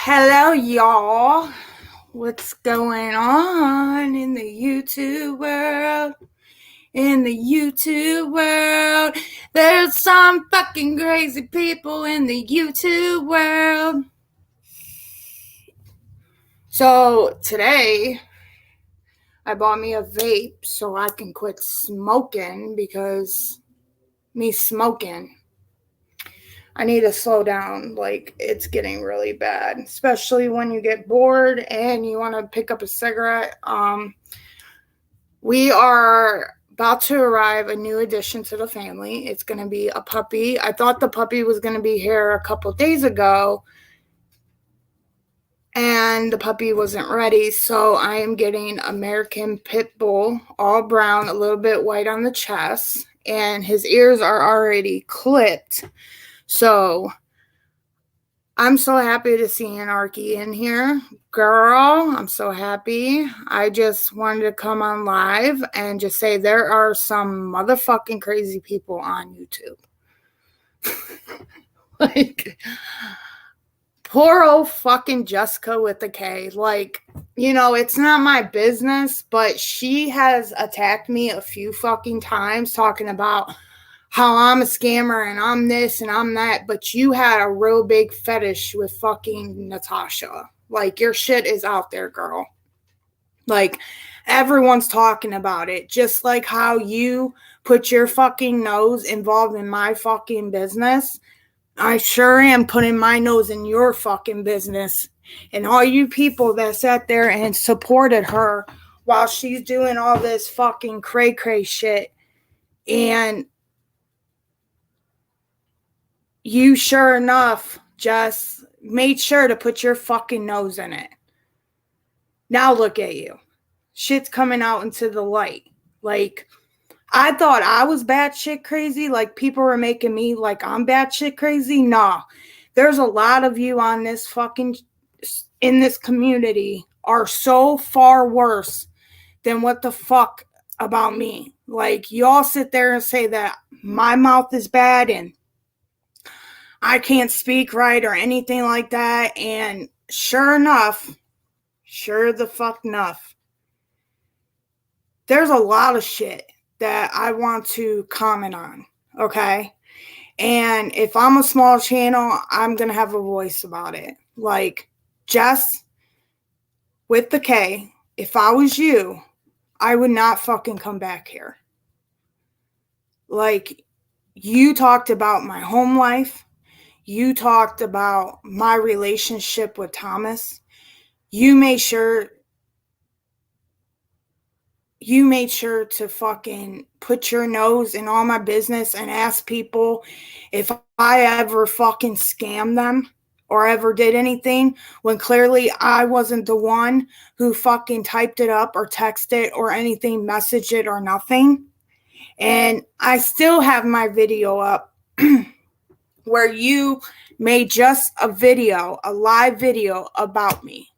Hello, y'all. What's going on in the YouTube world? In the YouTube world, there's some fucking crazy people in the YouTube world. So today, I bought me a vape so I can quit smoking because me smoking, I need to slow down. Like, it's getting really bad, especially when you get bored and you want to pick up a cigarette. We are about to arrive a new addition to the family. It's going to be a puppy. I thought the puppy was going to be here a couple days ago, and the puppy wasn't ready. So I am getting American Pit Bull, all brown, a little bit white on the chest, and his ears are already clipped. So I'm so happy to see Anarchy in here. Girl, I'm so happy. I just wanted to come on live and just say there are some motherfucking crazy people on YouTube. Like, poor old fucking Jessica with the K. Like, it's not my business, but she has attacked me a few fucking times talking about how I'm a scammer and I'm this and I'm that, but you had a real big fetish with fucking Natasha. Like, your shit is out there, girl. Like, everyone's talking about it. Just like how you put your fucking nose involved in my fucking business, I sure am putting my nose in your fucking business. And all you people that sat there and supported her while she's doing all this fucking cray-cray shit, and you sure enough just made sure to put your fucking nose in it. Now look at you. Shit's coming out into the light. Like, I thought I was batshit crazy. Like, people were making me like I'm batshit crazy. Nah. There's a lot of you on this fucking, in this community are so far worse than what the fuck about me. Like, y'all sit there and say that my mouth is bad and I can't speak right or anything like that. And sure the fuck enough, there's a lot of shit that I want to comment on, okay? And if I'm a small channel, I'm going to have a voice about it. Like, Jess with the K, if I was you, I would not fucking come back here. Like, you talked about my home life. You talked about my relationship with Thomas. You made sure to fucking put your nose in all my business and ask people if I ever fucking scammed them or ever did anything, when clearly I wasn't the one who fucking typed it up or texted it or anything, messaged it or nothing. And I still have my video up where you made just a live video about me.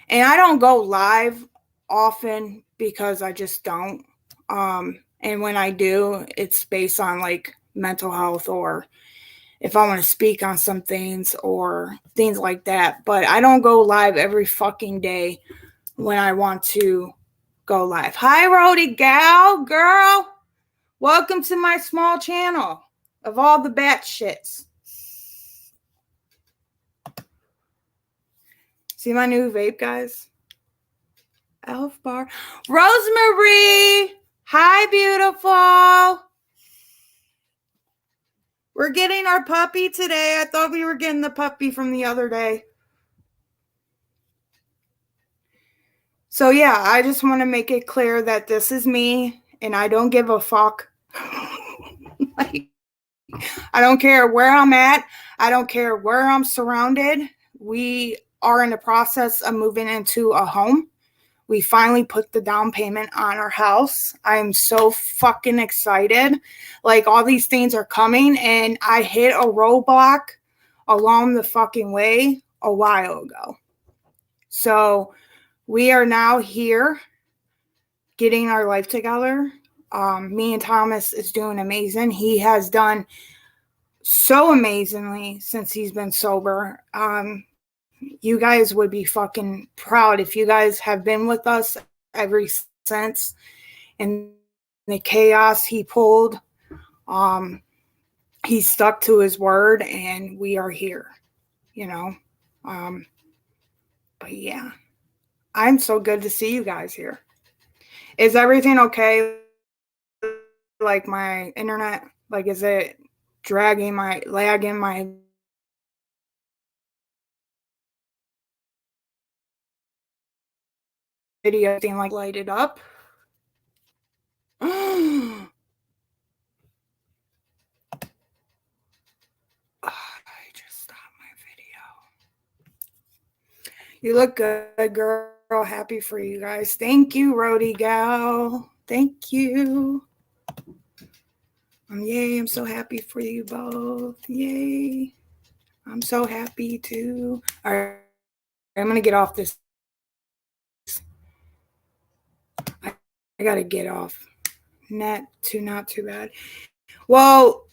And I don't go live often because I just don't. And when I do, it's based on like mental health or if I want to speak on some things or things like that. But I don't go live every fucking day when I want to go live. Hi, Rhodey gal, girl. Welcome to my small channel of all the bat shits. See my new vape, guys? Elf bar. Rosemary! Hi, beautiful! We're getting our puppy today. I thought we were getting the puppy from the other day. So, yeah, I just want to make it clear that this is me, and I don't give a fuck. Like, I don't care where I'm at. I don't care where I'm surrounded. We are in the process of moving into a home. We finally put the down payment on our house. I'm so fucking excited. Like, all these things are coming, and I hit a roadblock along the fucking way a while ago. So we are now here getting our life together. Me and Thomas is doing amazing. He has done so amazingly since he's been sober. You guys would be fucking proud if you guys have been with us ever since. And the chaos he pulled, he stuck to his word, and we are here, you know. But yeah, I'm so good to see you guys here. Is everything okay? Like my internet, like is it lagging my video thing like lighted up? I just stopped my video. You look good, girl. Happy for you guys. Thank you, Roadie Gal. Thank you. Yay, I'm so happy for you both. Yay. I'm so happy too. All right, I'm going to get off this. I got to get off. Not too bad. Well,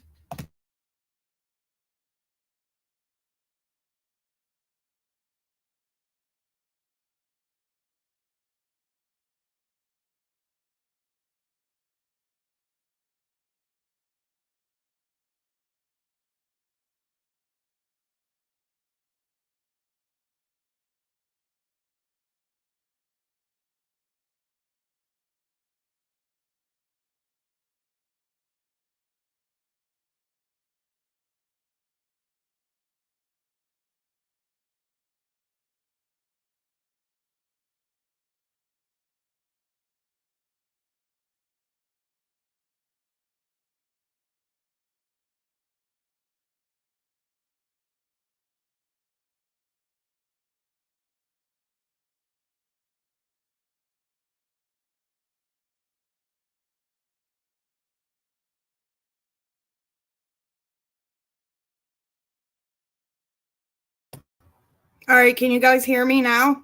all right, can you guys hear me now?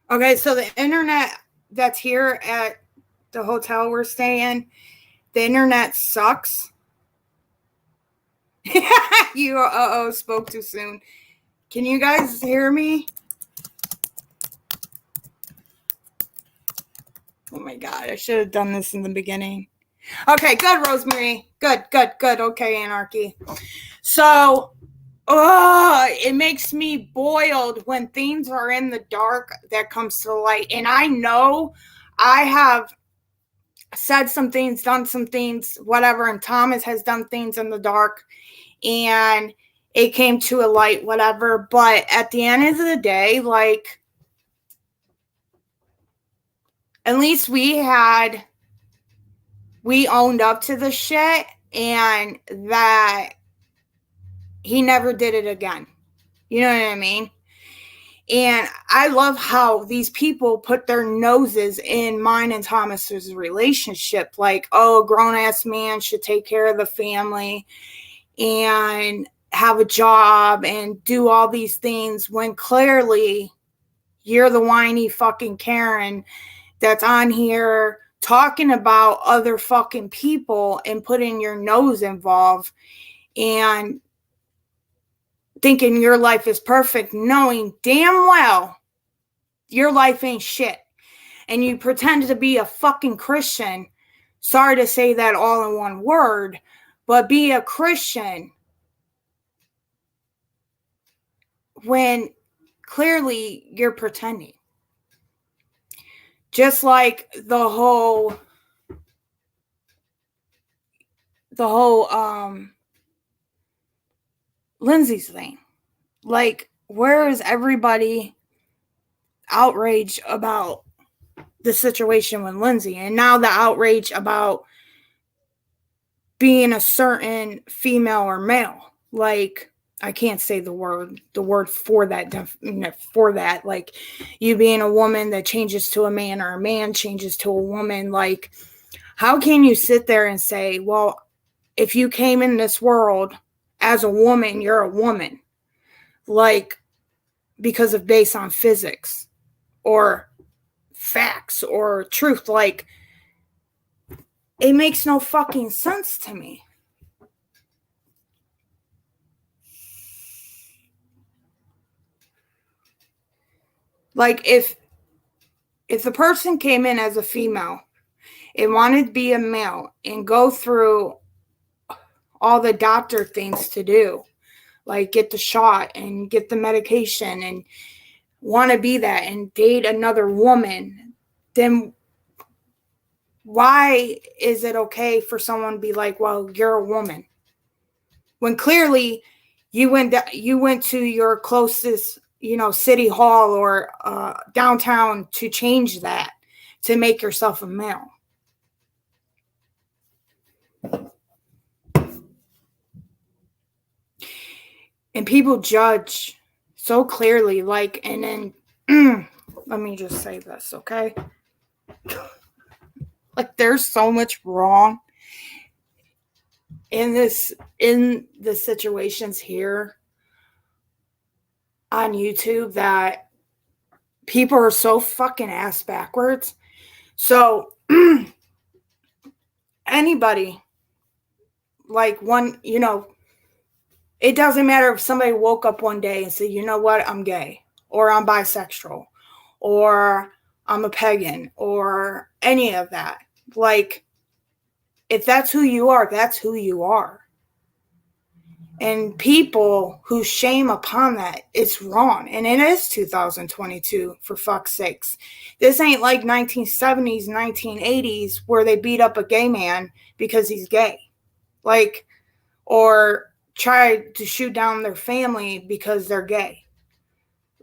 Okay, so the internet that's here at the hotel we're staying, the internet sucks. You spoke too soon. Can you guys hear me? Oh my god, I should have done this in the beginning. Okay, good, Rosemary. Good. Okay, Anarchy. So, it makes me boiled when things are in the dark that comes to the light. And I know I have said some things, done some things, whatever, and Thomas has done things in the dark, and it came to a light, whatever. But at the end of the day, like, at least we owned up to the shit, and that he never did it again. You know what I mean? And I love how these people put their noses in mine and Thomas's relationship. Like, oh, a grown-ass man should take care of the family and have a job and do all these things, when clearly you're the whiny fucking Karen that's on here talking about other fucking people and putting your nose involved and thinking your life is perfect, knowing damn well your life ain't shit. And you pretend to be a fucking Christian. Sorry to say that all in one word, but be a Christian when clearly you're pretending. Just like the whole Lindsay's thing. Like, where is everybody outraged about the situation with Lindsay? And now the outrage about being a certain female or male. Like, I can't say the word for that, like you being a woman that changes to a man or a man changes to a woman. Like, how can you sit there and say, well, if you came in this world as a woman, you're a woman, like, because of based on physics or facts or truth? Like, it makes no fucking sense to me. Like, if the person came in as a female and wanted to be a male and go through all the doctor things to do, like get the shot and get the medication and want to be that and date another woman, then why is it okay for someone to be like, well, you're a woman? When clearly you went to your closest, city hall or downtown to change that, to make yourself a male. And people judge so clearly, like, and then let me just say this, okay? Like, there's so much wrong in the situations here on YouTube that people are so fucking ass backwards. So anybody, like, one, it doesn't matter if somebody woke up one day and said, you know what, I'm gay, or I'm bisexual, or I'm a pagan, or any of that. Like, if that's who you are, that's who you are. And people who shame upon that, it's wrong. And it is 2022, for fuck's sakes. This ain't like 1970s, 1980s, where they beat up a gay man because he's gay. Like, or try to shoot down their family because they're gay.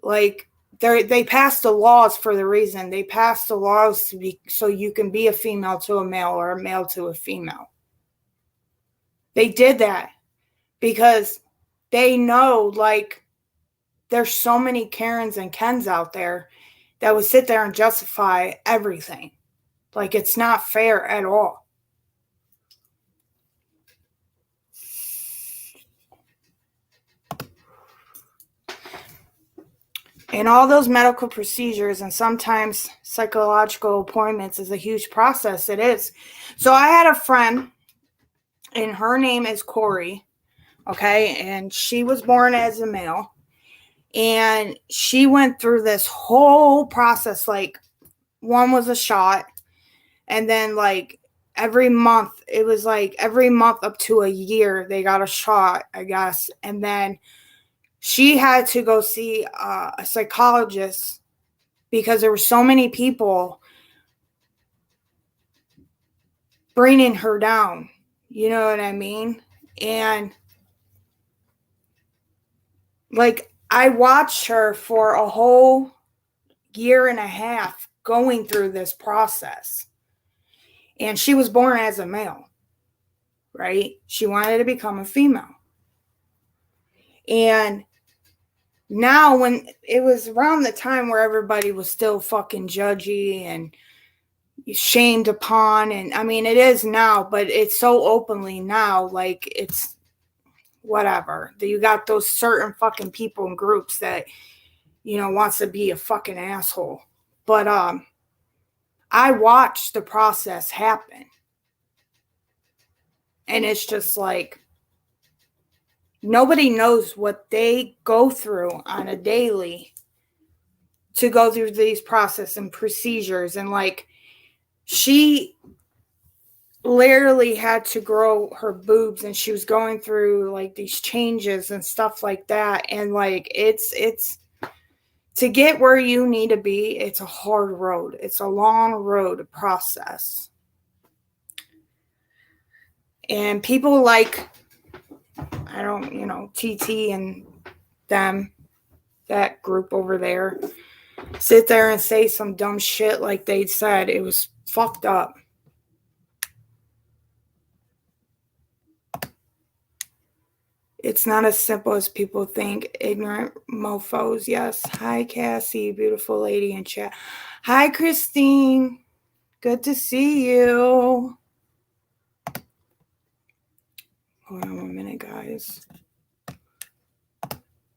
Like, they passed the laws for the reason. They passed the laws so you can be a female to a male or a male to a female. They did that because they know, like, there's so many Karens and Kens out there that would sit there and justify everything. Like, it's not fair at all. And all those medical procedures and sometimes psychological appointments is a huge process. It is. So I had a friend, and her name is Corey, okay? And she was born as a male. And she went through this whole process. Like, one was a shot. And then, like, every month, it was like every month up to a year, they got a shot, I guess. And then she had to go see a psychologist because there were so many people bringing her down. You know what I mean? And, like, I watched her for a whole year and a half going through this process. And she was born as a male, right? She wanted to become a female. And now, when it was around the time where everybody was still fucking judgy and shamed upon, and I mean, it is now, but it's so openly now, like, it's whatever. You got those certain fucking people and groups that, wants to be a fucking asshole. But I watched the process happen. And it's just like, nobody knows what they go through on a daily to go through these process and procedures. And, like, she literally had to grow her boobs, and she was going through, like, these changes and stuff like that. And, like, it's to get where you need to be, it's a hard road. It's a long road process. And people like, I don't, TT and them, that group over there, sit there and say some dumb shit like they said. It was fucked up. It's not as simple as people think. Ignorant mofos, yes. Hi, Cassie, beautiful lady in chat. Hi, Christine. Good to see you. Hold on 1 minute, guys.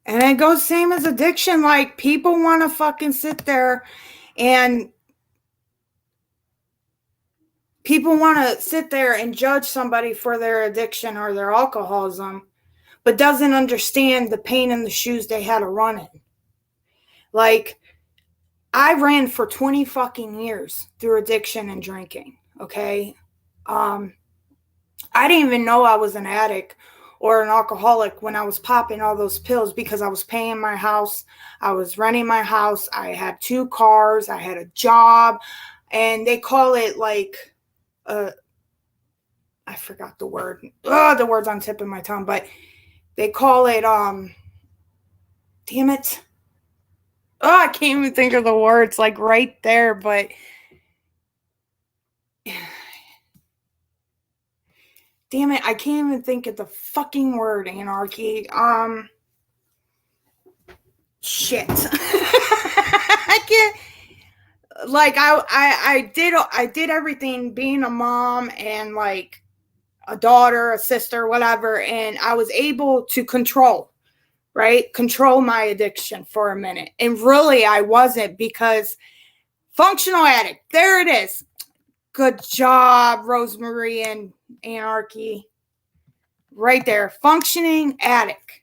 And it goes same as addiction. Like, people want to fucking sit there and judge somebody for their addiction or their alcoholism, but doesn't understand the pain in the shoes they had to run in. Like, I ran for 20 fucking years through addiction and drinking, okay? I didn't even know I was an addict or an alcoholic when I was popping all those pills because I was paying my house. I was renting my house. I had 2 cars. I had a job. And they call it like, I forgot the word. The word's on the tip of my tongue, but they call it, damn it. I can't even think of the words like right there, but damn it, I can't even think of the fucking word anarchy. Shit. I can't. Like I did everything being a mom and like a daughter, a sister, whatever, and I was able to control my addiction for a minute. And really I wasn't, because functional addict, there it is. Good job, Rosemary and Anarchy. Right there, functioning addict.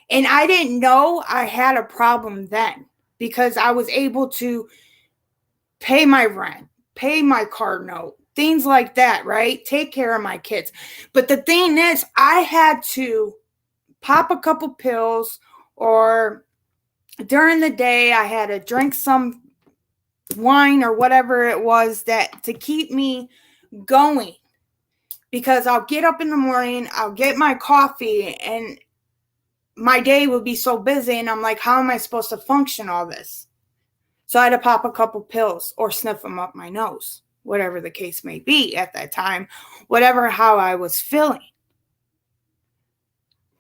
And I didn't know I had a problem then because I was able to pay my rent, pay my car note, things like that, right? Take care of my kids. But the thing is, I had to pop a couple pills, or during the day, I had to drink some wine or whatever it was that to keep me going. Because I'll get up in the morning, I'll get my coffee, and my day would be so busy, and I'm like, how am I supposed to function all this? So I had to pop a couple pills or sniff them up my nose, whatever the case may be at that time, whatever how I was feeling.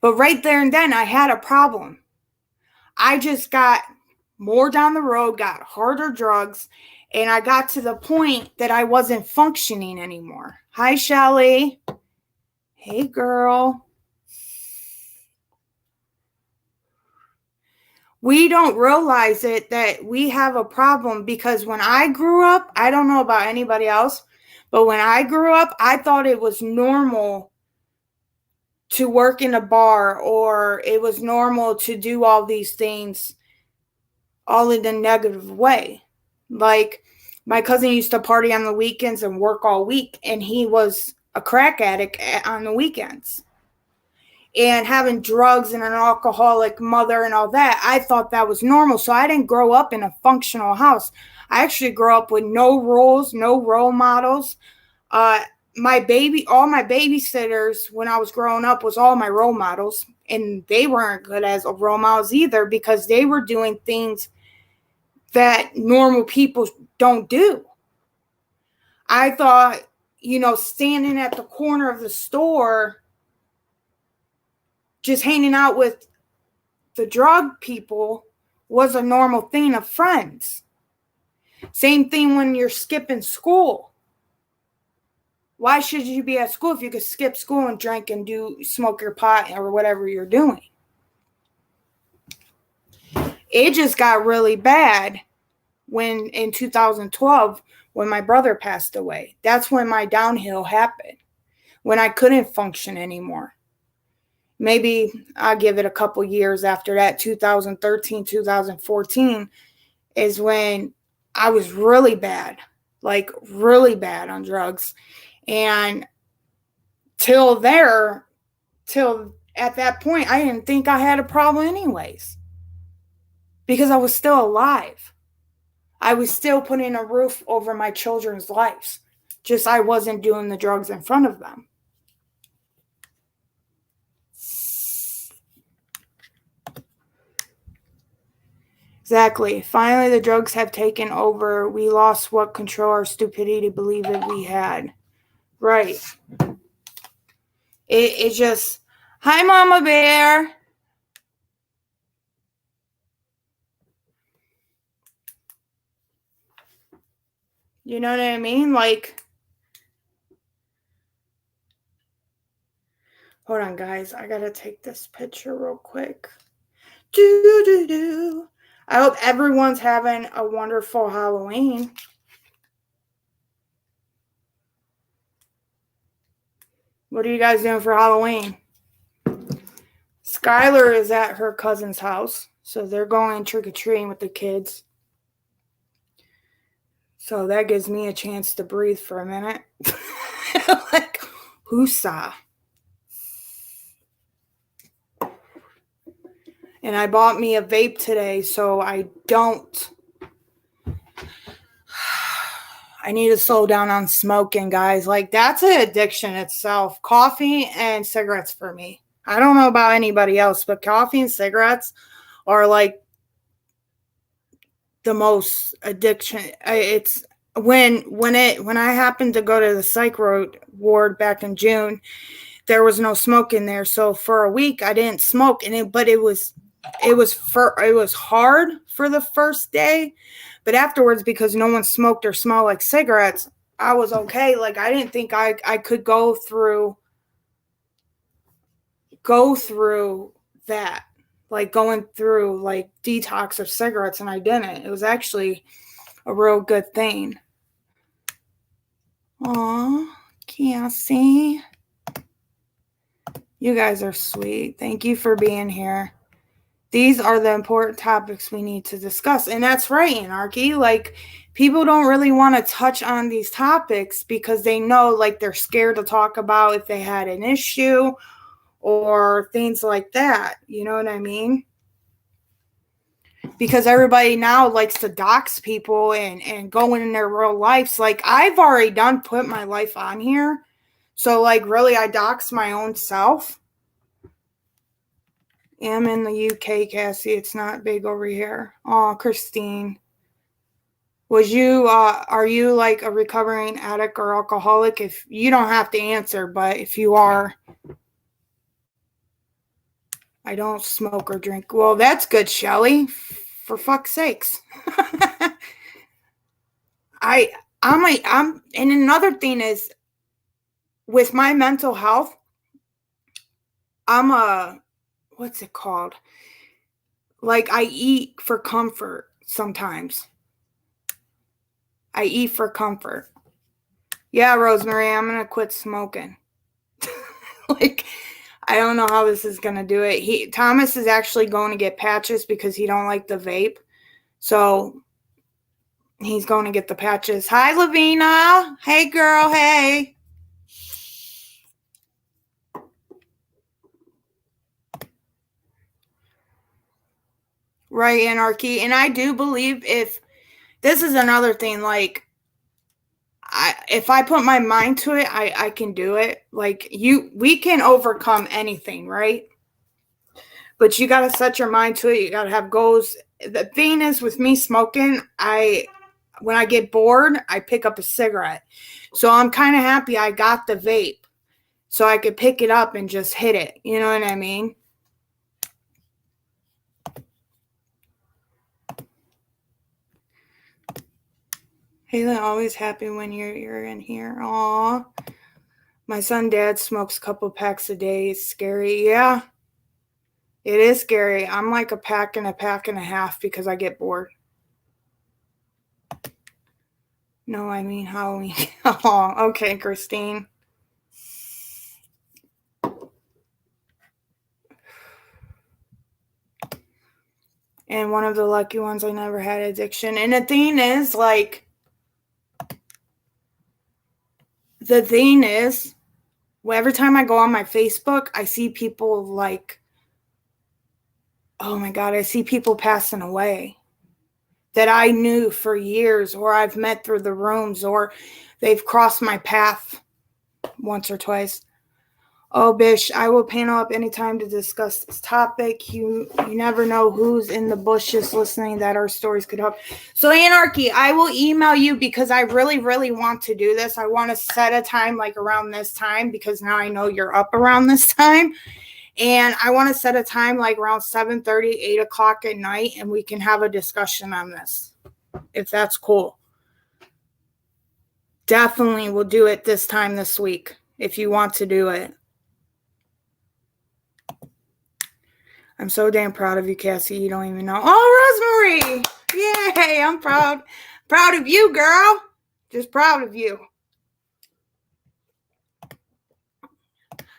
But right there and then I had a problem. I just got more down the road, got harder drugs, and I got to the point that I wasn't functioning anymore. Hi, Shelly. Hey, girl. We don't realize it that we have a problem, because when I grew up, I don't know about anybody else, but when I grew up, I thought it was normal to work in a bar, or it was normal to do all these things all in a negative way. Like my cousin used to party on the weekends and work all week, and he was a crack addict on the weekends. And having drugs and an alcoholic mother and all that, I thought that was normal. So I didn't grow up in a functional house. I actually grew up with no rules, no role models. All my babysitters when I was growing up was all my role models, and they weren't good as role models either, because they were doing things that normal people don't do. I thought, standing at the corner of the store, just hanging out with the drug people was a normal thing of friends. Same thing when you're skipping school. Why should you be at school if you could skip school and drink and smoke your pot or whatever you're doing? It just got really bad when in 2012, when my brother passed away. That's when my downhill happened, when I couldn't function anymore. Maybe I'll give it a couple years after that. 2013, 2014 is when I was really bad, like really bad on drugs. And till at that point, I didn't think I had a problem anyways, because I was still alive. I was still putting a roof over my children's lives. Just I wasn't doing the drugs in front of them. Exactly. Finally, the drugs have taken over. We lost what control our stupidity believed that we had. Right. It just, hi, Mama Bear. You know what I mean? Like, hold on, guys. I gotta take this picture real quick. I hope everyone's having a wonderful Halloween. What are you guys doing for Halloween? Skylar is at her cousin's house, so they're going trick-or-treating with the kids. So that gives me a chance to breathe for a minute. Like, whoosah. And I bought me a vape today, so I need to slow down on smoking, guys. Like, that's an addiction itself. Coffee and cigarettes for me. I don't know about anybody else, but coffee and cigarettes are like the most addiction. It's when I happened to go to the psych ward back in June, there was no smoke in there. So for a week I didn't smoke, and it was hard for the first day, but afterwards, because no one smoked or smelled like cigarettes, I was okay. Like, I didn't think I could go through that, like going through like detox of cigarettes, and I didn't. It was actually a real good thing. Aw, Cassie. You guys are sweet. Thank you for being here. These are the important topics we need to discuss. And that's right, Anarchy. Like, people don't really want to touch on these topics because they know, like, they're scared to talk about if they had an issue or things like that. You know what I mean? Because everybody now likes to dox people and go in their real lives. Like, I've already put my life on here. So, like, really, I dox my own self. I'm in the UK, Cassie. It's not big over here. Oh, Christine. Are you like a recovering addict or alcoholic? If you don't have to answer, but if you are, I don't smoke or drink. Well, that's good, Shelly. For fuck's sakes. And another thing is, with my mental health, what's it called? Like, I eat for comfort sometimes. I eat for comfort. Yeah, Rosemary, I'm going to quit smoking. Like, I don't know how this is going to do it. Thomas is actually going to get patches because he don't like the vape. So he's going to get the patches. Hi, Lavina. Hey, girl. Hey. Right, Anarchy. And I do believe this is another thing, like, if I put my mind to it, I can do it. Like, we can overcome anything, right? But you got to set your mind to it. You got to have goals. The thing is, with me smoking, when I get bored, I pick up a cigarette. So I'm kind of happy I got the vape so I could pick it up and just hit it. You know what I mean? Haley, always happy when you're in here. Aw. My son, Dad, smokes a couple packs a day. It's scary. Yeah. It is scary. I'm like a pack and a half because I get bored. No, I mean Halloween. Oh, okay, Christine. And one of the lucky ones, I never had addiction. And the thing is, every time I go on my Facebook, I see people like, oh my God, I see people passing away that I knew for years, or I've met through the rooms, or they've crossed my path once or twice. Oh, Bish, I will panel up anytime to discuss this topic. You never know who's in the bushes listening that our stories could help. So, Anarchy, I will email you because I really, really want to do this. I want to set a time like around this time because now I know you're up around this time. And I want to set a time like around 7:30, 8 o'clock at night, and we can have a discussion on this, if that's cool. Definitely we'll do it this time this week if you want to do it. I'm so damn proud of you, Cassie. You don't even know. Oh, Rosemary. Yay. I'm proud. Proud of you, girl. Just proud of you.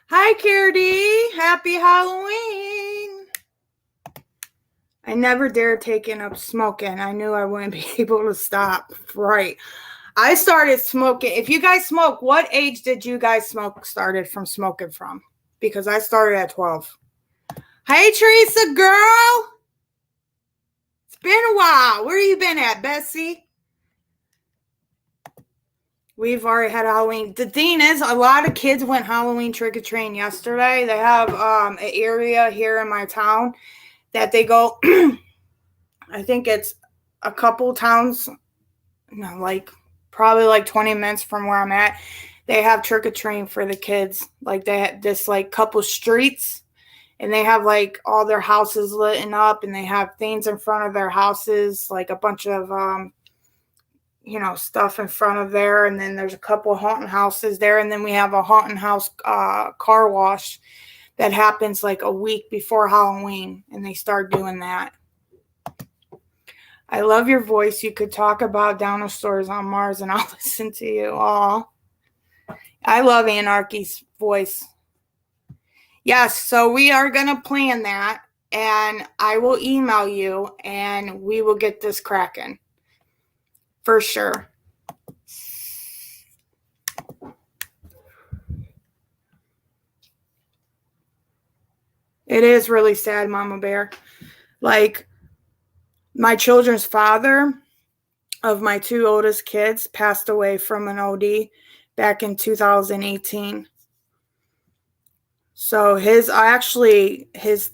Hi, Cardi. Happy Halloween. I never dared taking up smoking. I knew I wouldn't be able to stop. Right. I started smoking. If you guys smoke, what age did you guys started from smoking from? Because I started at 12. Hey, Teresa, girl. It's been a while. Where you been at, Bessie? We've already had Halloween. The thing is, a lot of kids went Halloween trick-or-treating yesterday. They have an area here in my town that they go, I think it's a couple towns, probably like 20 minutes from where I'm at. They have trick-or-treating for the kids. Like they had this like couple streets, and they have like all their houses lit up, and they have things in front of their houses, like a bunch of stuff in front of there. And then there's a couple of haunted houses there. And then we have a haunted house car wash that happens like a week before Halloween. And they start doing that. I love your voice. You could talk about dinosaurs on Mars and I'll listen to you. Aw. I love Anarchy's voice. Yes, so we are going to plan that. And I will email you and we will get this cracking. For sure. It is really sad, Mama Bear. Like, my children's father of my two oldest kids passed away from an OD back in 2018. So his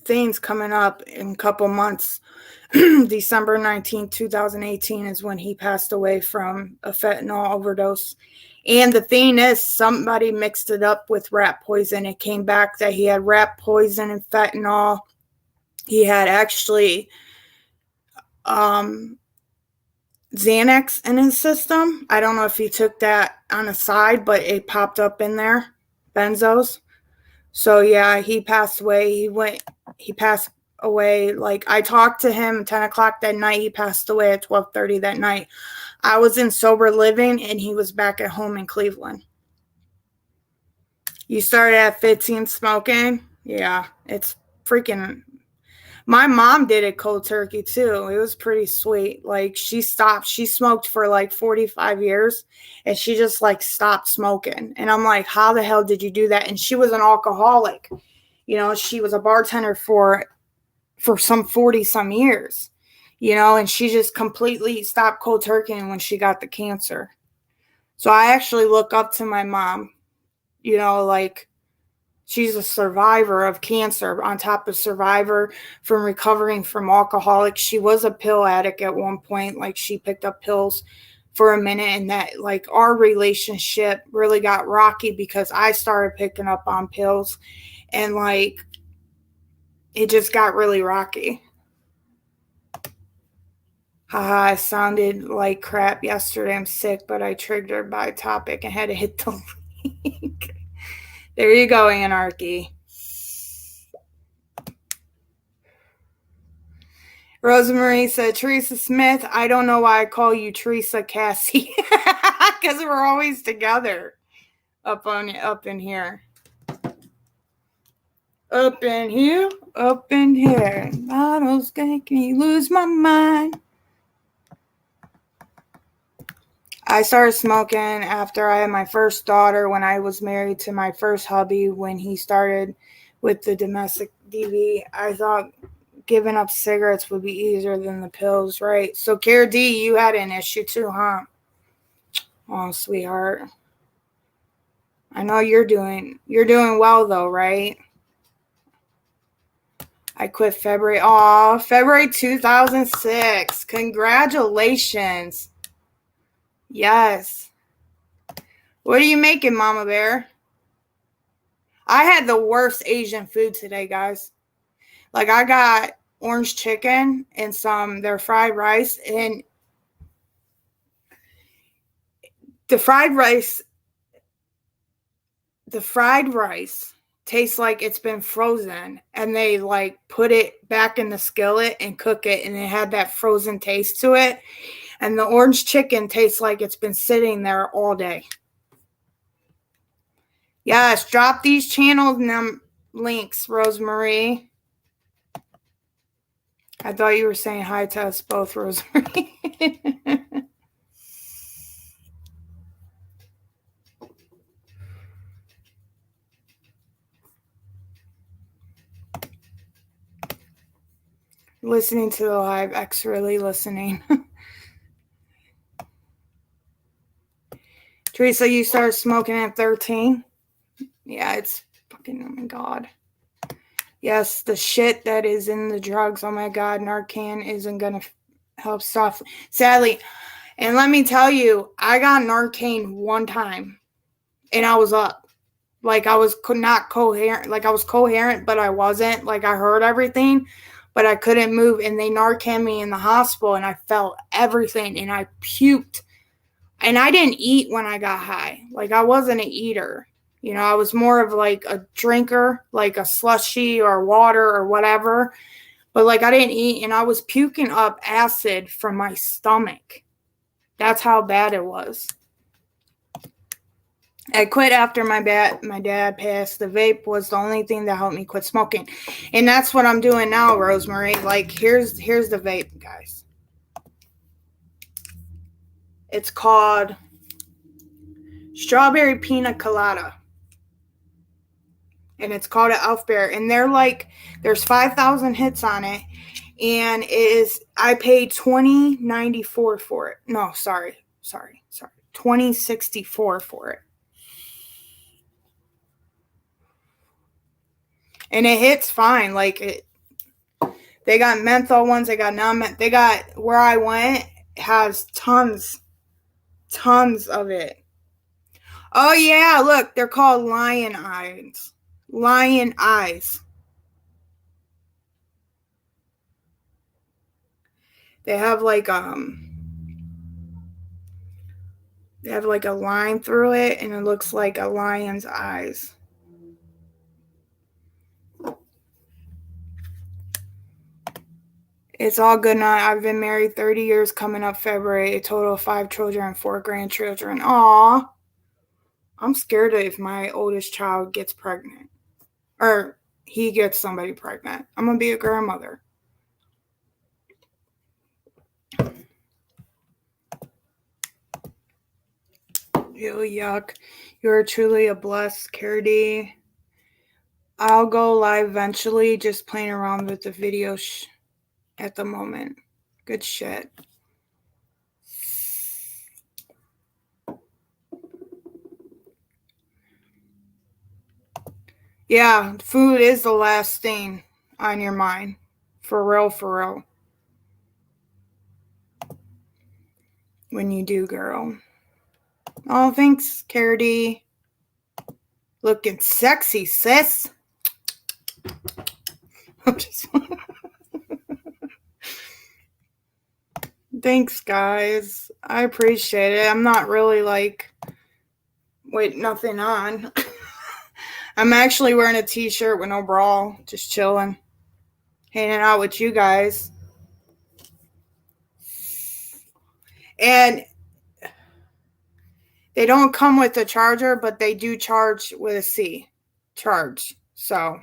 thing's coming up in a couple months. December 19th, 2018 is when he passed away from a fentanyl overdose. And the thing is, somebody mixed it up with rat poison. It came back that he had rat poison and fentanyl. He had actually Xanax in his system. I don't know if he took that on the side, but it popped up in there. Benzos. So yeah, he passed away. He passed away. Like, I talked to him 10 o'clock that night. He passed away at 12:30 that night. I was in sober living and he was back at home in Cleveland. You started at 15 smoking? Yeah, it's freaking. My mom did it cold turkey too. It was pretty sweet. Like, she stopped. She smoked for like 45 years and she just like stopped smoking. And I'm like, how the hell did you do that? And she was an alcoholic. She was a bartender for some 40 some years, and she just completely stopped cold turkey when she got the cancer. So I actually look up to my mom, like, she's a survivor of cancer on top of survivor from recovering from alcoholics. She was a pill addict at one point. Like, she picked up pills for a minute, and that, like, our relationship really got rocky because I started picking up on pills, and like, it just got really rocky. Haha, I sounded like crap yesterday. I'm sick, but I triggered by a topic and had to hit the link. There you go, Anarchy. Rosemary said, Teresa Smith, I don't know why I call you Teresa Cassie. Because we're always together up in here. Up in here, up in here. Bottles make me lose my mind. I started smoking after I had my first daughter, when I was married to my first hubby, when he started with the domestic DV. I thought giving up cigarettes would be easier than the pills, right? So, Cara D, you had an issue too, huh? Oh, sweetheart. I know you're doing well though, right? I quit February. Oh, February 2006. Congratulations. Yes. What are you making, Mama Bear? I had the worst Asian food today, guys. Like, I got orange chicken and their fried rice, and the fried rice tastes like it's been frozen, and they like put it back in the skillet and cook it, and it had that frozen taste to it. And the orange chicken tastes like it's been sitting there all day. Yes, drop these channel links, Rosemary. I thought you were saying hi to us both, Rosemary. Listening to the live, X really listening. Teresa, you started smoking at 13? Yeah, it's fucking, oh my God. Yes, the shit that is in the drugs, oh my God, Narcan isn't going to help stop. Sadly, and let me tell you, I got Narcan one time, and I was up. Like, I was not coherent. Like, I was coherent, but I wasn't. Like, I heard everything, but I couldn't move, and they Narcan me in the hospital, and I felt everything, and I puked. And I didn't eat when I got high. Like, I wasn't an eater. You know, I was more of like a drinker, like a slushy or water or whatever. But like, I didn't eat, and I was puking up acid from my stomach. That's how bad it was. I quit after my dad passed. The vape was the only thing that helped me quit smoking. And that's what I'm doing now, Rosemary. Like, here's the vape, guys. It's called Strawberry Pina Colada. And it's called an Elf Bear. And they're like, there's 5,000 hits on it. And I paid $20.94 for it. No, sorry. $20.64 for it. And it hits fine. Like, they got menthol ones. They got non-menthol. They got, where I went, has tons of it. Oh, yeah. Look, they're called Lion Eyes. Lion Eyes. They have like a line through it, and it looks like a lion's eyes. It's all good now. I've been married 30 years coming up February, a total of 5 children and 4 grandchildren. Aw. I'm scared if my oldest child gets pregnant. Or he gets somebody pregnant. I'm going to be a grandmother. Ew, yuck. You're truly a blessed Cardi. I'll go live eventually, just playing around with the video at the moment. Good shit. Yeah, food is the last thing on your mind. For real. When you do, girl. Oh, thanks, Cardi. Looking sexy, sis. Thanks, guys. I appreciate it. I'm not really like, wait, nothing on. I'm actually wearing a t-shirt with no bra, just chilling, hanging out with you guys. And they don't come with a charger, but they do charge with a C. Charge. So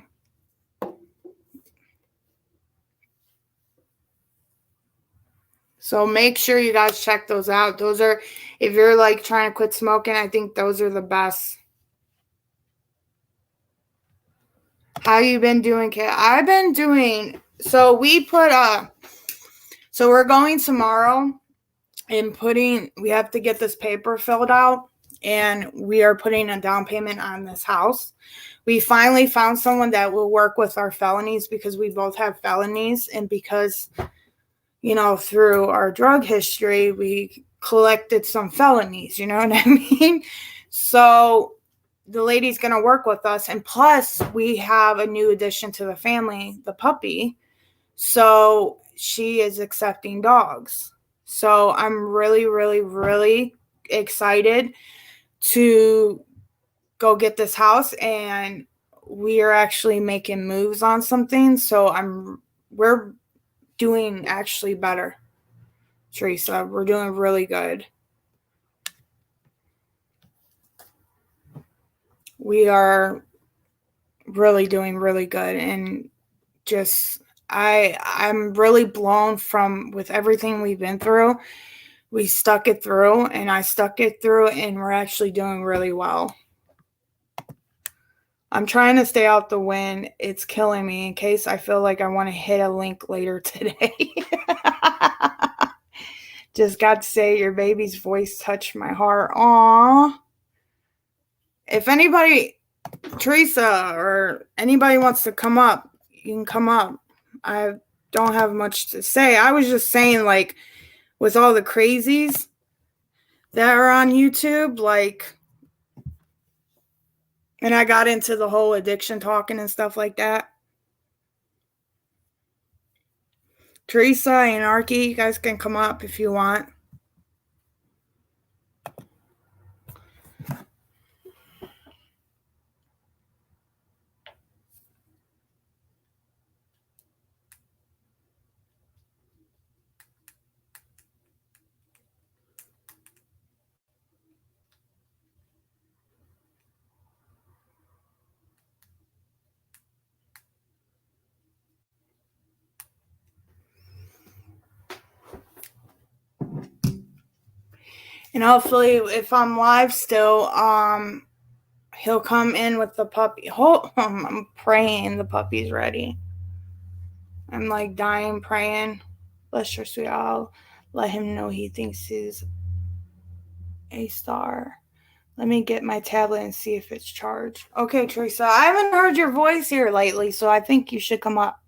make sure you guys check those out. Those are, if you're like trying to quit smoking, I think those are the best. How you been doing, Kate? I've been doing, so we so we're going tomorrow and we have to get this paper filled out, and we are putting a down payment on this house. We finally found someone that will work with our felonies, because we both have felonies, and because, you know, through our drug history, we collected some felonies, you know what I mean? So the lady's going to work with us, and plus we have a new addition to the family, the puppy. So she is accepting dogs. So I'm really excited to go get this house, and we are actually making moves on something. So we're doing actually better, Teresa. We're doing really good. We are really doing really good, and just I'm really blown with everything we've been through. We stuck it through, and I stuck it through, and we're actually doing really well. I'm trying to stay out the wind. It's killing me in case I feel like I want to hit a link later today. Just got to say your baby's voice touched my heart. Aww. If anybody, Teresa, or anybody wants to come up, you can come up. I don't have much to say. I was just saying, like, with all the crazies that are on YouTube, like, and I got into the whole addiction talking and stuff like that. Teresa and Arky, you guys can come up if you want. And hopefully, if I'm live still, he'll come in with the puppy. I'm praying the puppy's ready. I'm like dying praying. Bless your sweet Yall. Let him know he thinks he's a star. Let me get my tablet and see if it's charged. Okay, Teresa, I haven't heard your voice here lately, so I think you should come up.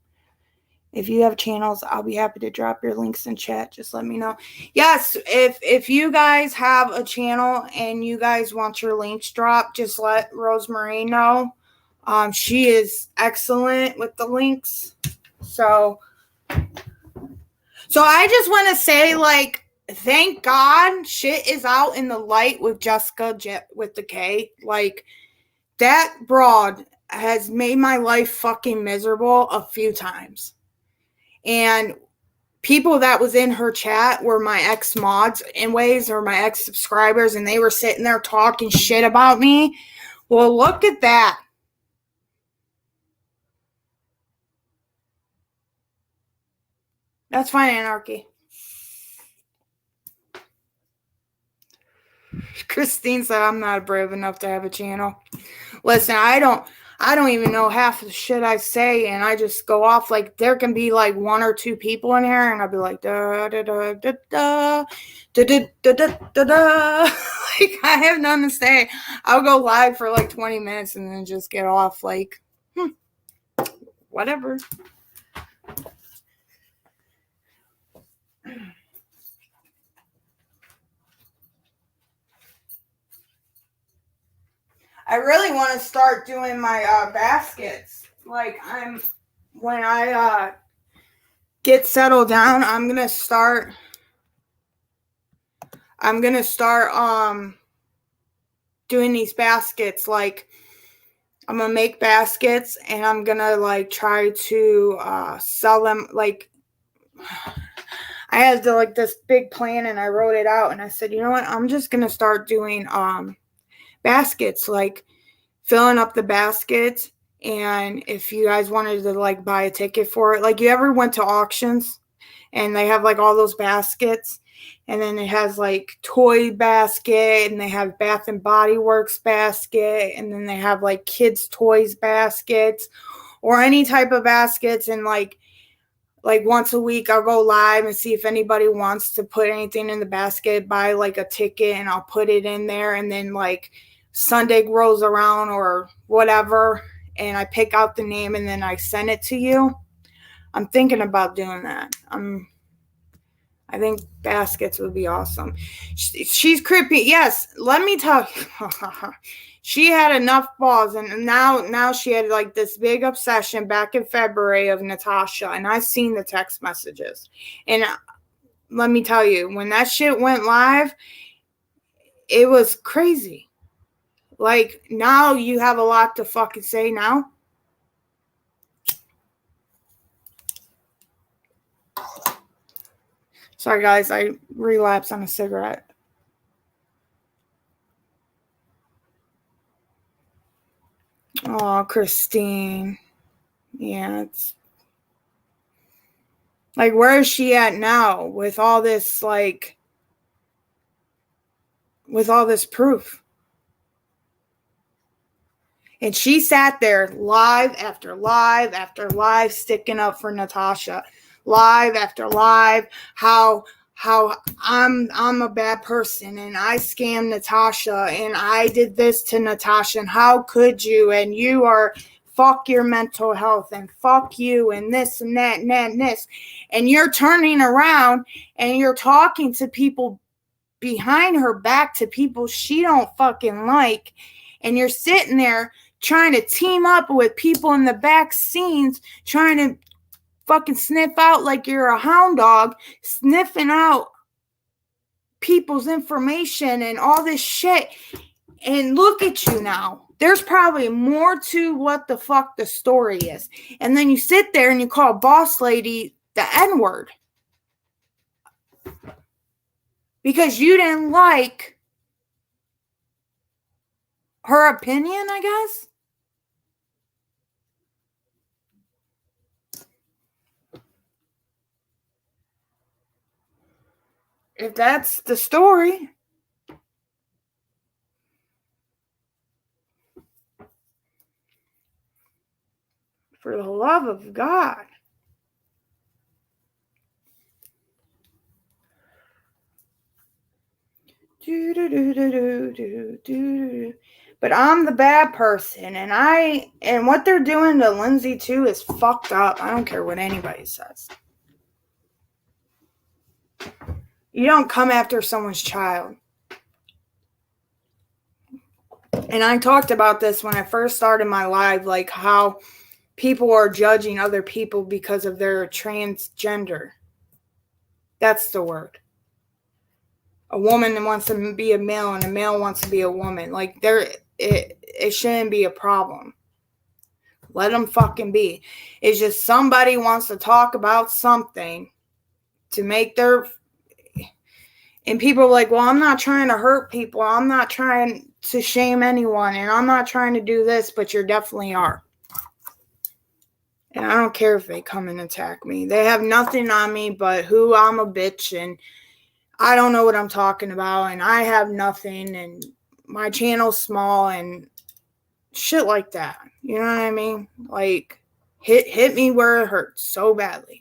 If you have channels, I'll be happy to drop your links in chat. Just let me know. Yes, if you guys have a channel and you guys want your links dropped, just let Rosemary know. She is excellent with the links. So I just want to say, like, thank God shit is out in the light with Jessica with the K. Like, that broad has made my life fucking miserable a few times. And people that was in her chat were my ex-mods in ways, or my ex-subscribers, and they were sitting there talking shit about me. Well, look at that. That's fine, Anarchy. Christine said I'm not brave enough to have a channel. Listen, I don't even know half the shit I say, and I just go off. Like, there can be like one or two people in here, and I'll be like, da da da da da da da da da da da. Like, I have nothing to say. I'll go live for like 20 minutes and then just get off. Like, whatever. I really want to start doing my baskets. Like, when I get settled down, I'm gonna start doing these baskets. Like, I'm gonna make baskets, and I'm gonna like try to sell them. Like, I had like this big plan, and I wrote it out, and I said, you know what, I'm just gonna start doing baskets, like filling up the baskets. And if you guys wanted to like buy a ticket for it, like, you ever went to auctions and they have like all those baskets, and then it has like toy basket, and they have Bath and Body Works basket, and then they have like kids toys baskets, or any type of baskets. And like once a week I'll go live and see if anybody wants to put anything in the basket, buy like a ticket, and I'll put it in there. And then like Sunday rolls around or whatever, and I pick out the name, and then I send it to you. I'm thinking about doing that. I think baskets would be awesome. She's creepy. Yes, let me tell you. She had enough balls, and now she had like this big obsession back in February of Natasha, and I've seen the text messages. And let me tell you, when that shit went live, it was crazy. Like, now you have a lot to fucking say now. Sorry, guys, I relapsed on a cigarette. Oh, Christine. Yeah, Like, where is she at now with all this, like, with all this proof? And she sat there live after live after live sticking up for Natasha. Live after live, how I'm a bad person and I scammed Natasha and I did this to Natasha and how could you, and you are fuck your mental health and fuck you and this and that and that and this. And you're turning around and you're talking to people behind her back, to people she don't fucking like, and you're sitting there trying to team up with people in the back scenes, trying to fucking sniff out like you're a hound dog, sniffing out people's information and all this shit. And look at you now. There's probably more to what the fuck the story is. And then you sit there and you call boss lady the N-word. Because you didn't like her opinion, I guess. If that's the story. For the love of God. But I'm the bad person, and what they're doing to Lindsay too is fucked up. I don't care what anybody says. You don't come after someone's child. And I talked about this when I first started my live, like how people are judging other people because of their transgender. That's the word. A woman wants to be a male and a male wants to be a woman. Like, it shouldn't be a problem. Let them fucking be. It's just somebody wants to talk about something to make their... And people are like, well, I'm not trying to hurt people. I'm not trying to shame anyone. And I'm not trying to do this, but you definitely are. And I don't care if they come and attack me. They have nothing on me but who I'm a bitch and I don't know what I'm talking about and I have nothing and my channel's small and shit like that. You know what I mean? Like, hit me where it hurts so badly.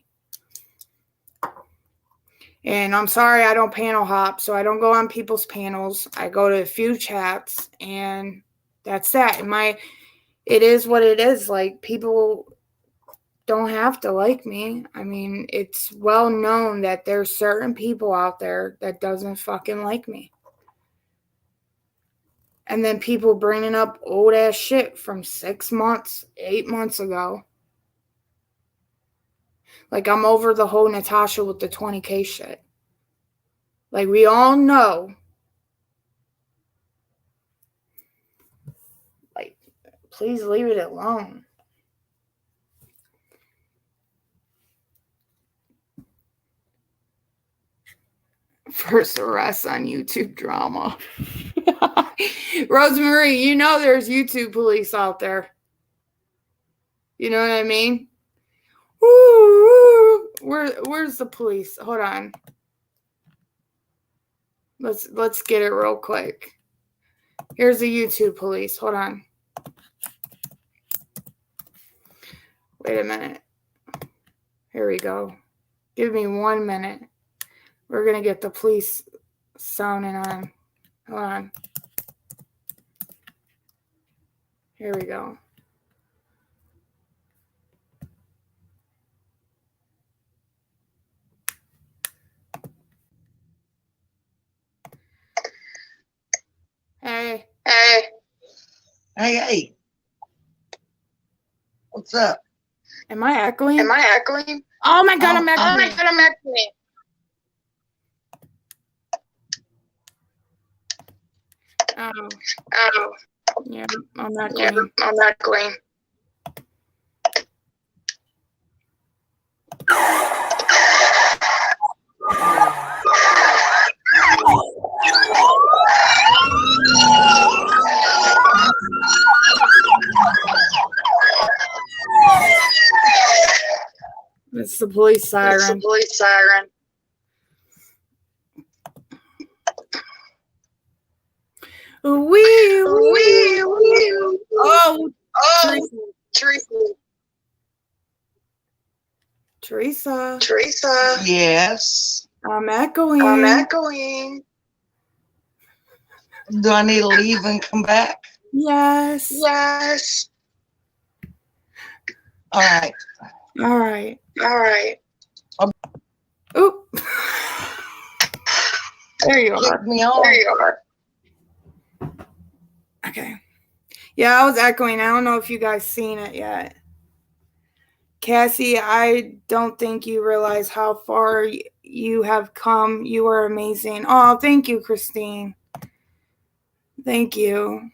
And I'm sorry I don't panel hop, so I don't go on people's panels. I go to a few chats and that's that. It is what it is. Like, people don't have to like me. I mean, it's well known that there's certain people out there that doesn't fucking like me. And then people bringing up old ass shit from 6 months, 8 months ago. Like, I'm over the whole Natasha with the 20K shit. Like, we all know. Like, please leave it alone. First arrest on YouTube drama. Rosemary, you know there's YouTube police out there. You know what I mean? Woo! Where's the police? Hold on. Let's get it real quick. Here's the YouTube police. Hold on. Wait a minute. Here we go. Give me 1 minute. We're going to get the police sounding on. Hold on. Here we go. Hey. Hey. Hey. What's up? Am I echoing? Oh my God, I'm echoing. Oh. Yeah, I'm not going. It's the police siren. It's the police siren. Wee. Oh, Teresa. Yes. I'm echoing. Do I need to leave and come back? Yes. All right. Oop. There you are. There you are. Okay. Yeah, I was echoing. I don't know if you guys seen it yet. Cassie, I don't think you realize how far you have come. You are amazing. Oh, thank you, Christine. Thank you.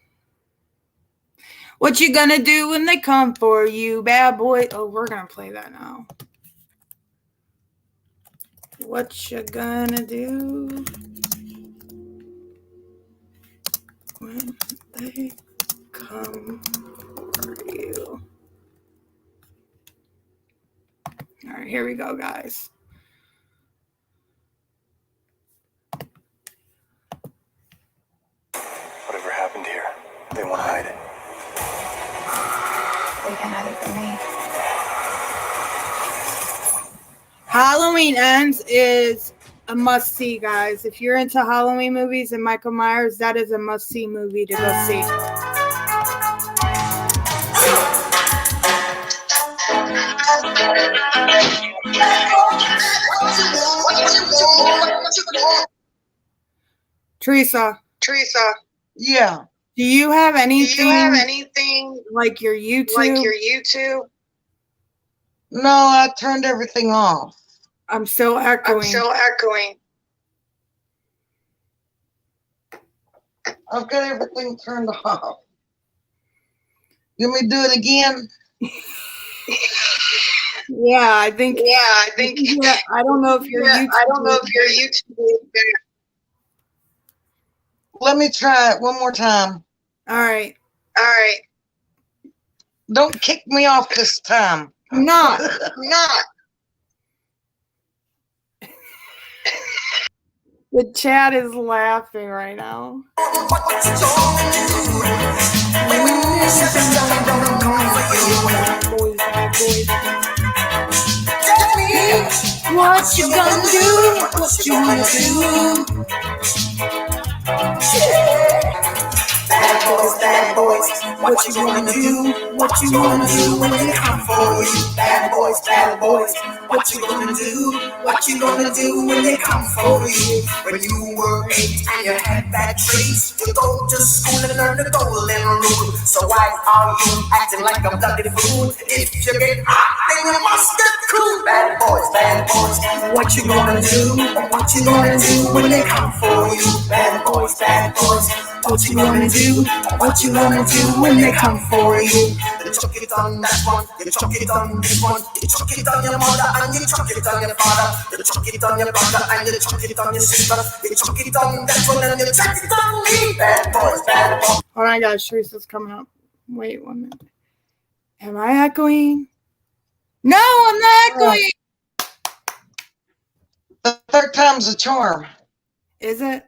What you gonna do when they come for you, bad boy? Oh, we're gonna play that now. What you gonna do when they come for you? All right, here we go, guys. Whatever happened here, they want to hide it. They can hide it from me. Halloween Ends is a must-see, guys. If you're into Halloween movies and Michael Myers, that is a must-see movie to go see. Teresa. Yeah. Do you have anything like your YouTube? No, I turned everything off. I'm still echoing. I've got everything turned off. You want me to do it again? Yeah, I think. Yeah, I don't know if your YouTube. Let me try it one more time. All right. Don't kick me off this time. I'm not. The chat is laughing right now. What you gonna do? What you wanna do? Bad boys, what you gonna do? What you gonna do when they come for you? Bad boys, what you gonna do? What you gonna do when they come for you? When you were 8 and you had bad traits, you go to school and learn the golden rule. So why are you acting like a bloody fool? If you get hot, then you must get cool. Bad boys, what you gonna do? What you gonna do when they come for you? Bad boys, what you gonna do? What you gonna do when they come for you? You chuck it on that one, you chuck it on this one, you chuck it on your mother and you chuck it on your father, you chuck it on your brother and you chuck it on your sister, you chuck it on that one and you chuck it on me. Bad boys. Hold on, guys, Teresa's coming up. Wait 1 minute. Am I echoing? No, I'm not echoing. The third time's a charm. Is it?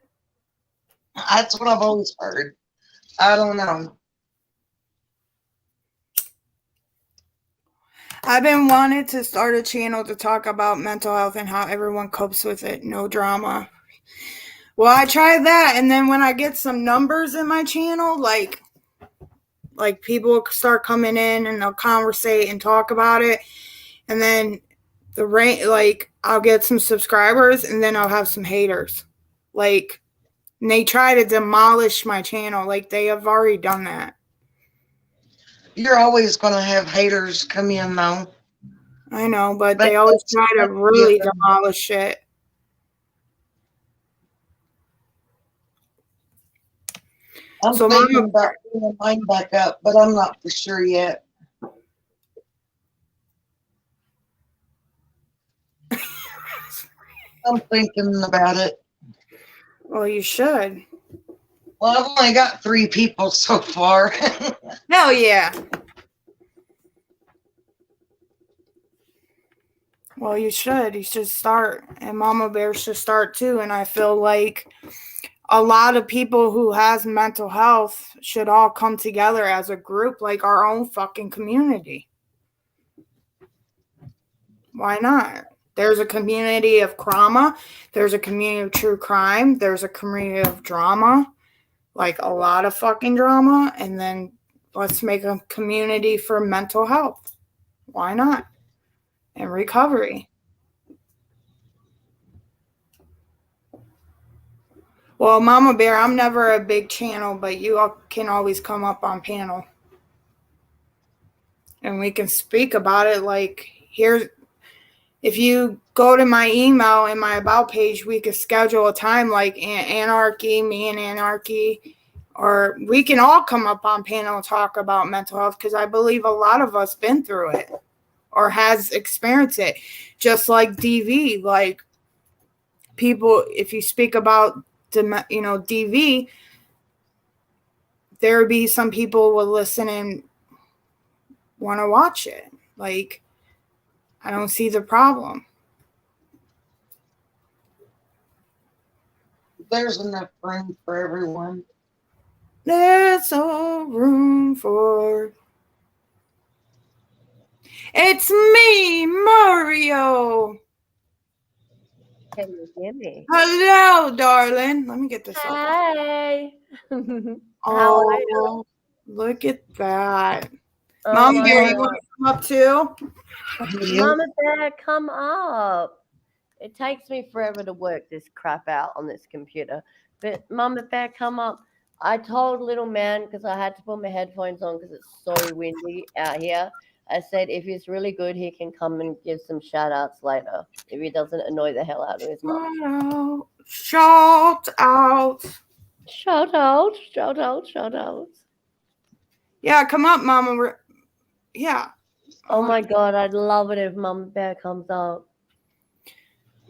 That's what I've always heard. I don't know. I've been wanting to start a channel to talk about mental health and how everyone copes with it. No drama. Well, I tried that, and then when I get some numbers in my channel, like people start coming in and they'll conversate and talk about it, and then I'll get some subscribers, and then I'll have some haters. And they try to demolish my channel. They have already done that. You're always going to have haters come in, though. I know, but they always try to really demolish it. I'm thinking about bringing mine back up, but I'm not for sure yet. I'm thinking about it. Well, you should. Well, I've only got 3 people so far. Hell yeah. Well, you should. You should start. And Mama Bear should start too. And I feel like a lot of people who has mental health should all come together as a group, like our own fucking community. Why not? There's a community of trauma. There's a community of true crime. There's a community of drama, like a lot of fucking drama. And then let's make a community for mental health. Why not? And recovery. Well, Mama Bear, I'm never a big channel, but you all can always come up on panel. And we can speak about it. Like, here's, if you go to my email and my about page, we could schedule a time like Anarchy, me and Anarchy, or we can all come up on panel and talk about mental health, because I believe a lot of us been through it or has experienced it. Just like DV, like people, if you speak about, DV, there would be some people will listen and want to watch it. Like, I don't see the problem. There's enough room for everyone. There's no room for. It's me, Mario. Can you hear me? Hello, darling. Let me get this up. Hey. Oh, look at that. Oh Mama my Bear, you God. want to come up too? Mama Bear, come up. It takes me forever to work this crap out on this computer. But Mama Bear, come up. I told little man, because I had to put my headphones on because it's so windy out here. I said if he's really good, he can come and give some shout outs later. If he doesn't annoy the hell out of his mom. Shout out. Shout out, shout out, shout out. Yeah, come up, Mama. Yeah. Oh my God, I'd love it if Mama Bear comes up.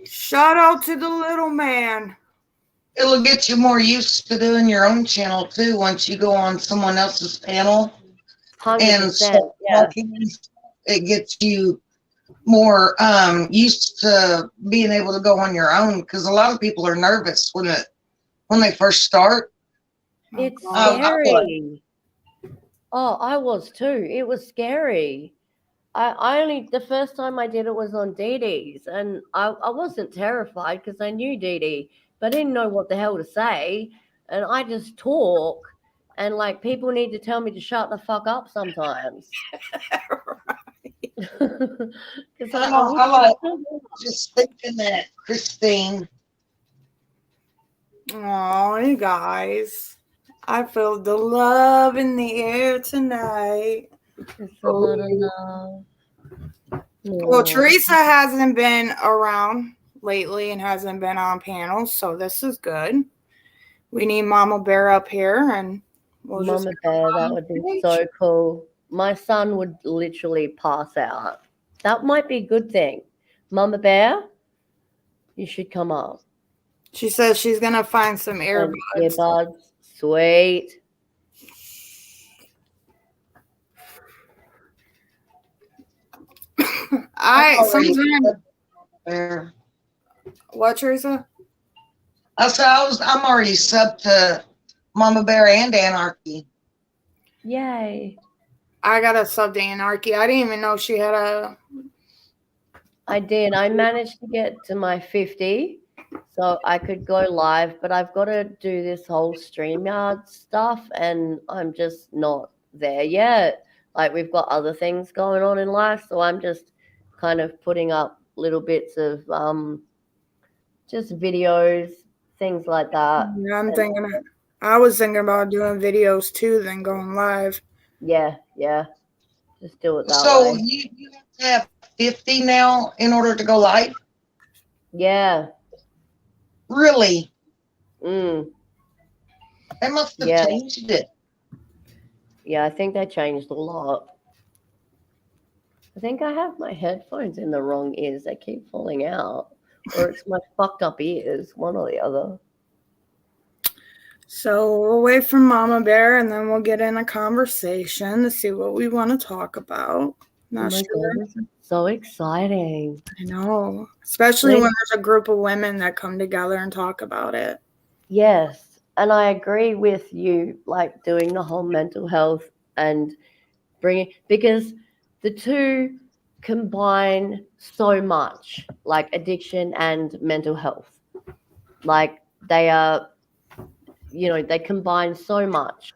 Shout out to the little man. It'll get you more used to doing your own channel too once you go on someone else's panel. 100%. Yeah. It gets you more used to being able to go on your own, because a lot of people are nervous when they first start. It's scary. Oh, I was too. It was scary. I only, the first time I did it was on Dee Dee's, and I wasn't terrified because I knew Dee Dee, but I didn't know what the hell to say. And I just talk, and like people need to tell me to shut the fuck up sometimes. Because I like just thinking that, Christine. Oh, you guys. I feel the love in the air tonight. It's a lot of love. Well, Teresa hasn't been around lately and hasn't been on panels, so this is good. We need Mama Bear up here, and we'll Mama Bear, that would be so cool. My son would literally pass out. That might be a good thing. Mama Bear, you should come up. She says she's going to find some earbuds. Earbuds. Sweet. What, Teresa? I'm already sub to Mama Bear and Anarchy. Yay. I got a sub to Anarchy. I didn't even know she had a. I did. I managed to get to my 50, so I could go live, but I've got to do this whole StreamYard stuff, and I'm just not there yet. Like, we've got other things going on in life, so I'm just kind of putting up little bits of just videos, things like that. Yeah, I was thinking about doing videos too, then going live. Yeah. Just do it that way. So you have to have 50 now in order to go live? Yeah. Really? They must have changed it. Yeah, I think they changed a lot. I think I have my headphones in the wrong ears. They keep falling out. Or it's my fucked up ears, one or the other. So we'll wait for Mama Bear, and then we'll get in a conversation to see what we want to talk about. Not sure. God, this is so exciting. I know. Especially when Like, there's a group of women that come together and talk about it. yes. And I agree with you, like doing the whole mental health and bringing, because the two combine so much, like addiction and mental health. Like they are, they combine so much.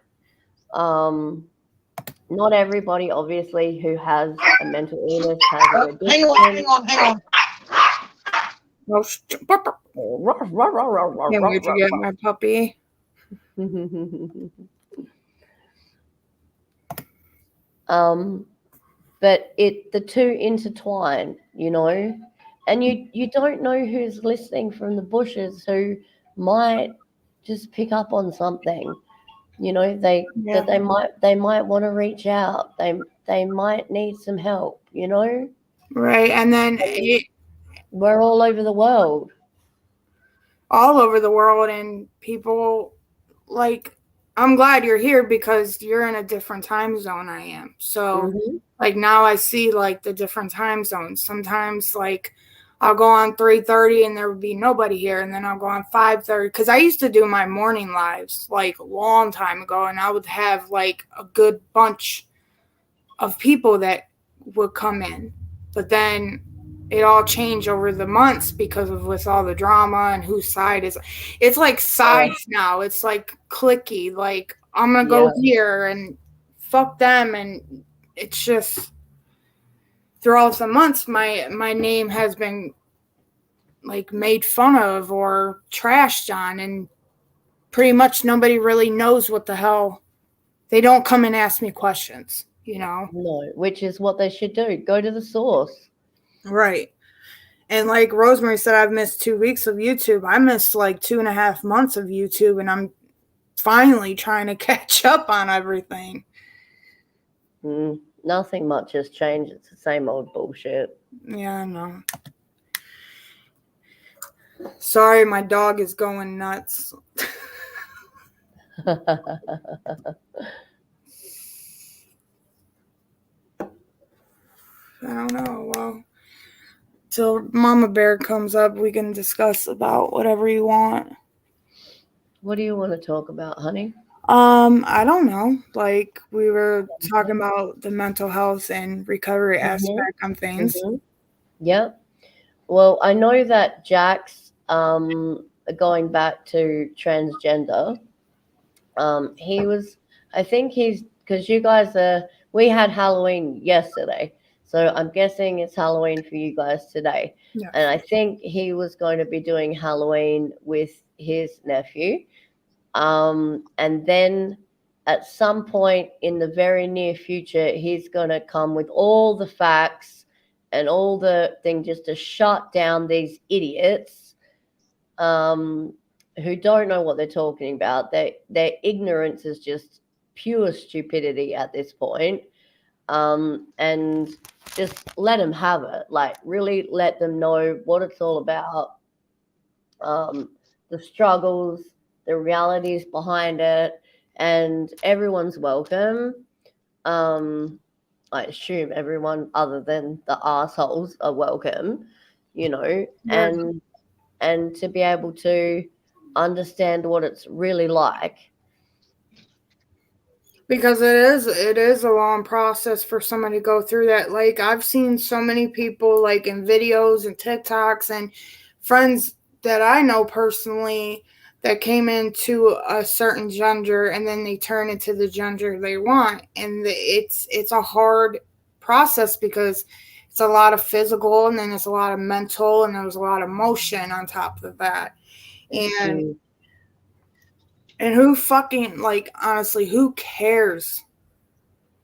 Not everybody, obviously, who has a mental illness has an Oh, addiction. hang on. Oh, can't wait to get my puppy. But the two intertwine, and you don't know who's listening from the bushes who might just pick up on something. They Yeah. that they might want to reach out. They might need some help. Right. And then We're all over the world. all over the world, and people, like, I'm glad you're here because you're in a different time zone I am. So Mhm. like now I see like the different time zones. Sometimes like I'll go on 3:30 and there would be nobody here, and then I'll go on 5:30 because I used to do my morning lives like a long time ago, and I would have like a good bunch of people that would come in. But then it all changed over the months because of with all the drama and whose side is. It's like sides now. It's like clicky. Like I'm gonna go here and fuck them, and it's just throughout the months my name has been like made fun of or trashed on, and pretty much nobody really knows what the hell. They don't come and ask me questions. No, which is what they should do. Go to the source. Right. And like Rosemary said, I've missed 2 weeks of YouTube. I missed like 2.5 months of YouTube, and I'm finally trying to catch up on everything. Nothing much has changed. It's the same old bullshit. Yeah, I know. Sorry, my dog is going nuts. I don't know. Well, till Mama Bear comes up, we can discuss about whatever you want. What do you want to talk about, honey? I don't know. Like we were talking about the mental health and recovery aspect on things. Yeah. Well, I know that Jack's going back to transgender. He was, I think he's, because you guys we had Halloween yesterday, so I'm guessing it's Halloween for you guys today. Yeah. And I think he was going to be doing Halloween with his nephew. And then at some point in the very near future, he's going to come with all the facts and all the thing just to shut down these idiots who don't know what they're talking about. Their ignorance is just pure stupidity at this point. And just let them have it. Like, really let them know what it's all about, the struggles, the realities behind it, and everyone's welcome. I assume everyone other than the assholes are welcome, and to be able to understand what it's really like. Because it is a long process for somebody to go through that. Like I've seen so many people like in videos and TikToks and friends that I know personally that came into a certain gender and then they turn into the gender they want, and it's a hard process because it's a lot of physical and then it's a lot of mental and there's a lot of emotion on top of that. And who fucking, like, honestly, who cares?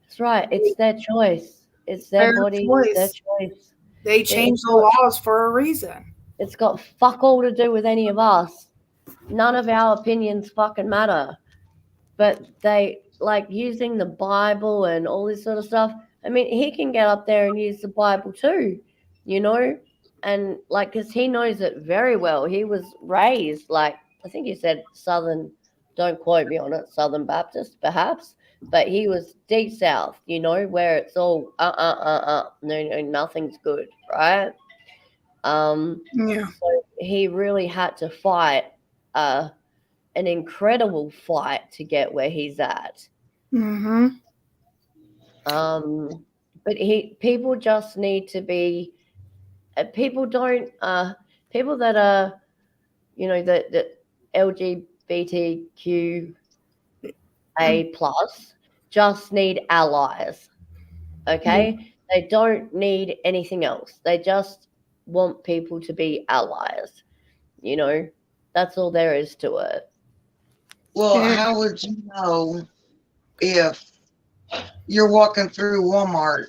That's right. It's their choice. It's their body. It's their choice. They changed the laws for a reason. It's got fuck all to do with any of us. None of our opinions fucking matter. But they, like, using the Bible and all this sort of stuff. I mean, he can get up there and use the Bible too, and like, because he knows it very well. He was raised, like, I think he said Southern, don't quote me on it, Southern Baptist, perhaps. but he was deep south, you know, where it's all no, nothing's good, right? Yeah. So he really had to fight an incredible fight to get where he's at. Mm-hmm. But people just need to be people don't people that are, you know, that LGBTQA plus just need allies. Okay, they don't need anything else. They just want people to be allies. You know, that's all there is to it. Well, Yeah. how would you know if you're walking through Walmart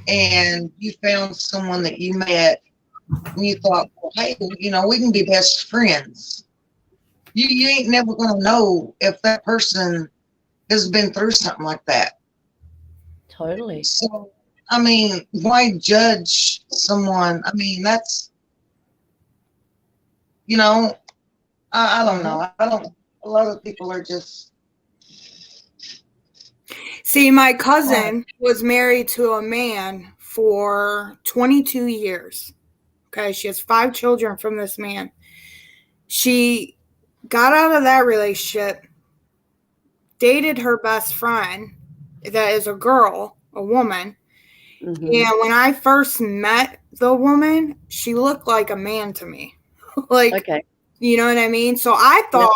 and you found someone that you met and you thought, well, hey, we can be best friends? You ain't never going to know if that person has been through something like that. Totally. So, I mean, why judge someone? I mean, that's, I don't know. A lot of people are just. See, my cousin was married to a man for 22 years. Okay, she has 5 children from this man. She got out of that relationship, dated her best friend, that is a girl, a woman. Mm-hmm. And when I first met the woman, she looked like a man to me. Like, Okay. you know what I mean? So I thought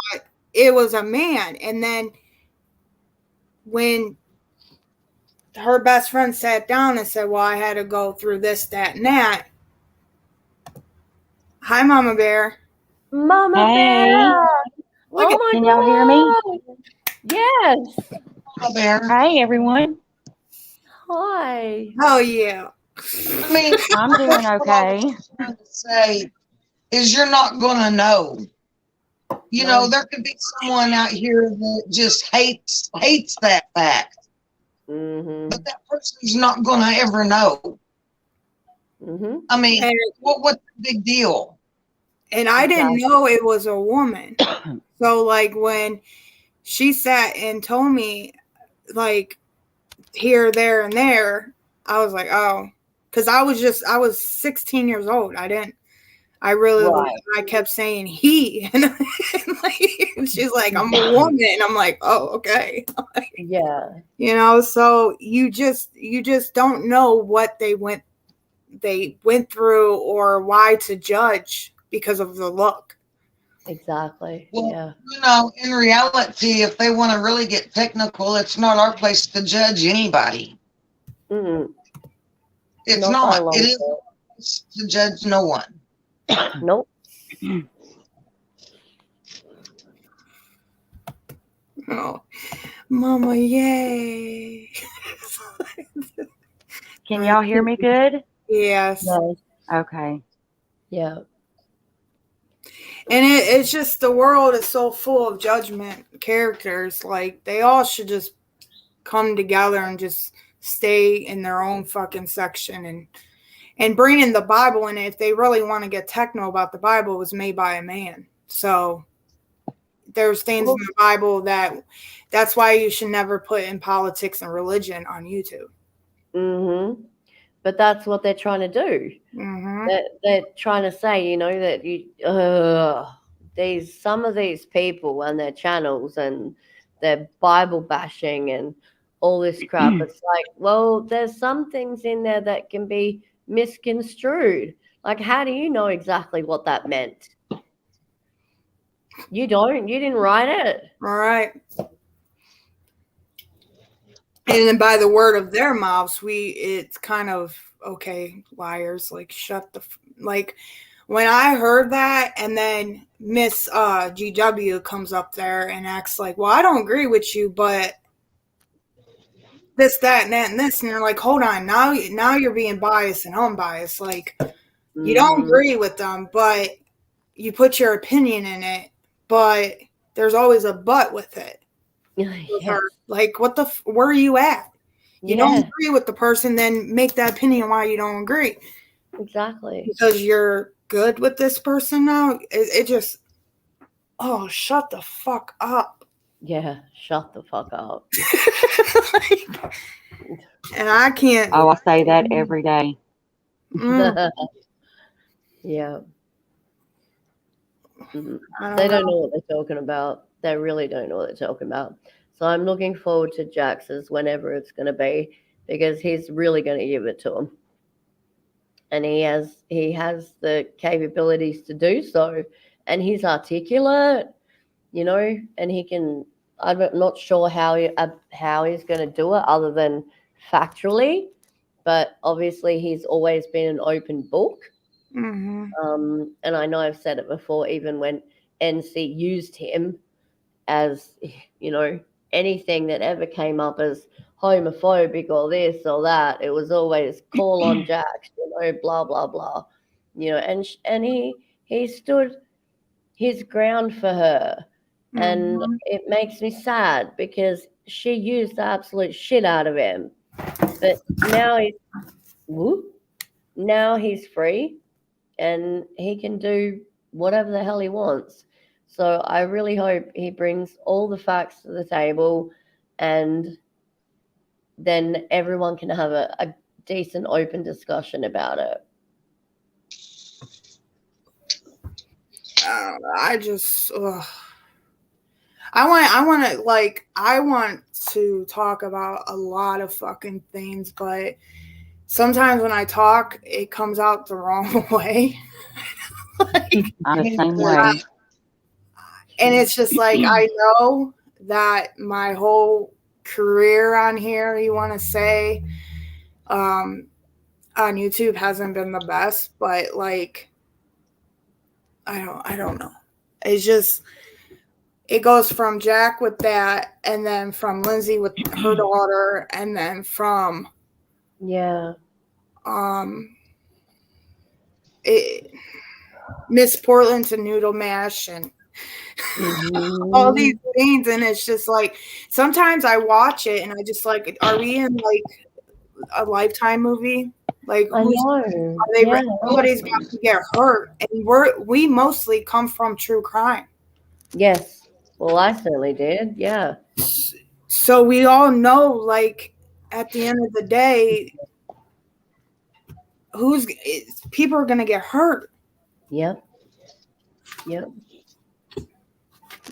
it was a man. And then when her best friend sat down and said, well, I had to go through this, that, and that. Hi, Mama Bear. Mama Hey. Bear. Look Oh my Can y'all hear me? God. Yes. Mama Bear. Hey, everyone. Hi. Oh, yeah. I mean, I'm doing okay. what I was trying to say is you're not going to know. No. There could be someone out here that just hates that fact, Mm-hmm. but that person's not going to ever know. Mm-hmm. I mean, And, what's the big deal? and I didn't know it was a woman. So, like, when she sat and told me, like, here, there, and there, I was like, oh. Because I was 16 years old. Right. I kept saying he. And like, she's like, I'm a woman. And I'm like, oh, okay. Yeah. So you just don't know what they went through or why to judge because of the look. Exactly. Well, Yeah. in reality, if they want to really get technical, it's not our place to judge anybody. Mm-hmm. It's Not not. by a long It is shot. our place to judge no one. Nope. Oh, Mama, yay. Can y'all hear me good? Yes. Yes. Okay. Yeah. And it's just the world is so full of judgment characters. Like, they all should just come together and just stay in their own fucking section and bring in the Bible. And if they really want to get techno about the Bible, it was made by a man. So there's things in the Bible that's why you should never put in politics and religion on YouTube. Mm-hmm. But that's what they're trying to do. Mm-hmm. They're trying to say, you know, that some of these people and their channels and their Bible bashing and all this crap. It's like, well, there's some things in there that can be misconstrued. Like, how do you know exactly what that meant? You don't. You didn't write it. All right. And then by the word of their mouths, it's kind of, okay, liars, like, shut the, like, when I heard that, and then Miss GW comes up there and acts like, well, I don't agree with you, but this, that, and that, and this, and you're like, hold on, now you're being biased and unbiased. Like, you don't agree with them, but you put your opinion in it, but there's always a but with it. Yes. Like, where are you at? You don't agree with the person, then make that opinion why you don't agree. Exactly. Because you're good with this person now. It just, oh, shut the fuck up. Yeah, shut the fuck up. And I can't. Oh, I say that every day. Yeah. Mhm. I They don't don't know what they're talking about. They really don't know what they're talking about. So I'm looking forward to Jax's whenever it's going to be because he's really going to give it to him. And he has the capabilities to do so, and he's articulate, and he can. I'm not sure how he's going to do it other than factually, but obviously he's always been an open book. And I know I've said it before, even when NC used him as, anything that ever came up as homophobic or this or that, it was always call on Jack, blah, blah, blah, and he stood his ground for her. And it makes me sad because she used the absolute shit out of him. But now he's free and he can do whatever the hell he wants. So I really hope he brings all the facts to the table and then everyone can have a decent open discussion about it. I don't know. I want to talk about a lot of fucking things, but sometimes when I talk, it comes out the wrong way. I'm the same way. And it's just like, I know that my whole career on here, you want to say, on YouTube hasn't been the best, but like, I don't know. It's just, it goes from Jack with that, and then from Lindsay with her daughter, and then from Miss Portland to Noodle Mash and all these things, and it's just like sometimes I watch it and I just like, are we in like a Lifetime movie? Like, I know. Somebody's got to get hurt, and we mostly come from true crime. Yes. Well, I certainly did. Yeah. So we all know, like, at the end of the day, people are going to get hurt. Yep.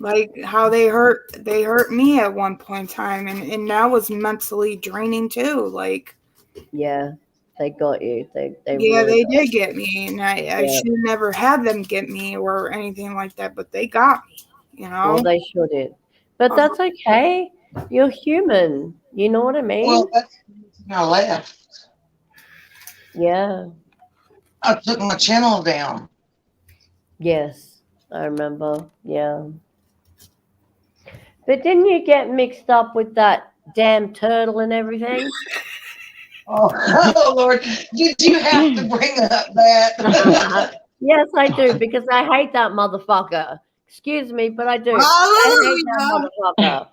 Like how they hurt me at one point in time, and that was mentally draining too. Like, yeah, they got you. They really did get me, and I should have never had them get me or anything like that, but they got me. Well, they shouldn't. But that's okay. You're human. You know what I mean? Well, that's when I left. Yeah. I took my channel down. Yes, I remember. Yeah. But didn't you get mixed up with that damn turtle and everything? Oh, Lord. Did you have to bring up that? Yes, I do, because I hate that motherfucker. Excuse me, but I do. I hate that motherfucker.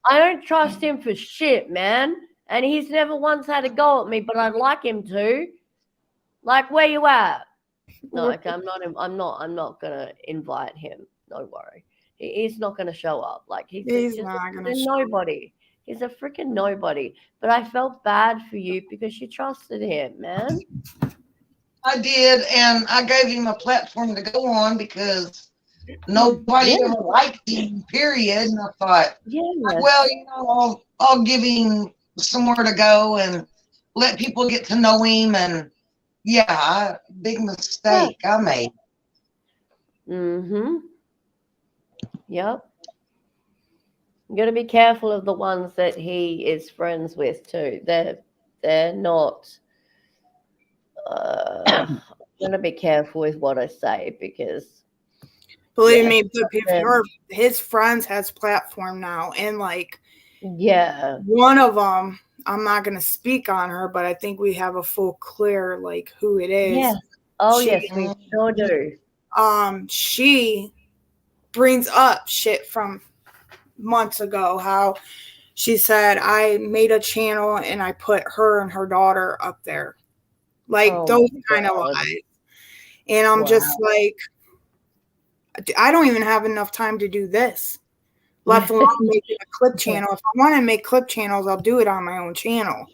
I don't trust him for shit, man. And he's never once had a go at me, but I'd like him to. Like, where you at? No, like, I'm not gonna invite him. Don't worry. He's not gonna show up. Like, he's just a nobody. He's a freaking nobody. But I felt bad for you because you trusted him, man. I did, and I gave him a platform to go on because nobody ever liked him, period. And I thought, well, I'll give him somewhere to go and let people get to know him. And big mistake I made. Yep. You got to be careful of the ones that he is friends with too. They're not. I'm gonna be careful with what I say because. Believe me, his friends has platform now, and like, one of them, I'm not gonna speak on her, but I think we have a full clear like who it is. Yeah. Oh yes, we sure do. She brings up shit from months ago, how she said I made a channel and I put her and her daughter up there, like those kind of lies, and I'm just like, I don't even have enough time to do this. left alone making a clip channel. If I want to make clip channels, I'll do it on my own channel.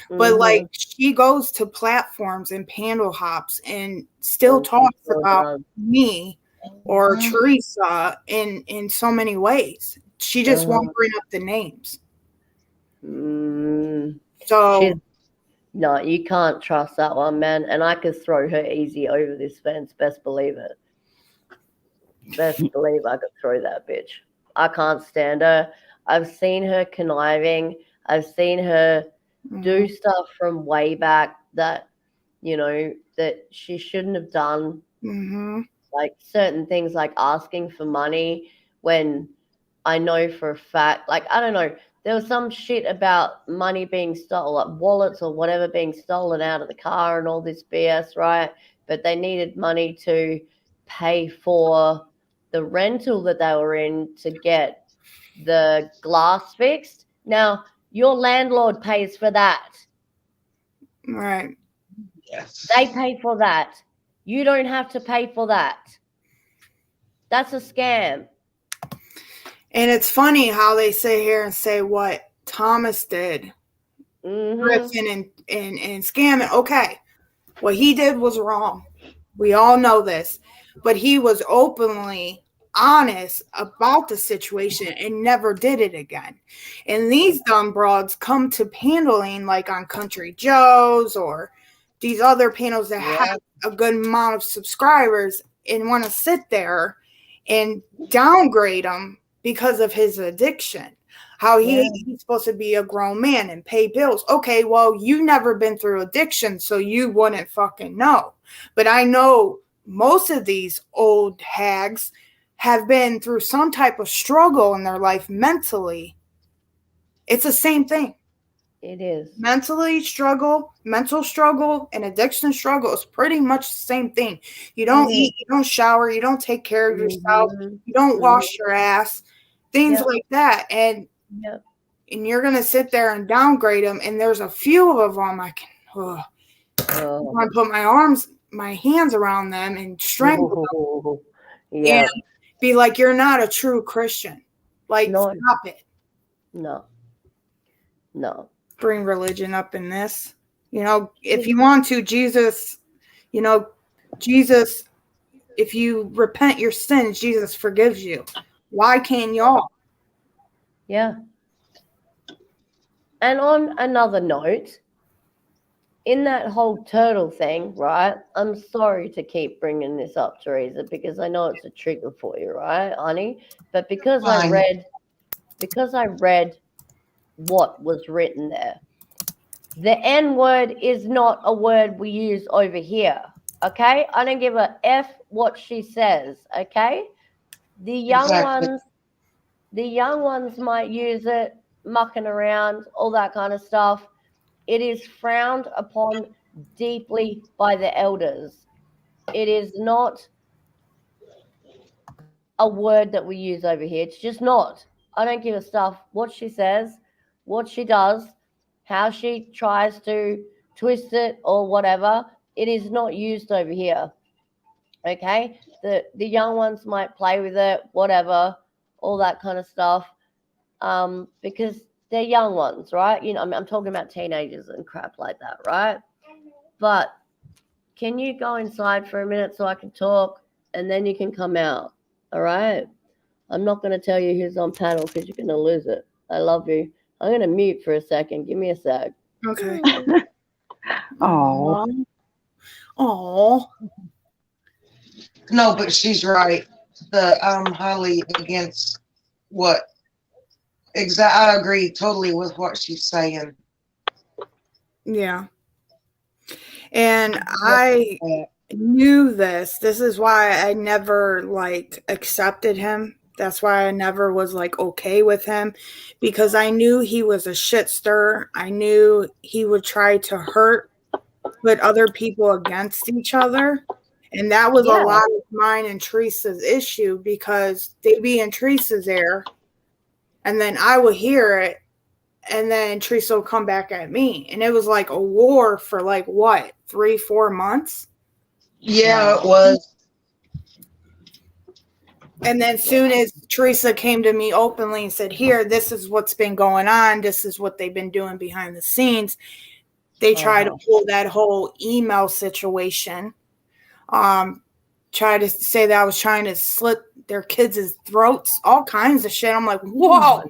But like she goes to platforms and panel hops and still talks about me or Teresa in so many ways. She just won't bring up the names. So no, you can't trust that one, man. And I could throw her easy over this fence. Best believe it. Best believe I could throw that bitch. I can't stand her. I've seen her conniving. I've seen her do stuff from way back that, you know, that she shouldn't have done. Like certain things like asking for money when I know for a fact, like, I don't know, there was some shit about money being stolen, like wallets or whatever being stolen out of the car and all this BS, right? But they needed money to pay for the rental that they were in to get the glass fixed. Now, your landlord pays for that. Right. Yes. They pay for that. You don't have to pay for that. That's a scam. And it's funny how they sit here and say what Thomas did. Griffin and scamming. Okay. What he did was wrong. We all know this. But he was openly honest about the situation and never did it again. And these dumb broads come to paneling like on Country Joe's or these other panels that have a good amount of subscribers and want to sit there and downgrade him because of his addiction. How he's supposed to be a grown man and pay bills. Okay, well, you've never been through addiction, so you wouldn't fucking know. But I know most of these old hags have been through some type of struggle in their life mentally. It's the same thing. It is. Mental struggle, and addiction struggle is pretty much the same thing. You don't eat, you don't shower, you don't take care of yourself, you don't wash your ass, things like that. And you're going to sit there and downgrade them. And there's a few of them I can put my hands around them and strangle them. And be like, you're not a true Christian. Like, stop it. No. Bring religion up in this. You know, if you want to, Jesus, if you repent your sins, Jesus forgives you. Why can't y'all? Yeah. And on another note, in that whole turtle thing, right? I'm sorry to keep bringing this up, Teresa, because I know it's a trigger for you, right, honey? But because I read what was written there, the N word is not a word we use over here. Okay, I don't give a F what she says. Okay, the young ones might use it, mucking around, all that kind of stuff. It is frowned upon deeply by the elders. It is not a word that we use over here. It's just not. I don't give a stuff what she says, what she does, how she tries to twist it or whatever. It is not used over here. Okay? The young ones might play with it, whatever, all that kind of stuff, because they're young ones, right? You know, I'm talking about teenagers and crap like that, right? But can you go inside for a minute so I can talk, and then you can come out, all right? I'm not going to tell you who's on panel because you're going to lose it. I love you. I'm going to mute for a second. Give me a sec. Okay. Oh. No, but she's right. I'm highly against what. I agree totally with what she's saying. Yeah. And I knew this. This is why I never accepted him. That's why I never was okay with him, because I knew he was a shit stirrer. I knew he would try to put other people against each other. And that was a lot of mine and Teresa's issue, because they be in Teresa's ear, and then I would hear it, and then Teresa would come back at me. And it was like a war for 3-4 months? Yeah, it was. And then soon as Teresa came to me openly and said, here, this is what's been going on. This is what they've been doing behind the scenes. They try to pull that whole email situation. Try to say that I was trying to slit their kids' throats, all kinds of shit. I'm like, whoa.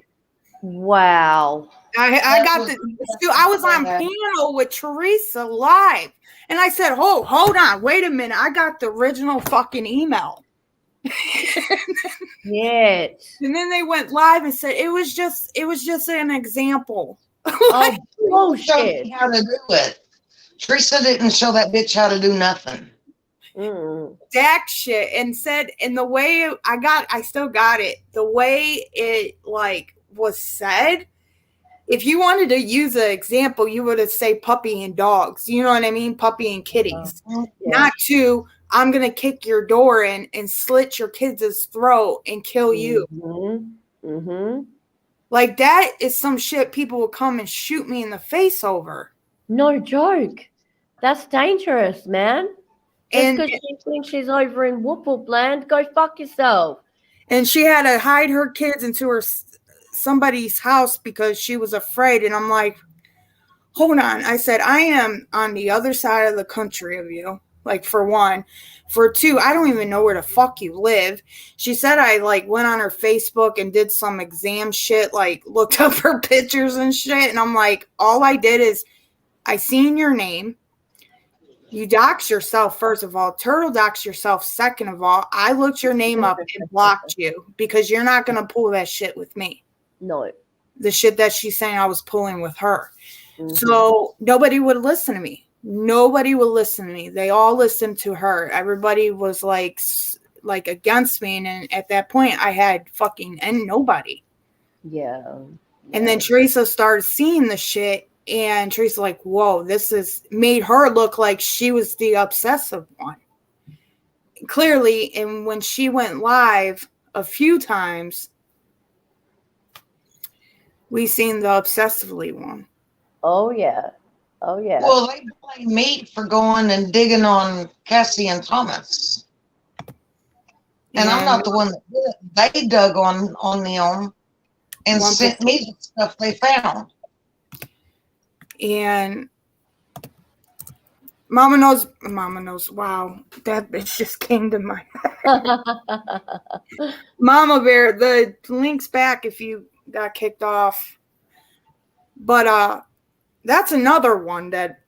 Wow. I was on panel with Teresa live. And I said, hold on, wait a minute. I got the original fucking email. Yes. And then they went live and said it was just an example. Oh, bullshit. How to do it. Teresa didn't show that bitch how to do nothing. Jack shit, and said, and the way I still got it. The way it like was said, if you wanted to use an example, you would have say puppy and dogs. You know what I mean? Puppy and kitties. Not to, I'm going to kick your door in and slit your kids' throat and kill you. Like, that is some shit people will come and shoot me in the face over. No joke. That's dangerous, man. Just because she thinks she's over in Whoopland, go fuck yourself. And she had to hide her kids into somebody's house because she was afraid. And I'm like, hold on. I said, I am on the other side of the country of you. Like, for one. For two, I don't even know where the fuck you live. She said I like went on her Facebook and did some exam shit, like looked up her pictures and shit. And I'm like, all I did is I seen your name. You dox yourself, first of all. Turtle dox yourself, second of all. I looked your name up and blocked you because you're not going to pull that shit with me. No. The shit that she's saying I was pulling with her. So nobody would listen to me. Nobody would listen to me. They all listened to her. Everybody was like against me. And at that point, I had fucking nobody. Yeah. And then Teresa started seeing the shit. And Teresa like, whoa, this is made her look like she was the obsessive one. Clearly, and when she went live a few times, we seen the obsessively one. Oh, yeah. Oh, yeah. Well, they blame me for going and digging on Cassie and Thomas. And I'm not the one that did it. They dug on them and sent me the stuff they found. And Mama knows, wow, that bitch just came to my head. Mama Bear, the link's back if you got kicked off. But that's another one that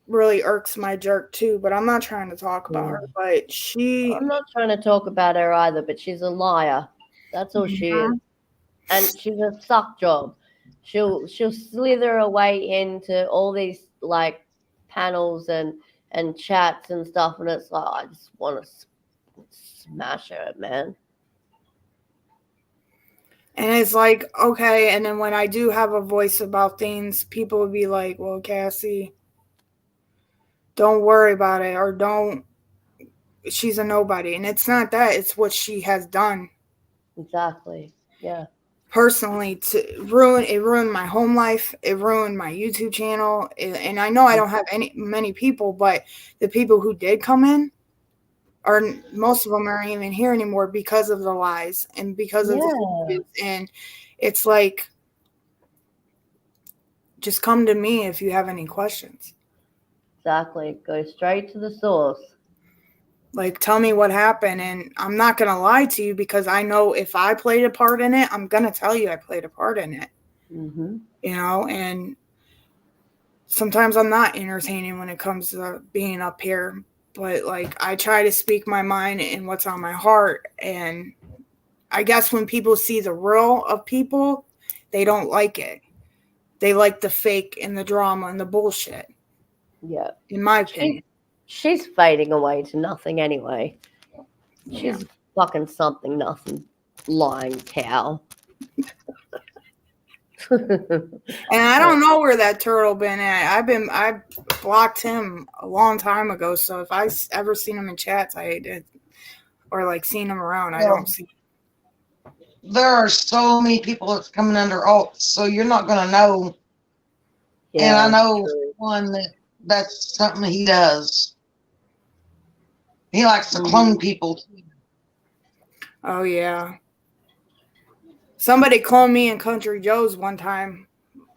really irks my jerk too, but I'm not trying to talk about her. But I'm not trying to talk about her either, but she's a liar. That's all she is. And she's a suck job. She'll slither away into all these like panels and chats and stuff, and it's like I just want to smash her, man. And it's like, okay, and then when I do have a voice about things, people will be like, well, Cassie, don't worry about it, or don't, she's a nobody. And it's not that, it's what she has done. Exactly. Yeah. Personally, it ruined my home life. It ruined my YouTube channel. And I know I don't have many people, but the people who did come in, or most of them aren't even here anymore because of the lies and because of the and it's like, just come to me if you have any questions. Exactly. Go straight to the source. Like, tell me what happened, and I'm not going to lie to you because I know if I played a part in it, I'm going to tell you I played a part in it. You know, and sometimes I'm not entertaining when it comes to being up here, but like I try to speak my mind and what's on my heart. And I guess when people see the real of people, they don't like it. They like the fake and the drama and the bullshit. Yeah. In my opinion. She's fading away to nothing anyway. She's fucking something, nothing, lying cow. And I don't know where that turtle been at. I blocked him a long time ago. So if I ever seen him in chats, I did, or like seen him around, I don't see. There are so many people that's coming under alts, so you're not going to know. Yeah, and I know one that's something he does. He likes to clone people. Oh, yeah. Somebody cloned me in Country Joe's one time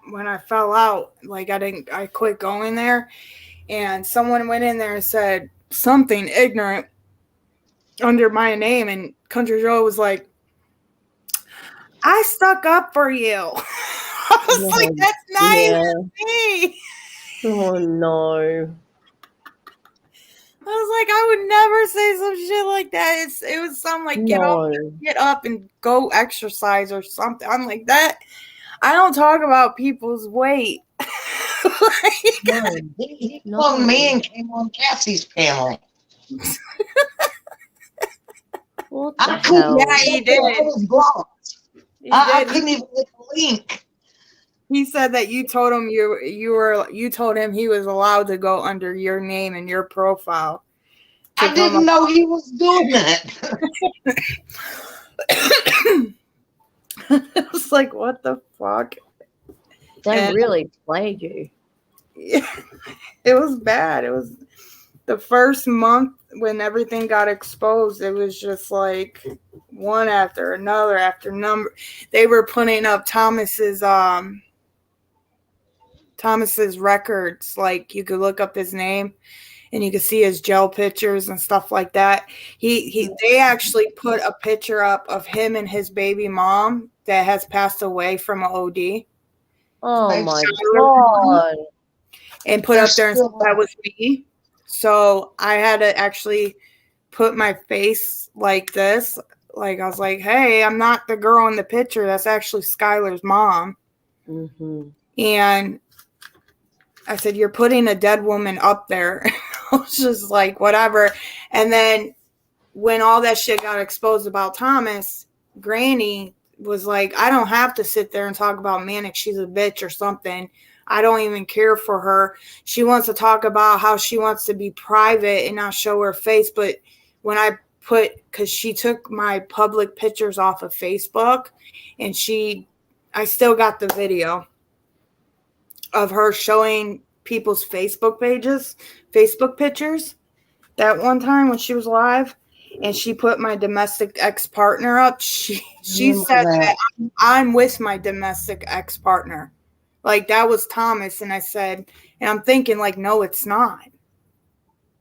when I fell out. Like I quit going there, and someone went in there and said something ignorant under my name, and Country Joe was like, I stuck up for you. I was like, that's not even me. Oh no. I was like, I would never say some shit like that. It was something like get up and go exercise or something. I'm like that. I don't talk about people's weight. He cloned me and came on Cassie's panel. What the hell? Yeah, he did. I was blocked. I couldn't even click the link. He said that you told him you told him he was allowed to go under your name and your profile. I didn't know he was doing that. It was like, what the fuck? They really played you. Yeah, it was bad. It was the first month when everything got exposed. It was just like one after another after number. They were putting up Thomas's records. Like you could look up his name and you could see his gel pictures and stuff like that. They actually put a picture up of him and his baby mom that has passed away from an OD. Oh my God. And put up there and said that was me. So I had to actually put my face like this. Like I was like, hey, I'm not the girl in the picture. That's actually Skylar's mom. Mm-hmm. And I said, you're putting a dead woman up there. I was just like, whatever. And then when all that shit got exposed about Thomas, Granny was like, I don't have to sit there and talk about Manic. She's a bitch or something. I don't even care for her. She wants to talk about how she wants to be private and not show her face. But when I because she took my public pictures off of Facebook, and I still got the video of her showing people's Facebook pictures that one time when she was live, and she put my domestic ex-partner up. She said that I'm with my domestic ex-partner. Like that was Thomas. And I said, and I'm thinking like, no, it's not.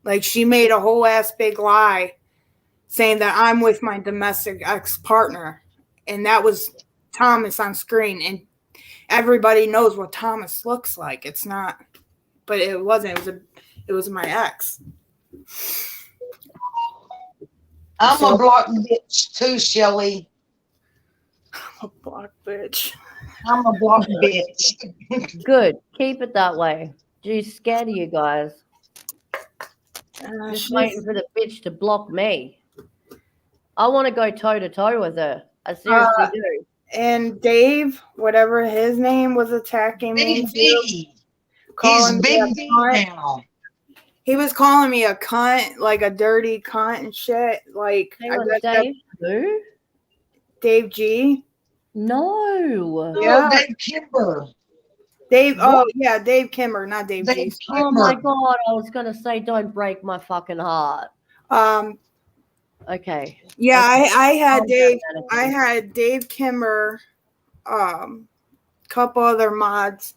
Like she made a whole ass big lie saying that I'm with my domestic ex-partner. And that was Thomas on screen. And everybody knows what Thomas looks like. It's not, but it wasn't. It was my ex. I'm a block bitch too, Shelly. I'm a block bitch. I'm a block bitch. Good. Keep it that way. She's scared of you guys. Just waiting for the bitch to block me. I want to go toe to toe with her. I seriously do. And Dave, whatever his name, was attacking me. He's Big D now. He was calling me a cunt, like a dirty cunt and shit. Like Dave who? Dave G. No. Yeah, Dave Kimber. Dave. Oh yeah, Dave Kimber, not Dave G. Oh my God! I was gonna say, don't break my fucking heart. Okay. Yeah, okay. I had Dave. I had Dave Kimber, couple other mods,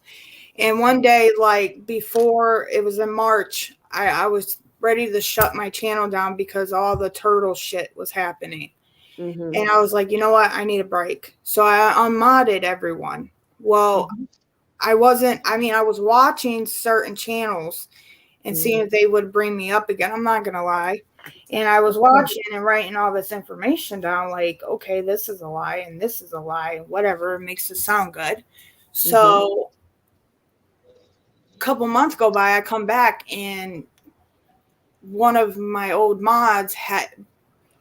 and one day, like before it was in March, I was ready to shut my channel down because all the turtle shit was happening. Mm-hmm. And I was like, you know what? I need a break. So I unmodded everyone. Well, I was watching certain channels and seeing if they would bring me up again. I'm not going to lie. And I was watching and writing all this information down like, okay, this is a lie and this is a lie. Whatever. It makes it sound good. So a couple months go by, I come back and one of my old mods had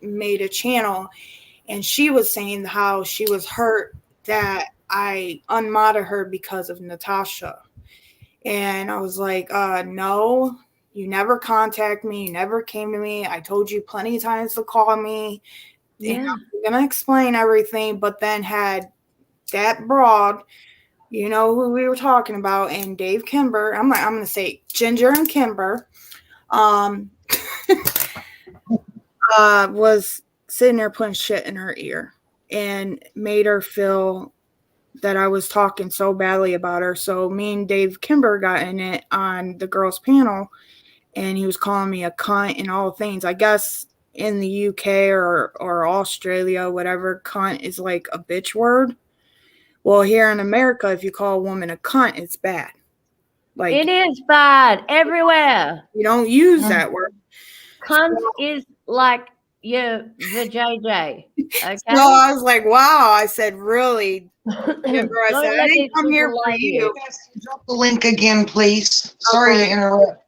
made a channel and she was saying how she was hurt that I unmodded her because of Natasha. And I was like, no, you never contact me. You never came to me. I told you plenty of times to call me. Yeah. And I'm going to explain everything, but then had that broad, you know who we were talking about, and Dave Kimber. I'm going to say Ginger and Kimber. Was sitting there putting shit in her ear. and made her feel that I was talking so badly about her. So me and Dave Kimber got in it on the girls' panel, and he was calling me a cunt and all things. I guess in the UK or Australia, whatever, cunt is like a bitch word. Well, here in America, if you call a woman a cunt, it's bad. Like, It is bad everywhere. you don't use that word. Cunt is like the JJ. Okay. So I was like, wow. I said, really? Kimber, I Don't said, I let didn't these come here people for like you. Yes, drop the link again, please. Sorry to interrupt.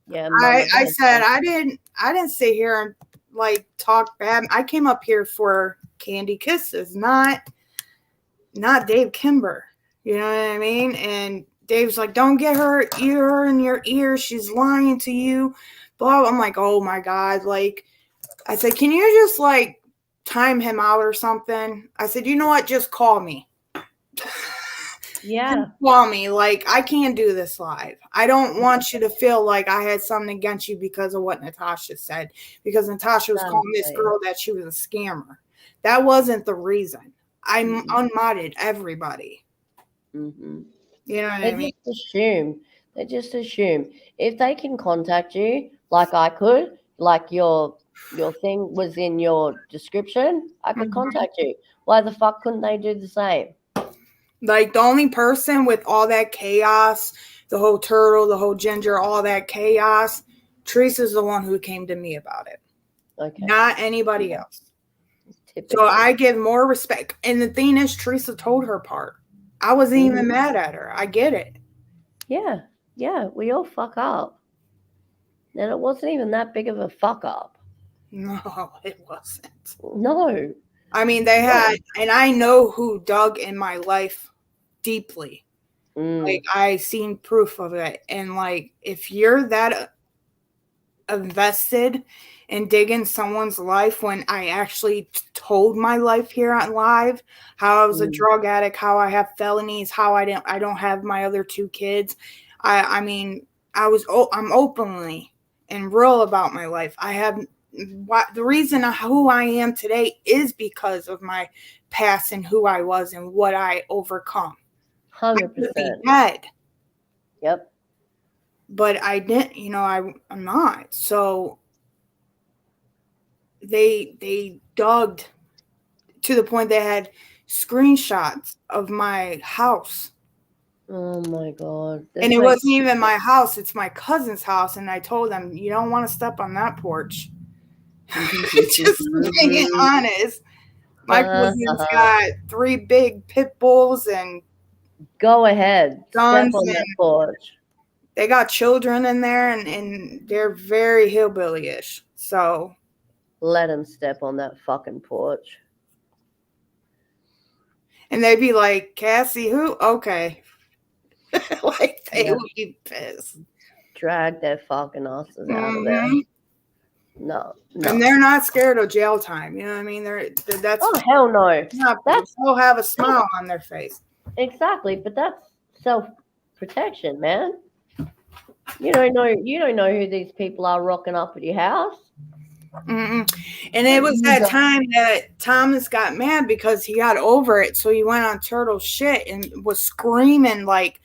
Yeah, I said I didn't sit here and like talk bad. I came up here for Candy Kisses, not Dave Kimber. You know what I mean? And Dave's like, don't get her in your ear. She's lying to you. Blah. I'm like, oh my God. Like, I said, can you just like time him out or something? I said, you know what? Just call me. Yeah. Call me. Like, I can't do this live. I don't want you to feel like I had something against you because of what Natasha said. Because Natasha was calling this girl that she was a scammer. That wasn't the reason. I unmodded everybody. Mm-hmm. You know what I mean? They just assume if they can contact you like I could, like your thing was in your description, I could contact you. Why the fuck couldn't they do the same? Like, the only person with all that chaos, the whole turtle, the whole ginger, all that chaos, Teresa's the one who came to me about it. Okay. Not anybody else. Typically. So I give more respect. And the thing is, Teresa told her part. I wasn't even mad at her. I get it. Yeah. Yeah. We all fuck up. And it wasn't even that big of a fuck up. No, it wasn't. No. I mean, they had, and I know who dug in my life deeply. Like, I seen proof of it. And like, if you're that invested in digging someone's life, when I actually told my life here on live, how I was a drug addict, how I have felonies, how I don't have my other 2 kids. I mean, I'm openly and real about my life. I have the reason who I am today is because of my past and who I was and what I overcome. 100%. I could be dead. Yep. But I didn't, I'm not. So they dug to the point they had screenshots of my house. Oh my God. And it wasn't even my house, it's my cousin's house. And I told them, you don't want to step on that porch. Just being honest. My cousin's got 3 big pit bulls and go ahead. guns, step on that porch. They got children in there, and they're very hillbilly-ish. So let them step on that fucking porch. And they'd be like, Cassie, who? Okay. Like, they would be pissed. Drag their fucking asses out of there. No. And they're not scared of jail time. You know what I mean? That's oh, hell no. They'll have a smile on their face. Exactly, but that's self-protection, man. You don't know who these people are rocking up at your house. And it was that time that Thomas got mad because he got over it. So he went on Turtle shit and was screaming like,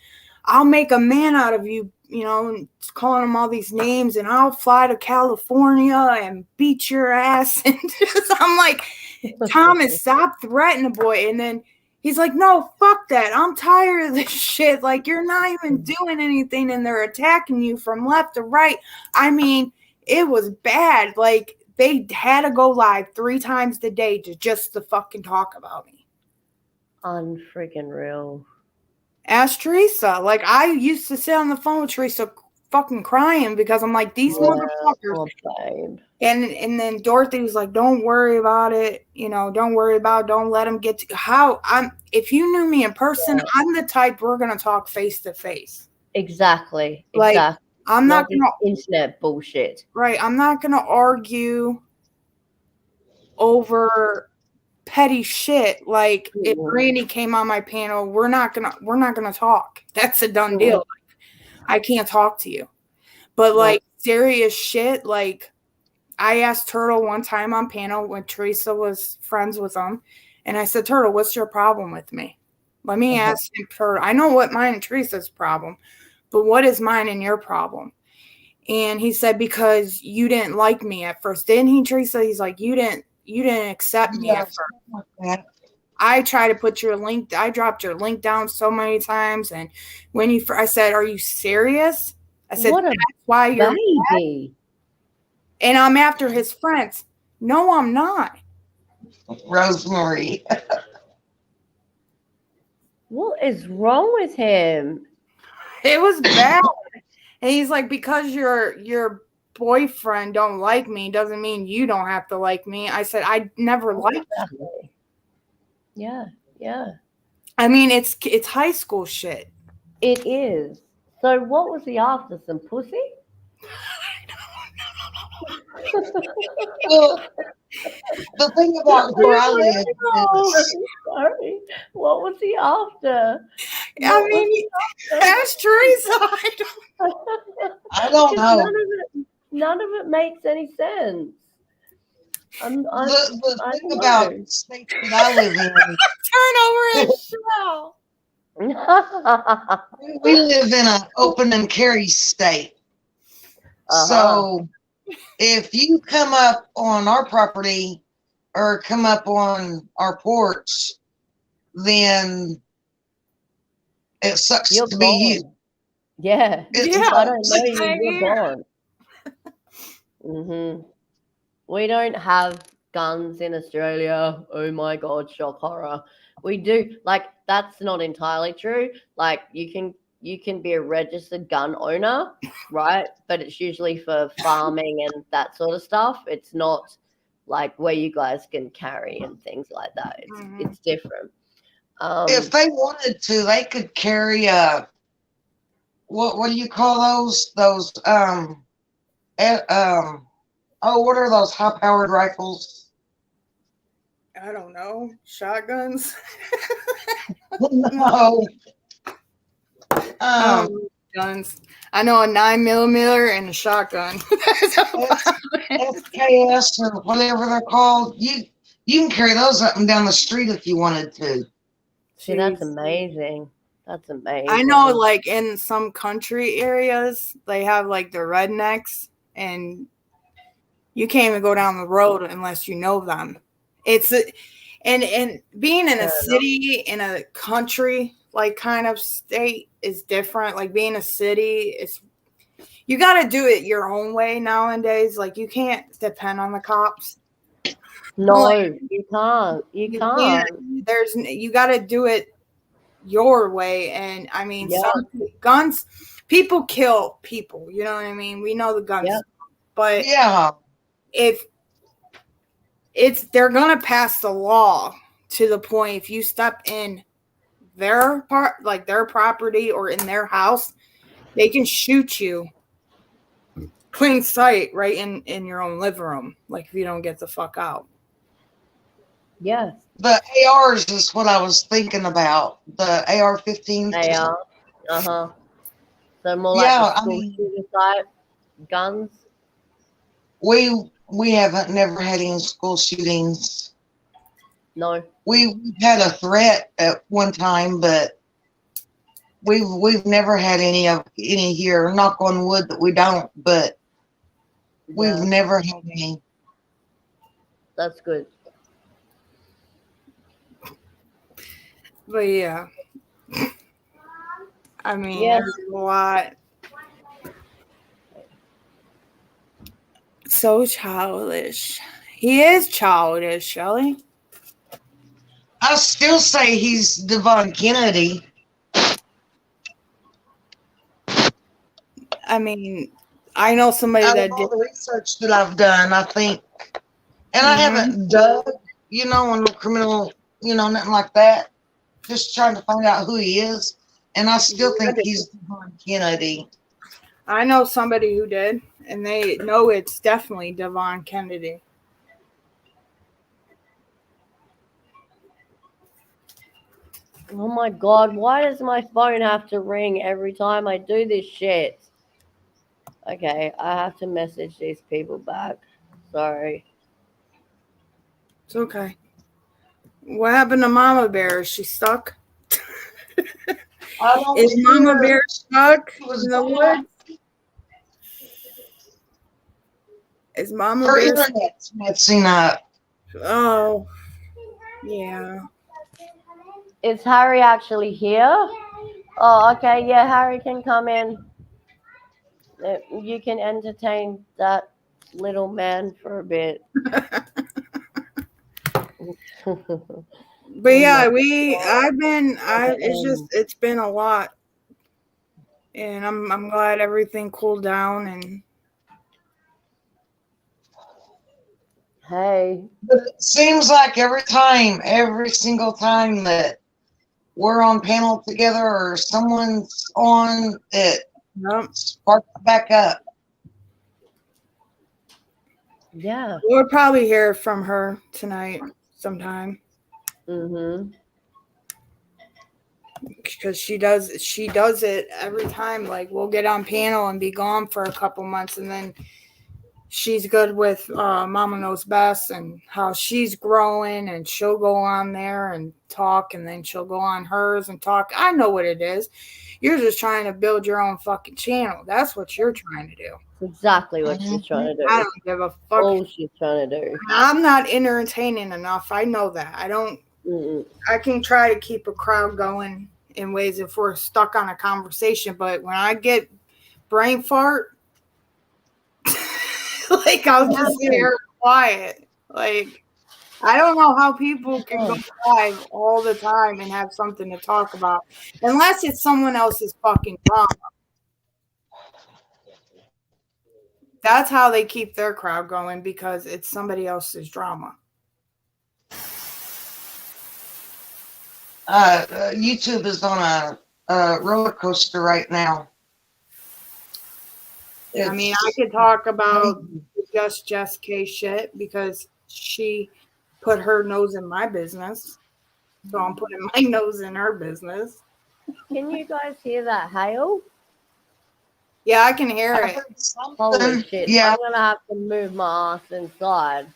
I'll make a man out of you, and calling him all these names, and I'll fly to California and beat your ass. And I'm like, Thomas, stop threatening the boy. And then he's like, no, fuck that. I'm tired of this shit. Like, you're not even doing anything, and they're attacking you from left to right. I mean, it was bad. Like, they had to go live 3 times a day just to fucking talk about me. Unfreaking real. Ask Teresa. Like, I used to sit on the phone with Teresa fucking crying because I'm like, these motherfuckers. Oh, babe. And then Dorothy was like, don't worry about it. Don't worry about it. Don't let them get to if you knew me in person, I'm the type we're going to talk face to face. Exactly. Like, exactly. I'm not going to internet bullshit. Right. I'm not going to argue over petty shit. Like, if Randy came on my panel, we're not gonna talk. That's a done deal. Like, I can't talk to you. But like, serious shit, like, I asked Turtle one time on panel when Teresa was friends with him, And I said, Turtle, what's your problem with me? Let me ask him, Turtle. I know what mine and Teresa's problem, but what is mine and your problem? And he said, because you didn't like me at first. Didn't he, Teresa? He's like, you didn't accept me at first. I tried to put your link. I dropped your link down so many times. And when I said, are you serious? I said, What a that's why you're baby. mad? And I'm after his friends. No, I'm not. Rosemary. What is wrong with him? It was bad. And he's like, because your boyfriend don't like me doesn't mean you don't have to like me. I said, I never liked you. Yeah, yeah. I mean, it's high school shit. It is. So what was he after? Some pussy? Well, the thing about where I live is, Sorry. What was he after? I mean, ask Teresa. I don't know. None of it makes any sense. The thing about the state that I live in, Turn over his shell. we live in an open and carry state. So if you come up on our property or come up on our porch, then it sucks You're to be you. gone. Yeah. It's If I don't know same you, you're here. gone. We don't have guns in Australia. Oh my God, shock horror. We do. Like, that's not entirely true. Like, you can be a registered gun owner, right? But it's usually for farming and that sort of stuff. It's not like where you guys can carry and things like that. It's different. If they wanted to, they could carry what do you call those? Those what are those high powered rifles? I don't know. Shotguns. No. Guns. I know a 9mm and a shotgun. SKS or whatever they're called. You can carry those up and down the street if you wanted to. See, that's amazing. That's amazing. I know, like, in some country areas, they have, like, the rednecks, and you can't even go down the road unless you know them. And being in a city, in a country, like, kind of state is different. Like, being a city, you got to do it your own way nowadays. Like, you can't depend on the cops. No, like, you can't. You can't. You got to do it your way. And I mean, some guns, people kill people. You know what I mean? We know the guns, but if they're gonna pass the law to the point if you step in their part, like their property or in their house, they can shoot you clean sight right in your own living room. Like if you don't get the fuck out. Yes. The ARs is what I was thinking about. The AR-15s. AR. So more like the school shooter type guns. We haven't never had any school shootings. No. We've had a threat at one time, but we've never had any here. Knock on wood that we don't, but we've never had any. That's good. But yeah. I mean, there's a lot. So childish. He is childish, Shelly. I still say he's Devon Kennedy. I mean, I know somebody that did all the research that I've done, I think, and I haven't dug, on the criminal, nothing like that. Just trying to find out who he is, and I still think he's Devon Kennedy. I know somebody who did, and they know it's definitely Devon Kennedy. Oh my God, why does my phone have to ring every time I do this shit? Okay, I have to message these people back. Sorry. It's okay. What happened to Mama Bear? Is she stuck? I don't Is see Mama her. Bear stuck She was in the gone. woods? Is Mama Her Bear? internet's messing up. Oh, yeah. Is Harry actually here? Oh, okay. Yeah, Harry can come in. You can entertain that little man for a bit. But Oh yeah, my it's been a lot. And I'm glad everything cooled down and Hey. But it seems like every single time that we're on panel together or someone's on, it yep. sparks back up. Yeah. We'll probably hear from her tonight sometime. Mhm. Because she does it every time. Like we'll get on panel and be gone for a couple months, and then she's good with Mama Knows Best and how she's growing, and she'll go on there and talk, and then she'll go on hers and talk. I know what it is. You're just trying to build your own fucking channel. That's what you're trying to do. Exactly what she's trying to do. I don't give a fuck. All she's trying to do. I'm not entertaining enough. I know that. I don't. Mm-mm. I can try to keep a crowd going in ways if we're stuck on a conversation, but when I get brain fart, like I'll just sit here quiet. Like I don't know how people can go live all the time and have something to talk about, unless it's someone else's fucking drama. That's how they keep their crowd going, because it's somebody else's drama. YouTube is on a roller coaster right now. I mean, I could talk about just Jess K shit because she put her nose in my business. So I'm putting my nose in her business. Can you guys hear that hail? Yeah, I can hear I it. heard something. Holy shit. Yeah. I'm going to have to move my ass inside.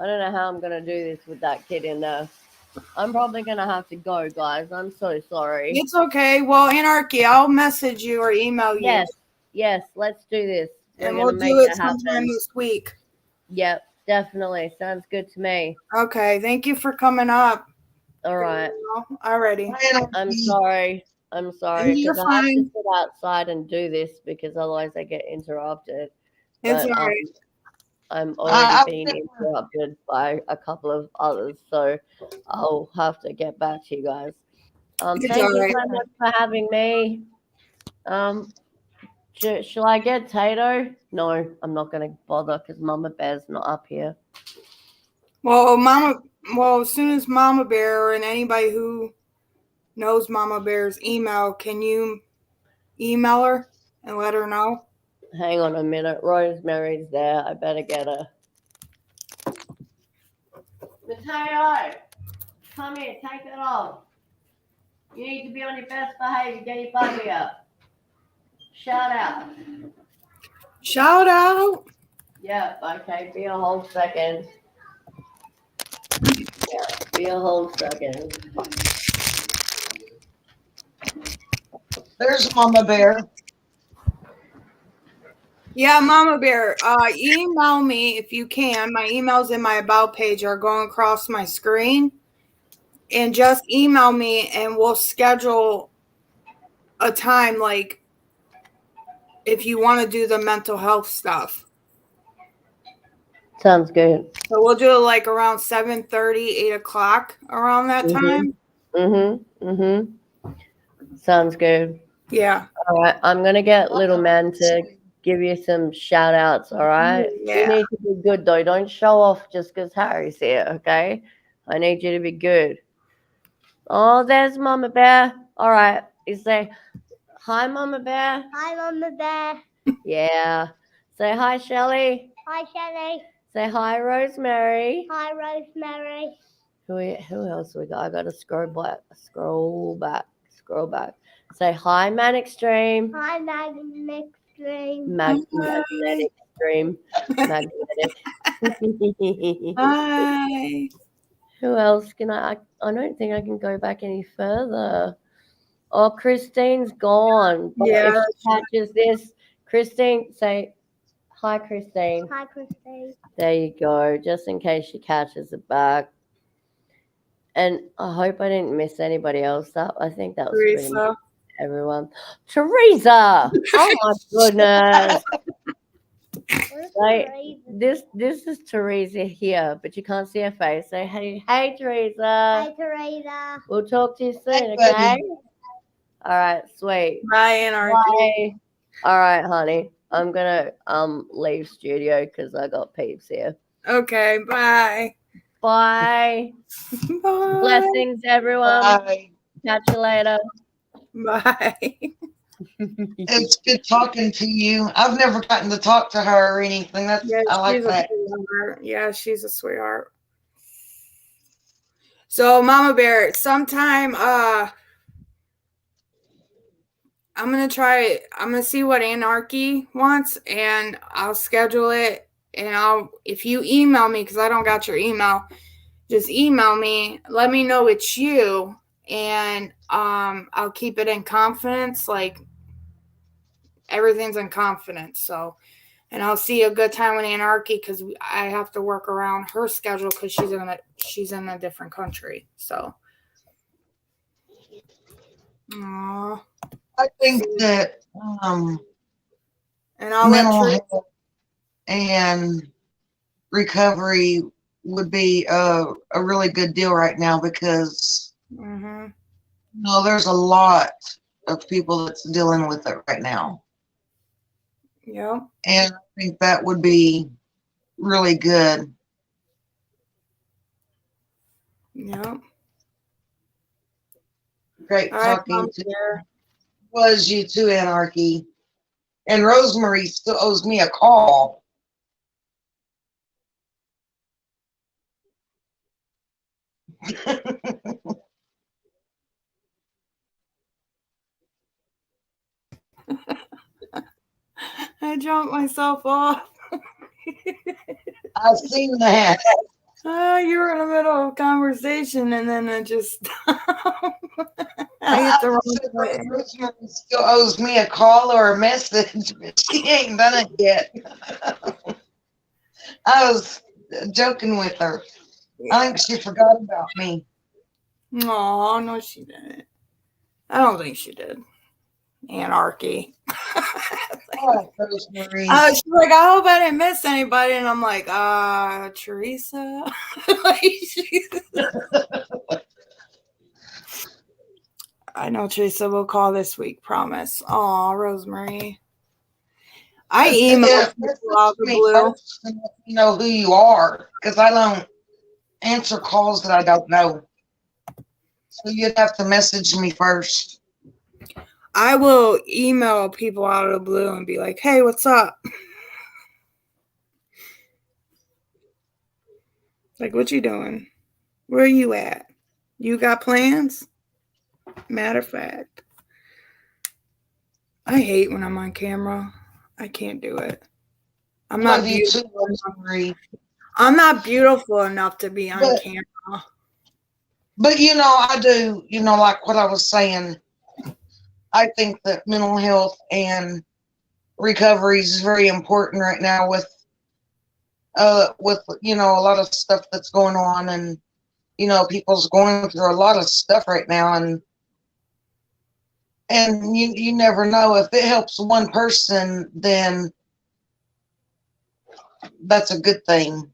I don't know how I'm going to do this with that kid in there. I'm probably going to have to go, guys. I'm so sorry. It's okay. Well, Anarchy, I'll message you or email you. Yes, let's do this. And we'll do it sometime this week. Yep, definitely. Sounds good to me. Okay, thank you for coming up. All right. Alrighty. I'm sorry. You're Because I have to fine. sit outside and do this because otherwise I get interrupted. It's But all right. I'm already being interrupted by a couple of others, so I'll have to get back to you guys. Thank you so much for having me. Shall I get Tato? No, I'm not going to bother because Mama Bear's not up here. Well, as soon as Mama Bear and anybody who knows Mama Bear's email, can you email her and let her know? Hang on a minute. Rosemary's there. I better get her. Mateo, come here. Take it off. You need to be on your best behavior. Get your buggy up. Shout out. Shout out. Yeah, okay. Be a whole second. Yeah, be a whole second. There's Mama Bear. Yeah, Mama Bear, email me if you can. My emails in my About page are going across my screen. And just email me and we'll schedule a time, like, if you want to do the mental health stuff. Sounds good. So we'll do it like around 7:30, 8 o'clock around that time. Sounds good. Yeah. All right. I'm going to get little man to give you some shout outs. All right. Yeah. You need to be good, though. Don't show off just because Harry's here. Okay. I need you to be good. Oh, there's Mama Bear. All right. You say, hi, Mama Bear. Hi, Mama Bear. Yeah. Say hi, Shelly. Hi, Shelly. Say hi, Rosemary. Hi, Rosemary. Who else we got? I got to scroll back. Say hi, Manic Stream. Hi, Magnetic Stream. Magnetic Stream. Magnetic. Hi. Who else can I don't think I can go back any further. Oh, Christine's gone. But Yeah, if she catches this, Christine, say hi, Christine. Hi, Christy. There you go, just in case she catches it back. And I hope I didn't miss anybody else. I think that was pretty much Teresa. everyone. Teresa! Oh my goodness. Where's Like, Teresa? this is Teresa here, but you can't see her face. Say hey Teresa. Hi, Teresa. We'll talk to you soon, Hey, okay? buddy. All right, sweet. Bye, Anarchy. Bye. All right, honey. I'm gonna leave studio because I got peeps here. Okay, bye. Bye. Bye. Blessings, everyone. Bye. Catch you later. Bye. It's good talking to you. I've never gotten to talk to her or anything. Yeah, I like she's that. a sweetheart. Yeah, she's a sweetheart. So, Mama Bear, sometime I'm gonna see what Anarchy wants, and I'll schedule it. And if you email me, because I don't got your email, just email me. Let me know it's you, and I'll keep it in confidence. Like everything's in confidence. So, and I'll see a good time with Anarchy because I have to work around her schedule because she's in a different country. So, aww. I think that And I'll let mental Teresa. health and recovery would be a really good deal right now because Mm-hmm. there's a lot of people that's dealing with it right now. Yep. And I think that would be really good. Yep. Great All right, talking Mama to Bear. was you too, Anarchy. And Rosemary still owes me a call. I jumped myself off. I've seen that. You were in the middle of a conversation and then it just I hit the wrong button. Rosemary still owes me a call or a message, but she ain't done it yet. I was joking with her. I think she forgot about me. Oh, no, she didn't. I don't think she did. Anarchy. Oh, Rosemary. She's like, I hope I didn't miss anybody. And I'm like, Teresa. I know Teresa will call this week, promise. Oh, Rosemary. I emailed people out the blue. First and let me know who you are, because I don't answer calls that I don't know. So you'd have to message me first. I will email people out of the blue and be like, hey, what's up? Like, what you doing? Where are you at? You got plans? Matter of fact, I hate when I'm on camera. I can't do it. I'm not Love you beautiful. too, Rosemary. I'm not beautiful enough to be on camera. But I do, like what I was saying, I think that mental health and recovery is very important right now with a lot of stuff that's going on, and people's going through a lot of stuff right now, and you never know. If it helps one person, then that's a good thing.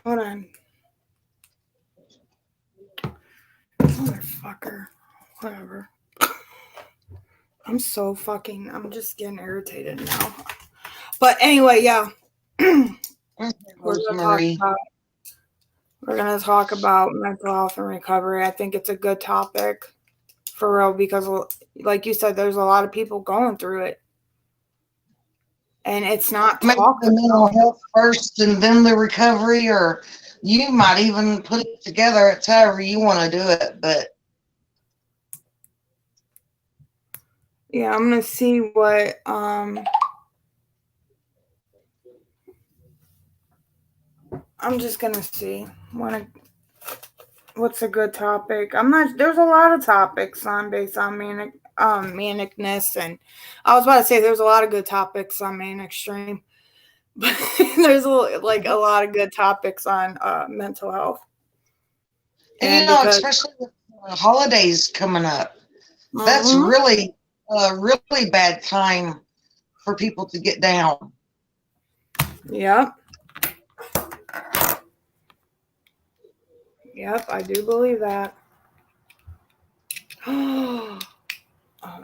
Hold on. Motherfucker. Whatever. I'm just getting irritated now. But anyway, yeah. We're gonna talk about mental health and recovery. I think it's a good topic for real because, like you said, there's a lot of people going through it, and it's not Maybe talked the mental health first and then the recovery, or you might even put it together. It's however you want to do it, but yeah, I'm gonna see what I'm just gonna see. What's a good topic? There's a lot of topics on based on manicness, and I was about to say there's a lot of good topics on Manic Stream, but there's a lot of good topics on mental health. And especially with holidays coming up, that's really a really bad time for people to get down. Yep. Yep, I do believe that. Oh,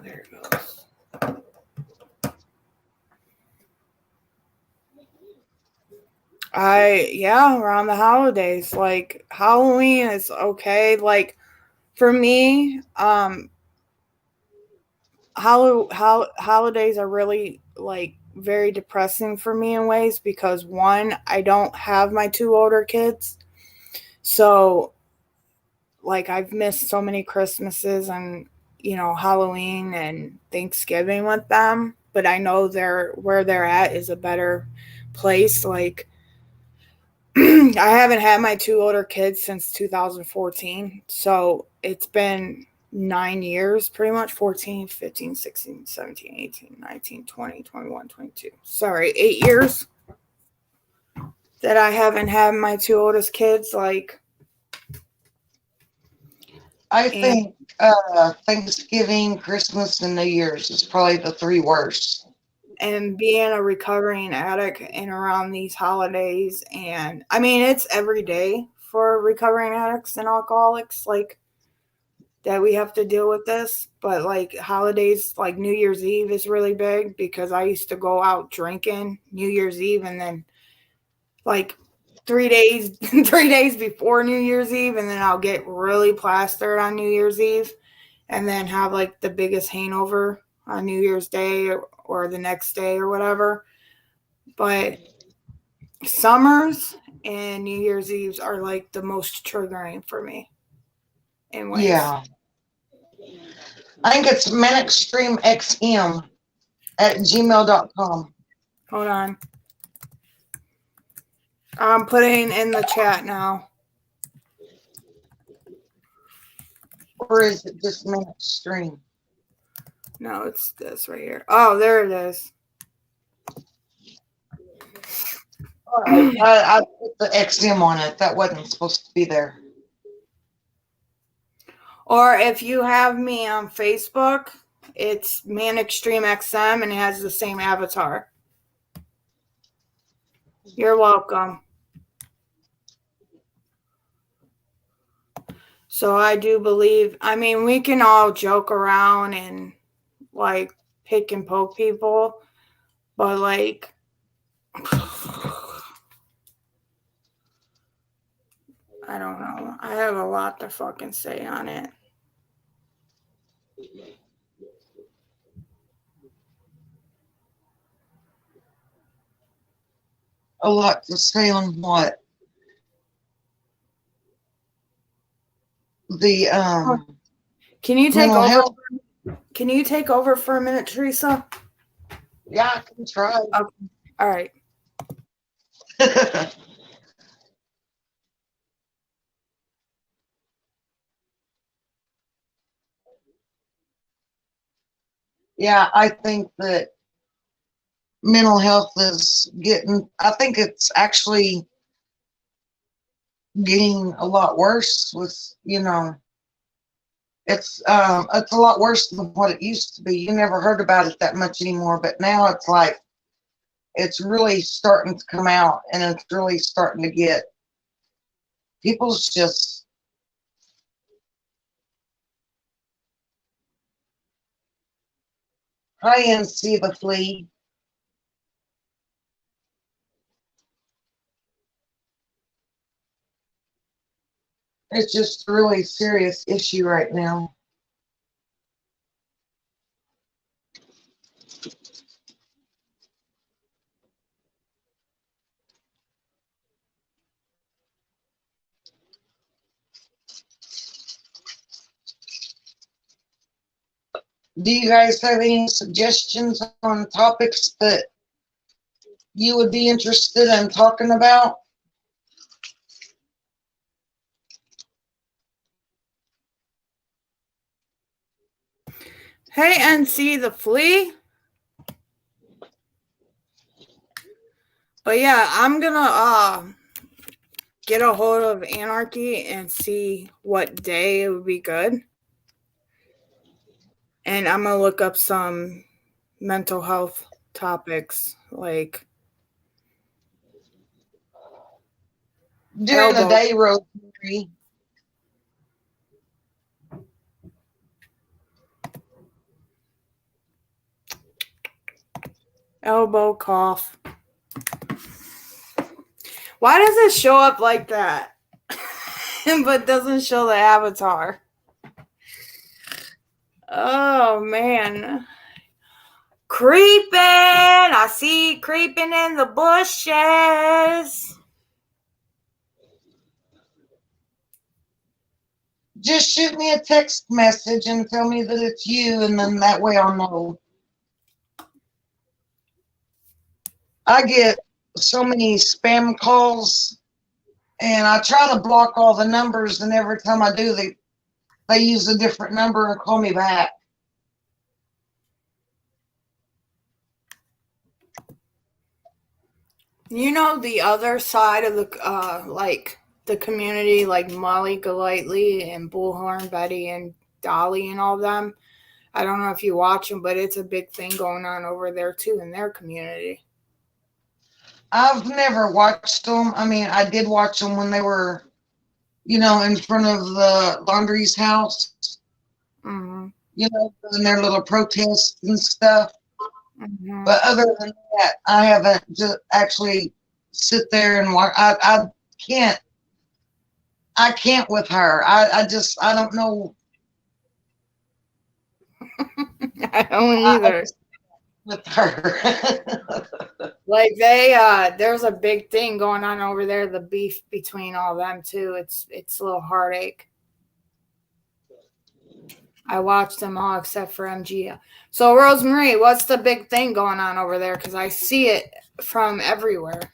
there it goes. Around the holidays, like Halloween is okay. Like for me, holidays are really like very depressing for me in ways because one, I don't have my two older kids. So like I've missed so many Christmases and Halloween and Thanksgiving with them, but I know where they're at is a better place. Like I haven't had my two older kids since 2014. So it's been 9 years, pretty much 14, 15, 16, 17, 18, 19, 20, 21, 22. Sorry, 8 years that I haven't had my two oldest kids. Like, I think Thanksgiving, Christmas, and New Year's is probably the three worst. And being a recovering addict and around these holidays, and I mean, it's every day for recovering addicts and alcoholics, like that we have to deal with this. But like holidays, like New Year's Eve is really big because I used to go out drinking New Year's Eve and then like 3 days, 3 days before New Year's Eve, and then I'll get really plastered on New Year's Eve and then have like the biggest hangover on New Year's Day or the next day or whatever. But summers and New Year's Eves are like the most triggering for me in ways. Yeah. I think it's manicstreamxm@gmail.com. Hold on. I'm putting in the chat now. Or is it just Manic Stream? No, it's this right here. Oh, there it is. All right. I put the XM on it. That wasn't supposed to be there. Or if you have me on Facebook, it's Manic Stream XM and it has the same avatar. You're welcome. So I do believe, I mean, we can all joke around and like pick and poke people, but like, I don't know. I have a lot to fucking say on it. A lot to say on what? The Can you take mental over? health. Can you take over for a minute, Teresa? Yeah, I can try. Okay. All right. Yeah, I think that mental health is I think it's actually getting a lot worse with, it's a lot worse than what it used to be. You never heard about it that much anymore, but now it's like, it's really starting to come out and it's really starting to get people's just, hi and see the flea. It's just a really serious issue right now. Do you guys have any suggestions on topics that you would be interested in talking about? Hey, NC the flea. But yeah, I'm gonna get a hold of Anarchy and see what day it would be good. And I'm gonna look up some mental health topics like During the elbow. day, Rosemary. Elbow cough. Why does it show up like that? But doesn't show the avatar. Oh man. Creeping. I see creeping in the bushes. Just shoot me a text message and tell me that it's you, and then that way I'll know. I get so many spam calls, and I try to block all the numbers, and every time I do, they use a different number and call me back. You know the other side of the like the community, like Molly Golightly and Bullhorn Betty and Dolly and all them. I don't know if you watch them, but it's a big thing going on over there too in their community. I've never watched them. I mean, I did watch them when they were, in front of the laundry's house, Mm-hmm. doing their little protests and stuff. Mm-hmm. But other than that, I haven't just actually sit there and watch. I can't with her. I don't know. I don't either. With her. Like there's a big thing going on over there, the beef between all them too. It's a little heartache. I watched them all except for MG. So Rosemary, what's the big thing going on over there? Because I see it from everywhere.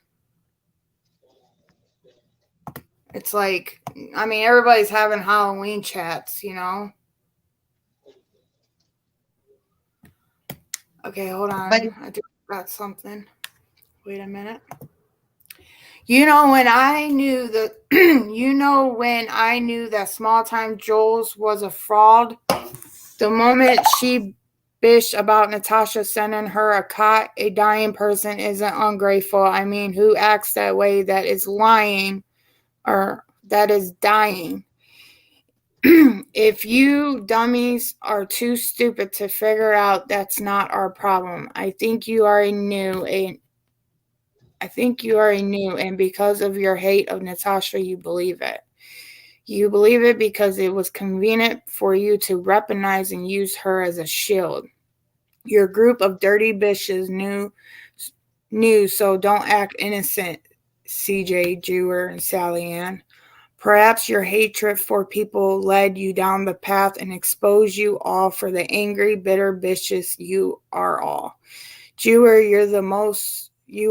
It's like, I mean, everybody's having Halloween chats, Okay, hold on. I just got something. Wait a minute. When I knew that, when I knew that Small Time Jules was a fraud, the moment she bitched about Natasha sending her a cot, a dying person isn't ungrateful. I mean, who acts that way that is lying or that is dying? If you dummies are too stupid to figure out, that's not our problem. I think you already knew, and because of your hate of Natasha, you believe it. You believe it because it was convenient for you to weaponize and use her as a shield. Your group of dirty bitches knew, so don't act innocent, CJ, Jewer, and Sally Ann. Perhaps your hatred for people led you down the path and exposed you all for the angry, bitter bitches you are all. Jewer, you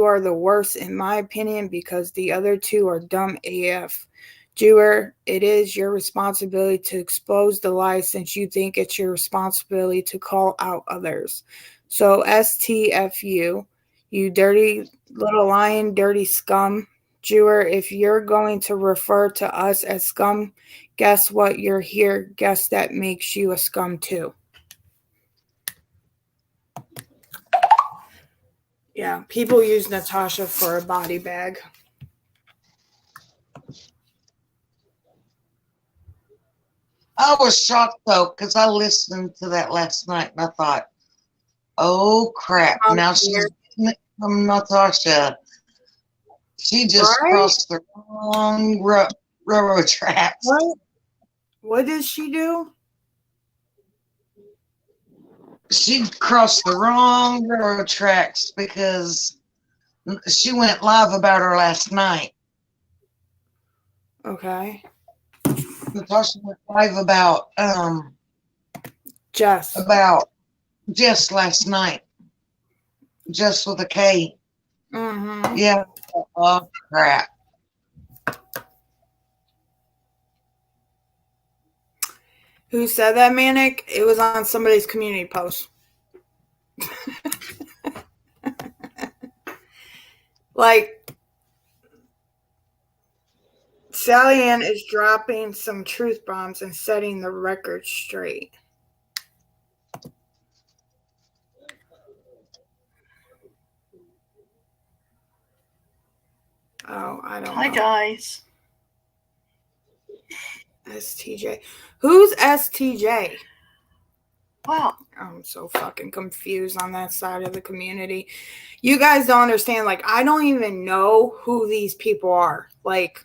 are the worst in my opinion because the other two are dumb AF. Jewer, it is your responsibility to expose the lies since you think it's your responsibility to call out others. So STFU, you dirty little lying, dirty scum. Jewer, if you're going to refer to us as scum, guess what? You're here. Guess that makes you a scum too. Yeah, people use Natasha for a body bag. I was shocked though, because I listened to that last night and I thought, oh crap, now she's getting it from Natasha. She just crossed the wrong railroad tracks. What did she do? She crossed the wrong railroad tracks because she went live about her last night. Okay. Natasha went live about Jess last night. Jess with a K. Mm-hmm. Yeah. Oh crap. Who said that, Manic? It was on somebody's community post. Like, Sally Ann is dropping some truth bombs and setting the record straight. Oh, I don't know. Hi, guys. STJ. Who's STJ? Wow. I'm so fucking confused on that side of the community. You guys don't understand. Like, I don't even know who these people are. Like,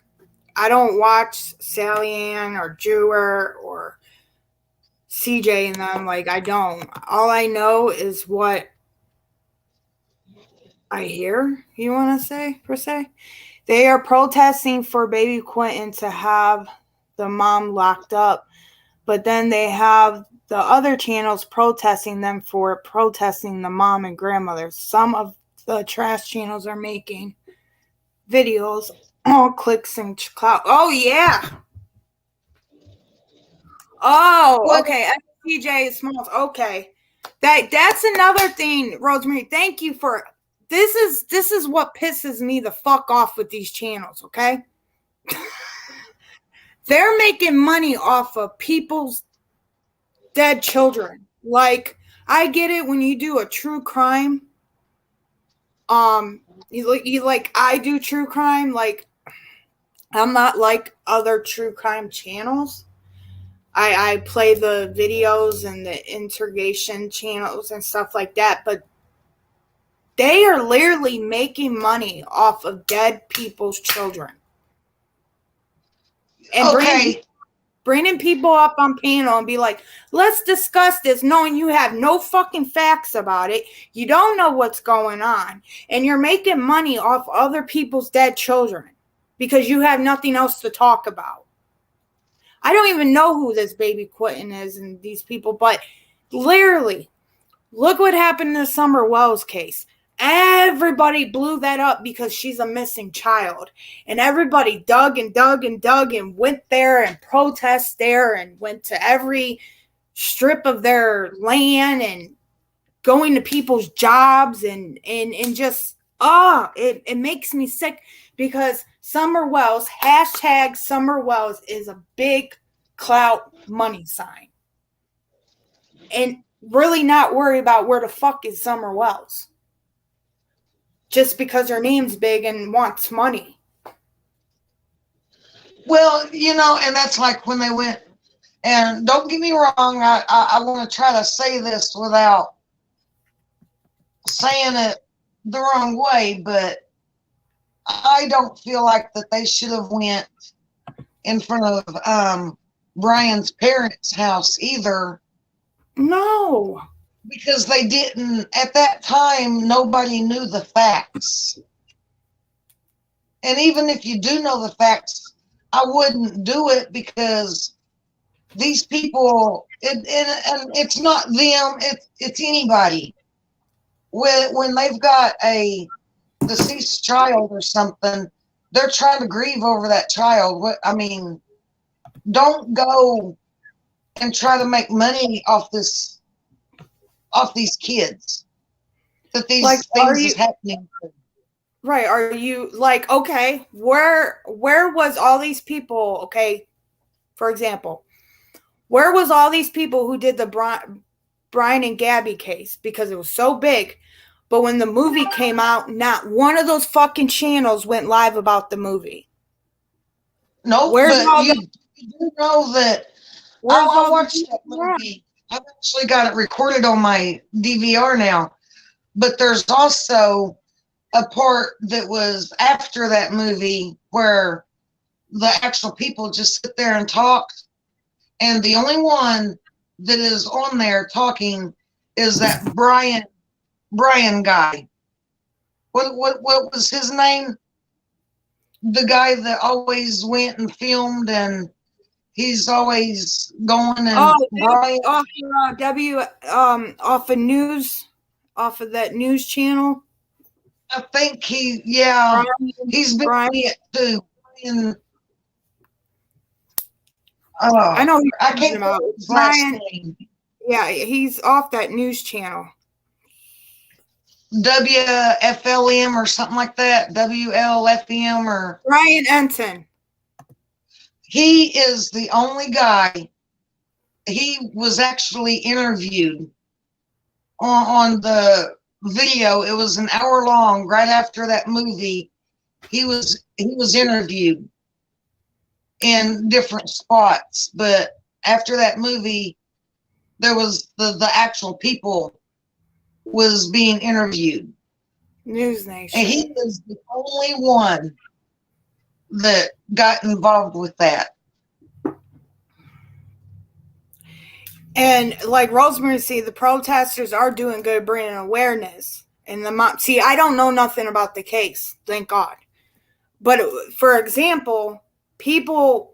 I don't watch Sally Ann or Jewer or CJ and them. Like, I don't. All I know is what I hear, you want to say, per se. They are protesting for baby Quentin to have the mom locked up. But then they have the other channels protesting them for protesting the mom and grandmother. Some of the trash channels are making videos, all clicks and clout. Oh, yeah. Oh, okay. FPJ Smalls. Okay. That's another thing, Rosemary. Thank you for this is what pisses me the fuck off with these channels, okay? They're making money off of people's dead children. Like, I get it when you do a true crime. You like I do true crime. Like, I'm not like other true crime channels. I play the videos and the interrogation channels and stuff like that, but they are literally making money off of dead people's children. And bringing people up on panel and be like, let's discuss this, knowing you have no fucking facts about it. You don't know what's going on. And you're making money off other people's dead children because you have nothing else to talk about. I don't even know who this baby Quentin is and these people, but literally, look what happened in the Summer Wells case. Everybody blew that up because she's a missing child. And everybody dug and dug and dug and went there and protest there and went to every strip of their land and going to people's jobs and just, it makes me sick because Summer Wells, hashtag Summer Wells is a big clout money sign. And really not worry about where the fuck is Summer Wells. Just because her name's big and wants money. Well, and that's like when they went, and don't get me wrong, I want to try to say this without saying it the wrong way, but I don't feel like that they should have went in front of Brian's parents' house either. No. Because they didn't, at that time, nobody knew the facts. And even if you do know the facts, I wouldn't do it because these people, and it's not them, it's anybody. When they've got a deceased child or something, they're trying to grieve over that child. Don't go and try to make money off these kids that these things is happening to. Right. Are you like, okay, where was all these people? Okay. For example, where was all these people who did the Brian and Gabby case? Because it was so big. But when the movie came out, not one of those fucking channels went live about the movie. No, but you do know that I watched that movie. I've actually got it recorded on my DVR now. But there's also a part that was after that movie where the actual people just sit there and talk. And the only one that is on there talking is that Brian guy. What was his name? The guy that always went and filmed and he's always going and Brian off of that news channel. I think he's been it too. Oh, I know he's I talking can't about remember his last Brian. name. Yeah, he's off that news channel. WFLM or something like that. WLFM or Brian Ensign. he is the only guy. He was actually interviewed on the video. It was an hour long. Right after that movie, he was interviewed in different spots. But after that movie, there was the actual people was being interviewed. News And Nation. he was the only one that got involved with that. And like Rosemary said, the protesters are doing good, bringing awareness. And see, I don't know nothing about the case, thank God. But for example, people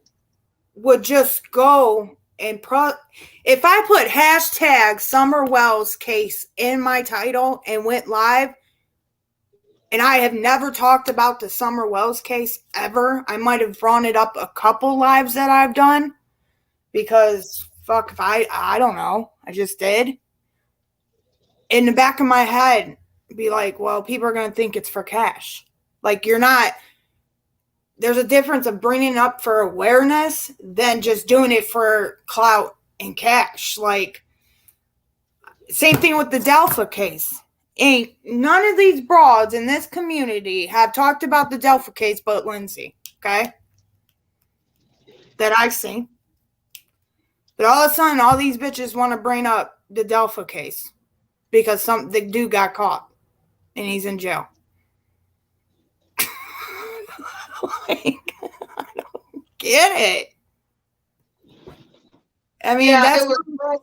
would just go and if I put hashtag Summer Wells case in my title and went live, and I have never talked about the Summer Wells case ever. I might have brought it up a couple lives that I've done because fuck if I don't know. I just did. In the back of my head, be like, well, people are going to think it's for cash. Like you're not. There's a difference of bringing it up for awareness than just doing it for clout and cash. Like same thing with the Delphi case. Ain't none of these broads in this community have talked about the Delphi case but Lindsay, okay? That I've seen. But all of a sudden, all these bitches want to bring up the Delphi case because the dude got caught and he's in jail. Like, I don't get it. I mean, Yeah, that's it was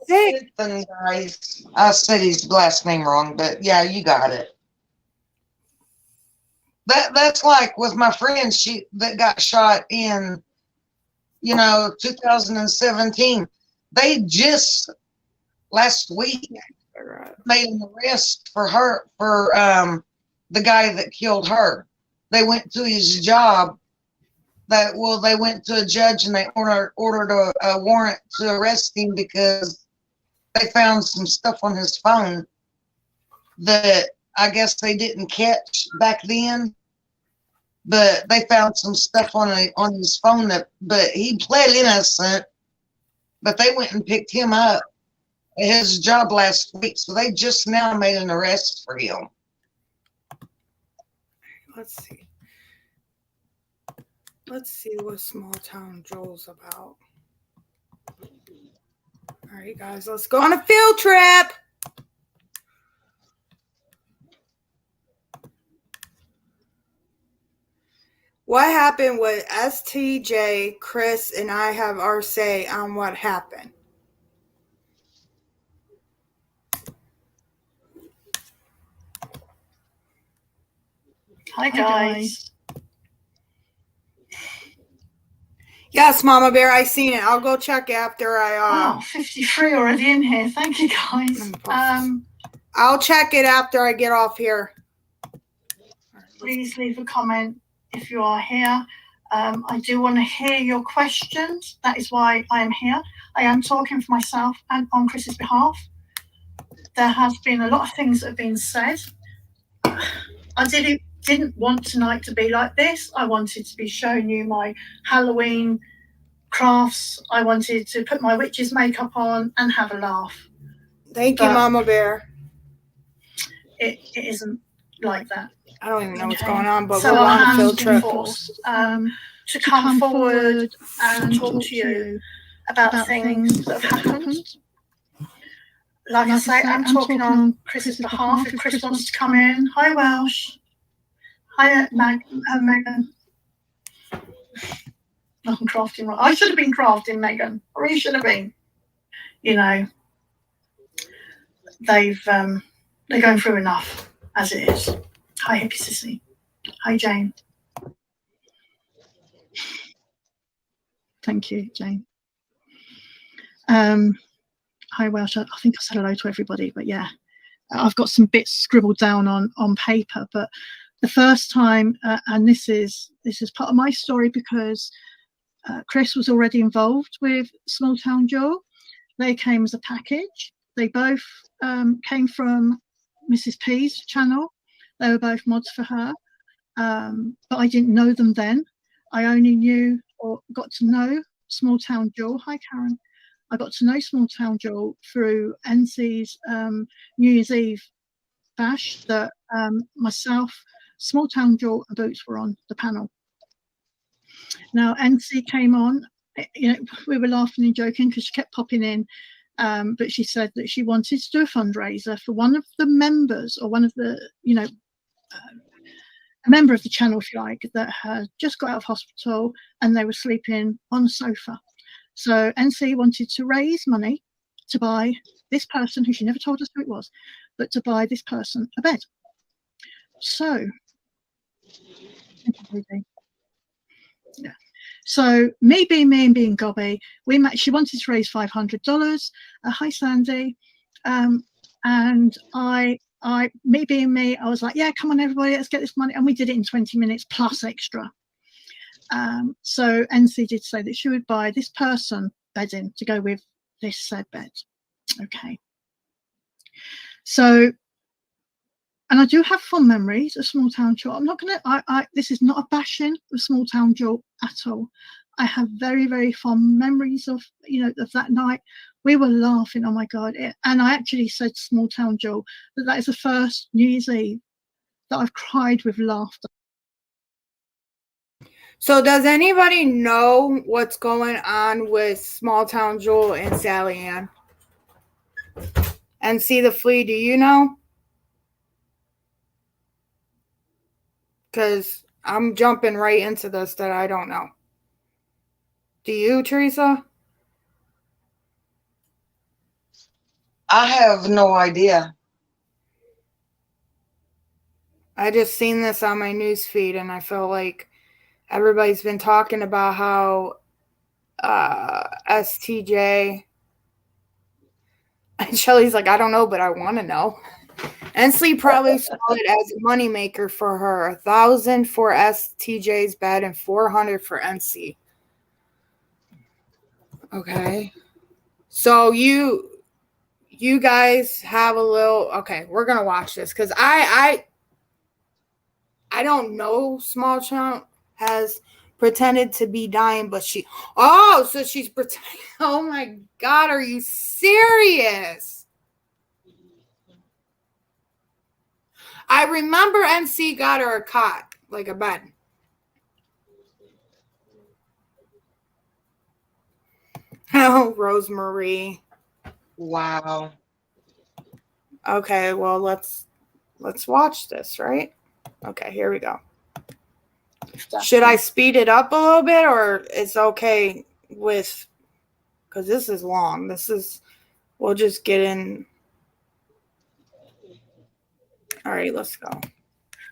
Ethan, guys. I said his last name wrong, but yeah, you got it. That's like with my friend that got shot in 2017. They just last week made an arrest for the guy that killed her. They went to his job. They went to a judge and they ordered a warrant to arrest him because they found some stuff on his phone that I guess they didn't catch back then. But they found some stuff on his phone but he pled innocent. But they went and picked him up at his job last week, so they just now made an arrest for him. Let's see what Small Town Joel's about. All right, guys, let's go on a field trip. What happened with STJ, Chris, and I have our say on what happened. Hi, guys. Yes, Mama Bear, I seen it. I'll go check after I 53 already in here. Thank you, guys. I'll check it after I get off here. Please leave a comment if you are here. I do want to hear your questions. That is why I am here. I am talking for myself and on Chris's behalf. There has been a lot of things that have been said. I didn't want tonight to be like this. I wanted to be showing you my Halloween crafts. I wanted to put my witch's makeup on and have a laugh. Thank you, Mama Bear. It isn't like that. I don't even know what's going on, but so we're on a field trip. Forced, to come forward and talk to you about things that have happened. Like I say, I'm talking on Chris's behalf. If Chris wants to come in. Hi, Welsh. Hi, Megan. I'm crafting right. I should have been crafting, Megan. I really should have been. They're going through enough as it is. Hi, Hippie Sissy. Hi, Jane. Thank you, Jane. Hi, Welsh. I think I said hello to everybody, but yeah, I've got some bits scribbled down on paper. But the first time, and this is part of my story because Chris was already involved with Small Town Joe. They came as a package. They both came from Mrs. P's channel. They were both mods for her, but I didn't know them then. I only knew or got to know Small Town Joe. Hi, Karen. I got to know Small Town Joe through NC's New Year's Eve bash that myself, Small Town Joe and Boots were on the panel. Now, NC came on, you know, we were laughing and joking because she kept popping in, but she said that she wanted to do a fundraiser for one of the members, or one of the, you know, a member of the channel, if you like, that had just got out of hospital and they were sleeping on a sofa. So NC wanted to raise money to buy this person, who she never told us who it was, but to buy this person a bed. So, yeah. So me being Gobby, she wanted to raise $500. Hi, Sandy. And me being me, I was like, yeah, come on, everybody, let's get this money. And we did it in 20 minutes plus extra. So NC did say that she would buy this person bedding to go with this said bed. Okay. So, and I do have fond memories of Small Town Joe. I'm not going to, this is not a bashing of Small Town Joe at all. I have very, very fond memories of, you know, of that night. We were laughing, oh my God. And I actually said to Small Town Joe that is the first New Year's Eve that I've cried with laughter. So does anybody know what's going on with Small Town Joel and Sally Ann? And see the flea, do you know? Because I'm jumping right into this that I don't know. Do you, Teresa? I have no idea. I just seen this on my news feed and I feel like everybody's been talking about how STJ, and Shelly's like, I don't know, but I want to know. NC probably saw it as a moneymaker for her. $1,000 for STJ's bed and $400 for NC. Okay. So you guys have a little, okay, we're going to watch this because I don't know Small Town has pretended to be dying, but so she's pretending. Oh my God, are you serious? I remember NC got her a cot, like a bed. Oh, Rosemarie. Wow. Okay, well, let's watch this, right? Okay, here we go. Should I speed it up a little bit, or it's okay with, because this is long. We'll just get in. All right, let's go.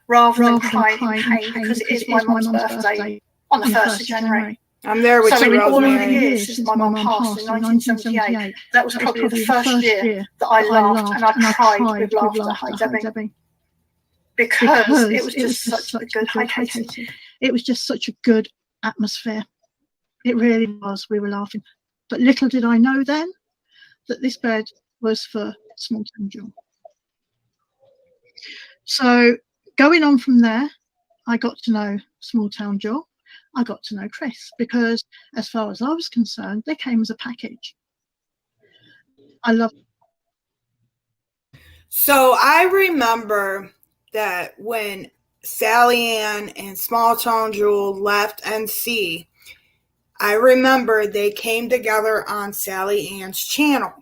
Rather than crying in pain, because it is my mum's birthday on the 1st of January. I'm there with you, in all of the Rosemary. years since my mum passed in 1978, that was probably the first year that I laughed and I cried with laughter. Hi, Debbie. Because it was just such a good, hi, Katie. It was just such a good atmosphere. It really was. We were laughing. But little did I know then that this bed was for Small Town Joe. So going on from there, I got to know Small Town Joe. I got to know Chris because as far as I was concerned, they came as a package. I love it. So I remember that when Sally Ann and Small Town Jewel left NC, I remember they came together on Sally Ann's channel,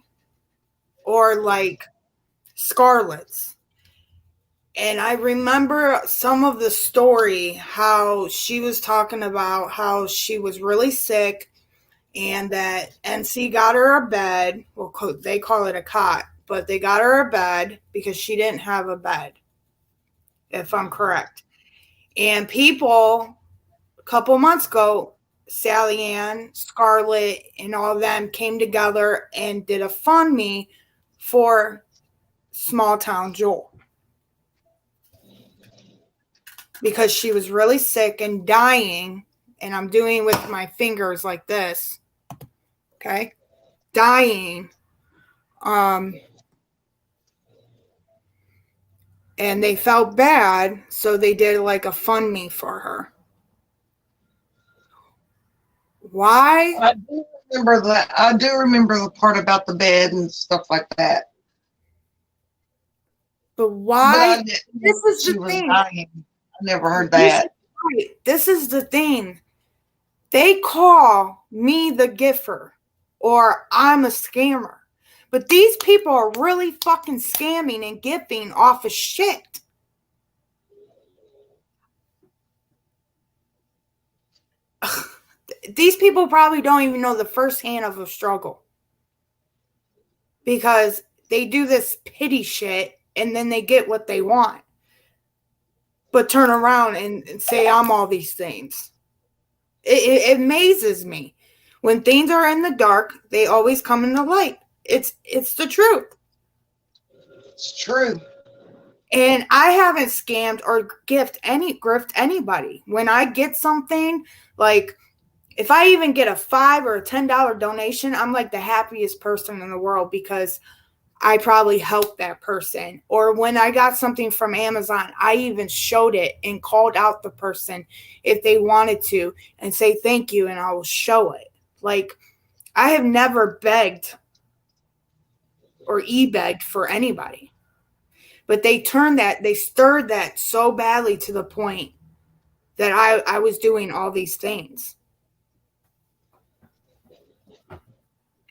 or like Scarlett's. And I remember some of the story, how she was talking about how she was really sick and that NC got her a bed. Well, they call it a cot, but they got her a bed because she didn't have a bed, if I'm correct. And people, a couple months ago, Sally Ann, Scarlett, and all of them came together and did a FundMe for Small Town Joel. Because she was really sick and dying, and I'm doing with my fingers like this, okay, dying. And they felt bad, so they did like a fund me for her. Why? I do remember that. I do remember the part about the bed and stuff like that. But But why? I didn't This know is she the was thing. dying. I never heard that. This is the thing. They call me the giffer, or I'm a scammer. But these people are really fucking scamming and gifting off of shit. These people probably don't even know the first hand of a struggle, because they do this pity shit and then they get what they want, but turn around and say I'm all these things. It amazes me. When things are in the dark, they always come in the light. It's the truth. It's true. And I haven't scammed or grift anybody. When I get something, like if I even get a $5 or a $10 donation, I'm like the happiest person in the world, because I probably helped that person. Or when I got something from Amazon, I even showed it and called out the person if they wanted to and say thank you, and I will show it. Like, I have never begged or e-begged for anybody. But they stirred that so badly to the point that I was doing all these things.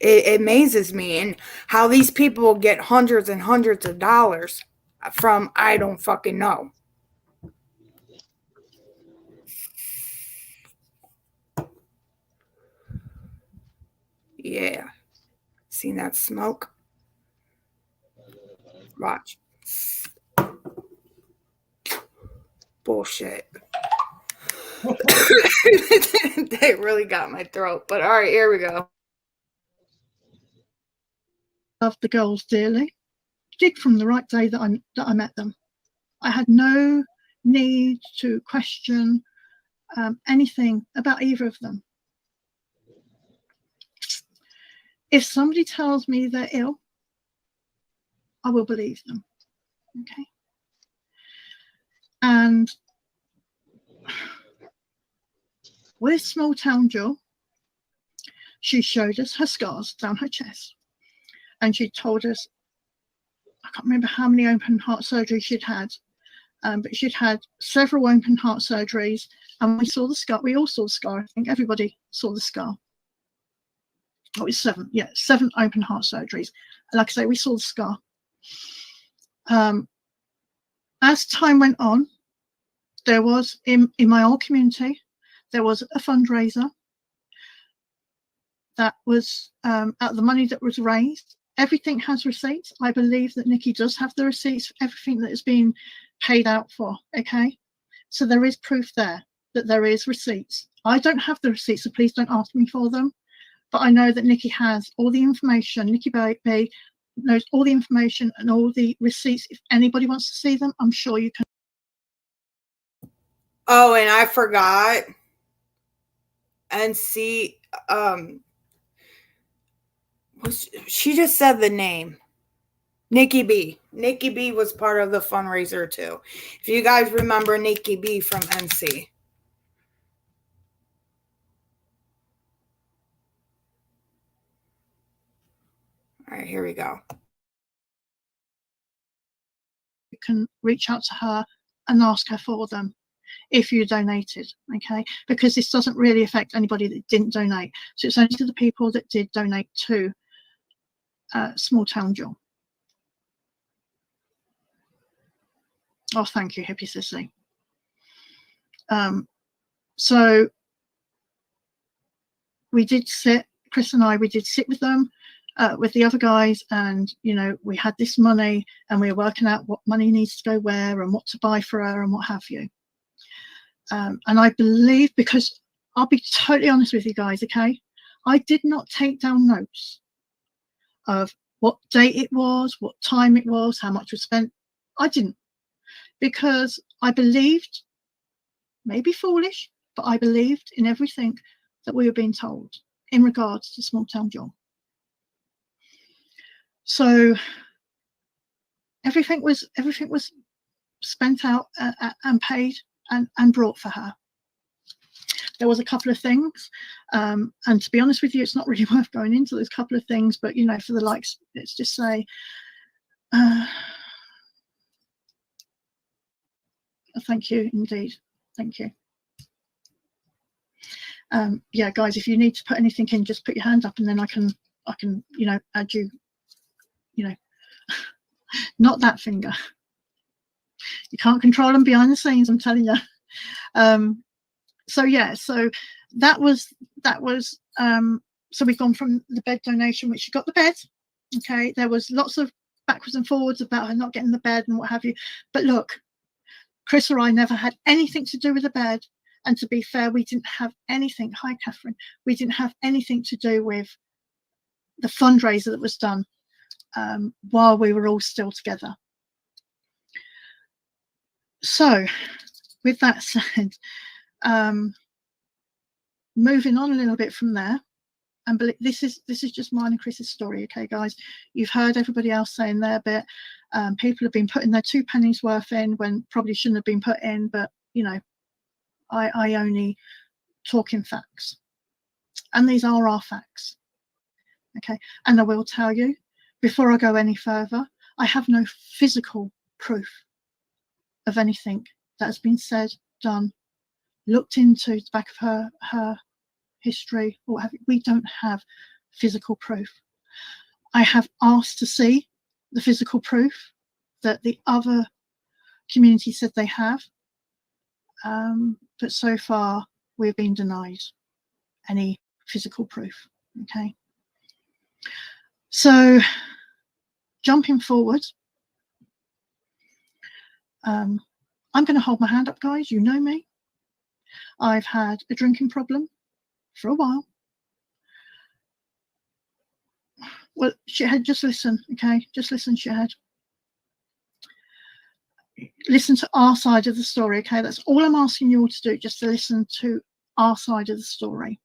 It amazes me, and how these people get hundreds and hundreds of dollars from I don't fucking know. Yeah. Seen that smoke? Watch. Bullshit. They really got my throat. But all right, here we go. Loved the girls dearly. Did from the right day that I met them. I had no need to question anything about either of them. If somebody tells me they're ill, I will believe them. Okay. And with Small Town Jill, she showed us her scars down her chest. And she told us, I can't remember how many open heart surgeries she'd had, but she'd had several open heart surgeries, and we saw the scar. We all saw the scar. I think everybody saw the scar. Oh, it's 7. Yeah, 7 open heart surgeries. Like I say, we saw the scar. As time went on, there was in my old community, there was a fundraiser that was out of the money that was raised. Everything has receipts. I believe that Nikki does have the receipts for everything that is being paid out for. Okay, so there is proof there that there is receipts. I don't have the receipts, so please don't ask me for them. But I know that Nikki has all the information. Nikki Bay knows all the information and all the receipts. If anybody wants to see them, I'm sure you can. Oh, and I forgot. And see, she just said the name. Nikki B. Nikki B was part of the fundraiser too. If you guys remember Nikki B from NC. All right, here we go. You can reach out to her and ask her for them if you donated, okay? Because this doesn't really affect anybody that didn't donate. So it's only to the people that did donate to Small Town Jill. Oh, thank you, Hippie Sissy. So we did sit, Chris and I, we did sit with them, with the other guys, and you know, we had this money and we were working out what money needs to go where and what to buy for her and what have you. And I believe, because I'll be totally honest with you guys, okay, I did not take down notes of what date it was, what time it was, how much was spent. I didn't, because I believed, maybe foolish, but but I believed in everything that we were being told in regards to Small Town Yall. So everything was spent out and paid and brought for her. There was a couple of things, and to be honest with you, it's not really worth going into those couple of things, but you know, for the likes, let's just say thank you indeed, thank you. Yeah, guys, if you need to put anything in, just put your hand up and then I can you know, add you, you know, not that finger. You can't control them behind the scenes, I'm telling you. So yeah, so that was so we've gone from the bed donation, which she got the bed. Okay, there was lots of backwards and forwards about her not getting the bed and what have you, but look, Chris or I never had anything to do with the bed. And to be fair, we didn't have anything, hi Catherine, we didn't have anything to do with the fundraiser that was done while we were all still together. So with that said, moving on a little bit from there, and this is just mine and Chris's story, okay guys, you've heard everybody else saying their bit. People have been putting their 2 pennies worth in when probably shouldn't have been put in, but you know, I only talk in facts, and these are our facts, okay? And I will tell you, before I go any further, I have no physical proof of anything that has been said, done, looked into the back of her history, or what have you. We don't have physical proof. I have asked to see the physical proof that the other community said they have, but so far we've been denied any physical proof. Okay, so jumping forward, I'm going to hold my hand up, guys. You know me. I've had a drinking problem for a while. Well, Shithead, just listen, okay? Just listen, Shithead. Listen to our side of the story, okay? That's all I'm asking you all to do, just to listen to our side of the story.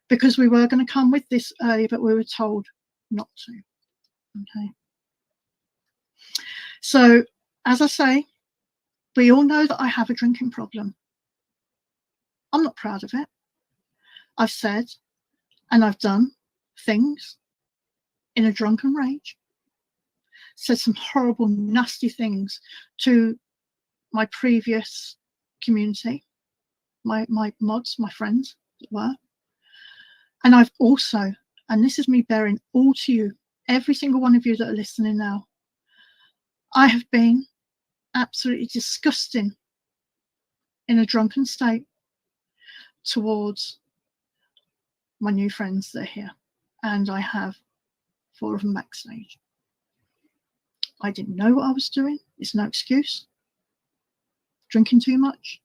Because we were going to come with this earlier, but we were told not to, okay? So, as I say, we all know that I have a drinking problem. I'm not proud of it. I've said and I've done things in a drunken rage, said some horrible, nasty things to my previous community, my mods, my friends that were. And I've also, and this is me bearing all to you, every single one of you that are listening now, I have been absolutely disgusting in a drunken state towards my new friends that are here. And I have 4 of them backstage. I didn't know what I was doing. It's no excuse. Drinking too much.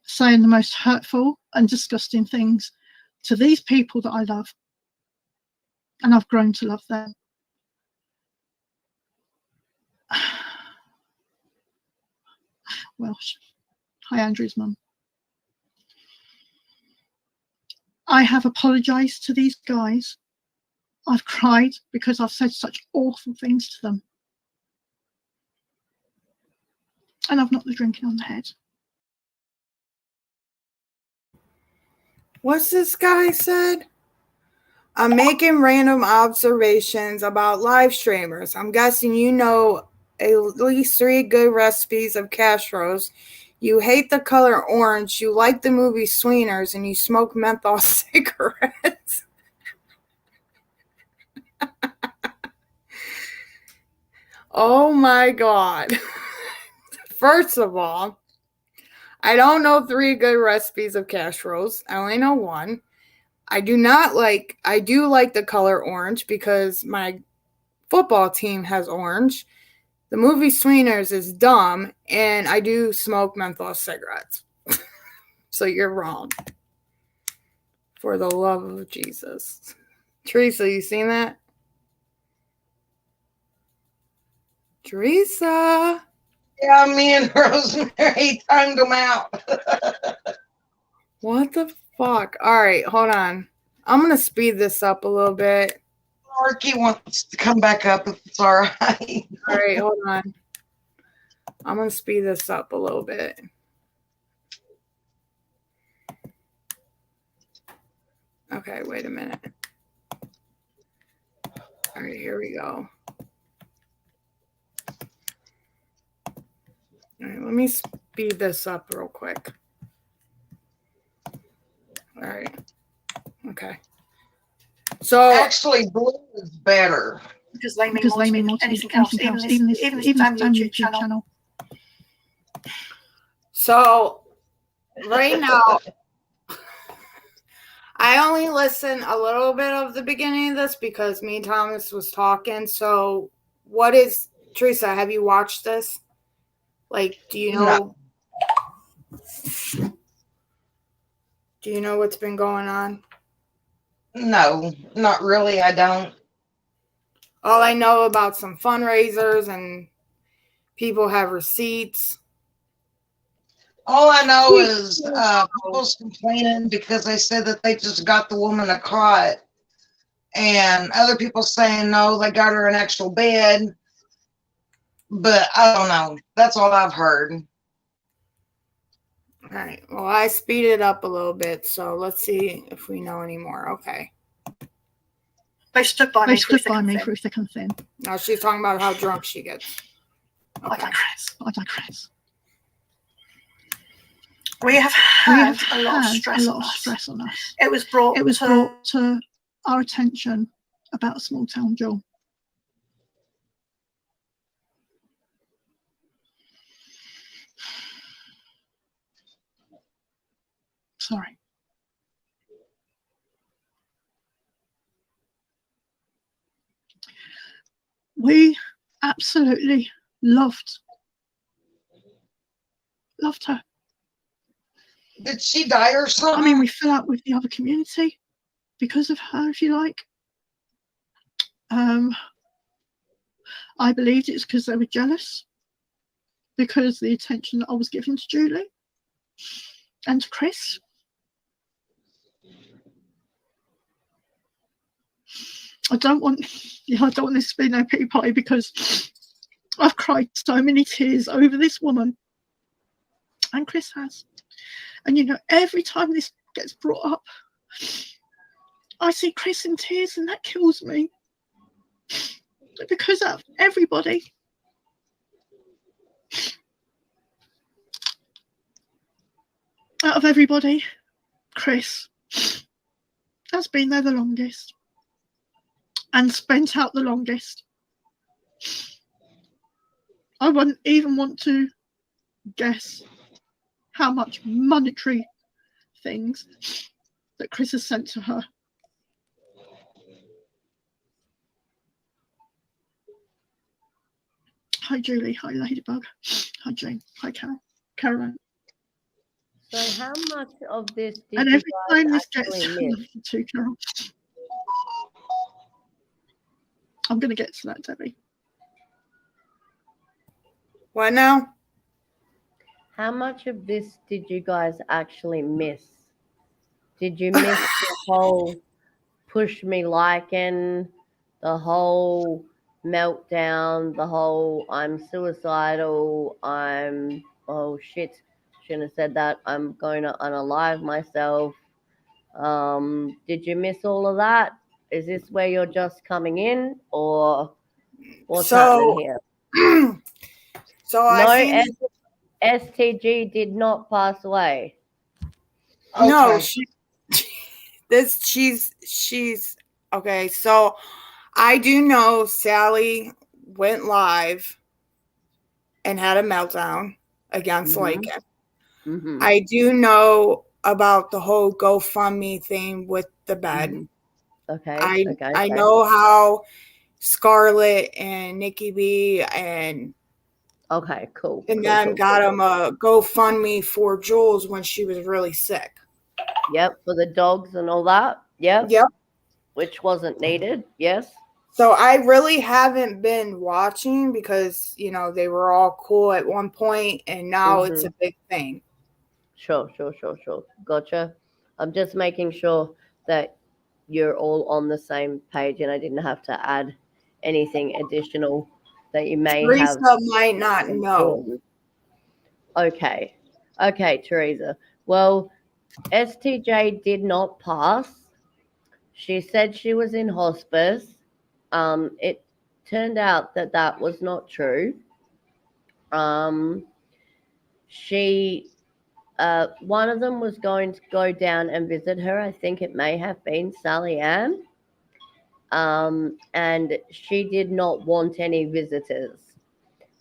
Saying the most hurtful and disgusting things to these people that I love. And I've grown to love them. Well, hi Andrew's mum. I have apologized to these guys. I've cried because I've said such awful things to them. And I've knocked the drinking on the head. What's this guy said? I'm making random observations about live streamers. I'm guessing you know at least 3 good recipes of casseroles. You hate the color orange. You like the movie Sweeners, and you smoke menthol cigarettes. Oh my God. First of all, I don't know 3 good recipes of casseroles. I only know 1. I do like the color orange because my football team has orange. The movie Sweeners is dumb, and I do smoke menthol cigarettes. So you're wrong. For the love of Jesus. Teresa, you seen that? Teresa. Yeah, me and Rosemary timed them out. What the fuck? All right, hold on. I'm gonna speed this up a little bit. Marky wants to come back up if it's all right. All right, hold on. I'm gonna speed this up a little bit. Okay, wait a minute. All right, here we go. All right, let me speed this up real quick. All right. Okay. So Actually, blue is better. Because they mean more to me than anything else, even this damn YouTube channel. So right now, I only listened a little bit of the beginning of this because me and Thomas was talking. So what is, Teresa, have you watched this? Like, do you know? No. Do you know what's been going on? No, not really. I don't. All I know about some fundraisers and people have receipts. All I know is people's complaining because they said that they just got the woman a cot, and other people saying no, they got her an actual bed. But I don't know. That's all I've heard. All right. Well, I speeded up a little bit, so let's see if we know any more. Okay. They stood by me through thick and thin. Now she's talking about how drunk she gets. I Okay. digress. We have had a lot of stress on us. It was brought to our attention about Small Town Joe. Sorry. We absolutely loved her. Did she die or something? I mean, we fell out with the other community because of her, if you like. I believed it's because they were jealous because the attention that I was giving to Julie and to Chris. I don't want this to be no pity party because I've cried so many tears over this woman, and Chris has. And you know, every time this gets brought up, I see Chris in tears, and that kills me. Because out of everybody, Chris has been there the longest and spent out the longest. I wouldn't even want to guess how much monetary things that Chris has sent to her. Hi Julie, hi Ladybug, hi Jane, hi Caroline. So how much of this did And you every guys time this actually gets miss? to Carol, I'm going to get to that, Debbie. What now? How much of this did you guys actually miss? Did you miss the whole push me liking, the whole meltdown, the whole I'm suicidal, oh shit, shouldn't have said that, I'm going to unalive myself? Did you miss all of that? Is this where you're just coming in, or what's happening here? So No, I think STG did not pass away. no, Okay. she's okay. So I do know Sally went live and had a meltdown against Lincoln. Mm-hmm. I do know about the whole GoFundMe thing with the bed. Mm-hmm. Okay. I know how Scarlett and Nikki B and okay, cool. then got him a GoFundMe for Jules when she was really sick. Yep, for the dogs and all that. Yep. Yep. Which wasn't needed. Yes. So I really haven't been watching because, they were all cool at one point and now it's a big thing. Sure. Gotcha. I'm just making sure that you're all on the same page and I didn't have to add anything additional that you may have. Teresa might not know. Okay, Teresa. Well, STJ did not pass. She said she was in hospice. It turned out that that was not true. She, one of them was going to go down and visit her. I think it may have been Sally Ann. And she did not want any visitors.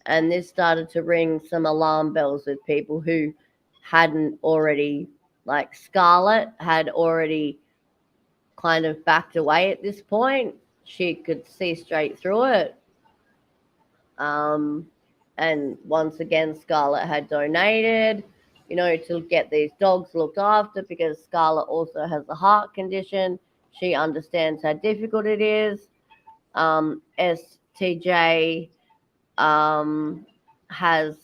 And this started to ring some alarm bells with people who hadn't already, like Scarlett had already kind of backed away at this point. She could see straight through it. And once again, Scarlett had donated, to get these dogs looked after because Scarlett also has a heart condition. She understands how difficult it is. STJ has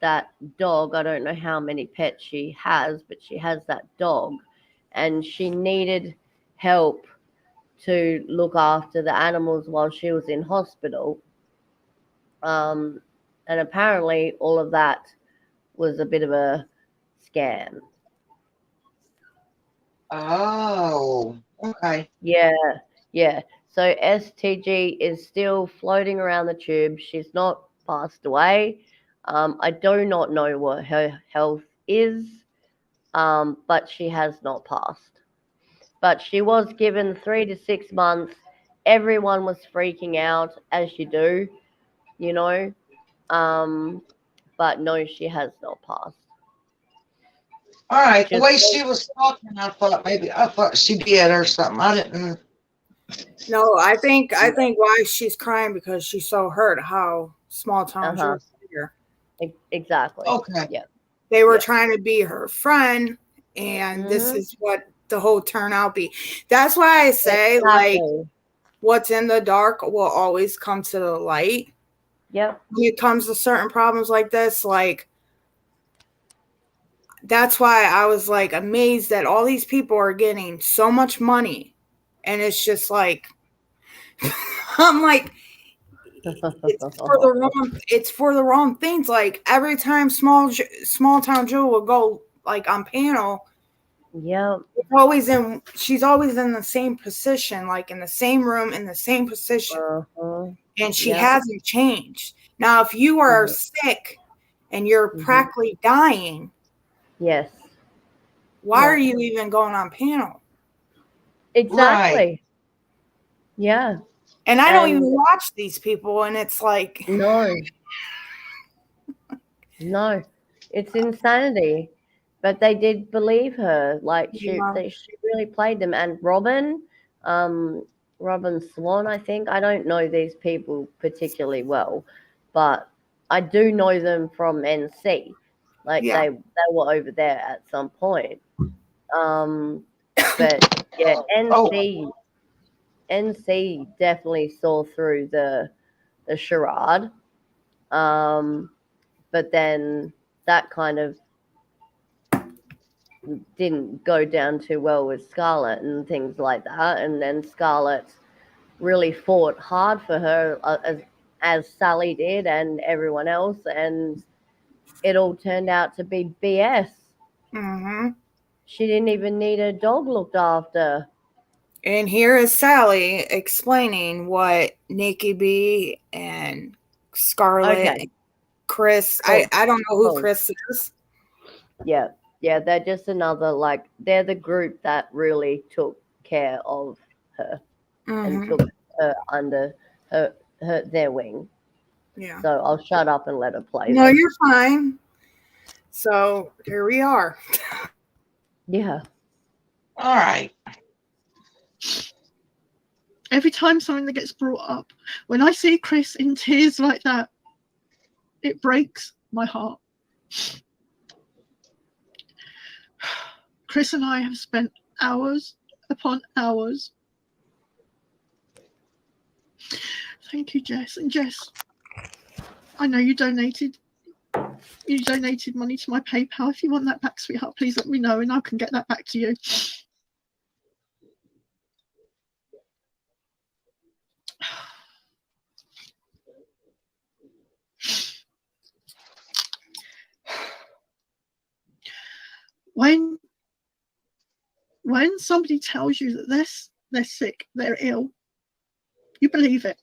that dog. I don't know how many pets she has, but she has that dog. And she needed help to look after the animals while she was in hospital. And apparently all of that was a bit of a scam. Oh, okay. Yeah. So STG is still floating around the tube. She's not passed away. I do not know what her health is, but she has not passed. But she was given 3 to 6 months. Everyone was freaking out, as you do, but no, she has not passed. All right. The Just way she was talking, I thought she did or something. I didn't. No, I think why she's crying because she's so hurt how small town Joe here. Exactly. Okay. Yeah. They were trying to be her friend, and this Mhm. is what the whole turnout be. That's why I say, like, Exactly. what's in the dark will always come to the light. Yep. When it comes to certain problems like this, like, that's why I was like amazed that all these people are getting so much money, and it's just like, I'm like, it's for the wrong things. Like every time small town Joe will go like on panel, Yeah. she's always in the same position, like in the same room, in the same position. And she hasn't changed. Now, if you are sick and you're practically dying, yes, why are you even going on panel? Exactly. Right. Yeah. And I don't even watch these people, and it's like no, it's insanity. But they did believe her. Like she really played them. And Robin Swan, I think. I don't know these people particularly well, but I do know them from NC. Like they were over there at some point. But yeah, NC definitely saw through the charade. But then that kind of didn't go down too well with Scarlett and things like that. And then Scarlett really fought hard for her, as Sally did and everyone else. And it all turned out to be BS. Mm-hmm. She didn't even need her dog looked after. And here is Sally explaining what Nikki B and Scarlett and Chris. I don't know who Chris is. Yeah, they're just another, like, they're the group that really took care of her and took her under their wing. Yeah. So I'll shut up and let her play. No, you're fine. So here we are. Yeah. All right. Every time something that gets brought up, when I see Chris in tears like that, it breaks my heart. Chris and I have spent hours upon hours Thank you, Jess. And Jess, I know you donated money to my PayPal. If you want that back, sweetheart, please let me know and I can get that back to you. When somebody tells you that they're sick, they're ill, you believe it.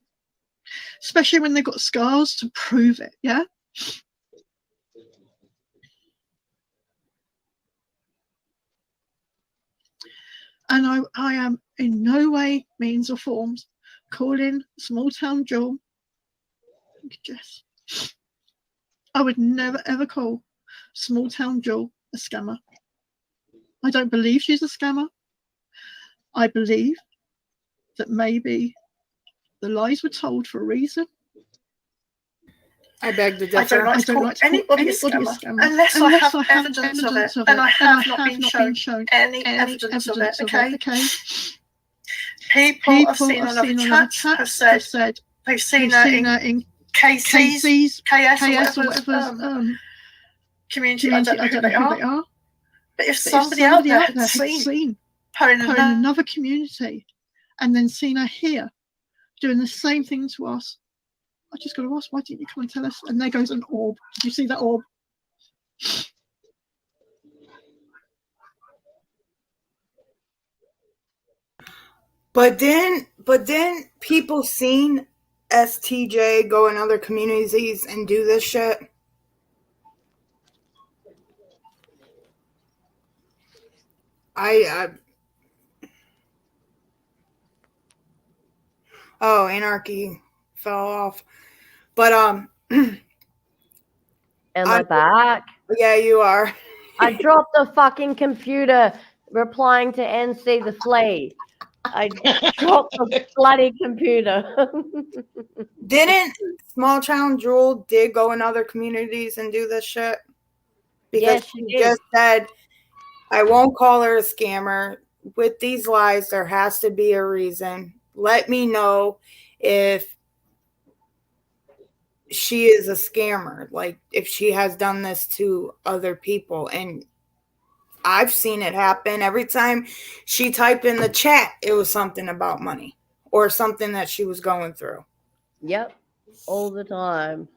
Especially when they've got scars to prove it, yeah? And I am in no way, means or forms calling Small Town Jewel. Thank you, Jess. I would never ever call Small Town Jewel a scammer. I don't believe she's a scammer. I believe that maybe the lies were told for a reason. I beg to differ. I don't like to call anybody a scammer unless I have evidence of it, and I have not been shown any evidence of it. Okay. People I've seen on other chats have said they've seen her in KC's, KS or whatever community. I don't know who they are. But if somebody out there had seen her in another community and then seen her here doing the same thing to us, I just got to ask, why didn't you come and tell us? And there goes an orb. Did you see that orb? But then people seen STJ go in other communities and do this shit. Oh, Anarchy fell off. But Am I back? Yeah, you are. I dropped the fucking computer replying to NC the Flea. I dropped the bloody computer. Didn't Small Town Jewel did go in other communities and do this shit? Because yes, she just said, I won't call her a scammer. With these lies, there has to be a reason. Let me know if she is a scammer, like if she has done this to other people. And I've seen it happen. Every time she typed in the chat, it was something about money or something that she was going through. Yep. All the time.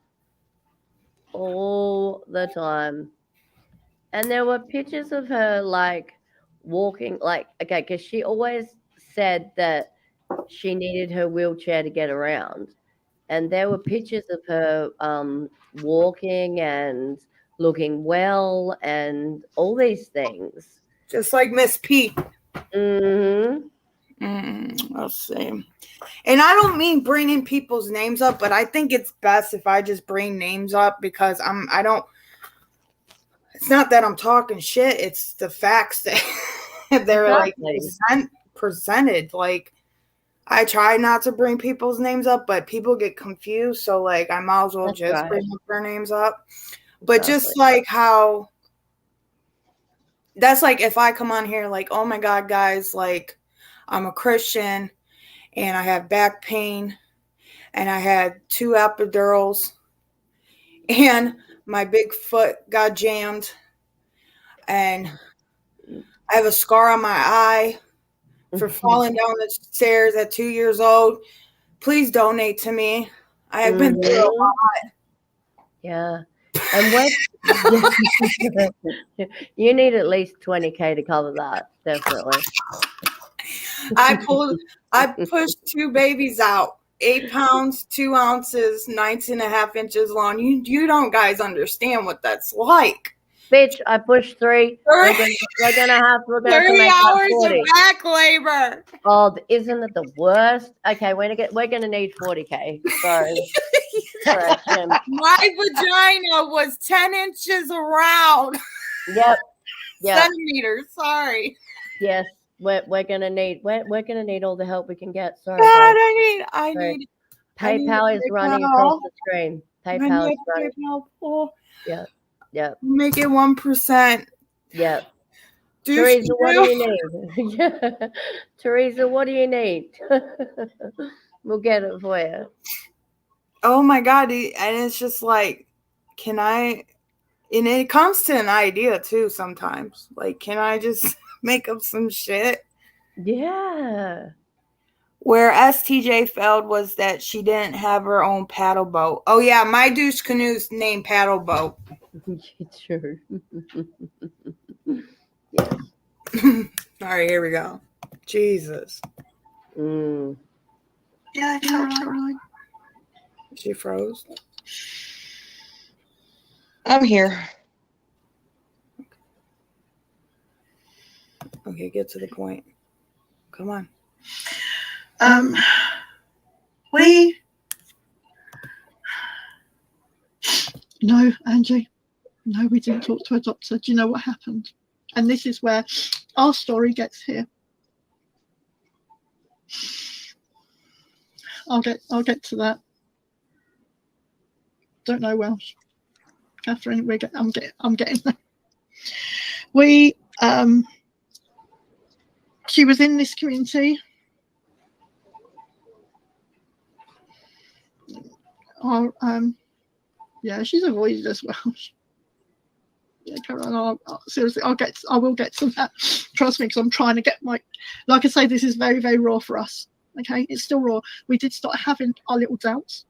All the time. And there were pictures of her like walking, like, okay, because she always said that she needed her wheelchair to get around. And there were pictures of her walking and looking well and all these things. Just like Miss P. Mm-hmm. Let's see. And I don't mean bringing people's names up, but I think it's best if I just bring names up because it's not that I'm talking shit. It's the facts that they're exactly. Like presented. Like, I try not to bring people's names up, but people get confused. So, like, I might as well bring up their names up. But just like how that's like if I come on here like, oh my God, guys, like, I'm a Christian and I have back pain and I had 2 epidurals and my big foot got jammed and I have a scar on my eye for falling down the stairs at 2 years old. Please donate to me. I have been through a lot. Yeah. And when you need at least 20K to cover that, definitely. I pushed 2 babies out, 8 pounds, 2 ounces, 19.5 inches long. You don't guys understand what that's like. Bitch, I pushed 3. We're gonna have to 30 hours of back labor. Oh, isn't it the worst? Okay, we're gonna need 40K. Sorry. My vagina was 10 inches around. Yep. Centimeters. Sorry. Yes, we're gonna need all the help we can get. Sorry. God, I need. PayPal is running across the screen. PayPal is running. Yeah. Yeah. Make it 1%. Yeah. Teresa, what do you need? Teresa, what do you need? We'll get it for you. Oh my God. And it's just like, can I, and it comes to an idea too sometimes. Like, can I just make up some shit? Yeah. Where STJ failed was that she didn't have her own paddle boat. Oh yeah, my douche canoe's named Paddle Boat. True. Yes. All right, here we go. Jesus. Mm. Yeah, it's all right. She froze. I'm here. Okay, get to the point. Come on. We No, Angie. No, we didn't talk to a doctor. Do you know what happened? And this is where our story gets here. I'll get to that. Don't know Welsh. Catherine, I'm getting there. She was in this community. Yeah, she's avoided us Welsh. Yeah, Caroline, seriously, I will get to that. Trust me, because I'm trying to get like I say, this is very, very raw for us. Okay, it's still raw. We did start having our little doubts,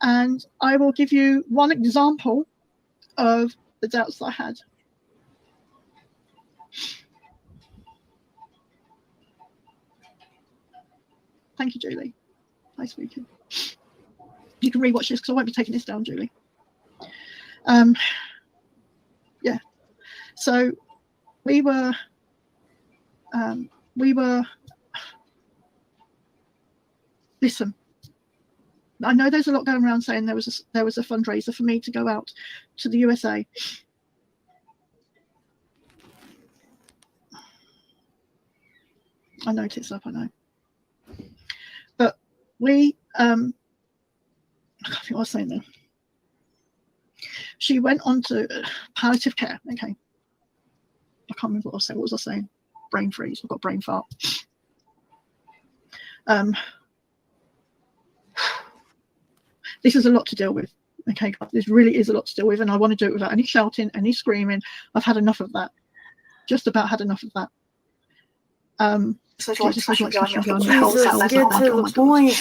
and I will give you one example of the doubts that I had. Thank you, Julie. Nice speaking. You can rewatch this because I won't be taking this down, Julie. Yeah. So we were listen, I know there's a lot going around saying there was a fundraiser for me to go out to the USA. I know it's up, I know. But we I can't think what I was saying there. She went on to palliative care. Okay. I can't remember what I was saying. What was I saying? Brain freeze. I've got brain fart. This is a lot to deal with. Okay, this really is a lot to deal with, and I want to do it without any shouting, any screaming. I've had enough of that. Just about had enough of that. So it's like Jesus, get to the point.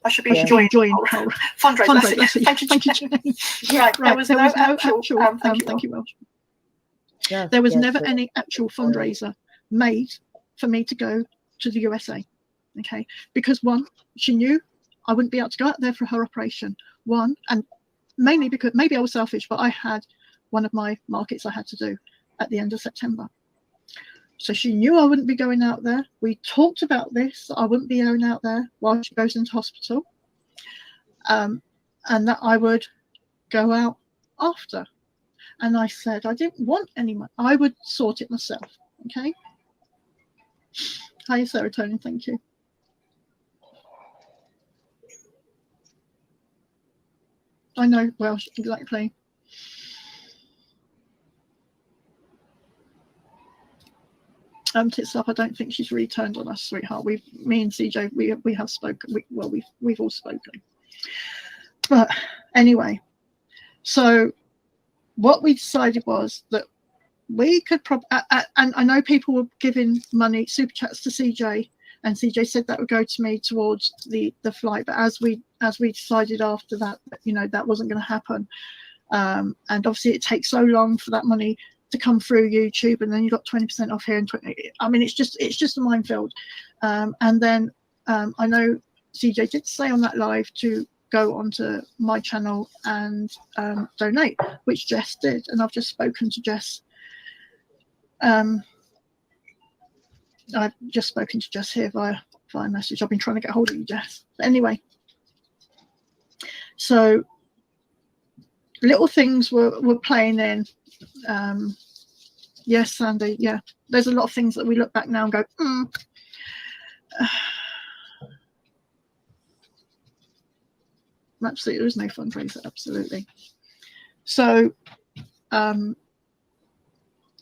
I should be enjoying fundraiser. Thank you. Right, there was no actual. Thank you, Welsh. Yes, There was yes, never yes. any actual fundraiser made for me to go to the USA. Okay, because one, she knew I wouldn't be able to go out there for her operation. One, and mainly because maybe I was selfish, but I had one of my markets I had to do at the end of September. So she knew I wouldn't be going out there. We talked about this. I wouldn't be going out there while she goes into hospital. And that I would go out after. And I said I didn't want any money. I would sort it myself. Okay. Hi, serotonin. Thank you. I know Welsh, exactly. Tits up. I don't think she's really turned on us, sweetheart. Me and CJ, we have spoken. We've all spoken. But anyway, so what we decided was that we could and I know people were giving money, super chats to CJ, and CJ said that would go to me towards the flight. But as we decided after that, you know, that wasn't going to happen. And obviously it takes so long for that money to come through YouTube, and then you got 20% off here and 20. I mean, it's just a minefield. And then I know CJ did say on that live to go onto my channel and donate, which Jess did, and I've just spoken to Jess. I've just spoken to Jess here via message. I've been trying to get hold of you, Jess. But anyway, so little things were playing in. Yes, Sandy. Yeah, there's a lot of things that we look back now and go, absolutely, there is no fundraiser. Absolutely. So,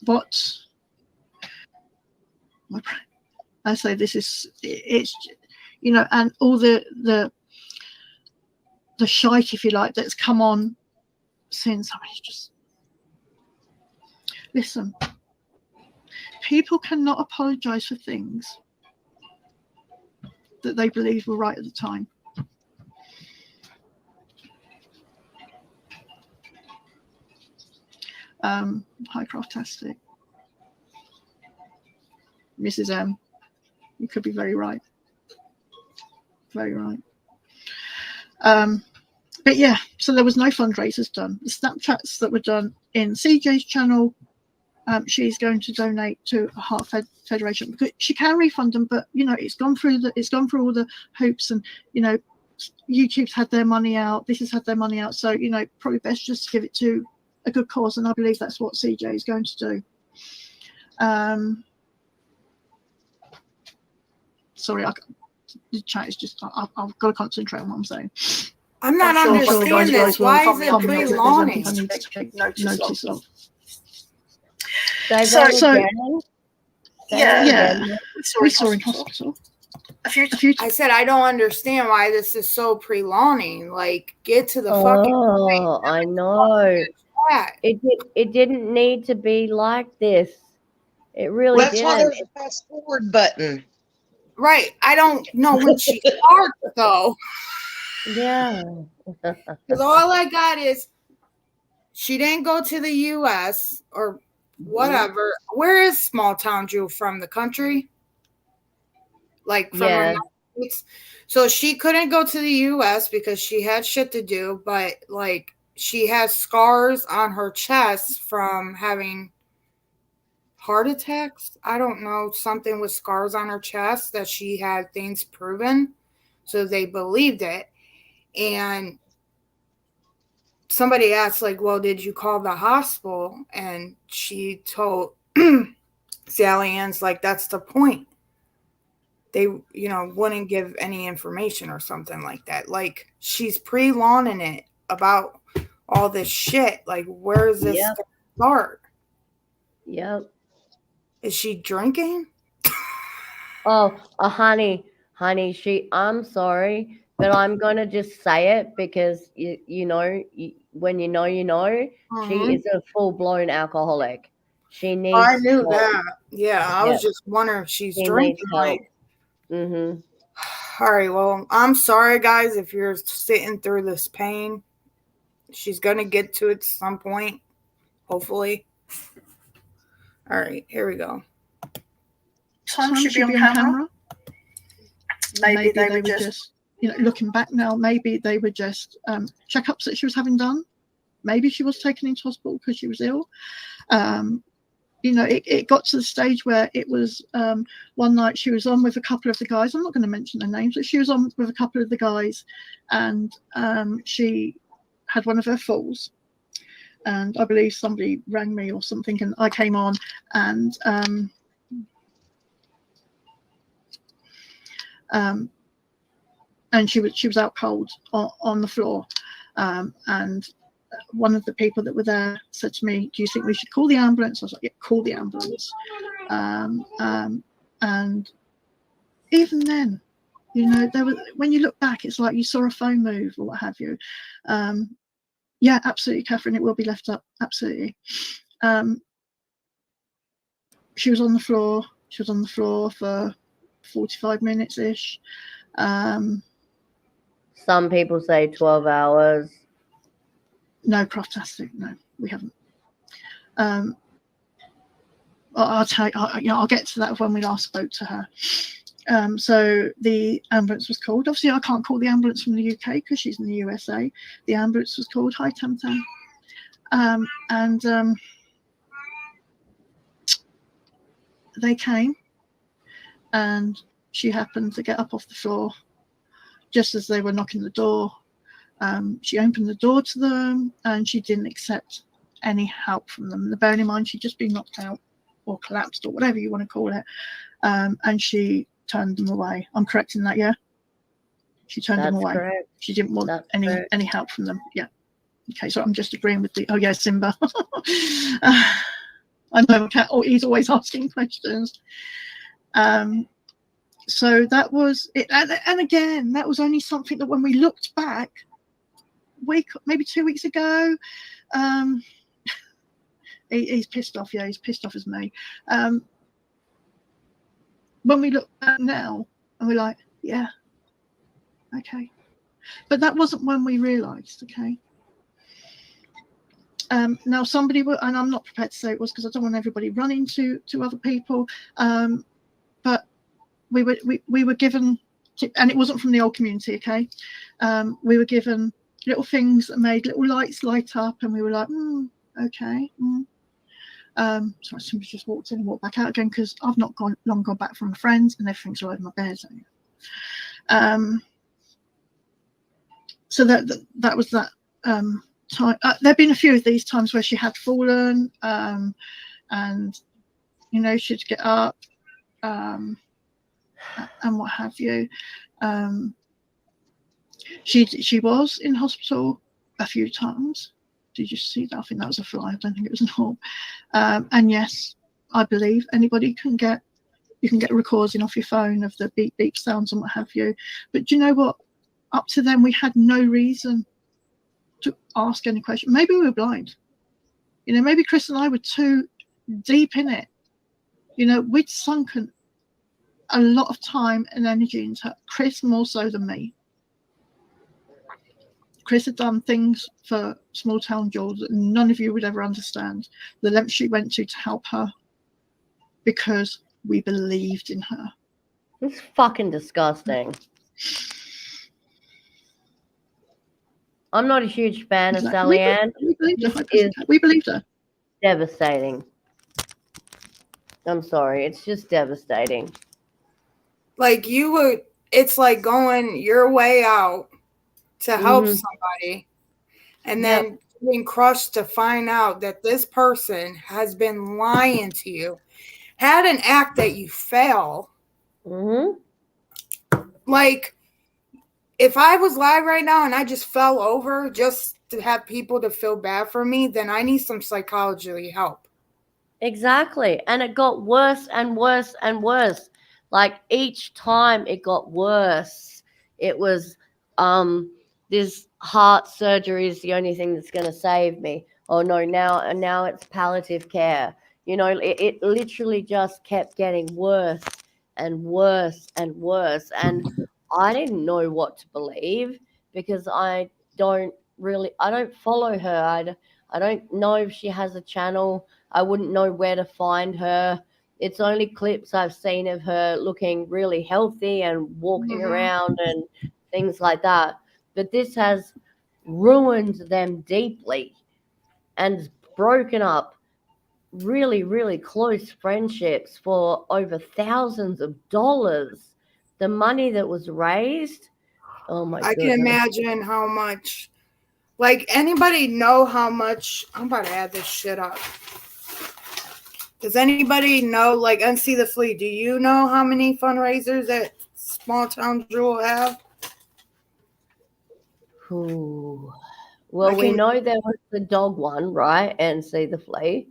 what I say, this is it's you know, and all the shite, if you like, that's come on since. I mean, it's just, listen, people cannot apologize for things that they believed were right at the time. Hi, Craftastic. Mrs. M, you could be very right. Very right. But yeah, so there was no fundraisers done. The Snapchats that were done in CJ's channel, she's going to donate to a Heart Federation, because she can refund them, but you know, it's gone through all the hoops, and you know, YouTube's had their money out, this has had their money out, so you know, probably best just to give it to a good cause, and I believe that's what CJ is going to do. Sorry, the chat is just, I've got to concentrate on what I'm saying. I'm not understanding this. Why is it pre-lawning? I need to take notice of. Yeah, we saw in hospital. I said I don't understand why this is so pre-lawning. Like, get to the fucking point. Oh, I know. It didn't need to be like this. It really Well, that's didn't. why there's a fast forward button. Right. I don't know when she starts, though. Yeah. Because all I got is she didn't go to the U.S. or whatever. Where is Small Town Jewel from? The country? Like, from her States? So she couldn't go to the U.S. because she had shit to do, but, like, she has scars on her chest from having heart attacks. I don't know, something with scars on her chest that she had things proven. So they believed it. And somebody asked, like, well, did you call the hospital? And she told Sally Ann's, like, that's the point. They, you know, wouldn't give any information or something like that. Like, she's pre-lawning it about all this shit. Like, where is this going to start? Yep. Is she drinking? Oh, honey, I'm sorry, but I'm gonna just say it because you know, when you know, she is a full-blown alcoholic. She needs. I knew help. that. Yeah, I was just wondering if she's She drinking. needs help. All right, well, I'm sorry, guys, if you're sitting through this pain. She's gonna get to it at some point, hopefully. All right, here we go. Time should be on camera. Maybe they were just, you know, looking back now, maybe they were just checkups that she was having done. Maybe she was taken into hospital because she was ill. You know, it got to the stage where it was one night she was on with a couple of the guys. I'm not going to mention their names, but she was on with a couple of the guys, and she had one of her falls. And I believe somebody rang me or something, and I came on, and she was out cold on the floor, and one of the people that were there said to me, do you think we should call the ambulance? I was like, yeah, call the ambulance. And even then, you know, there was, when you look back, it's like you saw a phone move or what have you. Yeah, absolutely, Catherine, it will be left up, absolutely. She was on the floor for 45 minutes ish. Some people say 12 hours. No, Craftastic, no, we haven't. I'll tell you, I'll get to that when we last spoke to her. So the ambulance was called. Obviously, I can't call the ambulance from the UK because she's in the USA. The ambulance was called. Hi, Tam Tam. And they came, and she happened to get up off the floor just as they were knocking the door. She opened the door to them, and she didn't accept any help from them. Bearing in mind, she'd just been knocked out or collapsed or whatever you want to call it, and she turned them away. I'm correct in that, yeah? She turned them away. Correct. She didn't want any help from them. Yeah. Okay, so I'm just agreeing with the. Oh yeah, Simba. I know Cat. Oh, he's always asking questions. So that was it. And again, that was only something that when we looked back, maybe 2 weeks ago, he's pissed off. Yeah, he's pissed off as me. When we look back now, and we're like, yeah, okay. But that wasn't when we realised, okay. Now somebody and I'm not prepared to say it was because I don't want everybody running to other people. But we were given, and it wasn't from the old community, okay. We were given little things that made little lights light up, and we were like, okay. So somebody just walked in and walked back out again because I've not long gone back from a friend and everything's all over my bed. So that was that time. There've been a few of these times where she had fallen, and she'd get up, and what have you. She was in hospital a few times. Did you see that? I think that was a fly. I don't think it was an orb. And yes, I believe anybody you can get a recording off your phone of the beep beep sounds and what have you. But do you know what? Up to then, we had no reason to ask any question. Maybe we were blind. Maybe Chris and I were too deep in it. We'd sunken a lot of time and energy into her. Chris more so than me. Chris had done things for Small Town Yall that none of you would ever understand. The lengths she went to help her because we believed in her. It's fucking disgusting. I'm not a huge fan of Sally Ann. We believed her. Devastating. I'm sorry. It's just devastating. Like it's like going your way out to help somebody, and then being crushed to find out that this person has been lying to you, had an act that you fail. Like, if I was live right now and I just fell over just to have people to feel bad for me, then I need some psychology help. Exactly. And it got worse and worse and worse. Like, each time it got worse. It was, this heart surgery is the only thing that's going to save me. Oh, no, now it's palliative care. It literally just kept getting worse and worse and worse. And I didn't know what to believe because I don't follow her. I don't know if she has a channel. I wouldn't know where to find her. It's only clips I've seen of her looking really healthy and walking around and things like that. But this has ruined them deeply and broken up really, really close friendships for over thousands of dollars. The money that was raised, oh my goodness. I can imagine how much. Like, anybody know how much? I'm about to add this shit up. Does anybody know, like, NC the Flea, do you know how many fundraisers that Small Town Yall have? Ooh. Well, we know there was the dog one, right? NC the Flea.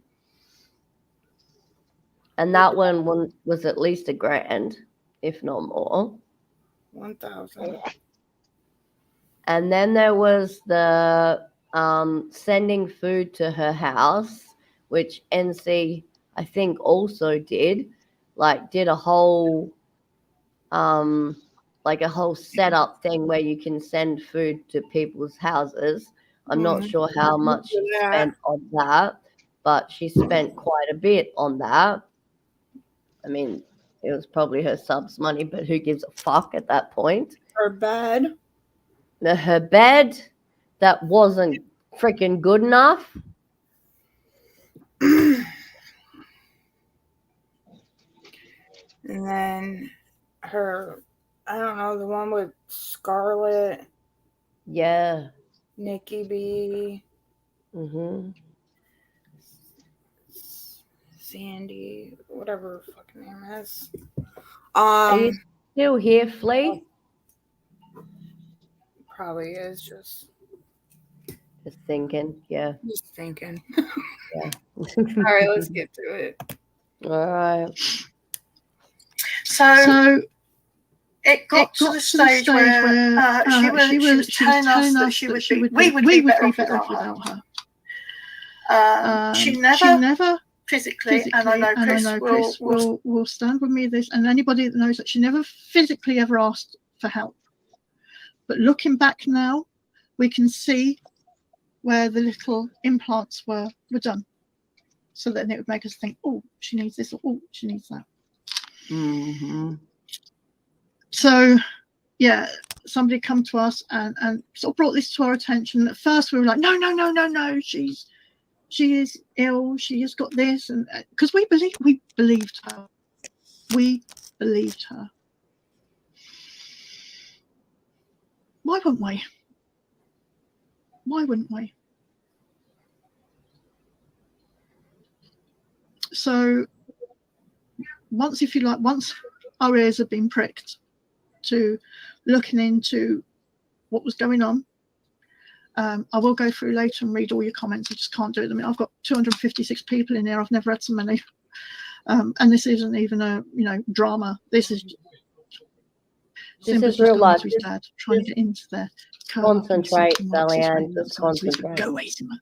And that one was at least $1,000, if not more. 1,000. And then there was the sending food to her house, which NC, I think, also did. Like, did a whole setup thing where you can send food to people's houses. I'm not sure how much she spent on that, but she spent quite a bit on that. I mean, it was probably her subs money, but who gives a fuck at that point? Her bed. Her bed that wasn't freaking good enough. And then her, I don't know, the one with Scarlett. Yeah. Nikki B. Sandy, whatever her fucking name is. Are you still here, Flea? Probably is just thinking. Yeah. Just thinking. Yeah. All right, let's get to it. All right. So it got to the stage where she was telling us that we would be better off without her. She never physically, and I know Chris will stand with me this, and anybody that knows that she never physically ever asked for help. But looking back now, we can see where the little implants were done. So then it would make us think, oh, she needs this, or oh, she needs that. Mm-hmm. So, yeah, somebody come to us and sort of brought this to our attention. At first, we were like, no, she is ill. She has got this, and because we believed her. We believed her. Why wouldn't we? Why wouldn't we? So once our ears have been pricked to looking into what was going on, I will go through later and read all your comments. I just can't do it. I mean, I've got 256 people in there. I've never had so many. And this isn't even a drama. This is real life. His dad trying to get into there. Concentrate, Sally-Ann. Just concentrate. Go away, Simon.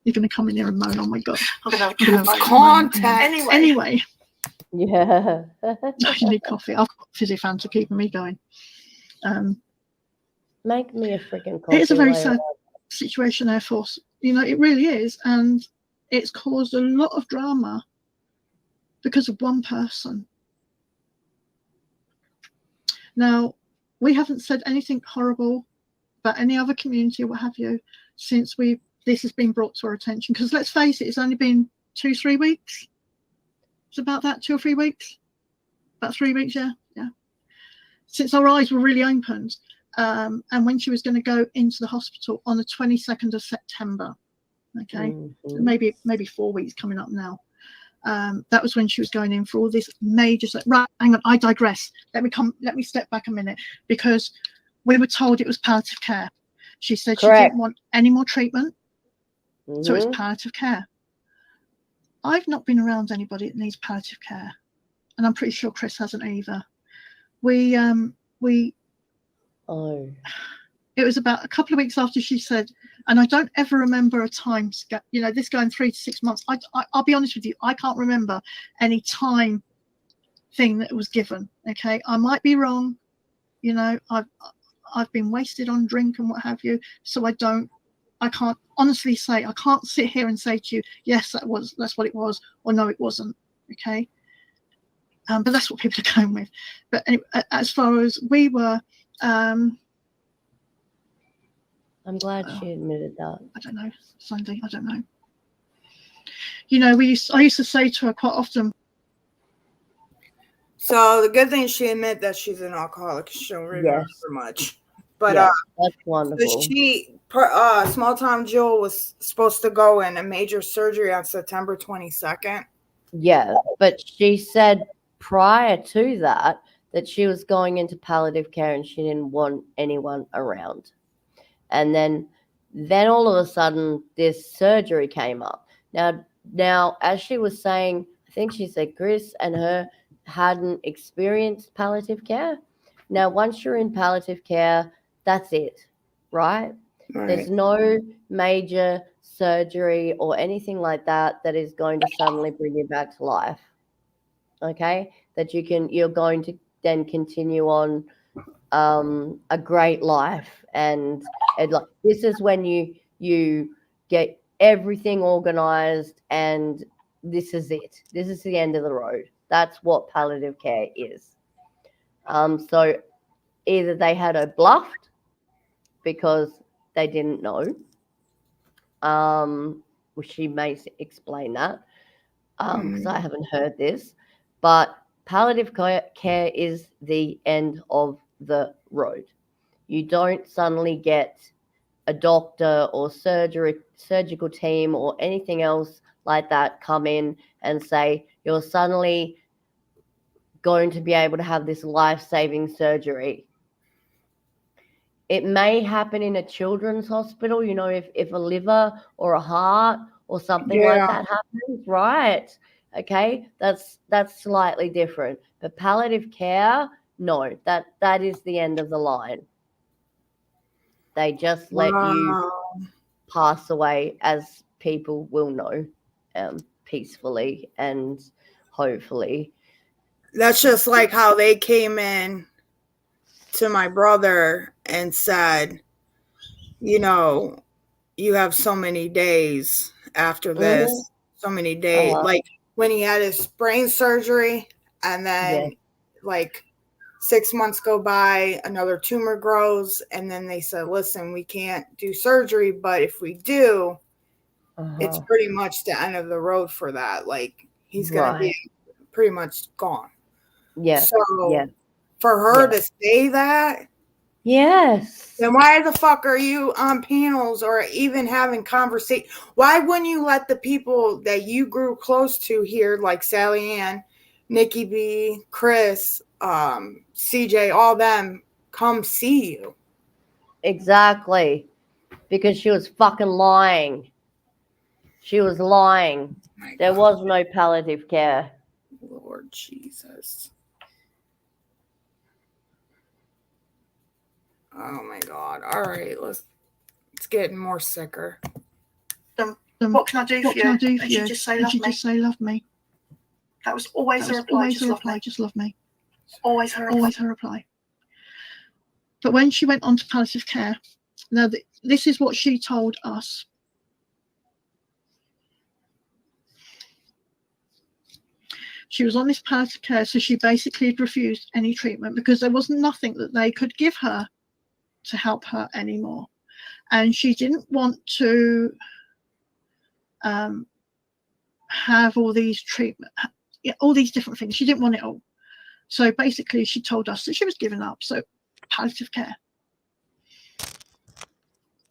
You're going to come in here and moan. Oh my god. I'm going to have Contact. Anyway. Yeah. You need coffee. I've got fizzy fan to keep me going. Make me a freaking coffee. It is a very sad situation, Air Force. It really is, and it's caused a lot of drama because of one person. Now, we haven't said anything horrible about any other community or what have you since this has been brought to our attention. Because let's face it, it's only been 2-3 weeks. It's about that, 2 or 3 weeks. About 3 weeks, yeah. Since our eyes were really opened. And when she was going to go into the hospital on the 22nd of September. Okay, maybe 4 weeks coming up now. That was when she was going in for all this major stuff. Right, hang on, I digress. Let me step back a minute, because we were told it was palliative care. She said she didn't want any more treatment, so it's palliative care. I've not been around anybody that needs palliative care, and I'm pretty sure Chris hasn't either. It was about a couple of weeks after she said, and I don't ever remember a time, this going 3 to 6 months. I'll be honest with you, I can't remember any time thing that was given. Okay, I might be wrong. I've been wasted on drink and what have you, so I can't honestly say. I can't sit here and say to you, yes, that's what it was, or no, it wasn't. Okay, but that's what people are going with. But anyway, as far as we were. I'm glad she admitted that. I don't know, Sandy. I don't know. I used to say to her quite often. So the good thing she admit that she's an alcoholic. She don't remember much. But that's wonderful. Small Town Jill was supposed to go in a major surgery on September 22nd. Yeah, but she said prior to that she was going into palliative care and she didn't want anyone around. And then all of a sudden, this surgery came up. Now, as she was saying, I think she said Chris and her hadn't experienced palliative care. Now, once you're in palliative care, that's it, right? There's no major surgery or anything like that is going to suddenly bring you back to life. Okay? That you're going to then continue on a great life, and this is when you get everything organized, and this is it. This is the end of the road. That's what palliative care is. So either they had her bluffed because they didn't know. She may explain that because I haven't heard this, but palliative care is the end of the road. You don't suddenly get a doctor or surgical team or anything else like that come in and say you're suddenly going to be able to have this life-saving surgery. It may happen in a children's hospital, if a liver or a heart or something like that happens, right? Okay, that's slightly different. But palliative care, no, that is the end of the line. They just let you Wow. pass away, as people will know, peacefully and hopefully. That's just like how they came in to my brother and said, you know, you have so many days after this, Mhm. so many days. Uh-huh. Like when he had his brain surgery, and then like 6 months go by, another tumor grows, and then they said, listen, we can't do surgery, but if we do, it's Uh-huh. pretty much the end of the road for that. Like he's going to be Right. pretty much gone. Yeah. So Yeah. for her Yeah. to say that, Yes. then why the fuck are you on panels or even having conversation? Why wouldn't you let the people that you grew close to here, like Sally Ann, Nikki B, Chris, CJ, all them, come see you? Exactly. Because she was fucking lying. She was lying. My There God, was no palliative care. Lord Jesus. Oh my God. All right, it's getting more sicker. What can I do What for can I you? do for And you? she just say, And love she me. just say, love me. That was always That her was reply. always Just her love reply. me. Just love me. Always her reply. Always her reply. But when she went on to palliative care, now this is what she told us. She was on this palliative care, so she basically had refused any treatment because there was nothing that they could give her to help her anymore. And she didn't want to have all these treatment, all these different things. She didn't want it all. So basically, she told us that she was giving up. So palliative care.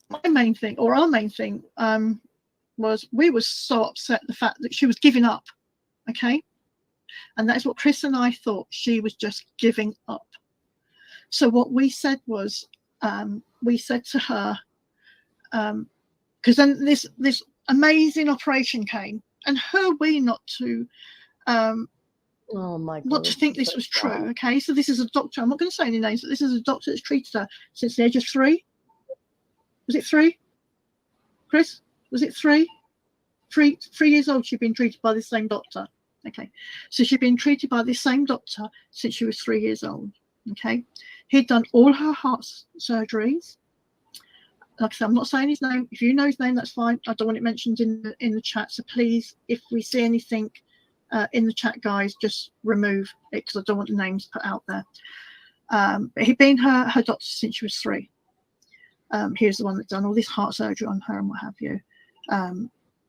My main thing, or our main thing, was we were so upset the fact that she was giving up. Okay. And that's what Chris and I thought. She was just giving up. So what we said was, we said to her, because then this amazing operation came, and who are we not to Oh my God. not to think this was true? Okay, so this is a doctor. I'm not going to say any names, but this is a doctor that's treated her since the age of 3. Was it 3? Chris, was it 3? 3 years old. She'd been treated by the same doctor. Okay, so she'd been treated by the same doctor since she was 3 years old. Okay, he'd done all her heart surgeries. Like I said, I'm not saying his name. If you know his name, that's fine. I don't want it mentioned in the chat. So please, if we see anything in the chat, guys, just remove it because I don't want the names put out there. But he'd been her doctor since she was 3. He was the one that done all this heart surgery on her and what have you.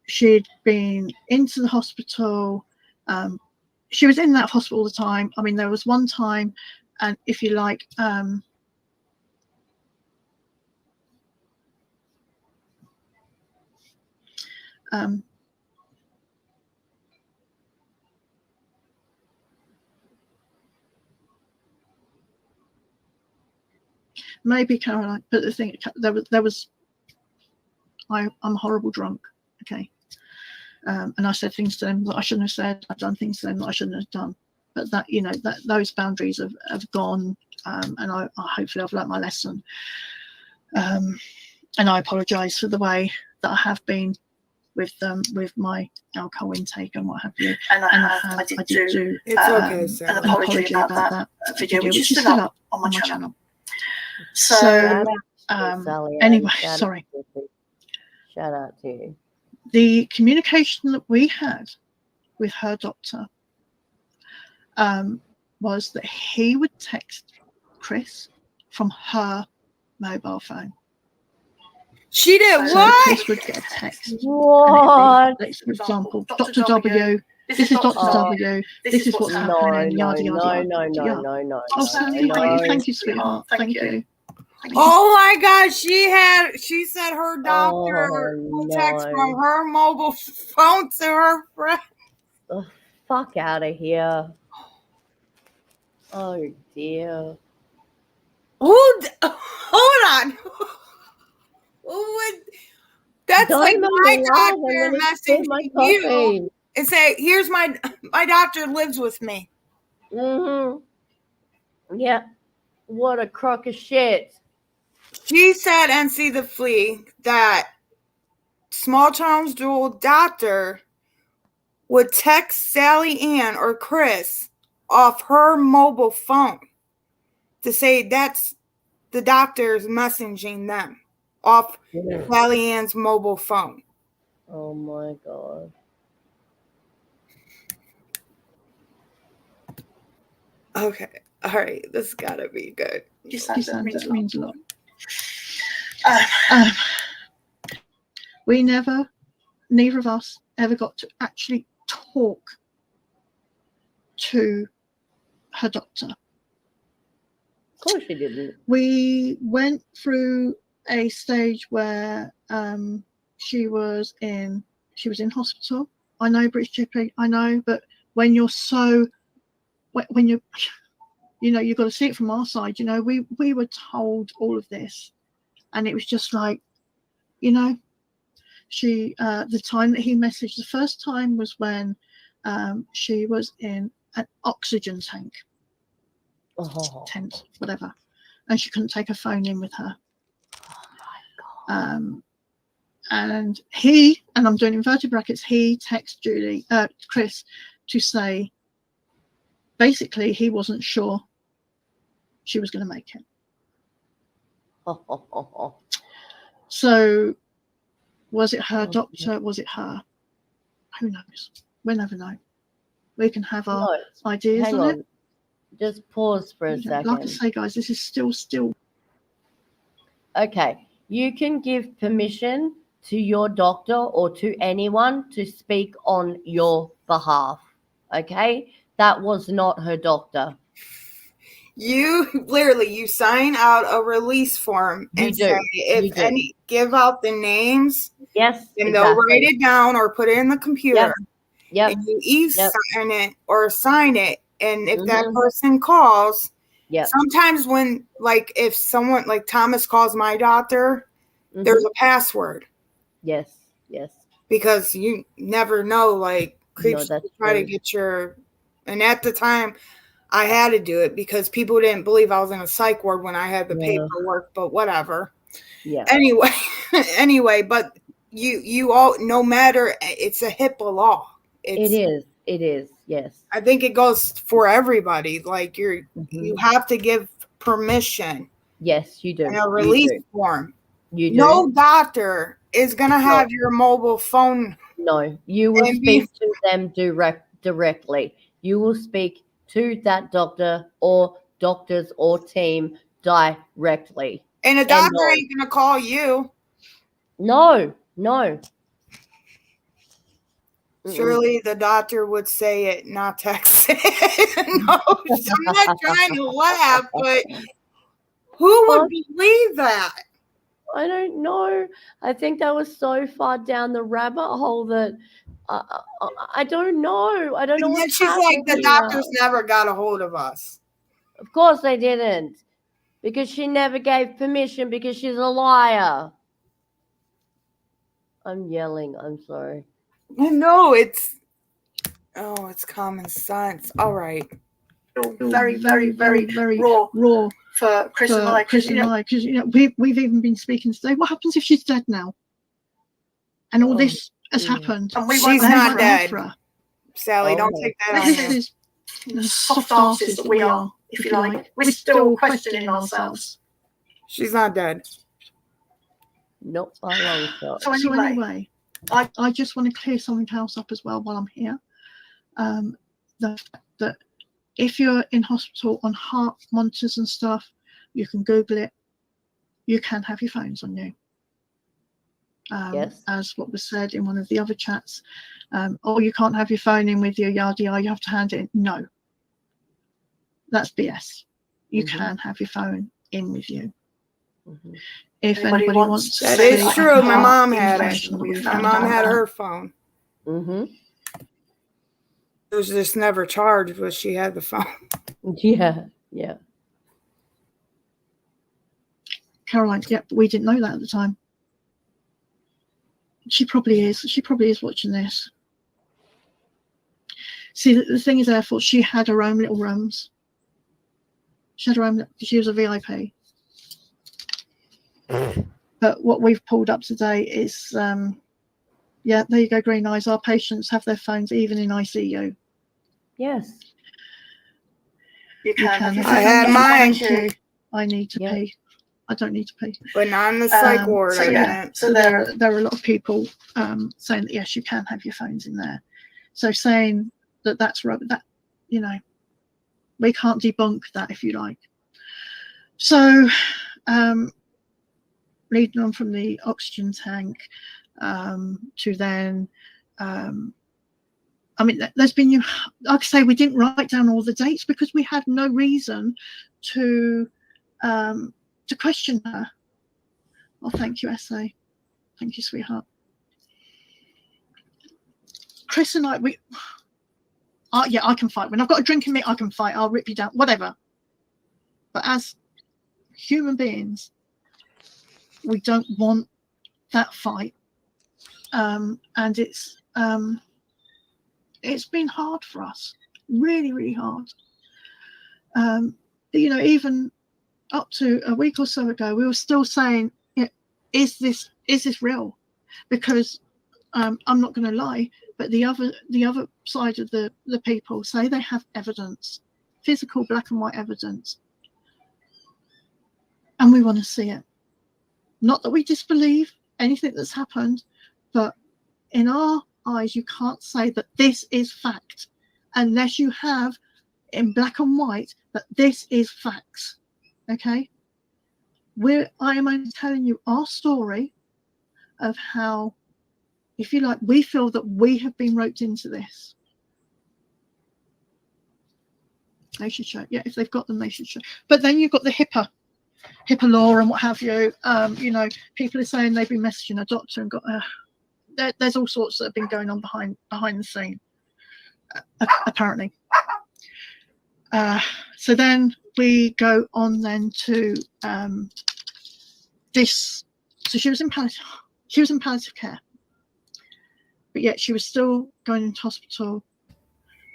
She'd been into the hospital. She was in that hospital all the time. I mean, there was one time, and if you like, maybe Caroline, but the thing, there was I'm a horrible drunk, okay, and I said things to them that I shouldn't have said. I've done things to them that I shouldn't have done, but that, you know, that those boundaries have gone, and I hopefully I've learnt my lesson, and I apologise for the way that I have been with my alcohol intake and what have you. And I did do It's okay, an Sarah. apology about that video, which is still up on my channel. So, Shout out to Sally Ann. anyway, Shout sorry. Shout out to you. The communication that we had with her doctor was that he would text Chris from her mobile phone. She did So what? Chris would get a text. What? For example, Dr. W, this is Dr. W, this is what's happening, yada, yada, yada. No. Oh, Sandy, thank you, sweetheart. Thank you. Oh my God, she said her doctor would text from her mobile phone to her friend. The fuck out of here. Oh dear. Hold on. That's Don't like make my me laugh, I'm doctor gonna spill my messaging coffee. you and say, here's my doctor lives with me. Mm-hmm. Yeah. What a crock of shit. She said, NC the Flea, that Small Town's Jewel doctor would text Sally Ann or Chris off her mobile phone to say that's the doctor's messaging them off Sally Ann's mobile phone. Oh my God. Okay. All right. This gotta be good. That means a lot. We neither of us ever got to actually talk to her doctor. Of course she didn't. We went through a stage where she was in hospital. I know, British GP, I know, but when you're when you're, you've got to see it from our side. We were told all of this, and it was just like, she the time that he messaged, the first time was when she was in an oxygen tank, tent, whatever, and she couldn't take her phone in with her. Oh my God. And he, and I'm doing inverted brackets, he texted Chris to say basically he wasn't sure she was going to make it. So was it her doctor? Was it her? Who knows? We'll never know. We can have our ideas Hang on on. it. Just pause for a second. Like I say, guys, this is still. Okay. You can give permission to your doctor or to anyone to speak on your behalf. Okay? That was not her doctor. You sign out a release form and say if any, give out the names. Yes. And they'll write it down or put it in the computer. Yep. And you e-sign it or sign it. And if that person calls, sometimes when, like, if someone like Thomas calls my doctor, there's a password. Yes. Because you never know, like, creeps try to get your, and at the time I had to do it because people didn't believe I was in a psych ward when I had the paperwork, but whatever. Yeah. Anyway, but you all, no matter, it's a HIPAA law. It is. Yes. I think it goes for everybody. Like you have to give permission. Yes, you do. In a release form. You do. No doctor is gonna have your mobile phone. No, you will speak to them directly. You will speak to that doctor or doctors or team directly. And a doctor ain't gonna call you. No. Surely the doctor would say it, not text it. No, I'm not trying to laugh, but who would believe that? I don't know. I think that was so far down the rabbit hole that I don't know. I don't know what's she's like, the doctors never got a hold of us. Of course they didn't. Because she never gave permission because she's a liar. I'm yelling. I'm sorry. No, it's common sense. All right. Very, very, very, very raw for Chris and I. Because we've even been speaking today. What happens if she's dead now? And all this has happened. And she's not dead. Sally, don't take that on you. The soft asses that we are, if you like. We're still questioning ourselves. She's not dead. Nope, I long shot. So anyway, I just want to clear something else up as well while I'm here. The fact that if you're in hospital on heart monitors and stuff, you can Google it. You can have your phones on you. Yes. As what was said in one of the other chats. Or you can't have your phone in with your YARDI, you have to hand it in. No. That's BS. You can have your phone in with you. If anybody wants to. That is true. My mom had it. My mom had her phone. It was just never charged, but she had the phone. Yeah. Caroline, we didn't know that at the time. She probably is. She probably is watching this. See, the thing is, therefore, she had her own little rooms. She had her own. She was a VIP. But what we've pulled up today is, yeah, there you go, Green Eyes. Our patients have their phones even in ICU. Yes. You can. I had mine. Thank you. I need to Yeah. pee. I don't need to pee. But not in the psych ward. So I yeah, didn't. so there are a lot of people saying that yes, you can have your phones in there. So saying that that's right, that, you know, we can't debunk that, if you like. So leading on from the oxygen tank to then, I mean, there's been, like I say, we didn't write down all the dates because we had no reason to question her. Oh, thank you, Essay. Thank you, sweetheart. Chris and I, yeah, I can fight. When I've got a drink in me, I can fight. I'll rip you down, whatever. But as human beings, we don't want that fight. And it's been hard for us, really, really hard. You know, even up to a week or so ago, we were still saying, is this real? Because I'm not going to lie, but the other side of the people say they have evidence, physical black and white evidence, and we want to see it. Not that we disbelieve anything that's happened, but in our eyes, you can't say that this is fact unless you have in black and white that this is facts. Okay? I am only telling you our story of how, if you like, we feel that we have been roped into this. They should show. Yeah, if they've got them, they should show. But then you've got the HIPAA law and what have you. You know, people are saying they've been messaging a doctor and got. There's all sorts that have been going on behind the scene, apparently. So then we go on then to this. So she was in palliative care, but yet she was still going into hospital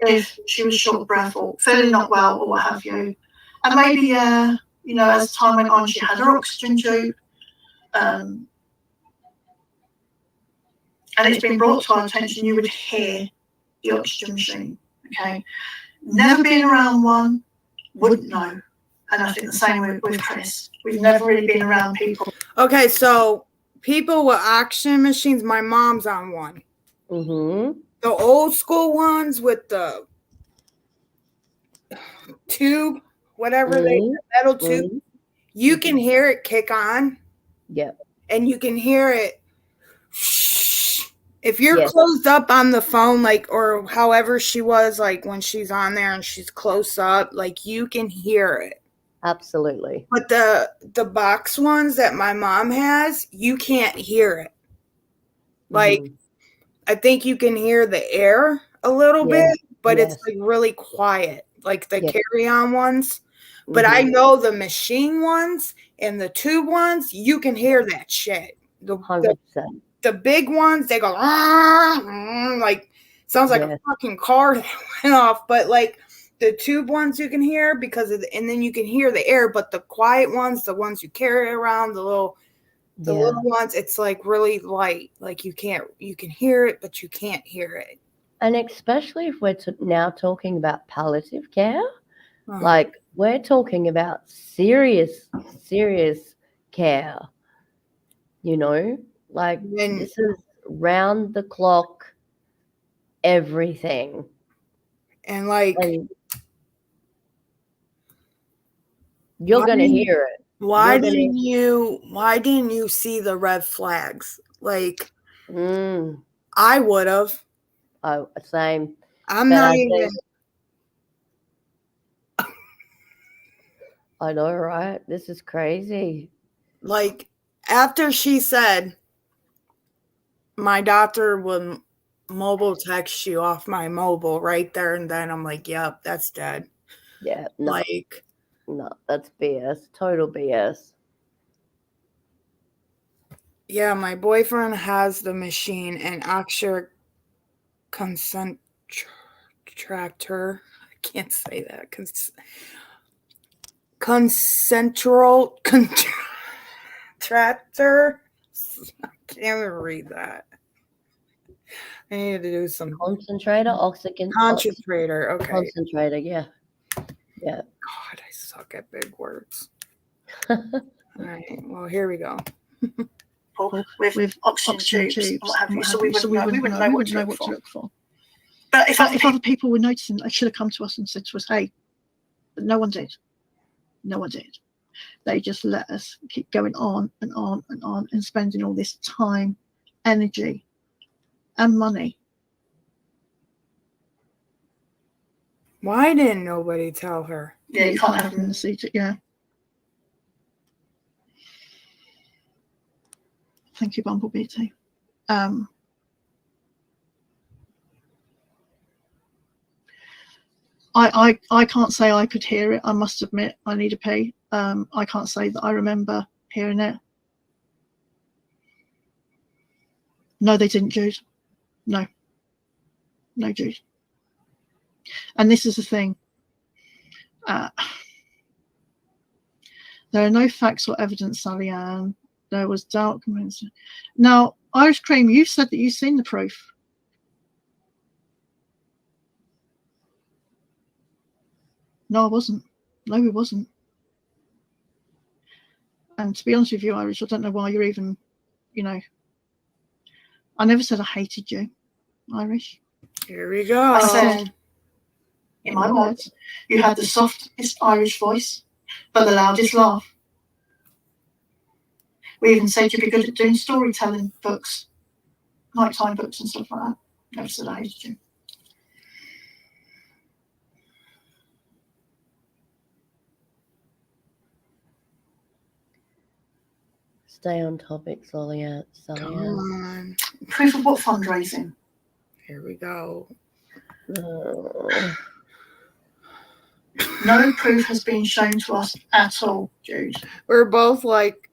if she was short of breath or feeling not well or what have you. And maybe, you know, as time went on, she had her oxygen tube. And it's been brought to our attention, you would hear the oxygen machine, okay? Never been around one, wouldn't know. And I think the same with Chris. We've never really been around people. Okay, so people with oxygen machines, my mom's on one. Mm-hmm. The old school ones with the tube, whatever the metal tube, you can hear it kick on. Yeah. And you can hear it. If you're closed up on the phone, like, or however she was, like when she's on there and she's close up, like you can hear it. Absolutely. But the box ones that my mom has, you can't hear it. Like, I think you can hear the air a little bit, but it's like really quiet, like the carry-on ones. But I know the machine ones and the tube ones, you can hear that shit. 100%. The big ones, they go like sounds like a fucking car that went off. But like the tube ones, you can hear because of and then you can hear the air. But the quiet ones, the ones you carry around, the little ones, it's like really light. Like you can hear it, but you can't hear it. And especially if we're now talking about palliative care, like we're talking about serious care, you know, like this is round the clock, everything. And like, you're going to hear it. Why didn't you see the red flags? Like, I would have. Oh, same. I'm not even. I know, right? This is crazy. Like, after she said, my doctor would mobile text you off my mobile right there and then, I'm like, yep, that's dead. Yeah. No. Like, no, that's BS. Total BS. Yeah, my boyfriend has the machine and Oxford concentrator. I can't say that. Concentral contractor. I can't even read that. I need to do some Concentrator, oxygen. concentrator. Okay. Concentrator, yeah. Yeah. God, I suck at big words. All right. Well, here we go. With oxygen tubes and what have you. So we wouldn't know what to look for. But if other people were noticing, they should have come to us and said to us, hey, but no one did. No one did. They just let us keep going on and on and on and spending all this time, energy, and money. Why didn't nobody tell her? Yeah, you can't have them in the seat. Yeah. Thank you, Bumblebee. I can't say I could hear it. I must admit, I need a pee. I can't say that I remember hearing it. No, they didn't, Jude. No, Jude. And this is the thing. There are no facts or evidence, Sally Ann. There was doubt. Now, Irish Cream, you said that you've seen the proof. No, I wasn't. No, we wasn't. And to be honest with you, Irish, I don't know why you're even, I never said I hated you, Irish. Here we go. I said, in my words, you have the softest Irish voice, but the loudest laugh. We even said you'd be good at doing storytelling books, nighttime books and stuff like that. Never said I hated you. Stay on topic, Sally. Come on. Proof of what fundraising? Here we go. No proof has been shown to us at all, Jude. We're both like,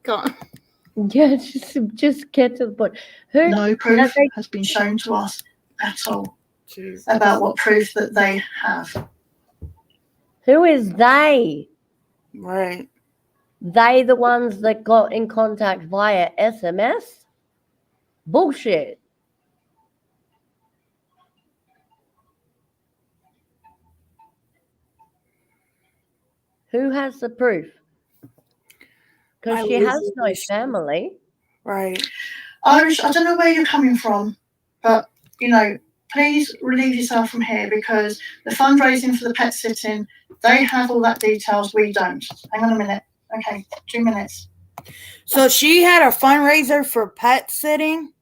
yeah, just get to the point. No proof has been shown to us at all about what proof that they have. Who is they? Right. They the ones that got in contact via SMS? Bullshit. Who has the proof? Because she has no family. Right. Irish, I don't know where you're coming from, but, please relieve yourself from here because the fundraising for the pet sitting, they have all that details, we don't. Hang on a minute. Okay, 2 minutes. So she had a fundraiser for pet sitting?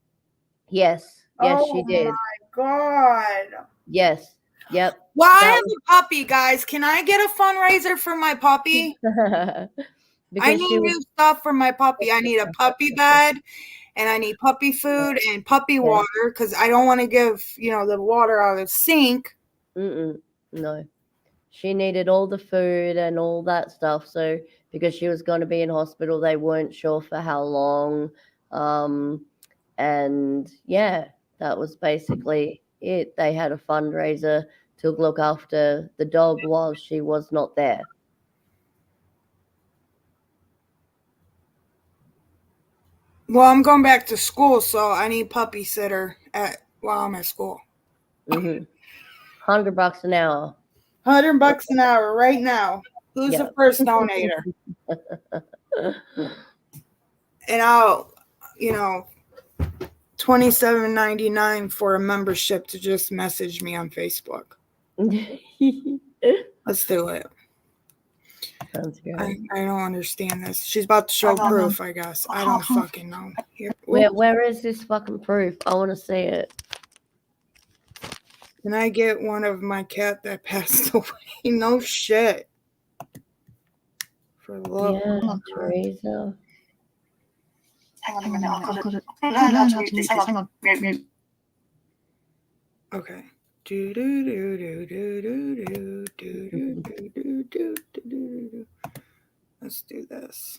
Yes. Yes, she did. Oh, my God. Yes. Yep. Well, I have a puppy, guys. Can I get a fundraiser for my puppy? I need new stuff for my puppy. I need a puppy bed, and I need puppy food and puppy water because I don't want to give, the water out of the sink. No. She needed all the food and all that stuff. So because she was going to be in hospital, they weren't sure for how long. And yeah, that was basically it. They had a fundraiser to look after the dog while she was not there. Well, I'm going back to school, so I need puppy sitter while I'm at school. $100 an hour. $100 an hour right now. Who's the first donator? And I'll, $27.99 for a membership to just message me on Facebook. Let's do it. Sounds good. I don't understand this. She's about to show proof, I guess. I don't fucking know. Here. Where is this fucking proof? I want to see it. Can I get one of my cat that passed away? No shit. For love. Yeah, Teresa. Hang on a minute. I've got it. Learn how to mute this. Hang on. Mute. Okay. Do do do do do do do do do do do. Let's do this.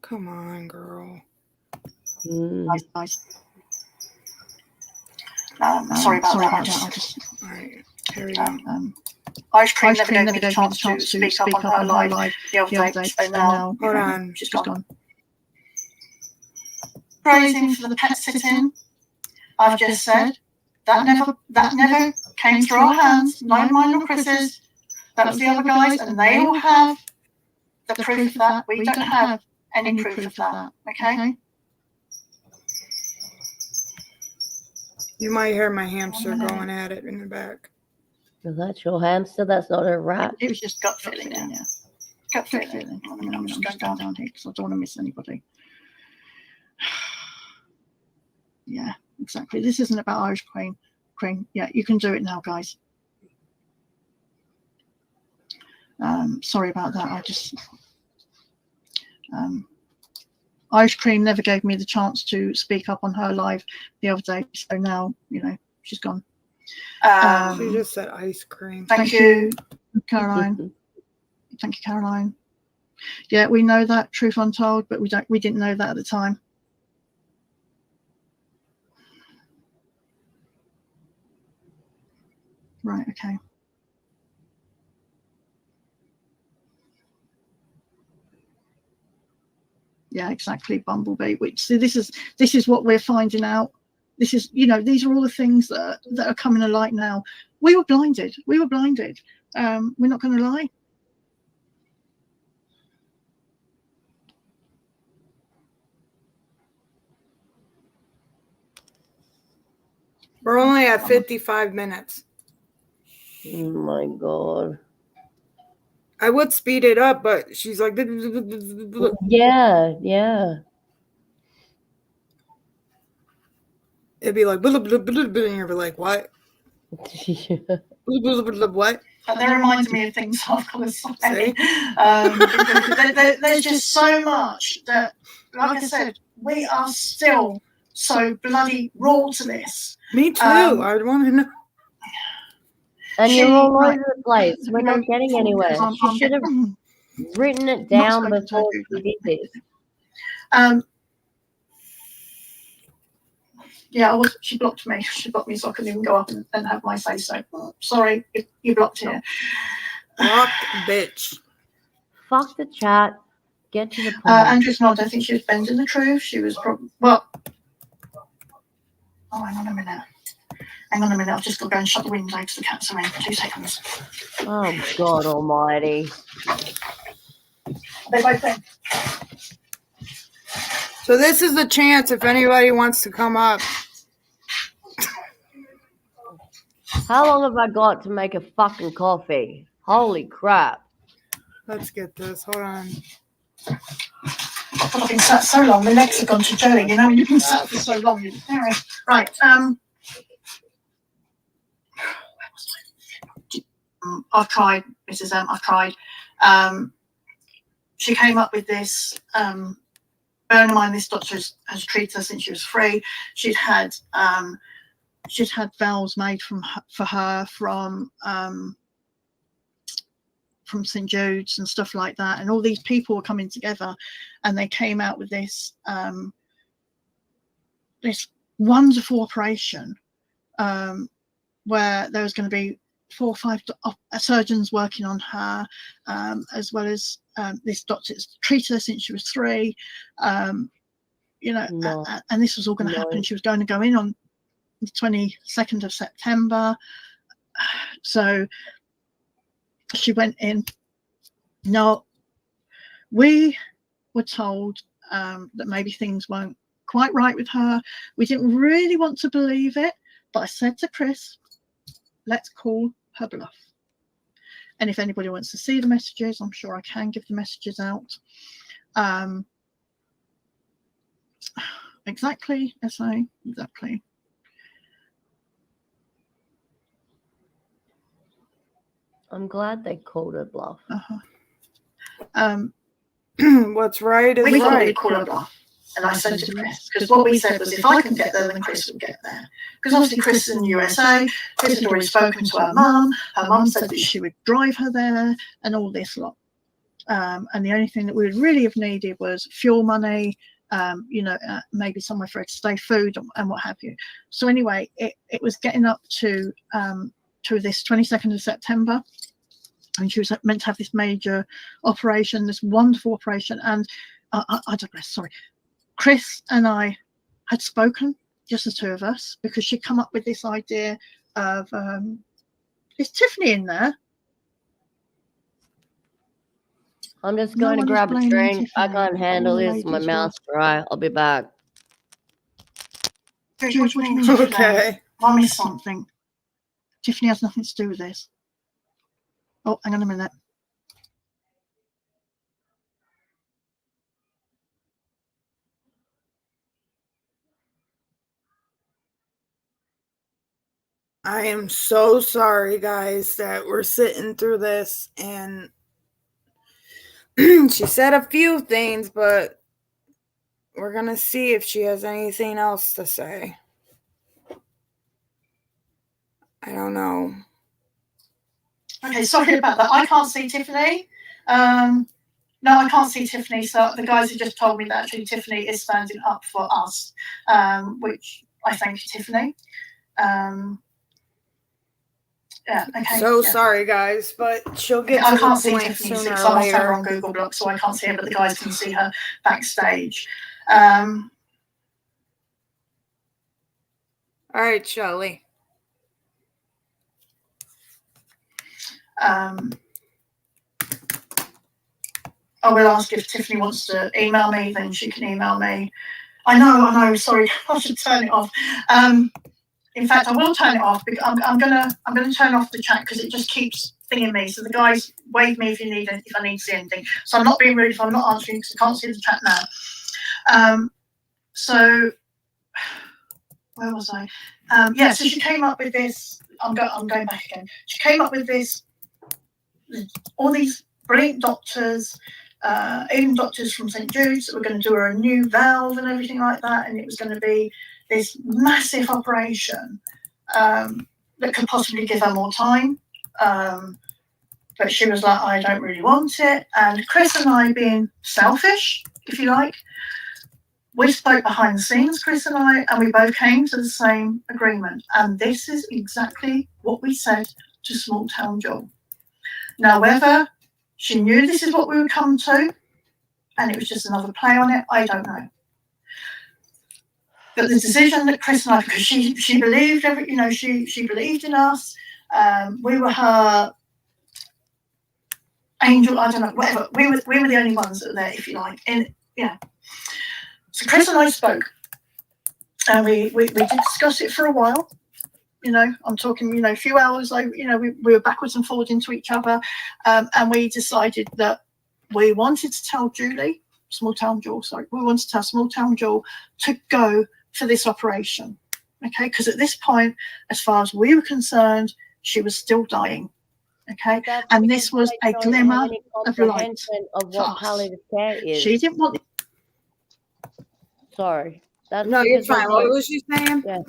Come on, girl. Nice. Sorry about that. All right. Here we go. Irish Cream never gave me the chance to speak up on her live the other day, so now Hold on. she's gone. Praising for the pet sitting, I've just said that never came through our hands, neither mine nor Chris's. That was the other guys, and they all have the proof of that. We don't have any proof of that. Okay? You might hear my hamster going at it in the back. Is that your hamster? That's not a rat. It was just gut feeling. Yeah. Gut feeling. I'm just going down here because I don't want to miss anybody. Yeah, exactly. This isn't about Irish Cream. Yeah, you can do it now, guys. Sorry about that. I just Irish Cream never gave me the chance to speak up on her live the other day, so now she's gone. She just said ice cream. Thank you, Caroline. Thank you, Caroline. Yeah, we know that, truth untold, but we didn't know that at the time. Right, okay. Yeah, exactly, Bumblebee. Which see, this is what we're finding out. This is, these are all the things that are coming to light now. We were blinded. We're not going to lie. We're only at 55 minutes. Oh my God. I would speed it up, but she's like, Yeah, yeah. it'd be like, and you're like, what? What? That reminds me of things I've got to say. There's just so much that, like I said, we are still so bloody raw to this. Me too. I want to know. And you're all over the place. We're not getting anywhere. She should have written it down before she did this. Yeah, she blocked me. She blocked me so I couldn't even go up and have my say so. Sorry, you blocked here. Blocked, bitch. Fuck the chat. Get to the point. Andrew's not. I think she was bending the truth. She was probably, well. Oh, hang on a minute. I've just got to go and shut the window because the cats are in. 2 seconds. Oh, God almighty. They both in. So this is the chance if anybody wants to come up. How long have I got to make a fucking coffee? Holy crap. Let's get this. Hold on. I've been sat so long, my legs have gone to jelly, when you've been sat for so long. Anyway, right. I've tried, Mrs. M, I've tried. She came up with this, bearing in mind this doctor has treated her since she was 3. She'd had vows made for her from St. Jude's and stuff like that, and all these people were coming together, and they came out with this this wonderful operation where there was going to be 4 or 5 surgeons working on her, as well as this doctor's treated her since she was 3. And this was all going to happen. She was going to go in on the 22nd of September. So she went in. No, we were told that maybe things weren't quite right with her. We didn't really want to believe it, but I said to Chris, let's call her bluff. And if anybody wants to see the messages, I'm sure I can give the messages out. Exactly, SA, exactly. I'm glad they called her bluff. What's right is we right. Call her bluff. And I said to Chris, because what we said was if I can get there, then Chris would get there. Because obviously Chris is in the USA, Chris had already spoken to her mum said that she would drive her there and all this lot. And the only thing that we would really have needed was fuel money, maybe somewhere for her to stay, food and what have you. So anyway, it was getting up to to this 22nd of September. And she was meant to have this major operation, this wonderful operation. And I digress, sorry. Chris and I had spoken, just the two of us, because she'd come up with this idea of, is Tiffany in there? I'm just No going to one is grab a blaming drink. I Tiffany. can't handle All the this. My ladies mouth's dry. I'll be back. What do you mean? Tiffany? Okay. I miss Something. Tiffany has nothing to do with this. Oh, hang on a minute. I am so sorry, guys, that we're sitting through this. And she said a few things, but we're going to see if she has anything else to say. I don't know. Okay, sorry about that. I can't see Tiffany. No, I can't see Tiffany. So the guys have just told me that actually Tiffany is standing up for us, which I thank Tiffany. Yeah, okay. So yeah. sorry, guys, but she'll get I to can't the see point Tiffany. sooner So or I must have her later. on Google Block, so I can't see her, but the guys can see her backstage. All right, Shelley. I will ask if Tiffany wants to email me, then she can email me. I know, sorry, I should turn it off. In fact, I will turn it off because I'm gonna turn off the chat because it just keeps thinging me. So the guys wave me if I need to see anything. So I'm not being rude if I'm not answering because I can't see the chat now. So where was I? Yeah, so she came up with this. I'm going back again. She came up with this. All these brilliant doctors, even doctors from St. Jude's, that were going to do her a new valve and everything like that, and it was going to be this massive operation that could possibly give her more time. But she was like, I don't really want it. And Chris and I, being selfish, if you like, we spoke behind the scenes, Chris and I, and we both came to the same agreement. And this is exactly what we said to Small Town Yall. Now, whether she knew this is what we would come to, and it was just another play on it, I don't know. But the decision that Chris and I, because she believed she believed in us. We were her angel. I don't know, whatever. We were the only ones that were there, if you like. And yeah. So Chris and I spoke, and we did discuss it for a while. I'm talking, a few hours. We were backwards and forwards into each other, and we decided that we wanted to tell Small Town Yall, we wanted to tell Small Town Yall to go for this operation, okay? Because at this point, as far as we were concerned, she was still dying, okay? And this was a glimmer of light of what palliative care is. She didn't want it. Sorry. No, you're fine. What was she saying? Yeah.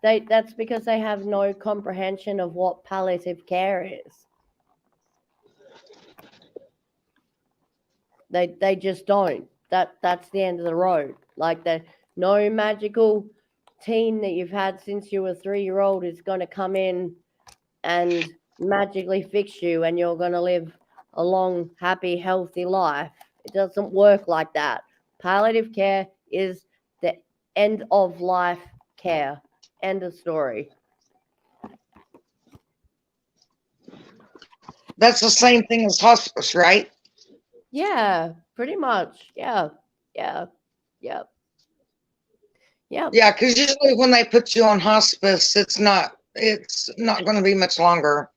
That's because they have no comprehension of what palliative care is. They just don't. That's the end of the road. Like no magical teen that you've had since you were 3-year-old is going to come in and magically fix you and you're going to live a long, happy, healthy life. It doesn't work like that. Palliative care is the end of life care. End of story. That's the same thing as hospice, right? Yeah, pretty much. Yeah. Yeah, because usually when they put you on hospice, it's not going to be much longer.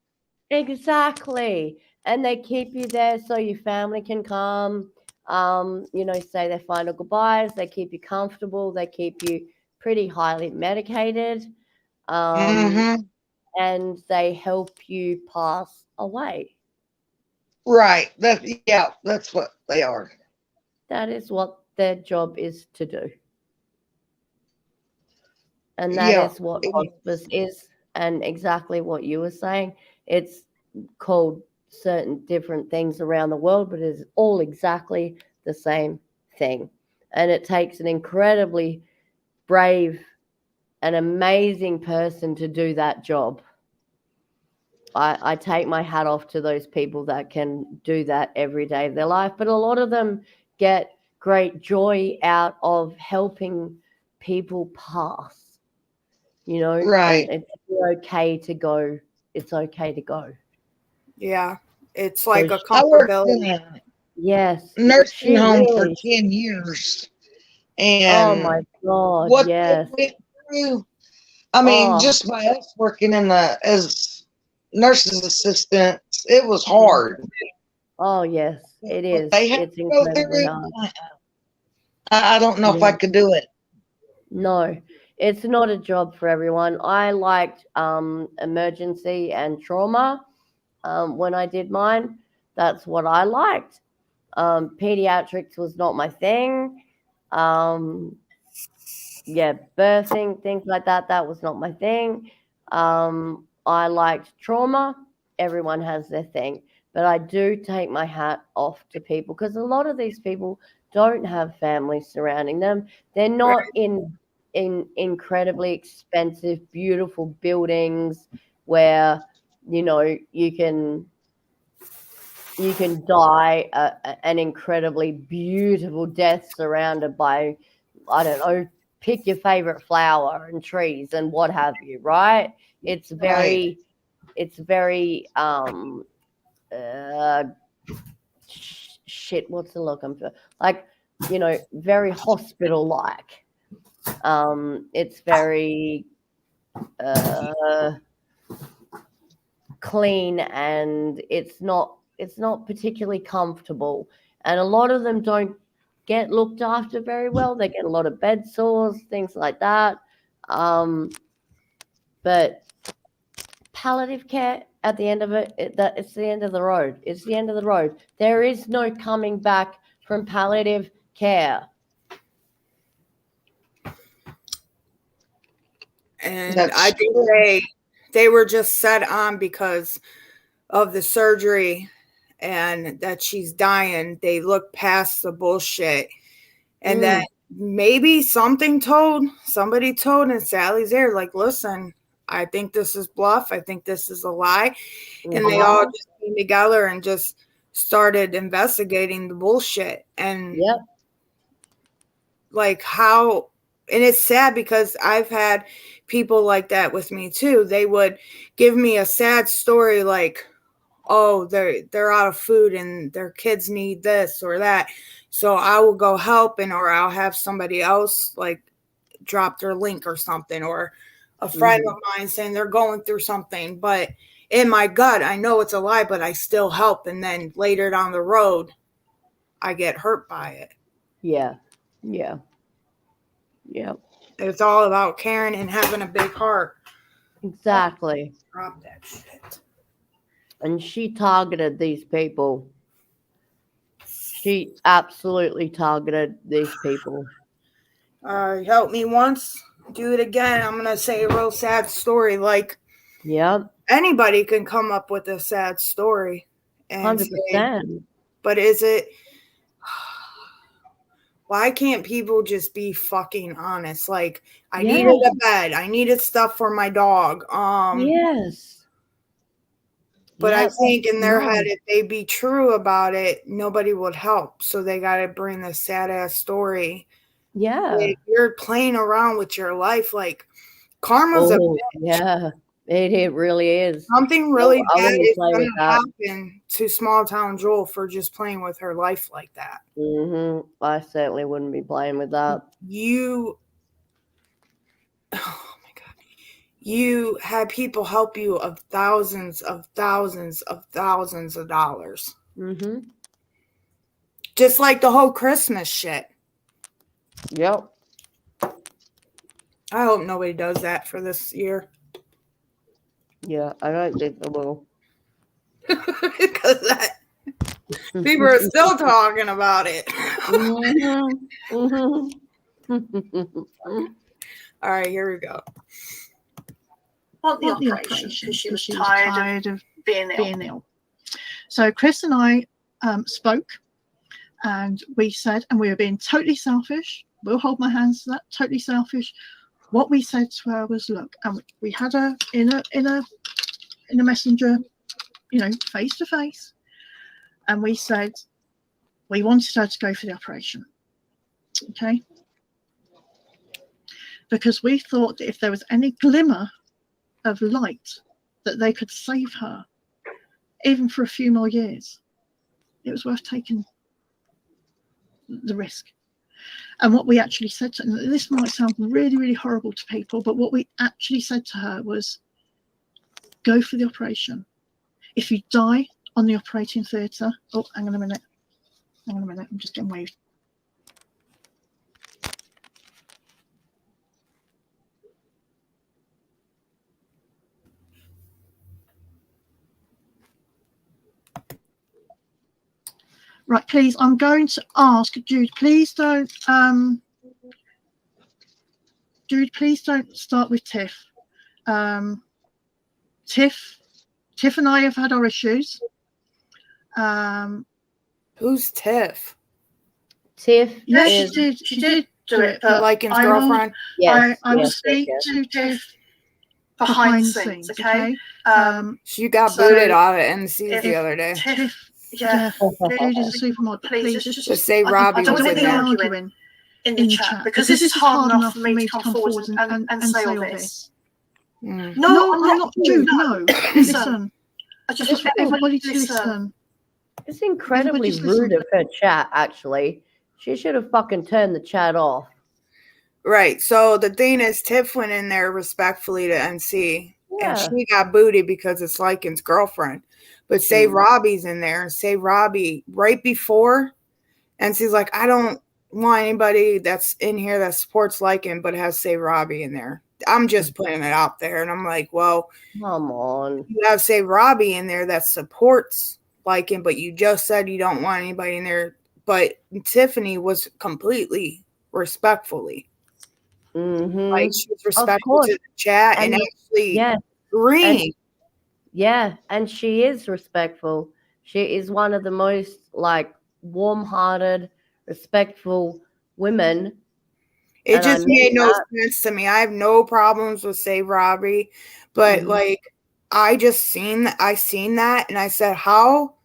Exactly. And they keep you there so your family can come, say their final goodbyes. They keep you comfortable. They keep you pretty highly medicated. And they help you pass away. Right. That's what they are. That is what their job is to do. And that is what hospice is. And exactly what you were saying. It's called certain different things around the world, but it's all exactly the same thing. And it takes an incredibly brave and amazing person to do that job. I take my hat off to those people that can do that every day of their life. But a lot of them get great joy out of helping people pass, you know, Right. and it's okay to go. It's okay to go. Yeah. It's like a I worked in comfortability. a Yes. nursing She home for really, 10 years. oh And my God, what yes. they went through, I mean, Oh, just by us working in the as nurses assistants, it was mhm. hard. Oh yes, it What is. they had It's to go incredibly through, hard. I don't know if I Yeah. could do it. No, it's not a job for everyone. I liked emergency and trauma when I did mine. That's what I liked. Pediatrics was not my thing. Um, yeah, birthing, things like that, that was not my thing. I liked trauma. Everyone has their thing. But I do take my hat off to people because a lot of these people don't have families surrounding them. They're not in incredibly expensive, beautiful buildings where, you know, you can die an incredibly beautiful death surrounded by, I don't know, pick your favorite flower and trees and what have you, right? It's Right. very uh shit, what's the look I'm for? Like, you know, very hospital like. It's very clean, and it's not particularly comfortable, and a lot of them don't get looked after very well. They get a lot of bed sores, things like that. But palliative care, at the end of it's the end of the road. It's the end of the road. There is no coming back from palliative care. And That's I think true. they were just set on because of the surgery and that she's dying. They look past the bullshit. And then maybe somebody told, and Sally's there, like, listen, I think this is bluff. I think this is a lie. And they all just came together and just started investigating the bullshit. And Yep. like how, and it's sad because I've had people like that with me too. They would give me a sad story like, oh, they're out of food and their kids need this or that. So I will go help, and or I'll have somebody else like drop their link or something, or a friend of mine saying they're going through something. But in my gut, I know it's a lie, but I still help. And then later down the road, I get hurt by it. Yeah. Yeah. Yeah. It's all about caring and having a big heart. Exactly. Drop that shit. And she targeted these people. She absolutely targeted these people. Help me once, do it again. I'm gonna say a real sad story. Like, Yep. anybody can come up with a sad story and 100%. say, but is it? Why can't people just be fucking honest? Like, I needed a bed. I needed stuff for my dog. Yes. But I Yep. think in their No. head, if they be true about it, nobody would help. So they got to bring this sad ass story. Yeah. If you're playing around with your life, like, karma's a bitch. Yeah. It really is. Something really I bad wouldn't is play going with to that. happen to small town Joel for just playing with her life like that. I certainly wouldn't be playing with that. Oh my God. You had people help you of thousands of dollars. Just like the whole Christmas shit. Yep. I hope nobody does that for this year. Yeah, I don't think they will. Because people are still talking about it. All right, here we go. Want the operation because she was tired of being ill. So Chris and I spoke, and we said, and we were being totally selfish. We'll hold my hands to that. Totally selfish. What we said to her was, look, and we had her in a in a messenger, face to face. And we said we wanted her to go for the operation. Okay. Because we thought that if there was any glimmer of light that they could save her, even for a few more years, it was worth taking the risk. And what we actually said to her, and this might sound really, really horrible to people, but what we actually said to her was, go for the operation. If you die on the operating theatre, oh, hang on a minute, I'm just getting waved. Right, please, I'm going to ask Jude, please don't start with Tiff. Tiff and I have had our issues. Who's Tiff? Tiff. Yeah, is, she did do it, but Lycan's I will- girlfriend? Yes. I will yes, speak yes. to Tiff behind the scenes, okay? She got So booted out of NC's the if other day. Tiff, Yeah, Jude is a supermodel. please, Please, To say Robbie I don't was want in to there. arguing in the chat because this is hard enough for me to come forward and say all this. Mm. No, I'm not Jude. No, listen. I just Just want want everybody everybody to listen. It's incredibly Everybody just rude of her chat, actually. She should have fucking turned the chat off. Right. So the thing is, Tiff went in there respectfully to NC, and Yeah. she got booted because it's Lycan's girlfriend. But say Robbie's in there, and say Robbie right before, and she's like, I don't want anybody that's in here that supports Lycan, but has say Robbie in there. I'm just putting it out there, and I'm like, well, Come on. you have say Robbie in there that supports Lycan, but you just said you don't want anybody in there. But Tiffany was completely respectfully. Mm-hmm. Like, she was respectful to the chat and actually agreeing. Yeah, and she is respectful. She is one of the most warm-hearted, respectful women. It and just I made mean no that. sense to me. I have no problems with say Robbie, but I seen that and I said, how?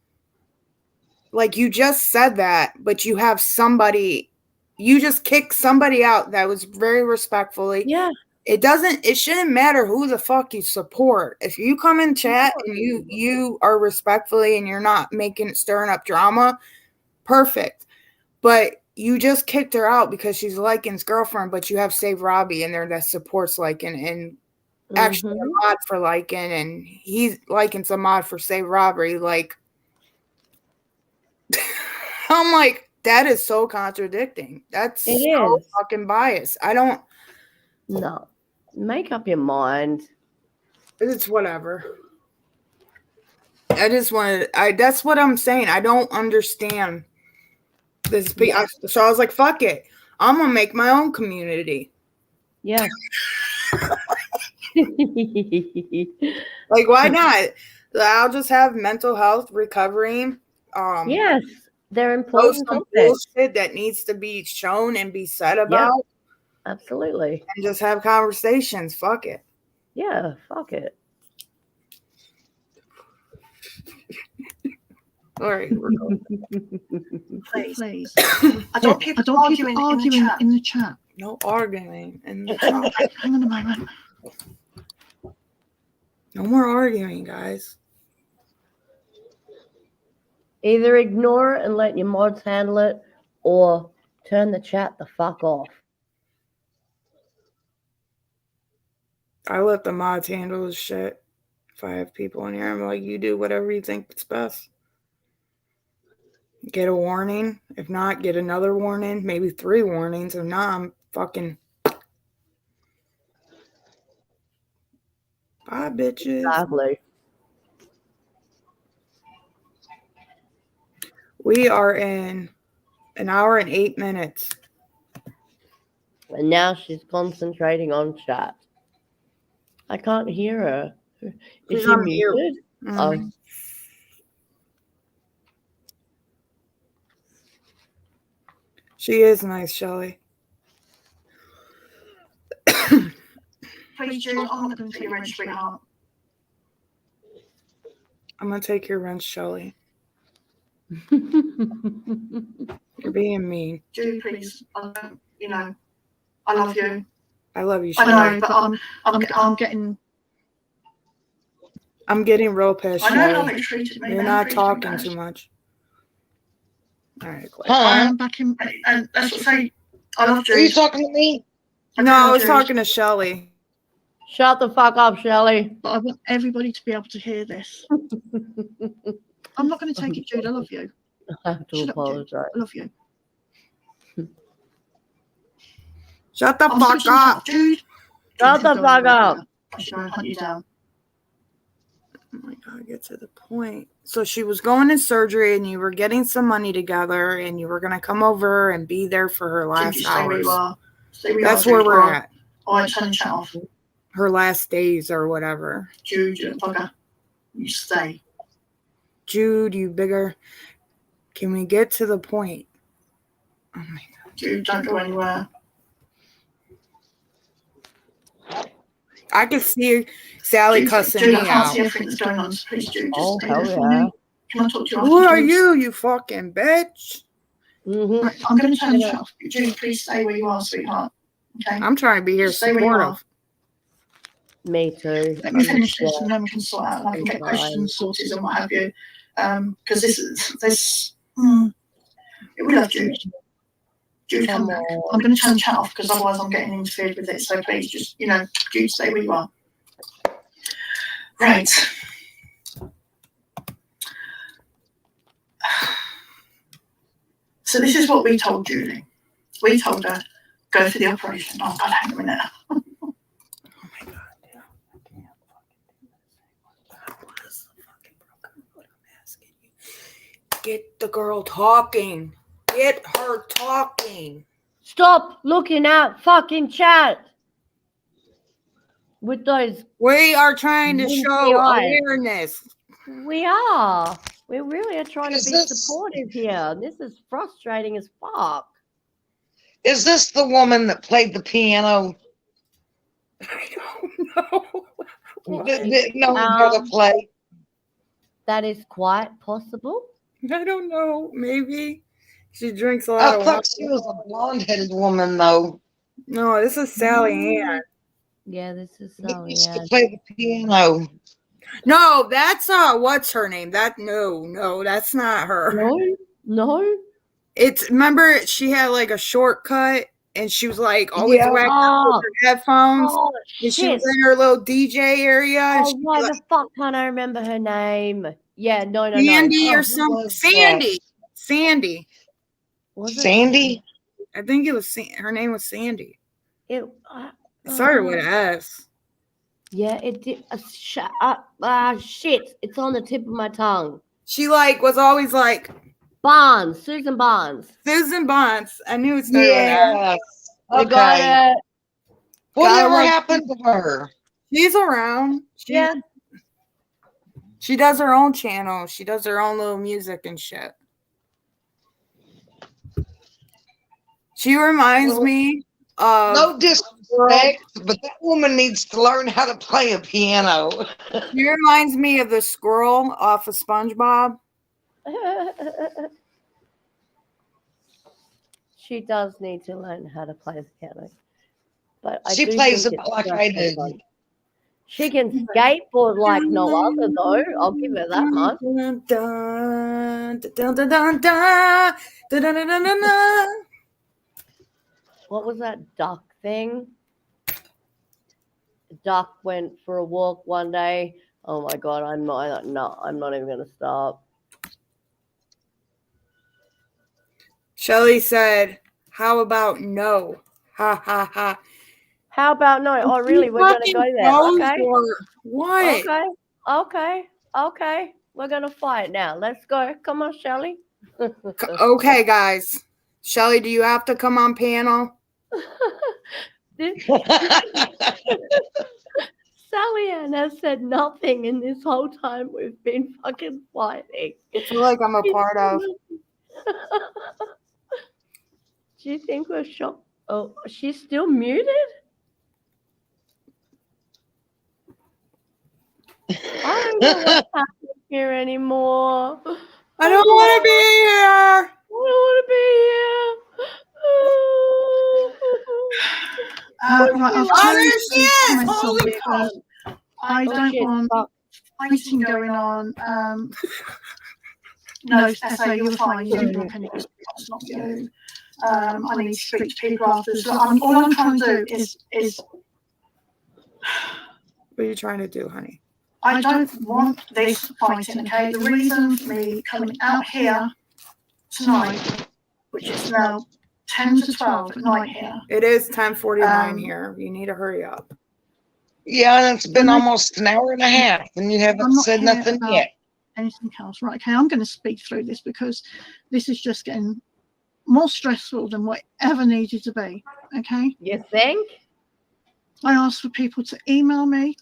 Like, you just said that, but you have somebody, you just kicked somebody out that was very respectfully. Yeah. It shouldn't matter who the fuck you support. If you come in chat and you are respectfully and you're not stirring up drama, perfect. But you just kicked her out because she's Lycan's girlfriend, but you have Save Robbie in there that supports Lycan and actually a mod for Lycan, and Lycan's a mod for Save Robbie. Like, I'm like, that is so contradicting. That's so fucking biased. I don't. No. Make up your mind. It's whatever. I just wanted. That's what I'm saying. I don't understand this. So I was like, fuck it. I'm gonna make my own community. Yeah. Like, why not? I'll just have mental health recovery. Yes, they're important. Some bullshit that needs to be shown and be said about. Yep. Absolutely. And just have conversations. Fuck it. Yeah, fuck it. All right. Please. I don't keep arguing in the chat. No arguing in the chat. Hang on a moment. No more arguing, guys. Either ignore it and let your mods handle it, or turn the chat the fuck off. I let the mods handle this shit. If I have people in here, I'm like, you do whatever you think is best. Get a warning. If not, get another warning. Maybe 3 warnings. If not, I'm fucking... Bye, bitches. Exactly. We are in 1 hour and 8 minutes. And now she's concentrating on chat. I can't hear her. Is she muted? Oh. She is nice, Shelly. Please, Jude, I'm not going to take your red, sweetheart. I'm gonna take your wrench, Shelly. You're being mean. Judy, please. You know, I love you. I love you, I Shelly. know, but I'm getting real pissed, I know how Shelly. they treated me. You're They not treated me talking bad. too much. All right, Claire. I Huh? am back in. And that's what I say. I love Are you Jude. talking to me? No, I was talking to Shelly. Shut the fuck up, Shelley. But I want everybody to be able to hear this. I'm not going to take it, Jude. I love you. I have to Shut up, Jude. apologize. I love you. Shut the I'm gonna fuck shut up. Jude. Shut the fuck up. I should go and hunt you down. Oh my God, get to the point. So she was going in surgery and you were getting some money together and you were going to come over and be there for her last Stay where hours. you are. Stay where you That's are, where Jude. we're at. All right, turn the chat off. Her last days or whatever. Jude, you bugger. You stay. Jude, you bigger. Can we get to the point? Oh my God. Jude, don't go anywhere. I can see Sally Jude, cussing Jude, me I can't out. see everything that's going on. So please, Jude, just Oh, stay hell there for yeah. me. Can I talk to you Who are afterwards? you fucking bitch? Mm-hmm. Right, I'm going to turn the chat off. Jude, please stay where you are, sweetheart. Okay? I'm trying to be here Stay where you supportive. Me too. Let me finish this Yeah. and then we can sort out. I can get Fine. questions sorted and what have you. Because we love Jude. Jude, come Come back. on. I'm going to turn the chat off because otherwise I'm getting interfered with it. So please just, Jude, stay where you are. Right. So this is what we told Julie. We told her, go for the operation. Oh, God, hang on a minute. Oh my God. Yeah. I can't fucking do this. What is the fucking broken road? I'm asking you. Get the girl talking. Get her talking. Stop looking at fucking chat with those. We are trying to Winky show eyes. awareness. We are. We really are trying to Is be this- supportive here. This is frustrating as fuck. Is this the woman that played the piano? I don't know. Didn't know how to play? That is quite possible. I don't know. Maybe she drinks a lot I of water. thought she was a blonde-headed woman, though. No, this is Sally Ann. Yeah, this is That Sally used to Ann. play the piano. No, that's what's her name? No, that's not her. No. It's remember she had like a shortcut and she was like always Yeah. whacked up Oh, with her headphones. oh And she shit. was in her little DJ area. And Oh, she'd be why like, the fuck can't I remember her name? Yeah, no. Sandy Oh, or who something. was that? Sandy. Was it Sandy? I think it was her name was Sandy. It It started with an S. yeah, it did. Shit! It's on the tip of my tongue. She like was always like Barnes, Susan Barnes. Susan Bonds. I knew it started with that. Yes. You got Okay. it. Whatever Gotta happened to her? She's around. Yeah. She does her own channel. She does her own little music and shit. She reminds me of No disrespect, but that woman needs to learn how to play a piano. she reminds me of the squirrel off of SpongeBob. She does need to learn how to play the piano. But I She do plays think it it's like just I so do. fun. She can skateboard like no other, though. I'll give her that much. Dun, dun, dun, dun, dun, dun, dun, dun, dun, dun, dun. What was that duck thing? The duck went for a walk one day. Oh my god, I'm not even gonna stop. Shelly said, "How about no?" Ha ha ha. How about no? Oh really, we're gonna go there. Okay. What? Okay. We're gonna fight now. Let's go. Come on, Shelly. Okay, guys. Shelly, do you have to come on panel? Sally Ann has said nothing in this whole time we've been fucking fighting. I feel like I'm a part of. Do you think we're shocked? Oh, she's still muted? I don't know what's happening here anymore. I don't want to be here. I don't want to be here. Right, I've Oh, turned there she these is. comments off Holy because I Oh, don't shit, want fuck. fighting going on. No, SA, you were fine. You didn't block any. It's not you. I need to speak to people after this. All I'm trying to do is What are you trying to do, honey? I don't want this fighting, okay? The reason for me coming out here tonight, which is now 10 to 12 at night here. It is 10:49 Um, here. You need to hurry up. Yeah, and it's been When I- almost an hour and a half, and you haven't I'm not said here nothing about yet. anything else. Right, okay, I'm going to speed through this because this is just getting more stressful than what ever needed to be, okay? You think? I asked for people to email me.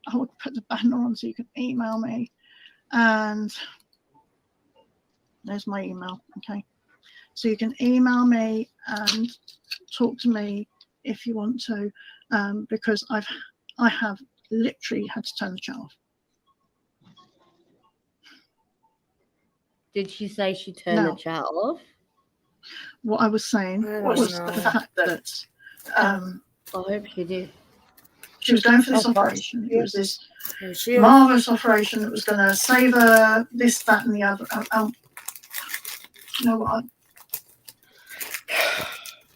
I would put the banner on so you can email me. And there's my email, okay? So you can email me and talk to me if you want to, because I have literally had to turn the chat off. Did she say she turned No. the chat off? What I was saying I don't was know. the fact that I hope she did. she was going for this operation. It was this There she is. marvelous operation that was going to save her, this, that, and the other. You know what?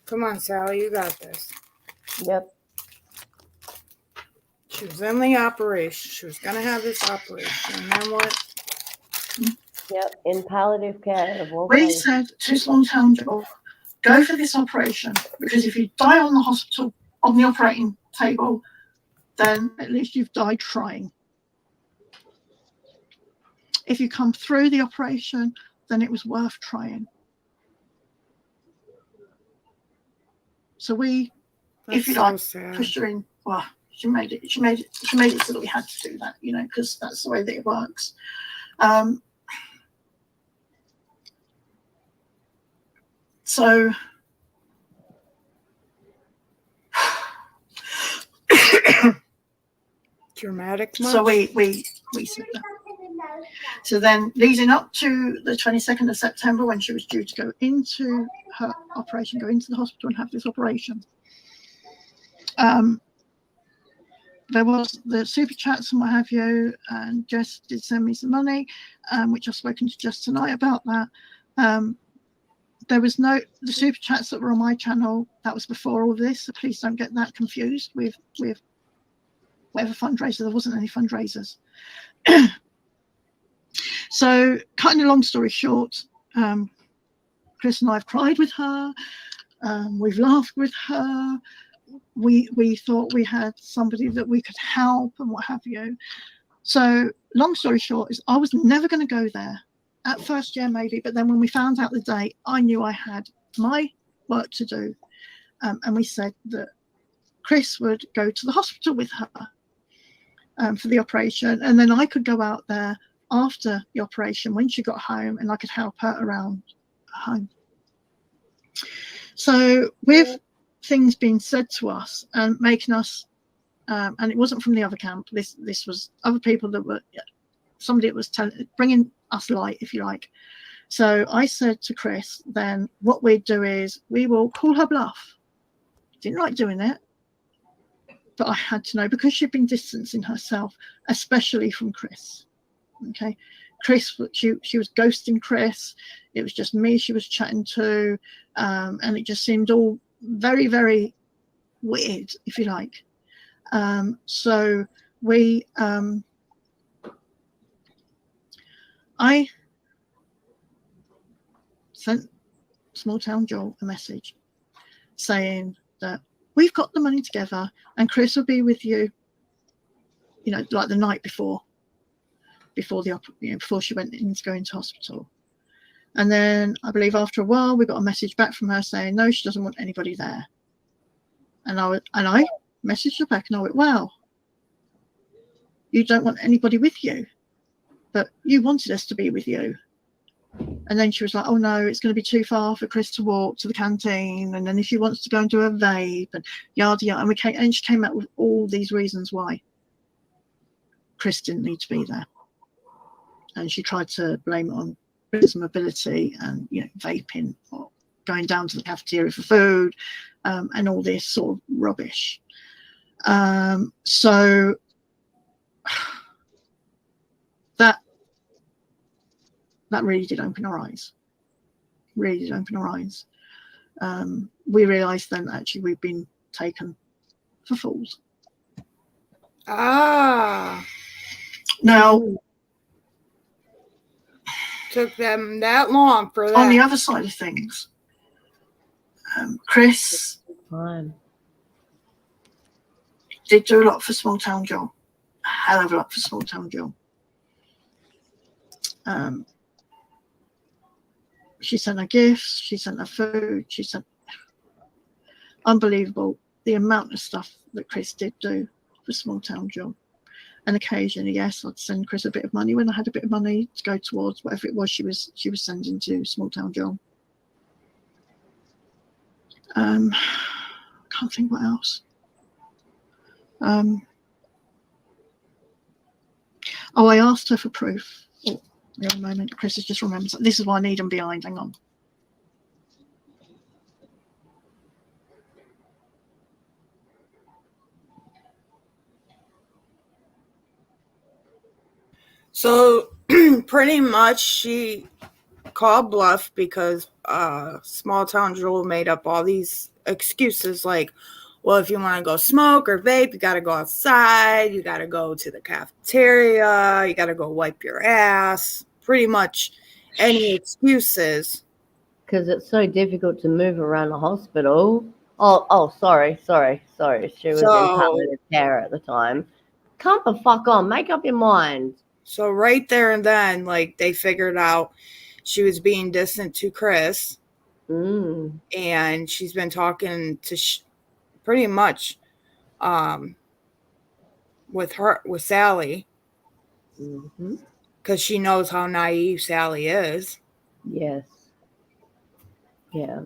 Come on, Sally, you got this. Yep. She was in the operation. She was gonna have this operation. And then what? Yep. In palliative care of all We places. said to Small Town Joel, go for this operation because if you die on the hospital, on the operating table, then at least you've died trying. If you come through the operation, then it was worth trying. So we, if you so like, sad. pushed her in. Well, she made it so that we had to do that, you know, because that's the way that it works. So Dramatic much? so we said that. So then leading up to the 22nd of September when she was due to go into her operation, go into the hospital and have this operation, there was the super chats and what have you, and Jess did send me some money, which I've spoken to Jess tonight about that. There was the super chats that were on my channel, that was before all this, so please don't get that confused with whatever fundraiser. There wasn't any fundraisers. So cutting a long story short, Chris and I have cried with her, we've laughed with her, we thought we had somebody that we could help and what have you. So long story short is I was never going to go there. At first, yeah, maybe, but then when we found out the date, I knew I had my work to do, and we said that Chris would go to the hospital with her for the operation, and then I could go out there after the operation when she got home, and I could help her around home. So with things being said to us and making us, and it wasn't from the other camp. This was other people that were somebody that was bringing us light, if you like. So I said to Chris, then what we'd do is we will call her bluff. Didn't like doing it, but I had to know because she'd been distancing herself, especially from Chris. Okay, Chris, she was ghosting Chris. It was just me she was chatting to, and it just seemed all very, very weird, if you like. So we, I sent Small Town Joel a message saying that we've got the money together and Chris will be with you, you know, like the night before she went in to go into hospital. And then I believe after a while we got a message back from her saying no, she doesn't want anybody there. And I messaged her back and I went, well, you don't want anybody with you, but you wanted us to be with you. And then she was like, oh no, it's going to be too far for Chris to walk to the canteen, and then if she wants to go and do a vape and yada yada, and she came out with all these reasons why. Chris didn't need to be there. And she tried to blame it on Chris's mobility and, you know, vaping or going down to the cafeteria for food, and all this sort of rubbish. So that really did open our eyes. Really did open our eyes. We realised then actually we've been taken for fools. Ah, Now, took them that long for that. on the other side of things, Chris Fine. did do a lot for Small Town Joe. A hell of a lot for Small Town Joe. She sent her gifts, she sent her food, she sent... Unbelievable the amount of stuff that Chris did do for Small Town Joe. And occasionally, yes, I'd send Chris a bit of money when I had a bit of money to go towards whatever it was she was sending to Small Town Joe. Can't think what else. Oh, I asked her for proof. Oh, wait a moment. Chris has just remembered. This is why I need them behind. Hang on. So pretty much she called bluff because Small Town Jewel made up all these excuses like, well, if you want to go smoke or vape, you got to go outside, you got to go to the cafeteria, you got to go wipe your ass, pretty much any excuses. Because it's so difficult to move around the hospital. Oh, sorry. She was in palliative care at the time. Come the fuck on, make up your mind. So right there and then, like, they figured out she was being distant to Chris. And she's been talking to pretty much with Sally. Because she knows how naive Sally is. Yes. Yeah.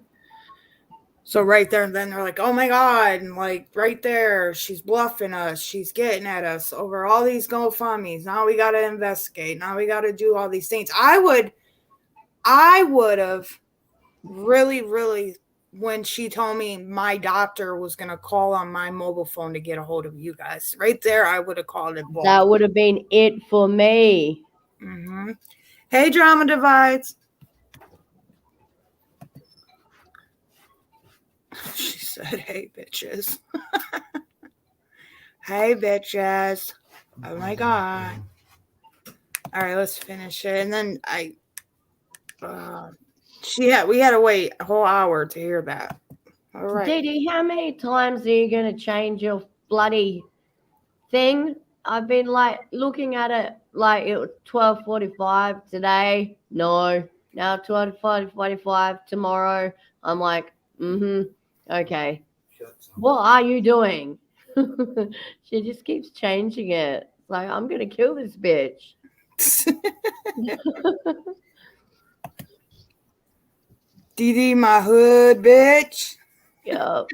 So right there and then they're like, oh my God. And like right there, she's bluffing us. She's getting at us over all these GoFundMes. Now we got to investigate. Now we got to do all these things. I would have really, when she told me my doctor was going to call on my mobile phone to get a hold of you guys. Right there, I would have called it. That would have been it for me. Hey, Drama Divides. She said, hey, bitches. Hey, bitches. Oh, my God. All right, let's finish it. And then we had to wait a whole hour to hear that. All right. Didi, how many times are you going to change your bloody thing? I've been like looking at it like it was 12:45 today. No. Now 12:45 tomorrow. I'm like, okay. What are you doing? She just keeps changing it. It's like, I'm going to kill this bitch. Didi, my hood, bitch. Yep.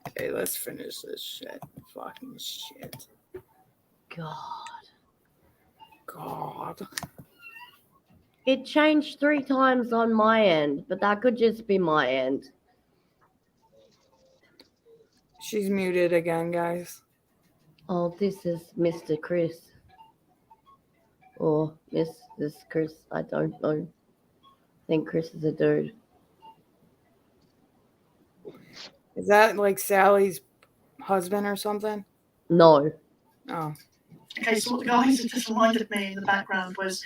Okay, let's finish this shit. Fucking shit. God. It changed 3 times on my end, but that could just be my end. She's muted again, guys. Oh, this is Mr. Chris. Or Mrs. Chris. I don't know. I think Chris is a dude. Is that like Sally's husband or something? No. Oh. Okay, so what the guys have just reminded me in the background was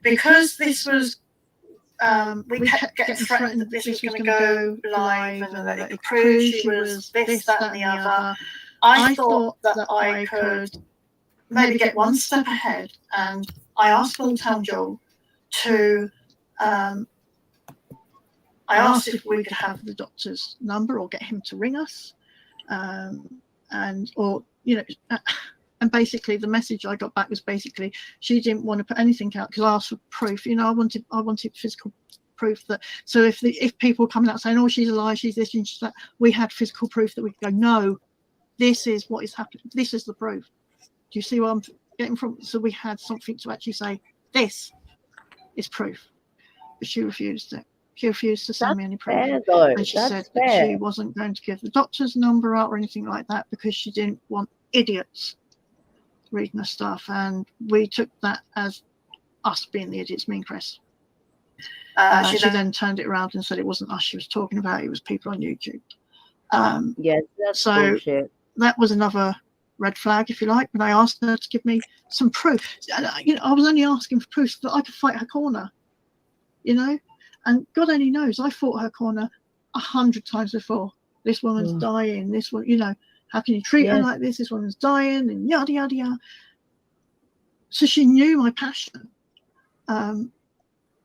because this was we kept getting threatened that this was going to go live and that it could prove she was this, that and the other. I thought that I could maybe get one step ahead, and I asked Small Town Joel to I asked if we could have the doctor's number or get him to ring us, and basically the message I got back was basically she didn't want to put anything out because I asked for proof. I wanted physical proof that, so if people coming out saying, oh, she's a liar, she's this and she's that, we had physical proof that we could go, no, this is what is happening. This is the proof. Do you see what I'm getting from? So we had something to actually say, this is proof. But she refused it. She refused to send me any proof. Fair though. And she That's said fair. that she wasn't going to give the doctor's number out or anything like that because she didn't want idiots reading her stuff. And we took that as us being the idiots, me and Chris. She then turned it around and said it wasn't us she was talking about, it was people on YouTube. Yes, that's so bullshit. that was another red flag, if you like, when I asked her to give me some proof. And, I was only asking for proof so that I could fight her corner, and God only knows I fought her corner 100 times before. This woman's dying, this one, how can you treat her like this woman's dying, and yada yada yada. So she knew my passion, and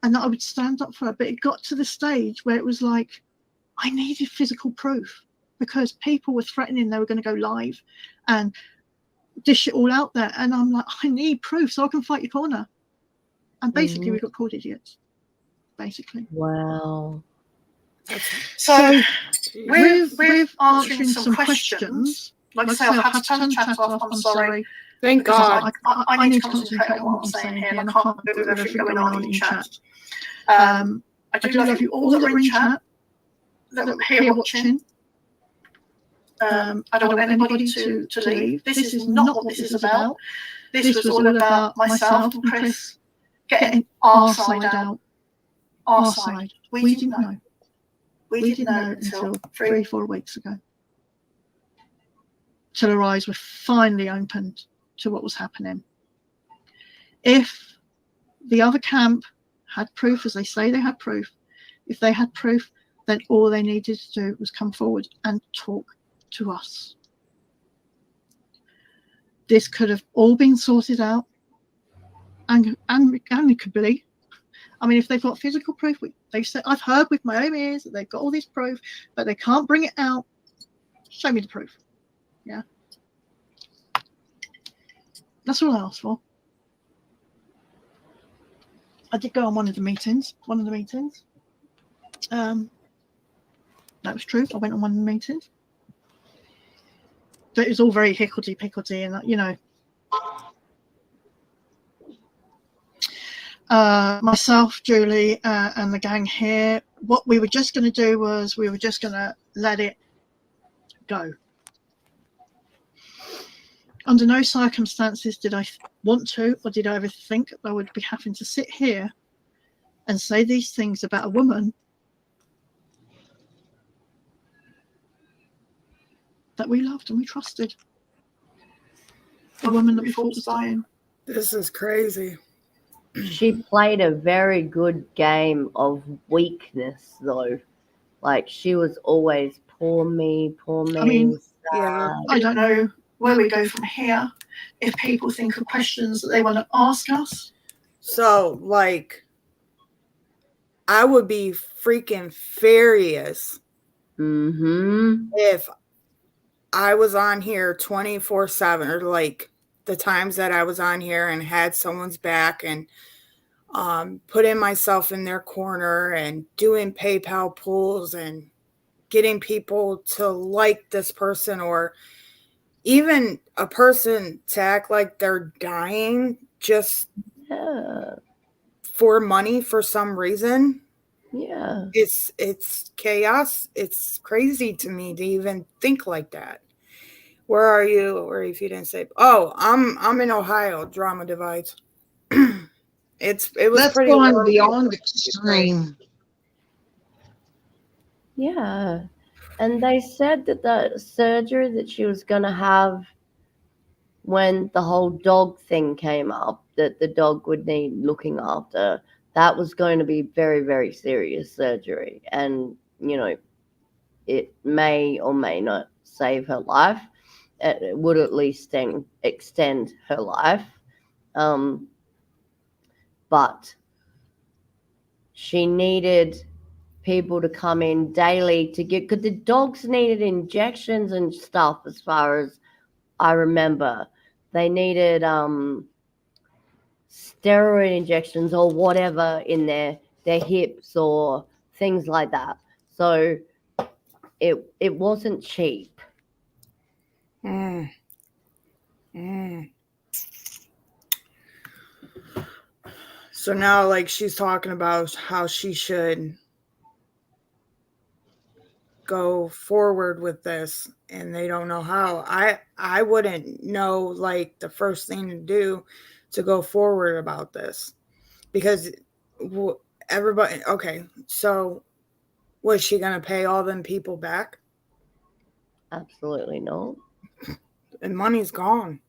that I would stand up for her. But it got to the stage where it was like I needed physical proof, because people were threatening they were going to go live and dish it all out there. And I'm like, I need proof so I can fight your corner. And basically we got called idiots, basically. Wow. So with answering some questions, like I say, I've had to turn the chat off. I'm sorry. Thank God. I need to concentrate on what I'm saying here, and I can't move everything going on in chat. I do love you all that are in chat, that are here watching. I don't want anybody to leave. This is not what this is about. This was all about myself and Chris getting our side out. Our side. We didn't know. We didn't know until 3-4 weeks ago. Till our eyes were finally opened to what was happening. If the other camp had proof, as they say they had proof, if they had proof, then all they needed to do was come forward and talk to us. This could have all been sorted out and amicably. I mean, if they've got physical proof, they said, I've heard with my own ears that they've got all this proof, but they can't bring it out. Show me the proof. Yeah. That's all I asked for. I did go on one of the meetings. That was true. I went on one of the meetings. But it was all very hickledy-pickledy, and myself, Julie, and the gang here, what we were just going to do was we were just going to let it go. Under no circumstances did I want to, or did I ever think I would be having to sit here and say these things about a woman that we loved and we trusted. A woman that we thought was dying. This is crazy. She played a very good game of weakness, though. Like, she was always, poor me. I mean, Yeah. I don't know where we go from here. If people think of questions that they want to ask us. So, like, I would be freaking furious if I was on here 24/7, or like the times that I was on here and had someone's back and putting myself in their corner and doing PayPal pulls and getting people to like this person, or even a person to act like they're dying just for money for some reason. Yeah. It's chaos. It's crazy to me to even think like that. Where are you? Or if you didn't say, oh, I'm in Ohio. Drama divides. It was That's pretty going beyond extreme. Yeah. And they said that the surgery that she was going to have when the whole dog thing came up, that the dog would need looking after, that was going to be very, very serious surgery. And, it may or may not save her life. It would at least extend her life. But she needed people to come in daily to get, because the dogs needed injections and stuff, as far as I remember. They needed steroid injections or whatever in their hips or things like that. So it wasn't cheap. Mm. So now, like, she's talking about how she should go forward with this, and they don't know how. I wouldn't know, like, the first thing to do to go forward about this, because everybody. Okay, so was she gonna pay all them people back? Absolutely not. And money's gone.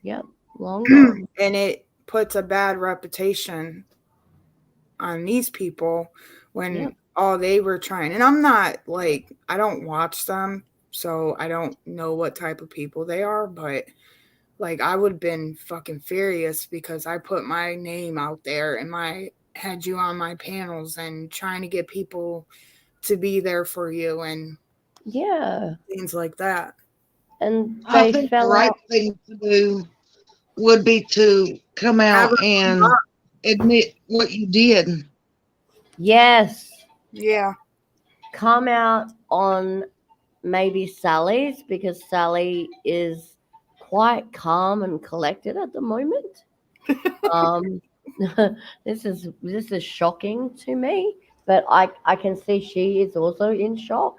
Yep, long gone. And it puts a bad reputation on these people when Yep. all they were trying. And I'm not, like, I don't watch them, so I don't know what type of people they are, but like, I would have been fucking furious because I put my name out there and had you on my panels and trying to get people to be there for you and Yeah. things like that. And I they think the fell right out. thing to do would be to come Have out her and come up. admit what you did. Yes. Yeah. Come out on maybe Sally's, because Sally is quite calm and collected at the moment. um, this is shocking to me, but I can see she is also in shock.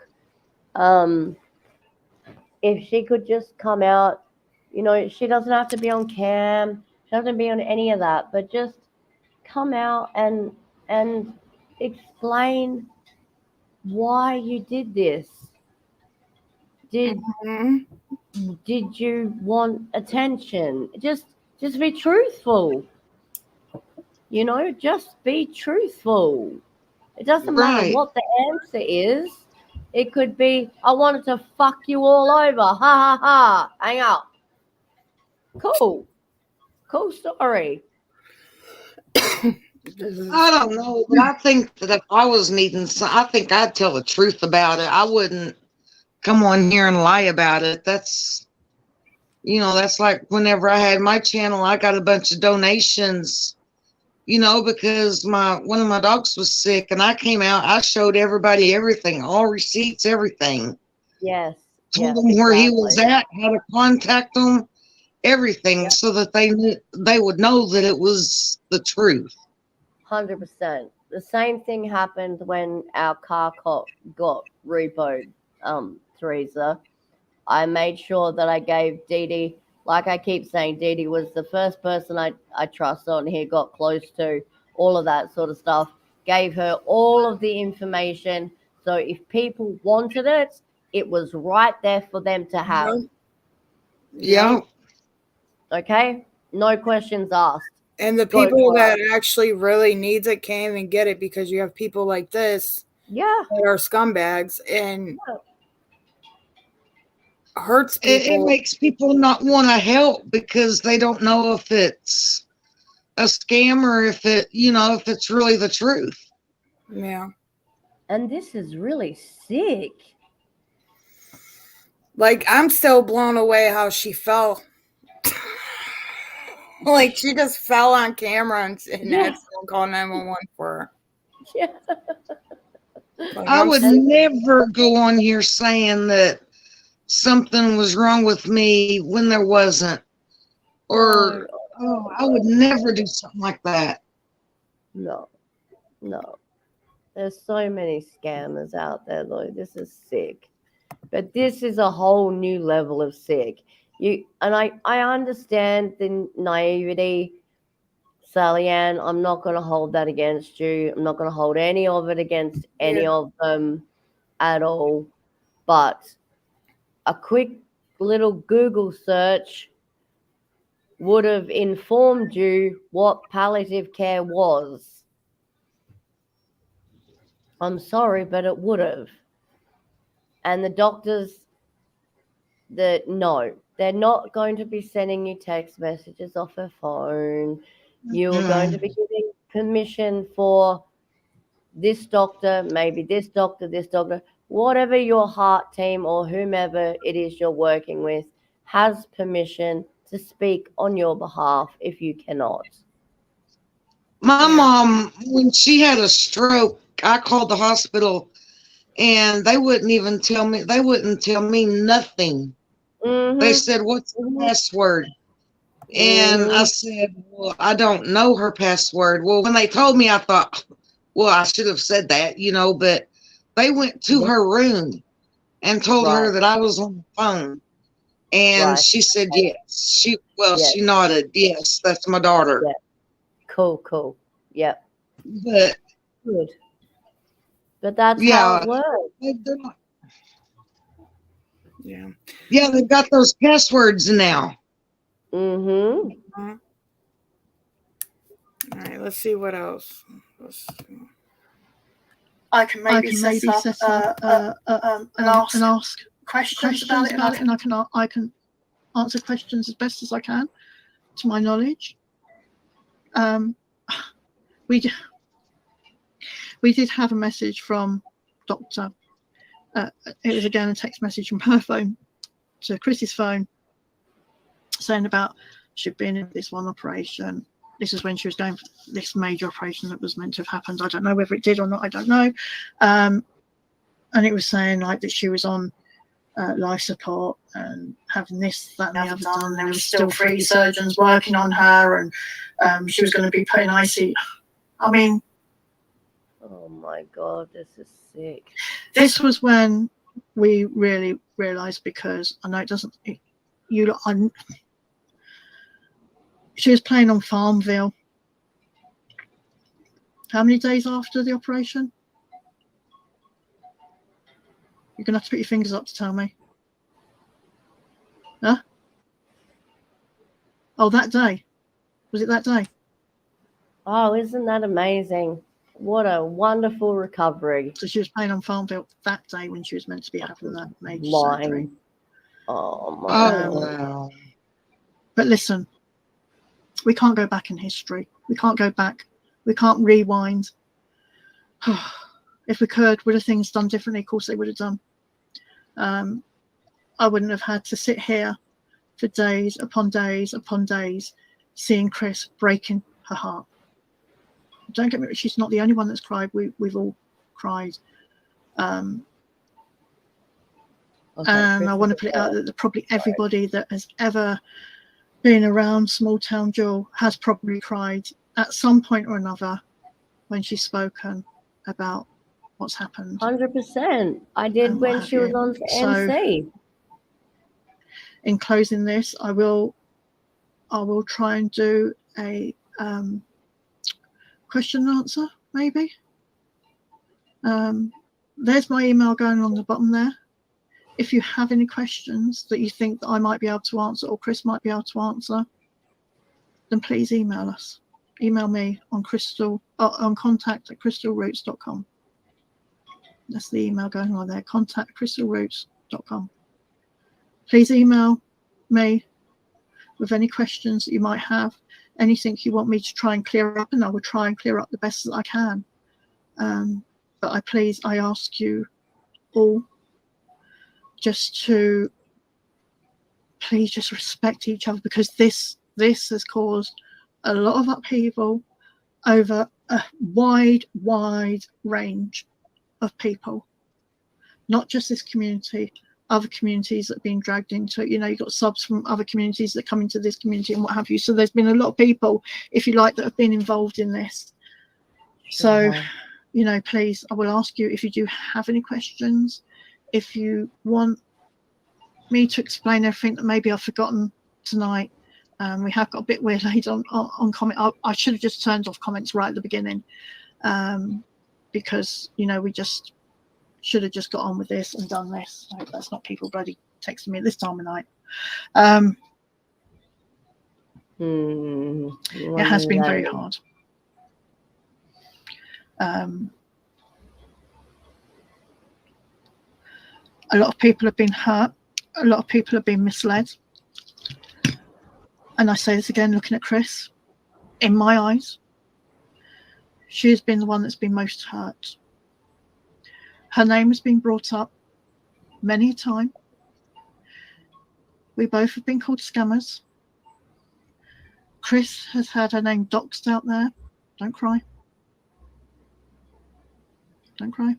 If she could just come out, she doesn't have to be on cam, she doesn't be on any of that, but just come out and explain why you did this. Mhm. Did you want attention? Just be truthful. Just be truthful. It doesn't matter Right. what the answer is. It could be, I wanted to fuck you all over. Ha ha ha. Hang up. Cool. Cool story. I don't know, but I think that if I was needing some, I think I'd tell the truth about it. I wouldn't come on here and lie about it. That's like whenever I had my channel, I got a bunch of donations, because one of my dogs was sick, and I came out, I showed everybody everything, all receipts, everything. Yes. Told Yes, them where he was exactly. at, how to contact them, everything, Yep. so that they would know that it was the truth. 100%. The same thing happened when our car got repoed, Teresa. I made sure that I gave Dee Dee, like I keep saying, Dee Dee was the first person I trust on here, got close to, all of that sort of stuff. Gave her all of the information. So if people wanted it, it was right there for them to have. Yeah. Okay? No questions asked. And the Go people for that it. actually really needs it can't even get it, because you have people like this Yeah. that are scumbags and hurts It people. makes people not want to help because they don't know if it's a scam or if it's really the truth. Yeah. And this is really sick. Like, I'm still blown away how she fell. Like, she just fell on camera and Yeah. had someone call 911 for her. Yeah. Like, I I'm would never go on here saying that something was wrong with me when there wasn't. Or, I would never do something like that. No. There's so many scammers out there, though. This is sick. But this is a whole new level of sick. I understand the naivety, Sally Ann. I'm not going to hold that against you. I'm not going to hold any of it against any of them at all. But a quick little Google search would have informed you what palliative care was. I'm sorry, but it would have. And the doctors, no, they're not going to be sending you text messages off a phone. You're going to be giving permission for this doctor, maybe this doctor, whatever your heart team or whomever it is you're working with has permission to speak on your behalf if you cannot. My mom, when she had a stroke, I called the hospital and they wouldn't tell me nothing. Mm-hmm. They said, "What's the password?" And I said, well, I don't know her password. Well, when they told me, I thought, well, I should have said that, but they went to her room and told her Right. that I was on the phone. And Right. she said, yes. Yes. She nodded. Yes, that's my daughter. Yeah. Cool. Yep. But Good. But that's how yeah, it works. they're not, Yeah. yeah, they've got those passwords now. Mm-hmm. All right, let's see what else. I can maybe set up and ask questions about it, and I can answer questions as best as I can, to my knowledge. We did have a message from Doctor. It was again a text message from her phone to Chris's phone, saying about she'd been in this one operation. This is when she was going for this major operation that was meant to have happened. I don't know whether it did or not. I don't know. And it was saying like that she was on life support and having this, that, and the other done. There was still 3 surgeons working on her, and she was going to be put in ICU. I mean, Oh my God, this is sick. this was when we really realised, because I know it doesn't. She was playing on Farmville. How many days after the operation? You're going to have to put your fingers up to tell me. Huh? Oh, that day. Was it that day? Oh, isn't that amazing? What a wonderful recovery. So she was playing on Farmville that day when she was meant to be having that major surgery. Oh my Oh, God. wow. But listen, we can't go back in history. We can't go back. We can't rewind. If we could, would have things done differently? Of course they would have done. I wouldn't have had to sit here for days upon days upon days seeing Chris breaking her heart. Don't get me wrong, she's not the only one that's cried. We've all cried. And I want to put it out that probably everybody that has ever been around Small Town Jewel has probably cried at some point or another when she's spoken about what's happened. 100%. I did when she was on MC. So, in closing this, I will try and do a question and answer, maybe. There's my email going on the bottom there. If you have any questions that you think that I might be able to answer or Chris might be able to answer, then please email us. Email me on contact@crystalroots.com. That's the email going on there, contact@crystalroots.com. Please email me with any questions that you might have, anything you want me to try and clear up, and I will try and clear up the best that I can. But I ask you all just to please just respect each other, because this has caused a lot of upheaval over a wide range of people, not just this community, other communities that have been dragged into it. You've got subs from other communities that come into this community and what have you. So there's been a lot of people, if you like, that have been involved in this. So, please, I will ask you, if you do have any questions, if you want me to explain everything that maybe I've forgotten tonight. We have got a bit waylaid on comment. I should have just turned off comments right at the beginning, because we just should have just got on with this and done this. I hope that's not people bloody texting me at this time of night. It has been very hard. A lot of people have been hurt. A lot of people have been misled. And I say this again, looking at Chris, in my eyes, she has been the one that's been most hurt. Her name has been brought up many a time. We both have been called scammers. Chris has had her name doxed out there. Don't cry. Don't cry.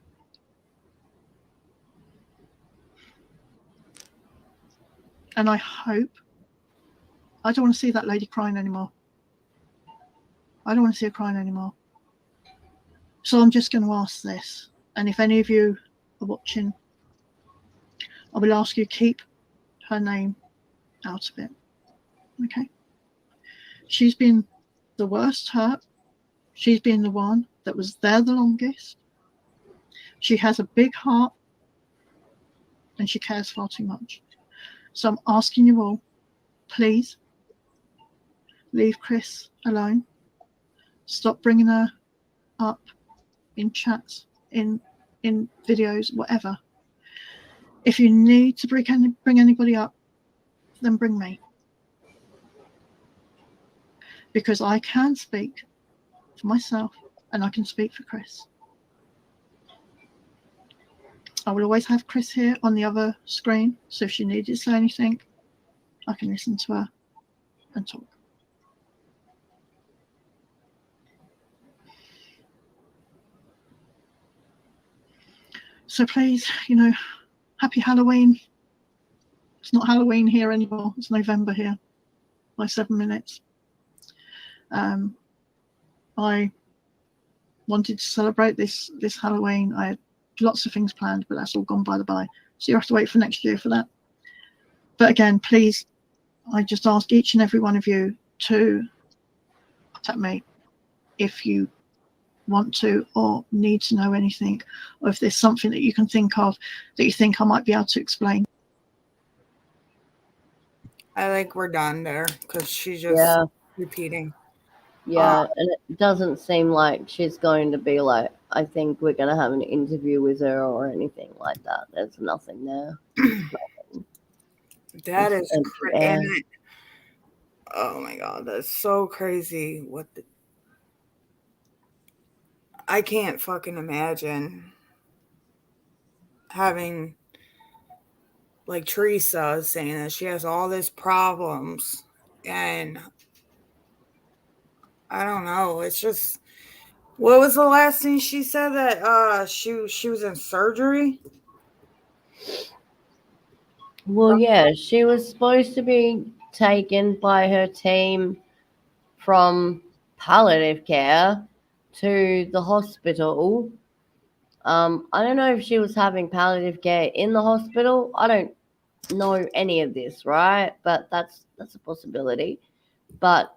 And I hope I don't want to see that lady crying anymore. I don't want to see her crying anymore. So I'm just going to ask this. And if any of you are watching, I will ask you to keep her name out of it. Okay? She's been the worst hurt. She's been the one that was there the longest. She has a big heart and she cares far too much. So I'm asking you all, please leave Chris alone. Stop bringing her up in chats, in videos, whatever. If you need to bring anybody up, then bring me. Because I can speak for myself and I can speak for Chris. I will always have Chris here on the other screen, so if she needed to say anything, I can listen to her and talk. So please, you know, happy Halloween. It's not Halloween here anymore. It's November here by 7 minutes. I wanted to celebrate this Halloween. I had lots of things planned, but that's all gone by the by. So you have to wait for next year for that. But again, please, I just ask each and every one of you to contact me if you want to or need to know anything, or if there's something that you can think of that you think I might be able to explain. I think we're done there because she's just repeating. Yeah, and it doesn't seem like she's going to be like, I think we're going to have an interview with her or anything like that. There's nothing there. That is crazy. Oh my God, that's so crazy. What the... I can't fucking imagine having, like Teresa saying that she has all these problems, and I don't know. It's just, what was the last thing she said? That she was in surgery? Well, yeah, she was supposed to be taken by her team from palliative care to the hospital. I don't know if she was having palliative care in the hospital. I don't know any of this, right? But that's a possibility. But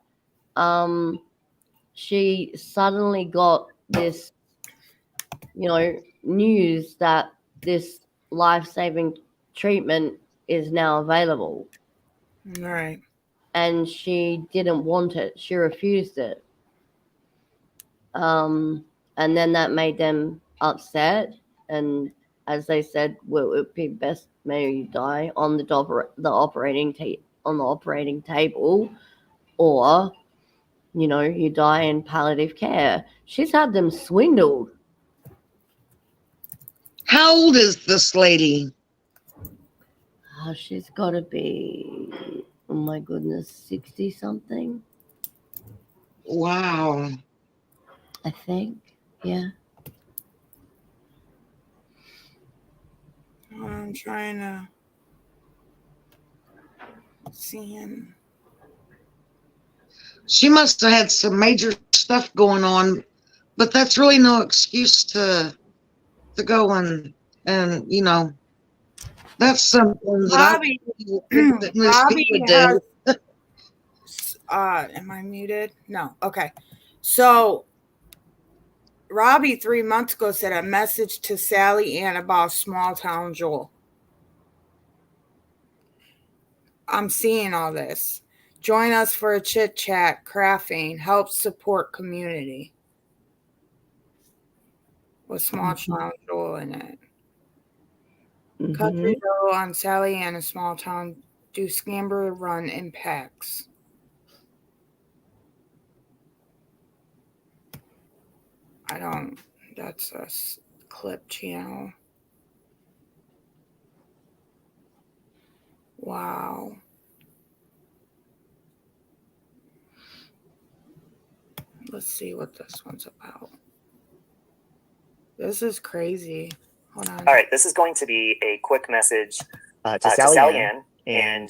she suddenly got this, you know, news that this life-saving treatment is now available. Right. And she didn't want it. She refused it. And then that made them upset. And as they said, well, it would be best maybe you die on the operating table, or, you know, you die in palliative care. She's had them swindled. How old is this lady? Oh, she's got to be, oh my goodness, 60 something. Wow. I think, yeah. I'm trying to see him. She must have had some major stuff going on, but that's really no excuse to go and you know, that's something that Robbie, Robbie would do. Am I muted? No. Okay. So Robbie 3 months ago said a message to Sally Ann about small town Joel. I'm seeing all this. Join us for a chit chat. Crafting helps support community with small town Joel in it. Country Joe on Sally Ann, a small town, do scamber run impacts. I don't. That's a clip channel. Wow. Let's see what this one's about. This is crazy. Hold on. All right, this is going to be a quick message to Sally Ann, and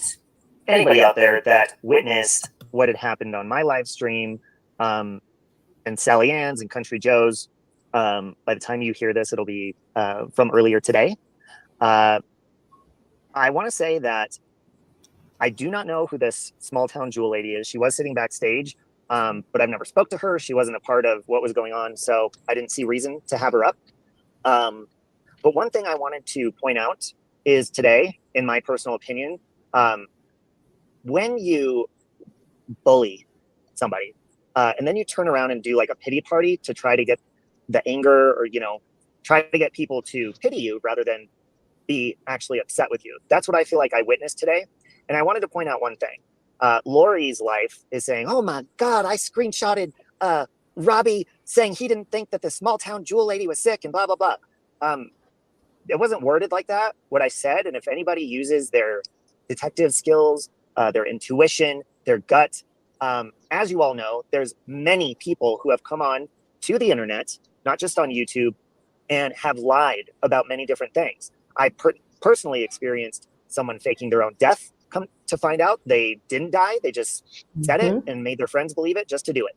anybody out there that witnessed what had happened on my live stream, and Sally Ann's and Country Joe's, by the time you hear this, it'll be from earlier today. I want to say that I do not know who this small town jewel lady is. She was sitting backstage, but I've never spoke to her. She wasn't a part of what was going on, so I didn't see reason to have her up. But one thing I wanted to point out is today, in my personal opinion, when you bully somebody and then you turn around and do like a pity party to try to get the anger or, try to get people to pity you rather than be actually upset with you. That's what I feel like I witnessed today. And I wanted to point out one thing. Lori's life is saying, oh my God, I screenshotted Robbie saying he didn't think that the small town jewel lady was sick and blah, blah, blah. It wasn't worded like that, what I said. And if anybody uses their detective skills, their intuition, their gut, as you all know, there's many people who have come on to the internet, not just on YouTube, and have lied about many different things. I personally experienced someone faking their own death. Come to find out, they didn't die. They just said it and made their friends believe it just to do it.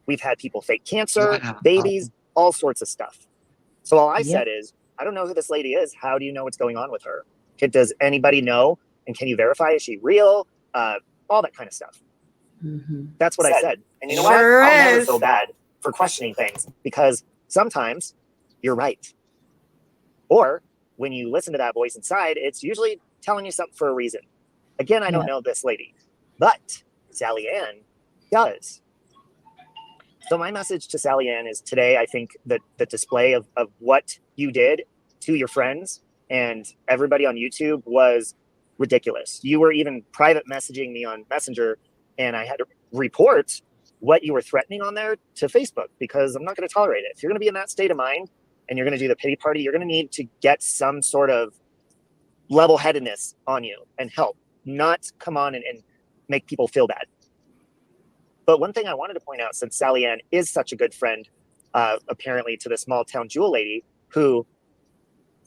We've had people fake cancer, babies, all sorts of stuff. So all I said is, I don't know who this lady is. How do you know what's going on with her? Does anybody know? And can you verify? Is she real? All that kind of stuff. That's what I said. And you know what? I'll never feel bad for questioning things because sometimes you're right. Or when you listen to that voice inside, it's usually telling you something for a reason. Again, I don't know this lady, but Sally Ann does. So my message to Sally Ann is today, I think that the display of what you did to your friends and everybody on YouTube was ridiculous. You were even private messaging me on Messenger, and I had to report what you were threatening on there to Facebook because I'm not going to tolerate it. If you're going to be in that state of mind and you're going to do the pity party, you're going to need to get some sort of level-headedness on you and help, not come on and make people feel bad. But one thing I wanted to point out, since Sally Ann is such a good friend, apparently, to the small town jewel lady, who,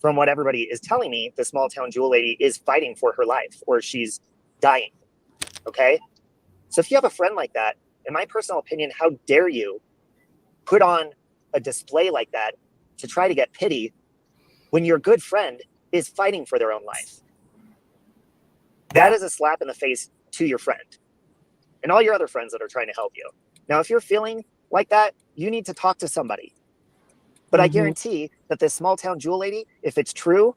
from what everybody is telling me, the small town jewel lady is fighting for her life or she's dying. Okay? So if you have a friend like that, in my personal opinion, how dare you put on a display like that to try to get pity when your good friend is fighting for their own life? That is a slap in the face to your friend and all your other friends that are trying to help you. Now, if you're feeling like that, you need to talk to somebody. But I guarantee that this small town jewel lady, if it's true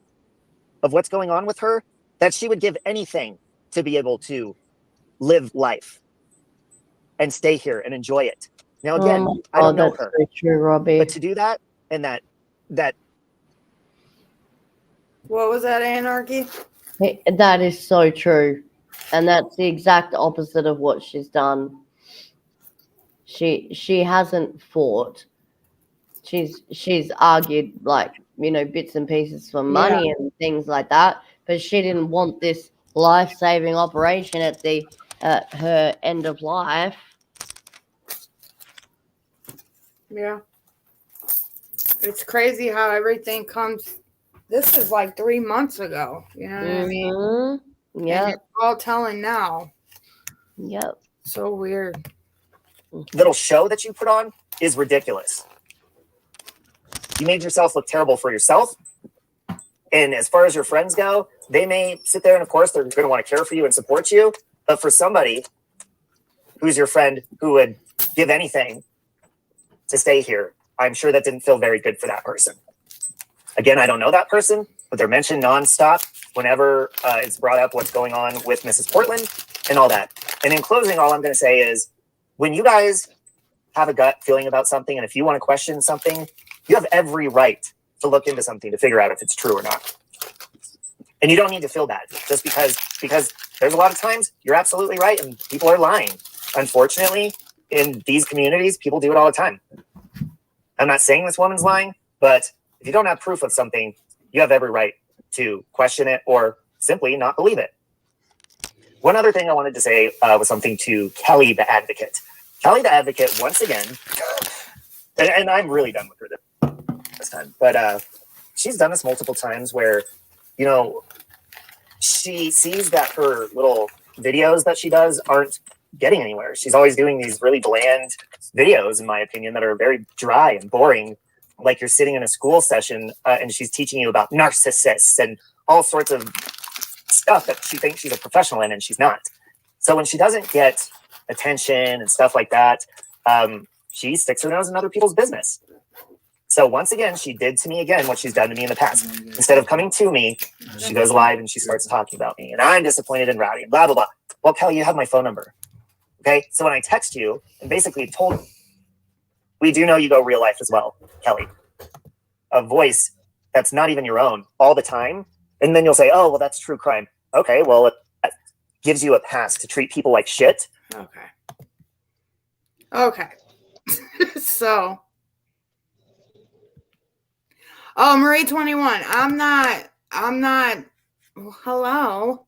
of what's going on with her, that she would give anything to be able to live life and stay here and enjoy it. Now, again, I don't know her. So true, Robbie. But to do that and that What was that, Anarchy? That is so true. And that's the exact opposite of what she's done. She hasn't fought. She's argued like, bits and pieces for money and things like that. But she didn't want this life-saving operation at her end of life. Yeah. It's crazy how everything comes. This is like 3 months ago. You know what I mean? Yeah. It's all telling now. Yep. So weird. little show that you put on is ridiculous. You made yourself look terrible for yourself. And as far as your friends go, they may sit there and, of course, they're going to want to care for you and support you. But for somebody who's your friend who would give anything to stay here, I'm sure that didn't feel very good for that person. Again, I don't know that person, but they're mentioned nonstop whenever it's brought up what's going on with Mrs. Portland and all that. And in closing, all I'm going to say is when you guys have a gut feeling about something, and if you want to question something, you have every right to look into something to figure out if it's true or not. And you don't need to feel bad just because there's a lot of times you're absolutely right and people are lying. Unfortunately, in these communities, people do it all the time. I'm not saying this woman's lying, but if you don't have proof of something, you have every right to question it or simply not believe it. One other thing I wanted to say was something to Kelly the Advocate. Kelly the Advocate, once again, and I'm really done with her this time, but she's done this multiple times where, you know, she sees that her little videos that she does aren't getting anywhere. She's always doing these really bland videos, in my opinion, that are very dry and boring. Like you're sitting in a school session and she's teaching you about narcissists and all sorts of stuff that she thinks she's a professional in, and she's not. So when she doesn't get attention and stuff like that, she sticks her nose in other people's business. So once again, she did to me again what she's done to me in the past. Instead of coming to me, she goes live and she starts talking about me, and I'm disappointed and rowdy and blah, blah, blah. Well, Kelly, you have my phone number. Okay, so when I text you and basically told, we do know you go real life as well, Kelly. A voice that's not even your own all the time. And then you'll say, oh, well, that's true crime. Okay, well, that gives you a pass to treat people like shit. Okay. So, oh, Marie 21. I'm not, hello.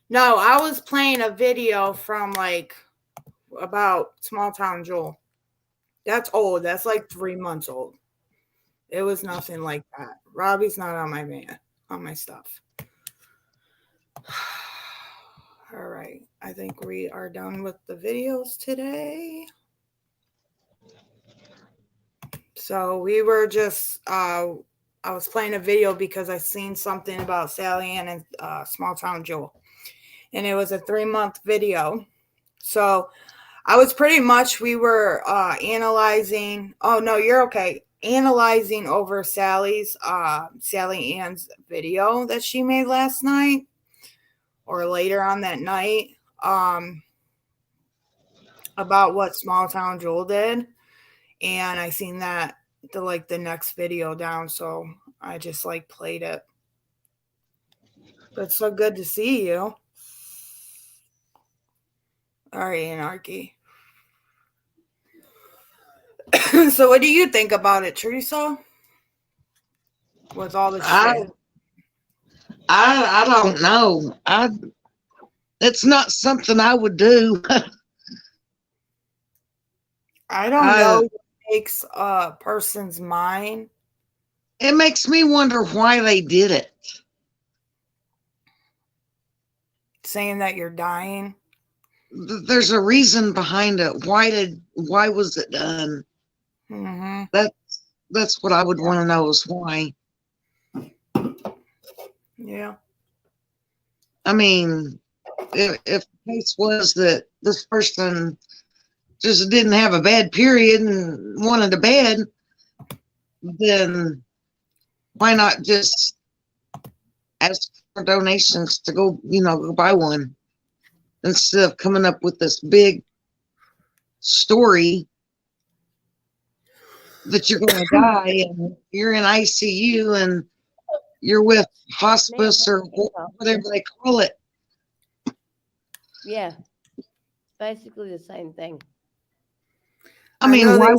No, I was playing a video from like about Small Town Joel. That's old. That's like 3 months old. It was nothing like that. Robbie's not on my stuff. All right. I think we are done with the videos today. So we were just, I was playing a video because I seen something about Sally Ann and Small Town Joel. And it was a 3-month video. So I was pretty much, we were analyzing, oh no, you're okay. Analyzing over Sally Ann's video that she made last night or later on that night about what Small Town Joel did. And I seen that the next video down, so I just like played it. But it's so good to see you. All right, Anarchy. So what do you think about it, Teresa? With all the shit? I don't know. It's not something I would do. I don't know what makes a person's mind. It makes me wonder why they did it. Saying that you're dying. There's a reason behind it. Why was it done? Mm-hmm. That's what I would want to know, is why. Yeah. I mean, if the case was that this person just didn't have a bad period and wanted a bed, then why not just ask for donations to go buy one, instead of coming up with this big story that you're going to die and you're in ICU and you're with hospice or whatever they call it. Yeah, basically the same thing. I mean, why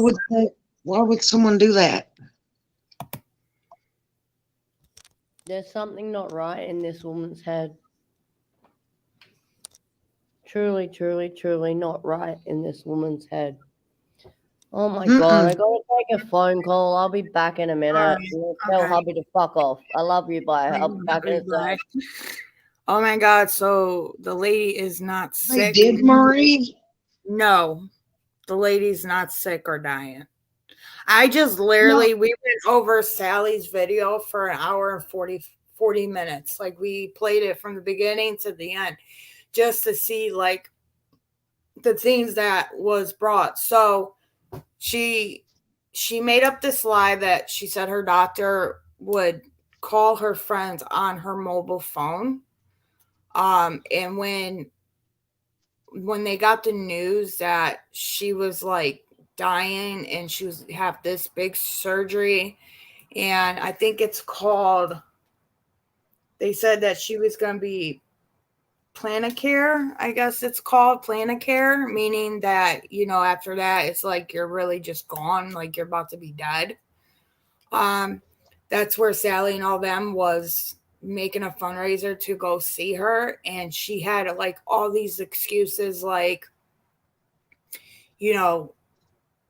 would someone do that? There's something not right in this woman's head. Truly, truly, truly not right in this woman's head. Oh my God, I gotta take a phone call. I'll be back in a minute. Tell hubby to fuck off. I love you, bye. I'll be back in a sec. Oh my God, so the lady is not sick. They did, Marie? No, the lady's not sick or dying. I just literally, we went over Sally's video for an hour and 40 minutes. Like we played it from the beginning to the end just to see like the things that was brought. So she made up this lie that she said her doctor would call her friends on her mobile phone. And when they got the news that she was like dying and she was have this big surgery, and I think it's called, they said that she was going to be Planicare. I guess it's called Planicare, meaning that, after that, it's like you're really just gone, like you're about to be dead. That's where Sally and all them was making a fundraiser to go see her. And she had like all these excuses, like,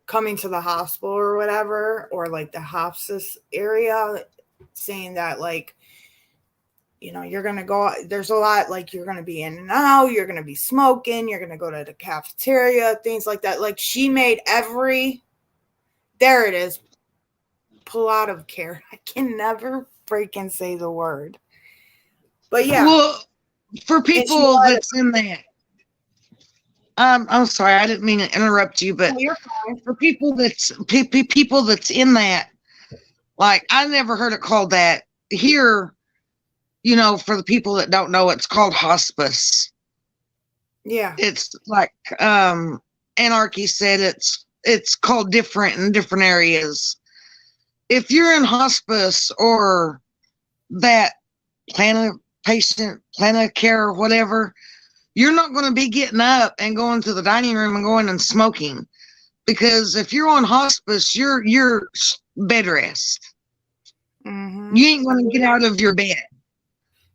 coming to the hospital or whatever, or like the hospice area, saying that like, you know, you're going to go, there's a lot, like, you're going to be in and out, you're going to be smoking, you're going to go to the cafeteria, things like that. Like, she made there it is, palliative care. I can never freaking say the word. But yeah. Well, for people that's in that, I'm sorry, I didn't mean to interrupt you, but for people that's people that's in that, like, I never heard it called that. Here, you know, for the people that don't know, it's called hospice. Yeah. It's like Anarchy said, it's called different in different areas. If you're in hospice or that plan of care or whatever, you're not going to be getting up and going to the dining room and going and smoking, because if you're on hospice, you're bed rest. Mm-hmm. You ain't going to get out of your bed.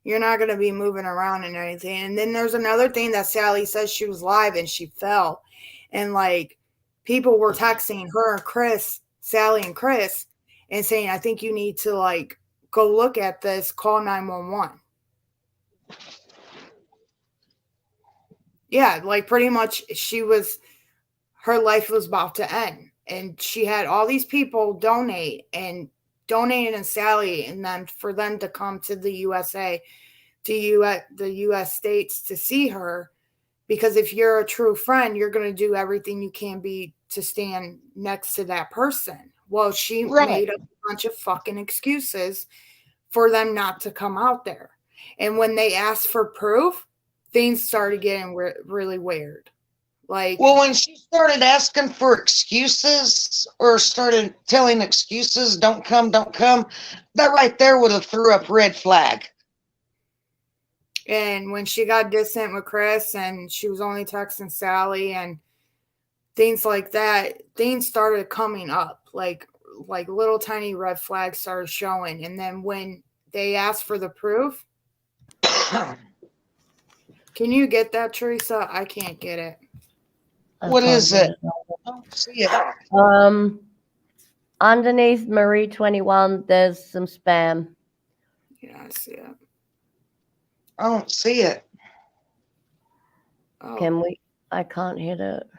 You're not going to be moving around and anything. And then there's another thing that Sally says, she was live and she fell, and like people were texting her and Chris, Sally and Chris, and saying, I think you need to like go look at this, call 911. Yeah, like pretty much her life was about to end. And she had all these people donating in Sally, and then for them to come to the USA, the US states to see her, because if you're a true friend, you're going to do everything you can be to stand next to that person. Well, she made a bunch of fucking excuses for them not to come out there. And when they asked for proof, things started getting really weird. Like, well, when she started asking for excuses or started telling excuses, don't come, that right there would have threw up red flag. And when she got distant with Chris and she was only texting Sally and things like that, things started coming up. Like little tiny red flags started showing. And then when they asked for the proof, can you get that, Teresa? I can't get it. What is it? I don't see it. Underneath Marie 21, there's some spam. Yeah, I see it. I don't see it. Oh. Can we? I can't hit it.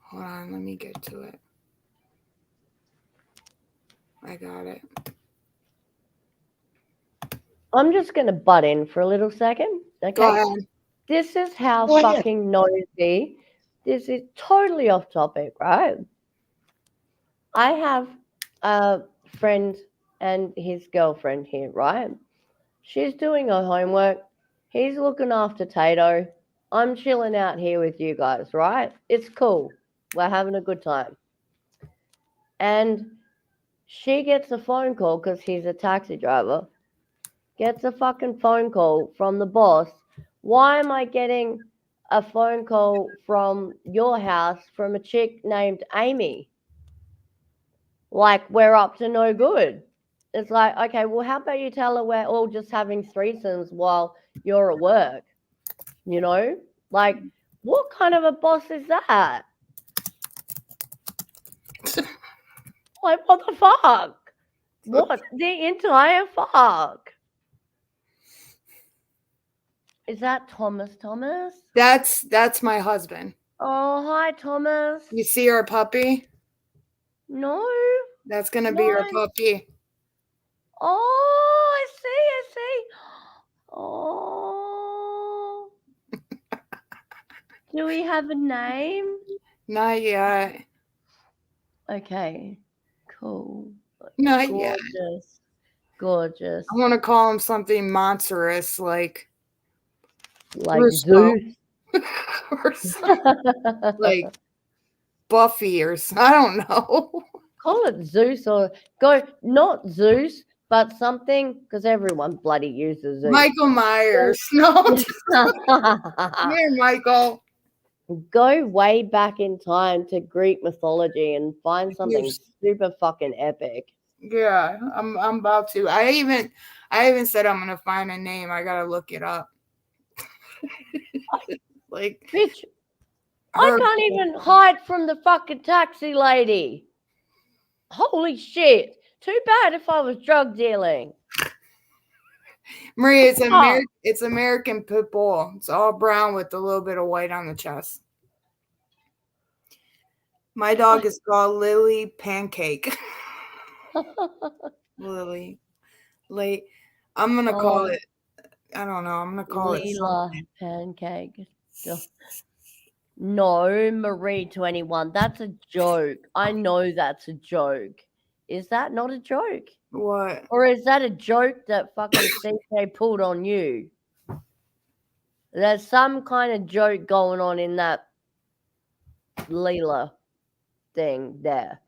Hold on, let me get to it. I got it. I'm just going to butt in for a little second. Okay. Go ahead. This is how Go ahead. fucking nosy. This is totally off topic, right? I have a friend and his girlfriend here, right? She's doing her homework. He's looking after Tato. I'm chilling out here with you guys, right? It's cool. We're having a good time. And she gets a phone call because he's a taxi driver. Gets a fucking phone call from the boss. Why am I getting a phone call from your house from a chick named Amy? Like, we're up to no good. It's like, okay, well, how about you tell her we're all just having threesomes while you're at work? You know? Like, what kind of a boss is that? Like, what the fuck? What the entire fuck? Is that Thomas? That's my husband. Oh, hi, Thomas. You see our puppy? No. That's going to be our puppy. Oh, I see. Oh. Do we have a name? Not yet. Okay, cool. Not yet. Gorgeous. I want to call him something monstrous, like Zeus. or something, like Buffy or something. I don't know. Call it Zeus or not Zeus, but something, because everyone bloody uses Zeus. Michael Myers. No. Here, Michael. Go way back in time to Greek mythology and find something super fucking epic. Yeah, I'm about to. I even said I'm gonna find a name. I gotta look it up. Like, bitch, I can't even hide from the fucking taxi lady. Holy shit. Too bad if I was drug dealing. Maria, Oh. it's American Pit Bull. It's all brown with a little bit of white on the chest. My dog is called Lily Pancake. Lily. Late. I'm gonna call it. I don't know. I'm gonna call it Leela something. Pancake. No, Marie 21. That's a joke. I know that's a joke. Is that not a joke? What? Or is that a joke that fucking CJ pulled on you? There's some kind of joke going on in that Leela thing there.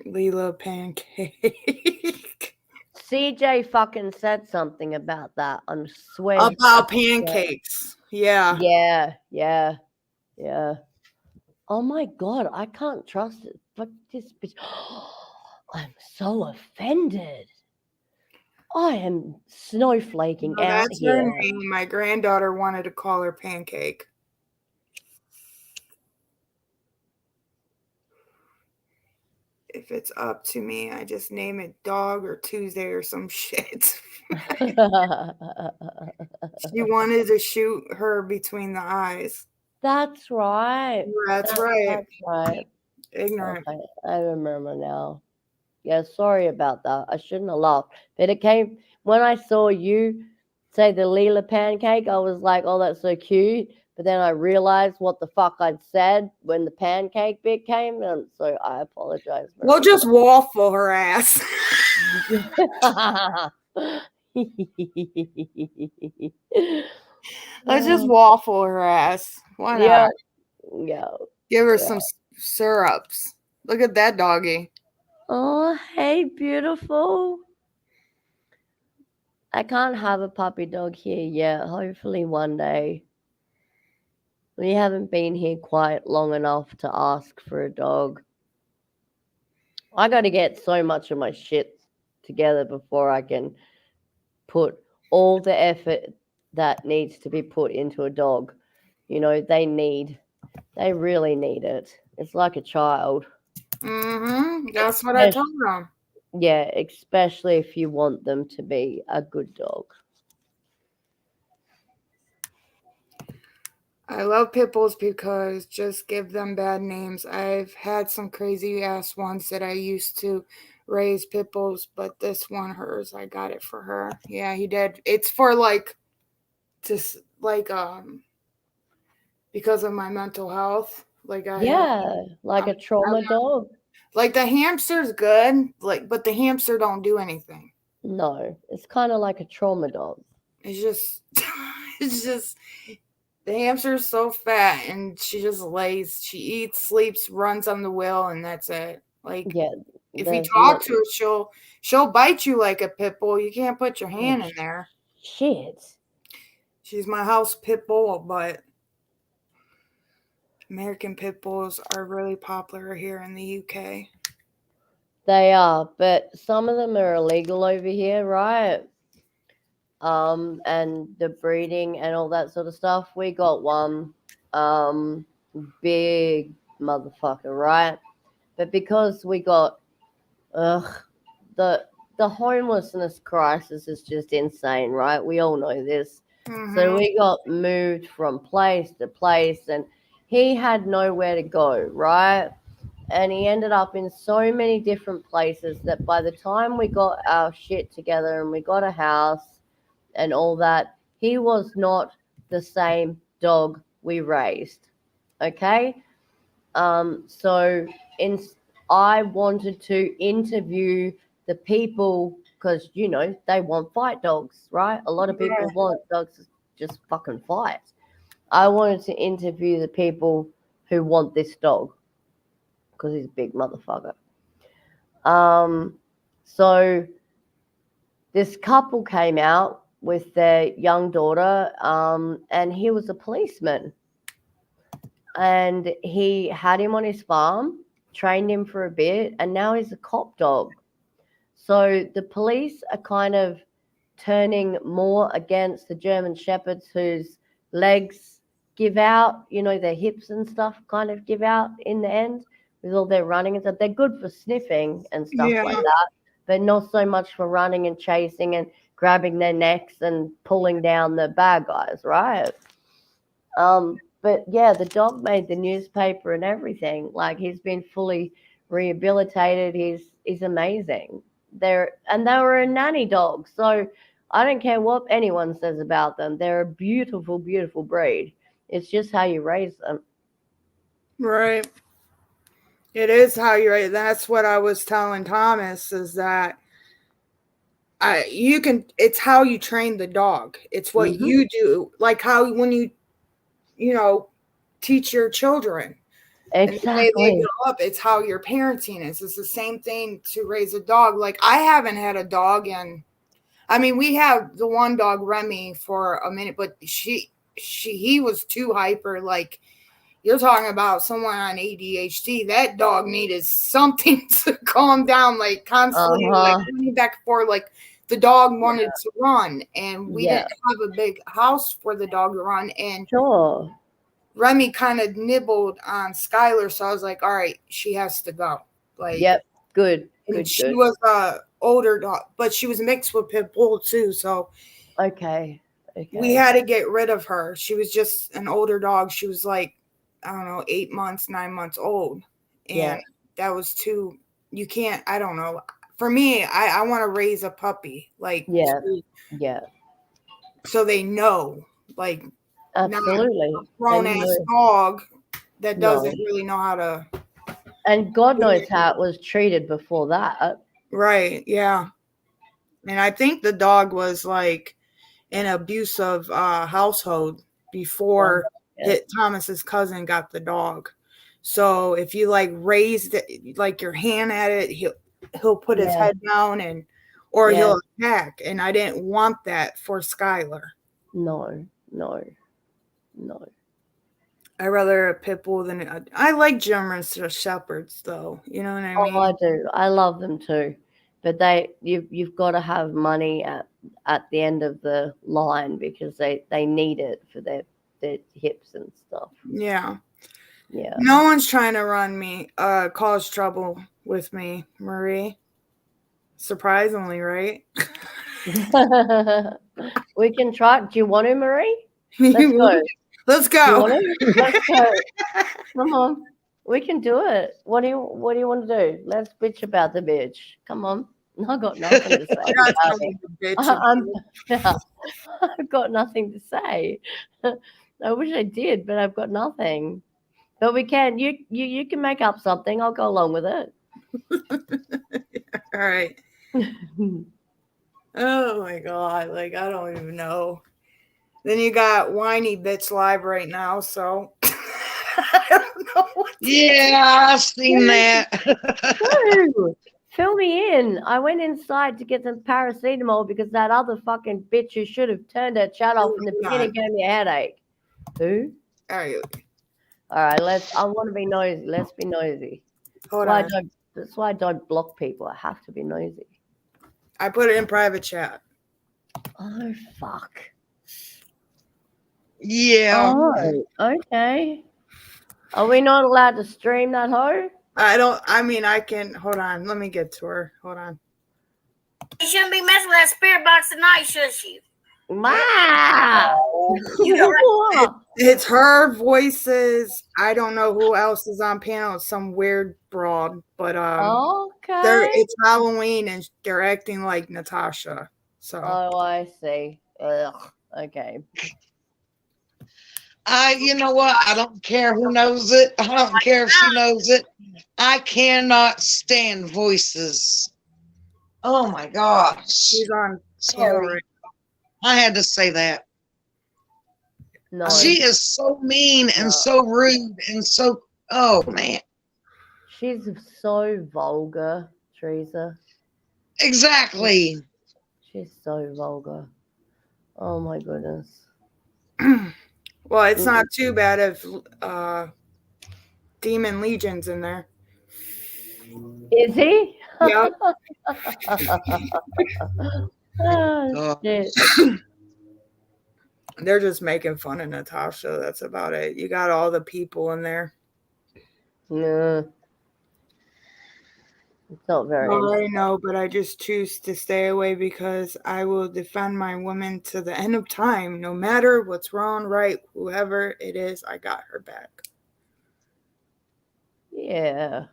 Leela Pancake. CJ fucking said something about that. I'm swear. About pancakes. Yeah. Yeah. Oh my god, I can't trust it. Fuck this bitch. I'm so offended. I am snowflaking No, out that's her here. name. My granddaughter wanted to call her Pancake. If it's up to me, I just name it Dog or Tuesday or some shit. She wanted to shoot her between the eyes. That's right. That's right. That's right. Ignorant. Okay, I remember now. Yeah, sorry about that. I shouldn't have laughed. But it came when I saw you say the Leela pancake, I was like, oh, that's so cute. But then I realized what the fuck I'd said when the pancake bit came, and so I apologize. We'll just waffle her ass. Let's just waffle her ass. Why not? Yeah. Give her some syrups. Look at that doggy. Oh, hey, beautiful. I can't have a puppy dog here yet. Hopefully one day. We haven't been here quite long enough to ask for a dog. I got to get so much of my shit together before I can put all the effort that needs to be put into a dog. You know, they really need it. It's like a child. That's what I told them. Yeah, especially if you want them to be a good dog. I love pit bulls because just give them bad names. I've had some crazy ass ones that I used to raise pit bulls, but this one, hers, I got it for her. Yeah, he did. It's for just because of my mental health. Like a trauma dog. Like the hamster's good, but the hamster don't do anything. No, it's kind of like a trauma dog. It's just the hamster's so fat and she just lays, she eats, sleeps, runs on the wheel, and that's it. Like, if you talk to her, she'll bite you like a pit bull. You can't put your hand in there. Shit. She's my house pit bull, but American pit bulls are really popular here in the UK. They are, but some of them are illegal over here, right? And the breeding and all that sort of stuff. We got one big motherfucker, right? But because we got the homelessness crisis is just insane, right? We all know this. So we got moved from place to place, and he had nowhere to go, right? And he ended up in so many different places that by the time we got our shit together and we got a house and all that, he was not the same dog we raised. Okay? So I wanted to interview the people because, you know, they want fight dogs, right? A lot of people want dogs to just fucking fight. I wanted to interview the people who want this dog because he's a big motherfucker. So this couple came out with their young daughter, and he was a policeman. And he had him on his farm, trained him for a bit, and now he's a cop dog. So the police are kind of turning more against the German Shepherds whose legs give out, you know, their hips and stuff kind of give out in the end with all their running and stuff. They're good for sniffing and stuff like that, but not so much for running and chasing and grabbing their necks and pulling down the bad guys, right? But yeah, the dog made the newspaper and everything. Like he's been fully rehabilitated. He's amazing. They were a nanny dog, so I don't care what anyone says about them. They're a beautiful, beautiful breed. It's just how you raise them. Right. It is how you raise. That's what I was telling Thomas is that it's how you train the dog. It's what you do. Like how when you teach your children. Exactly. And the way they grow up, it's how your parenting is. It's the same thing to raise a dog. Like I haven't had a dog we have the one dog, Remy, for a minute, but he was too hyper. Like you're talking about someone on ADHD. That dog needed something to calm down, like constantly, like running back and forth. Like the dog wanted to run, and we didn't have a big house for the dog to run. And sure. Remy kind of nibbled on Skylar, so I was like, all right, she has to go. Like, yep, good. She was a older dog, but she was mixed with pit bull too. So okay, we had to get rid of her. She was just an older dog. She was like, I don't know, 8 months, 9 months old, and that was too. You can't. I don't know. For me, I want to raise a puppy, like so they know, like. Absolutely. Not a grown-ass dog that doesn't really know how to. And God knows how it was treated before that. Right, yeah. And I think the dog was like an abusive household before Thomas's cousin got the dog. So if you like raised it, like your hand at it, he'll put his head down or he'll attack. And I didn't want that for Skylar. No. I rather a pit bull than I like German shepherds, though. You know what I mean? Oh, I do. I love them too, but you've got to have money at the end of the line because they need it for their hips and stuff. Yeah. Yeah. No one's trying to run me, cause trouble with me, Marie. Surprisingly, right? We can try. Do you want to, Marie? Let's go. Let's go. Let's go. Come on. We can do it. What do you want to do? Let's bitch about the bitch. Come on. I got nothing to say. I've got nothing to say. I wish I did, but I've got nothing. But we can. You can make up something. I'll go along with it. All right. Oh my God. Like, I don't even know. Then you got Whiny Bitch live right now, so I don't know what I've seen that. Fill me in. I went inside to get some paracetamol because that other fucking bitch who should have turned her chat off in the beginning gave me a headache. Who? All right. I want to be nosy. Let's be nosy. That's why I don't block people. I have to be nosy. I put it in private chat. Oh, fuck. Yeah. Oh, okay. Are we not allowed to stream that hoe? I can. Hold on. Let me get to her. Hold on. You shouldn't be messing with that spirit box tonight, should you? Wow. It's her voices. I don't know who else is on panel. It's some weird broad, but it's Halloween and they're acting like Natasha. So I see. Ugh. Okay. You know what? I don't care who knows it. I don't care if she knows it. I cannot stand voices. Oh my gosh. She's on. Sorry. I had to say that. No. She is so mean and so rude and so, oh man. She's so vulgar, Teresa. Exactly. She's so vulgar. Oh my goodness. Well, it's not too bad if Demon Legion's in there. Is he? Yep. Oh, shit. They're just making fun of Natasha. That's about it. You got all the people in there. Yeah. It's not very. I know, but I just choose to stay away because I will defend my woman to the end of time. No matter what's wrong, right, whoever it is, I got her back. Yeah.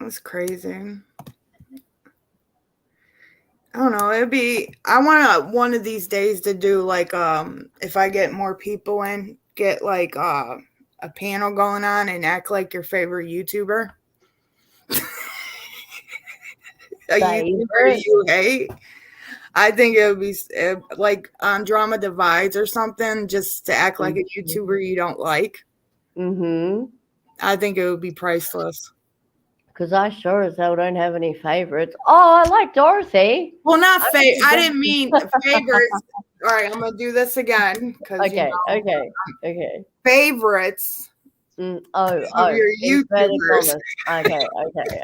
That's crazy. I don't know. I want one of these days to do like, if I get more people in, get like a panel going on and act like your favorite YouTuber. A YouTuber Favorite? you hate. I think it would be like on Drama Divides or something, just to act like a YouTuber you don't like. Mm-hmm. I think it would be priceless. Because I sure as hell don't have any favorites. Oh, I like Dorothy. Well, not I favorite. like I didn't mean favorites. All right, I'm gonna do this again because Okay, okay. favorites Oh, of your inverted YouTubers. commas.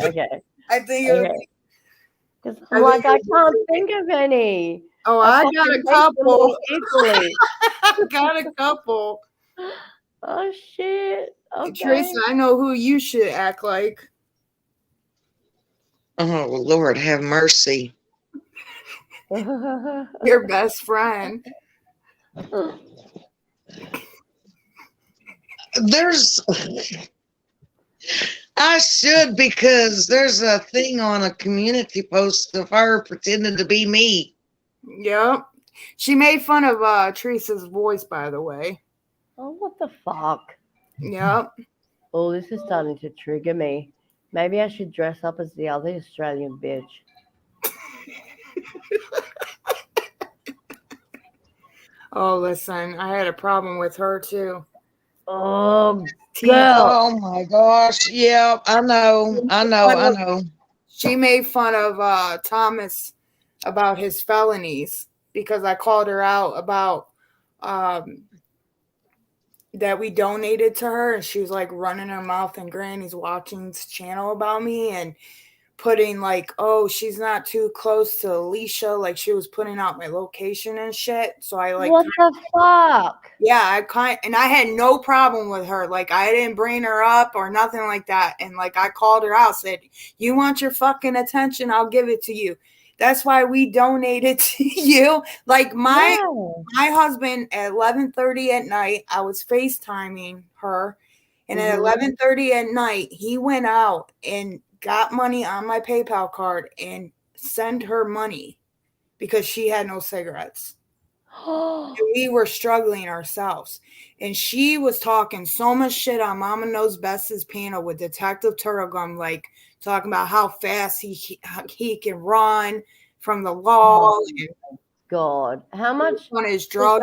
Okay. I think it would Okay. be. Because I can't think of any. Oh, I got a couple. Equally. I got a couple. Oh shit. Okay. Teresa, I know who you should act like. Oh, Lord, have mercy. Your best friend. I should, because there's a thing on a community post of her pretending to be me. Yep. She made fun of Teresa's voice, by the way. Oh, what the fuck? Yep. Oh, this is starting to trigger me. Maybe I should dress up as the other Australian bitch. Oh, listen, I had a problem with her too. Oh, girl. Oh my gosh. Yeah, I know. She made fun of Thomas about his felonies because I called her out about that we donated to her, and she was like running her mouth and Granny's Watching's channel about me and putting like, oh, she's not too close to Alicia, like she was putting out my location and shit. So I like, what the fuck? Yeah, I had no problem with her. Like I didn't bring her up or nothing like that. And like I called her out, said, "You want your fucking attention? I'll give it to you." That's why we donated to you. Like my husband at 11:30 at night, I was FaceTiming her, and at 11:30 at night, he went out and got money on my PayPal card and sent her money because she had no cigarettes. We were struggling ourselves, and she was talking so much shit on Mama Knows Best's panel with Detective Turtlegum, like talking about how fast he can run from the law. Oh, God, how much on his drug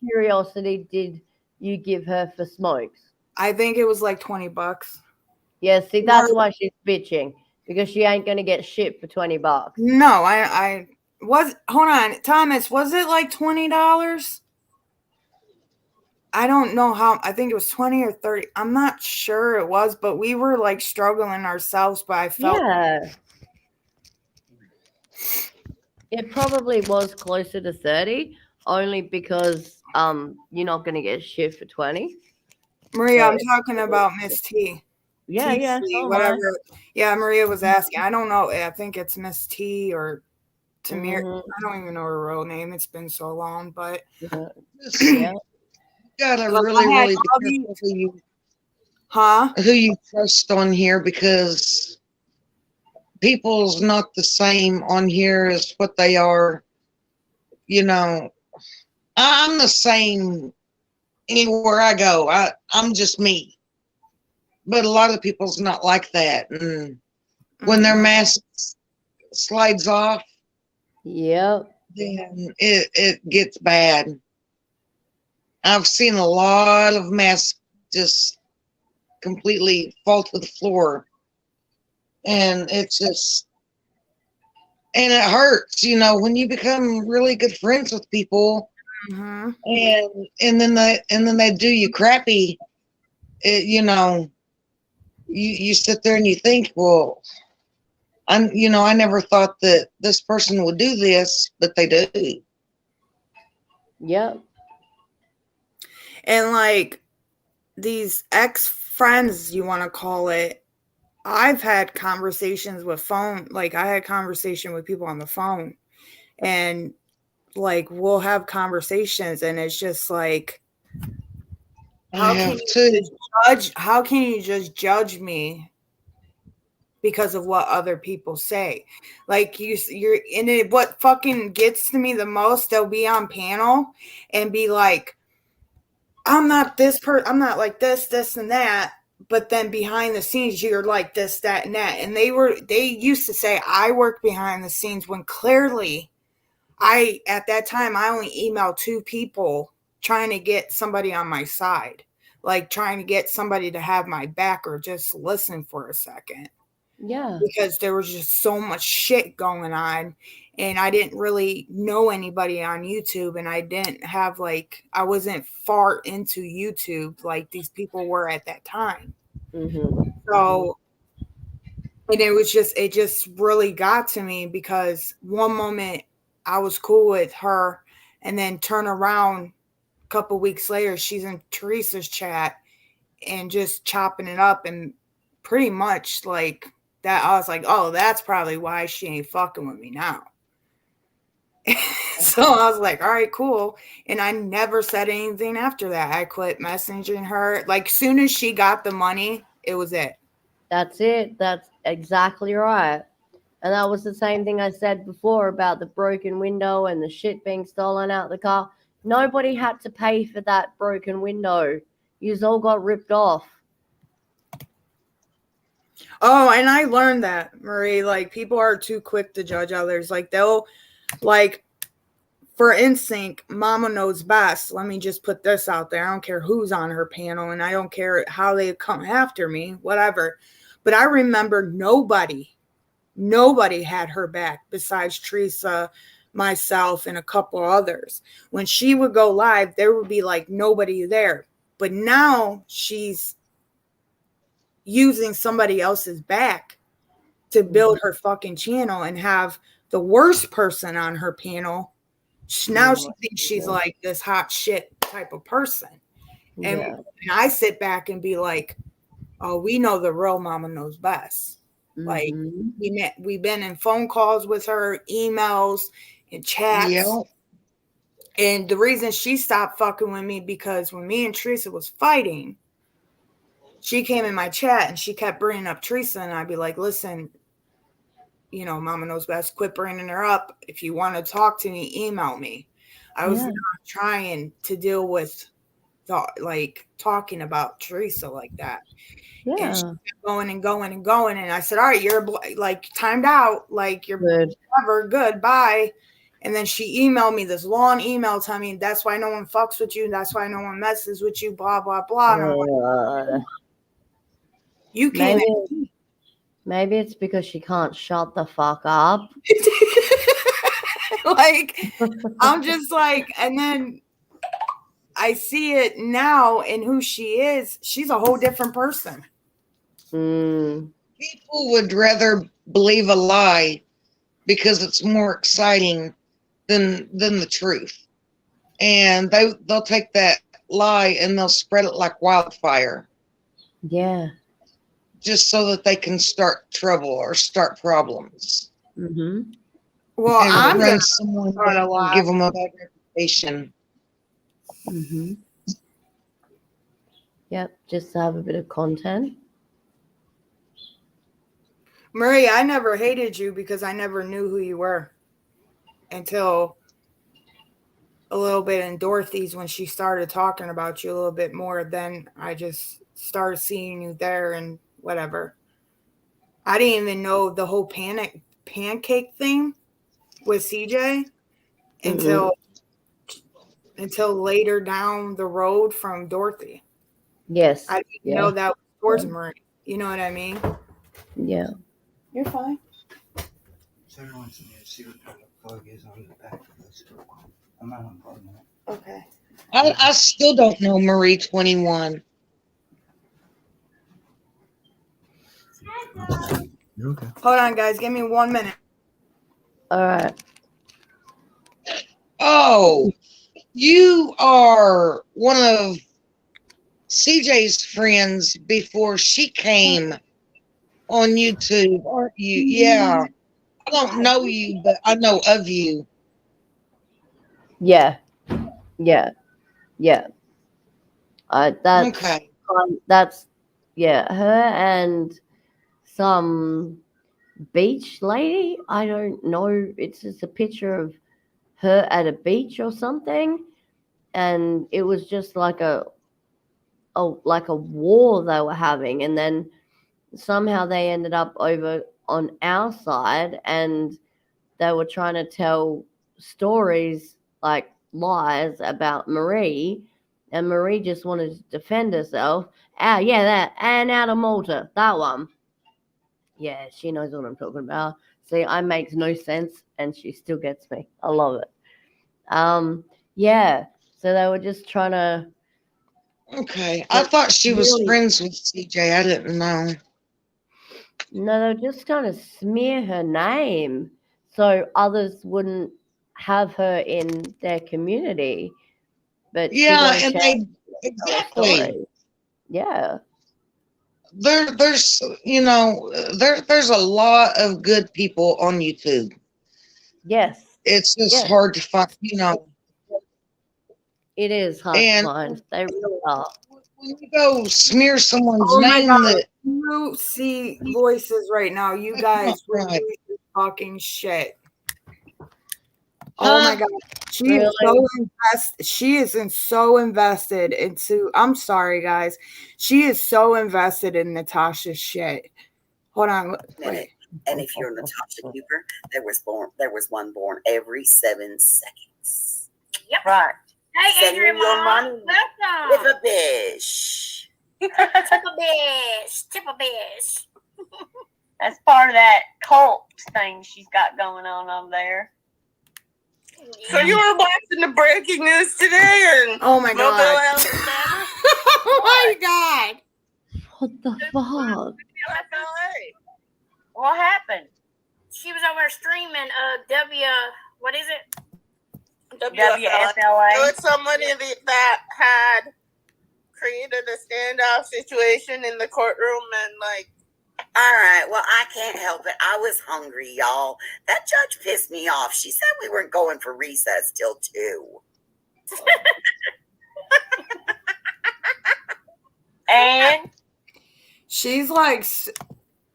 curiosity did you give her for smokes? I think it was like $20. Yeah, see, that's why she's bitching, because she ain't gonna get shit for $20. No, I was. Hold on, Thomas. Was it like $20? I don't know how. I think it was 20 or 30. I'm not sure it was, but we were like struggling ourselves. But I felt it probably was closer to 30, only because you're not gonna get shit for 20. Maria, so, I'm talking about Miss T. Yeah, whatever. Yeah, Maria was asking. I don't know. I think it's Miss T or Tamir. I don't even know her real name. It's been so long, but yeah. Gotta really be careful who you trust on here, because people's not the same on here as what they are. You know, I'm the same anywhere I go. I'm just me. But a lot of people's not like that. And when their mask slides off, then it gets bad. I've seen a lot of masks just completely fall to the floor. And it's just, and it hurts, you know, when you become really good friends with people, and then they do you crappy. You know, you sit there and you think, well, I never thought that this person would do this, but they do. Yep. And like these ex-friends, you want to call it, I've had conversations with phone, like I had conversation with people on the phone, and like we'll have conversations, and it's just like, I have too. how can you just judge me because of what other people say? Like you're in it. What fucking gets to me the most, they'll be on panel and be like, I'm not I'm not like this and that. But then behind the scenes, you're like this, that, and that. And they used to say I work behind the scenes when clearly at that time, I only emailed 2 people trying to get somebody on my side, like trying to get somebody to have my back or just listen for a second. Yeah. Because there was just so much shit going on, and I didn't really know anybody on YouTube, and I didn't have I wasn't far into YouTube like these people were at that time. Mm-hmm. So, and it just really got to me because one moment I was cool with her, and then turn around a couple weeks later, she's in Theresa's chat and just chopping it up, and pretty much like that. I was like, oh, that's probably why she ain't fucking with me now. So I was like, all right, cool. And I never said anything after that. I quit messaging her. Like, soon as she got the money, it was it. That's it. That's exactly right. And that was the same thing I said before about the broken window and the shit being stolen out the car. Nobody had to pay for that broken window. Yous all got ripped off. Oh, and I learned that, Marie. Like, people are too quick to judge others. Like, they'll, like, for instance, Mama Knows Best. Let me just put this out there. I don't care who's on her panel, and I don't care how they come after me, whatever. But I remember nobody had her back besides Teresa, myself, and a couple others. When she would go live, there would be like nobody there. But now she's using somebody else's back to build her fucking channel and have the worst person on her panel. Now she thinks she's like this hot shit type of person. And I sit back and be like, oh, we know the real Mama Knows Best. Like, we've been in phone calls with her, emails, and chats. Yeah. And the reason she stopped fucking with me, because when me and Teresa was fighting, she came in my chat and she kept bringing up Teresa, and I'd be like, listen, you know, Mama Knows Best, quit bringing her up. If you want to talk to me, email me. I was not trying to deal with talking about Teresa like that. Yeah. And she kept going and going and going. And I said, all right, you're like timed out. Like, you're whatever, good, bye. And then she emailed me this long email telling me that's why no one fucks with you. That's why no one messes with you, blah, blah, blah. And I'm like, you can't. Maybe it's because she can't shut the fuck up. Like, I'm just like, and then I see it now in who she is. She's a whole different person. People would rather believe a lie because it's more exciting than the truth. And they'll take that lie and they'll spread it like wildfire. Yeah. Just so that they can start trouble or start problems. Well, and I'm run someone down and give them a bad reputation. Yep, just to have a bit of content. Marie, I never hated you because I never knew who you were until a little bit in Dorothy's, when she started talking about you a little bit more. Then I just started seeing you there and whatever. I didn't even know the whole pancake thing with CJ until later down the road from Dorothy. Yes. I didn't know that was towards Marie. You know what I mean? Yeah. You're fine. Sarah wants me to see what the plug is on the back of this. I'm not unplugging it. Okay. I still don't know Marie 21. You're okay. Hold on, guys. Give me 1 minute. All right. Oh, you are one of CJ's friends before she came on YouTube, aren't you? Yeah. I don't know you, but I know of you. Yeah, yeah, yeah. Okay. That's yeah. Her and some beach lady. I don't know. It's just a picture of her at a beach or something, and it was just like a war they were having, and then somehow they ended up over on our side, and they were trying to tell stories like lies about Marie, and Marie just wanted to defend herself. Ah, yeah, that and out of Malta, that one. Yeah, she knows what I'm talking about. See, I makes no sense, and she still gets me. I love it. Yeah. So they were just trying to. Okay. I thought she was Really, friends with CJ. I didn't know. no, they were just trying to smear her name so others wouldn't have her in their community. But she got Yeah, a and chance they to tell her exactly. story. Yeah. There's there's a lot of good people on YouTube. Yes. It's just Yes. hard to find, It is hard to and find. They really are. when you go smear someone's Oh my name god, that you see voices right now. You that's not guys right. release this fucking shit. Oh my Huh? god. She is so Really? invested. She is so invested into I'm sorry guys. She is so invested in Natasha's shit. Hold on. Wait. And if you're a Natasha keeper, there was one born every 7 seconds. Yep. Right. Hey, Send Adrian, me your Mom. money Welcome. with a bish. Tip a bish. Tip a bish. That's part of that cult thing she's got going on over there. So you were watching the breaking news today, and Oh my Mobile, god. Alabama? Oh my god. What the fuck? What happened? She was over streaming what is it? WFLA. There was somebody that had created a standoff situation in the courtroom, and all right, well, I can't help it. I was hungry, y'all. That judge pissed me off. She said we weren't going for recess till 2. And She's like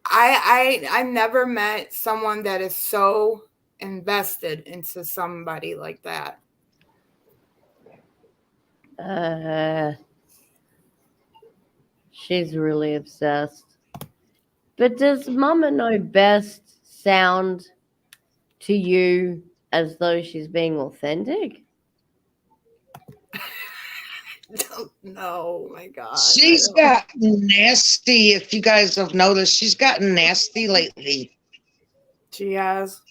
I never met someone that is so invested into somebody like that. She's really obsessed. But does Mama Know Best sound to you as though she's being authentic? No, my god. She's got nasty. If you guys have noticed, she's gotten nasty lately. She has.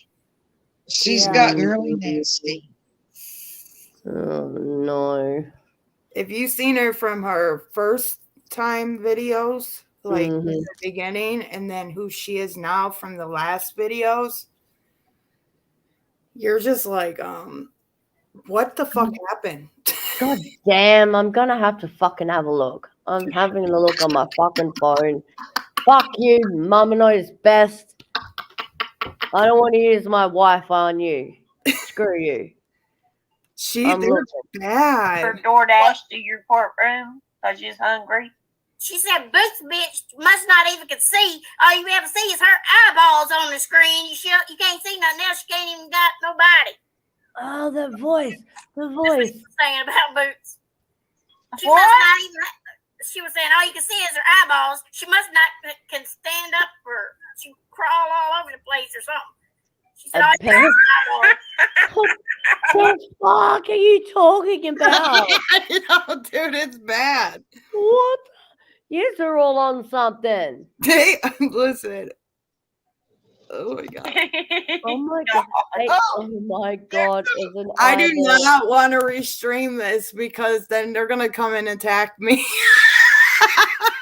She's gotten really nasty. Oh no. If you've seen her from her first time videos, like in the beginning, and then who she is now from the last videos, you're just like, what the fuck happened? God damn, I'm gonna have to fucking have a look. I'm having a look on my fucking phone. Fuck you, Mama Knows Best. I don't want to use my Wi-Fi on you. Screw you. They're bad. For DoorDash to your courtroom because you're hungry. She said, "Boots bitch must not even can see. All you ever see is her eyeballs on the screen. You can't see nothing else. She can't even got nobody." Oh, the voice. That's what she was saying about Boots. She What? must not even. She was saying all you can see is her eyeballs. She must not can stand up or she crawl all over the place or something. She said, "All you can see is her eyeballs." What the fuck are you talking about? I know, dude, it's bad. What? You are all on something. Listen. Oh my god. Oh my god. Hey, oh my god. I do not want to restream this because then they're gonna come and attack me.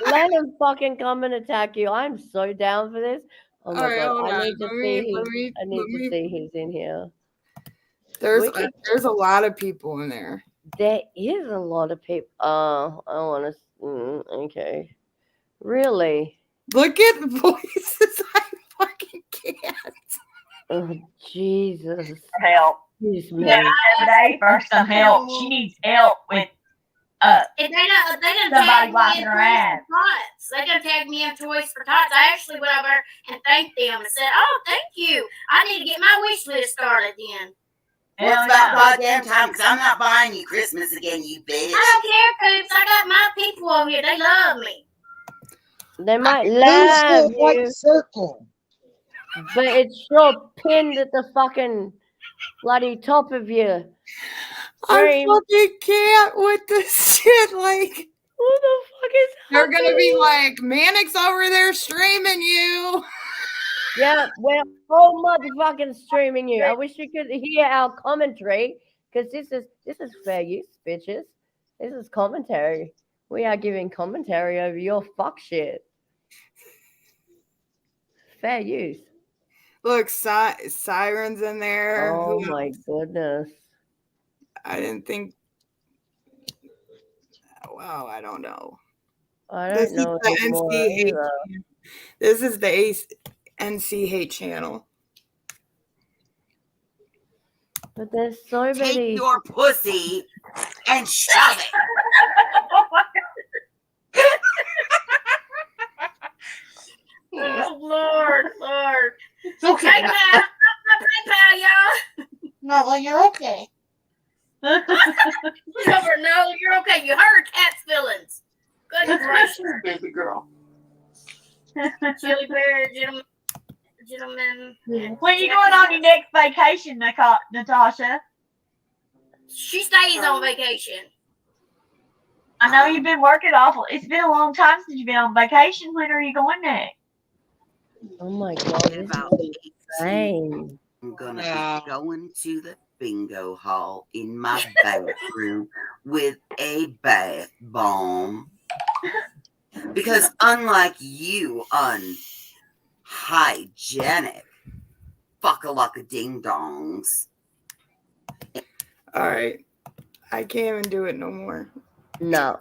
Let him fucking come and attack you. I'm so down for this. Oh my god. I need to see who's in here. There's a lot of people in there. There is a lot of people. I want to. Okay. Really? Look at the voices. I fucking can't. Oh, Jesus. Help. Excuse me. Yeah, today first some help. She needs help with If they don't somebody tag me wiping in her Toys ass. for Tots. They don't tag me in Toys for Tots. I actually went over and thanked them and said, "Oh, thank you. I need to get my wish list started then." Well, it's about goddamn time because I'm not buying you Christmas again, you bitch. I don't care, Coops. I got my people over here. They love me. They might Who's love the white you, circle? but it's sure pinned at the fucking bloody top of your I stream. fucking can't with this shit. Like, What the fuck is they're gonna be happening? like, Manic's over there streaming you. Yeah, we're all motherfucking streaming you. I wish you could hear our commentary, because this is fair use, bitches. This is commentary. We are giving commentary over your fuck shit. Fair use. Look, Siren's in there. Oh Who my else? goodness. I didn't think. Wow, I don't know. I This don't know is the anymore NCH. either. This is the NCH channel. But there's so Take many. your pussy and shove it. Oh, Lord. It's okay. Hey, pal. My pal, y'all. No, well, you're okay. Look over. No, you're okay. You hurt Cat's feelings. Good gracious. Baby girl. Chili bear, gentlemen. When are you going on your next vacation, Natasha? She stays on vacation. I know you've been working awful. It's been a long time since you've been on vacation. When are you going next? Oh my god, In this about is 8 insane. I'm gonna be going to the bingo hall in my bathroom with a bath bomb. Because unlike you, unhygienic fuckalaka ding dongs. All right, I can't even do it no more. No.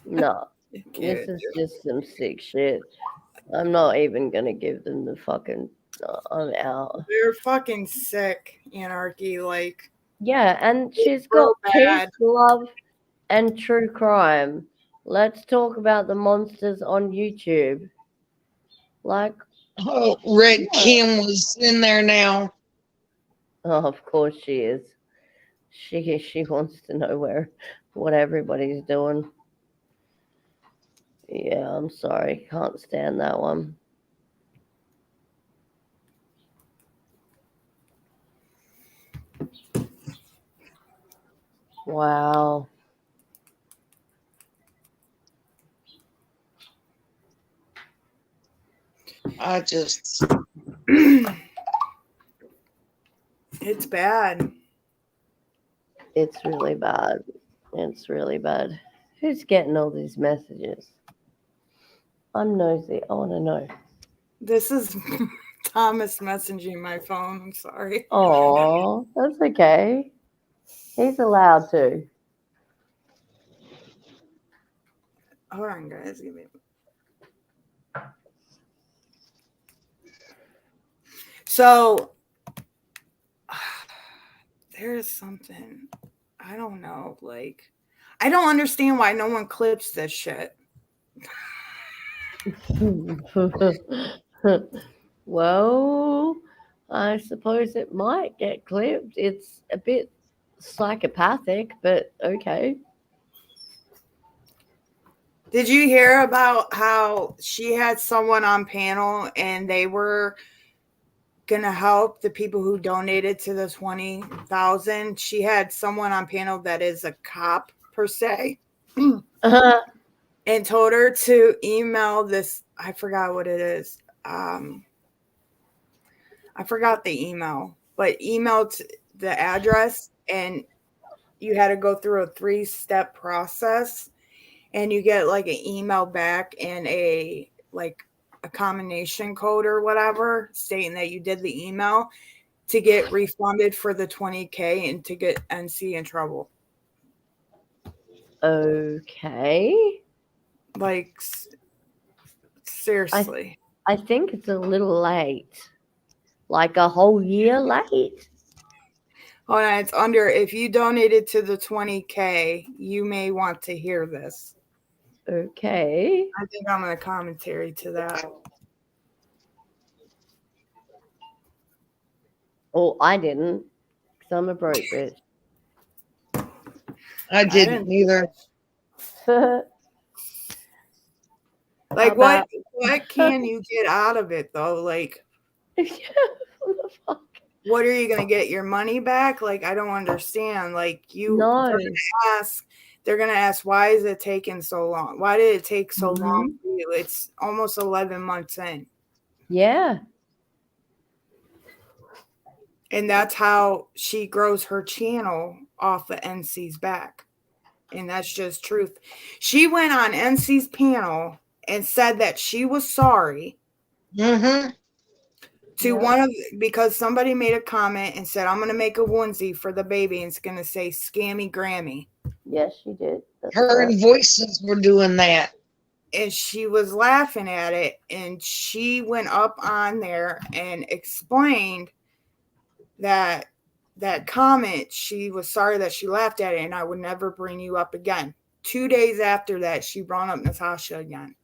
This is just some sick shit. I'm not even gonna give them the fucking. I'm out. They're fucking sick, Anarchy. Like, Yeah, and she's it's got real bad. peace, love, and true crime. Let's talk about the monsters on YouTube. Like, Oh, Red Kim was in there now. oh, of course she is. She wants to know what everybody's doing. Yeah, I'm sorry. Can't stand that one. Wow. I just. It's bad. It's really bad. It's really bad. Who's getting all these messages? I'm nosy. I want to know. This is Thomas messaging my phone. I'm sorry. Oh, that's okay. He's allowed to. Hold on, guys. Give me. So there's something. I don't know. Like, I don't understand why no one clips this shit. Well, I suppose it might get clipped. It's a bit psychopathic, but okay. Did you hear about how she had someone on panel and they were gonna help the people who donated to the 20,000? She had someone on panel that is a cop per se, and told her to email this. I forgot what it is. I forgot the email, but emailed the address, and you had to go through a 3-step process, and you get like an email back and a combination code or whatever stating that you did the email to get refunded for the 20K and to get NC in trouble. Okay. Like Seriously. I think it's a little late. Like a whole year late. Hold on, it's under. If you donated to the 20K, you may want to hear this. Okay. I think I'm going to commentary to that. Oh, I didn't. Because I'm a broke bitch. I didn't either. Like, what can you get out of it, though? Like, what are you going to get? Your money back? Like, I don't understand. Like, No. they're going to ask, why is it taking so long? Why did it take so long Mhm. for you? It's almost 11 months in. Yeah. And that's how she grows her channel off of NC's back. And that's just truth. She went on NC's panel and said that she was sorry to because somebody made a comment and said, I'm going to make a onesie for the baby and it's going to say Scammy Grammy. Yes, she did. Her and Voices were doing that. And she was laughing at it. And she went up on there and explained that comment, she was sorry that she laughed at it and I would never bring you up again. 2 days after that, she brought up Natasha again.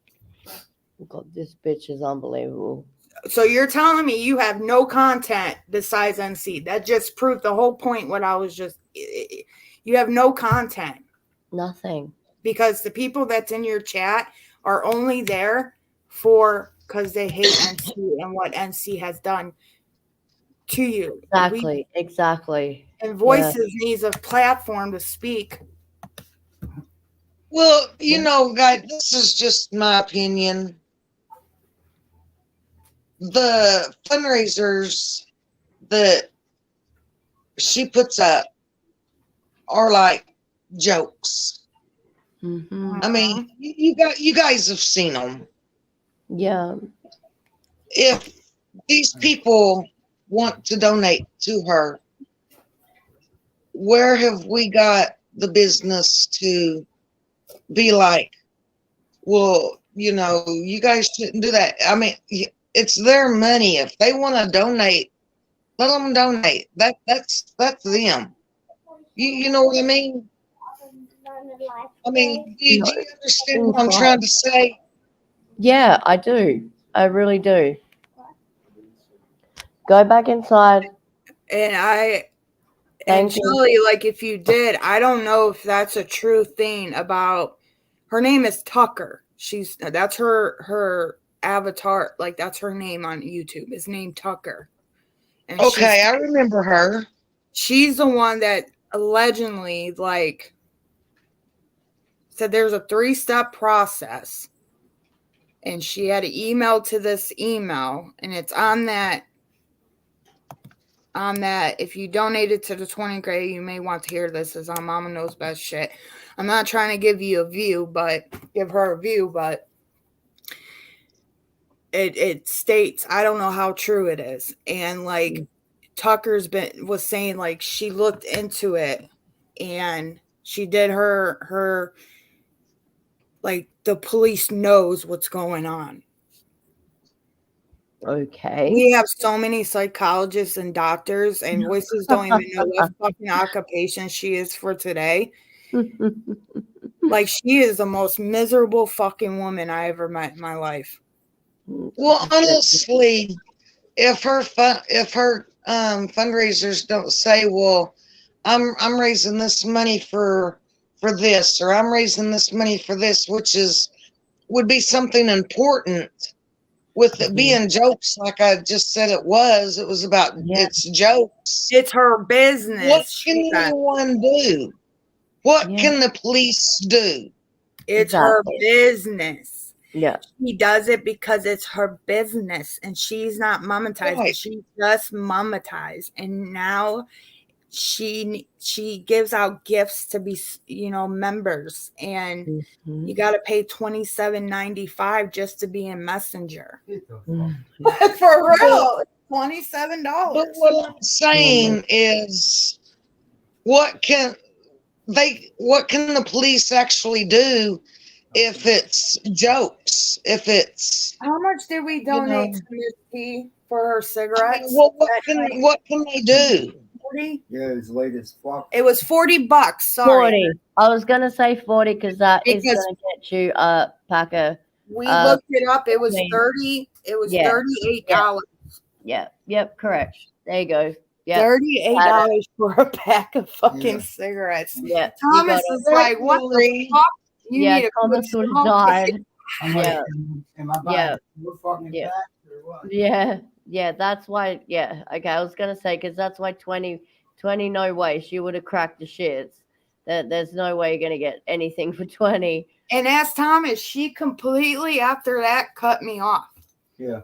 God, this bitch is unbelievable. So you're telling me you have no content besides NC? That just proved the whole point. What I was just, you have no content. Nothing. Because the people that's in your chat are only there because they hate NC and what NC has done to you. Exactly. And Voices needs a platform to speak. Well, you know, guys, this is just my opinion. The fundraisers that she puts up are like jokes. Mm-hmm. I mean, you guys have seen them. Yeah. If these people want to donate to her, where have we got the business to be like, well, you know, you guys shouldn't do that? I mean, it's their money. If they want to donate, let them donate. That's them. You know what I mean? I mean, do you understand what I'm trying to say? Yeah, I do. I really do. Go back inside. And Shelly, like, if you did, I don't know if that's a true thing about, her name is Tucker. That's her avatar. Like, that's her name on YouTube. Is named Tucker. And okay, I remember her. She's the one that allegedly, like, said there's a 3-step process. And she had an email to this email. And it's on that, if you donated to the 20K, you may want to hear this. Is on Mama Knows Best shit. I'm not trying to give her a view, but it states, I don't know how true it is. And like Tucker's was saying, like, she looked into it and she did her like, the police knows what's going on. Okay. We have so many psychologists and doctors, and Voices don't even know what fucking occupation she is for today. Like, she is the most miserable fucking woman I ever met in my life. Well, honestly, if her fundraisers don't say, well, I'm raising this money for this, or I'm raising this money for this, which would be something important. With it being jokes, like I just said, it was about it's jokes. It's her business. What can anyone do? What can the police do? It's her business. Yeah. She does it because it's her business, and she's not mamatized. Right. She's just mamatized, and now she gives out gifts to be, members, and you got to pay $27.95 just to be in Messenger. For real, $27. But what I'm saying is, what can the police actually do if it's jokes, if it's, How much did we you know, donate to Miss P for her I mean, cigarettes? what that night? what can they do? 40? Yeah, it's late as fuck. It was $40. Sorry. 40. I was gonna say 40 because that is Because gonna get you a pack of. we looked it up. It was I mean, 30. It was yeah, $38. yeah, yep, correct. There you go. Yeah, $38 for a pack of fucking cigarettes. yeah. You Thomas got it. is like, what the fuck? You Yeah, need to Thomas quit would have smoking. died. I'm like, Yeah, am I buying yeah, more fucking yeah. facts or what? yeah, yeah. That's why. Yeah, okay. I was gonna say because that's why 20, no way she would have cracked the shits. There's no way you're gonna get anything for 20. And ask Thomas, she completely after that cut me off. Yeah.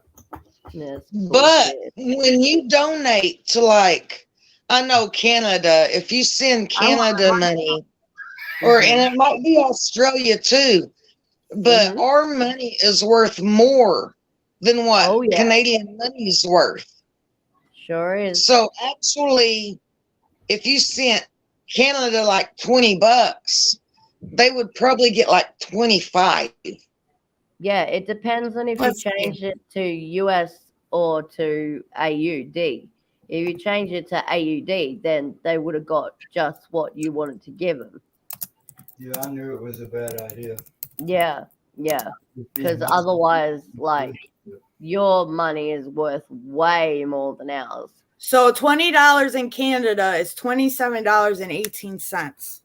Yes, But when you donate to, like, I know Canada, if you send Canada money, or and it might be Australia too, but our money is worth more than what Oh, yeah. Canadian money is worth. Sure is. So actually, if you sent Canada like $20, they would probably get like 25. Yeah, it depends on if Let's you change it to US or to AUD. If you change it to AUD, then they would have got just what you wanted to give them. Yeah, I knew it was a bad idea. Yeah, yeah. Because otherwise, like, your money is worth way more than ours. So $20 in Canada is $27.18.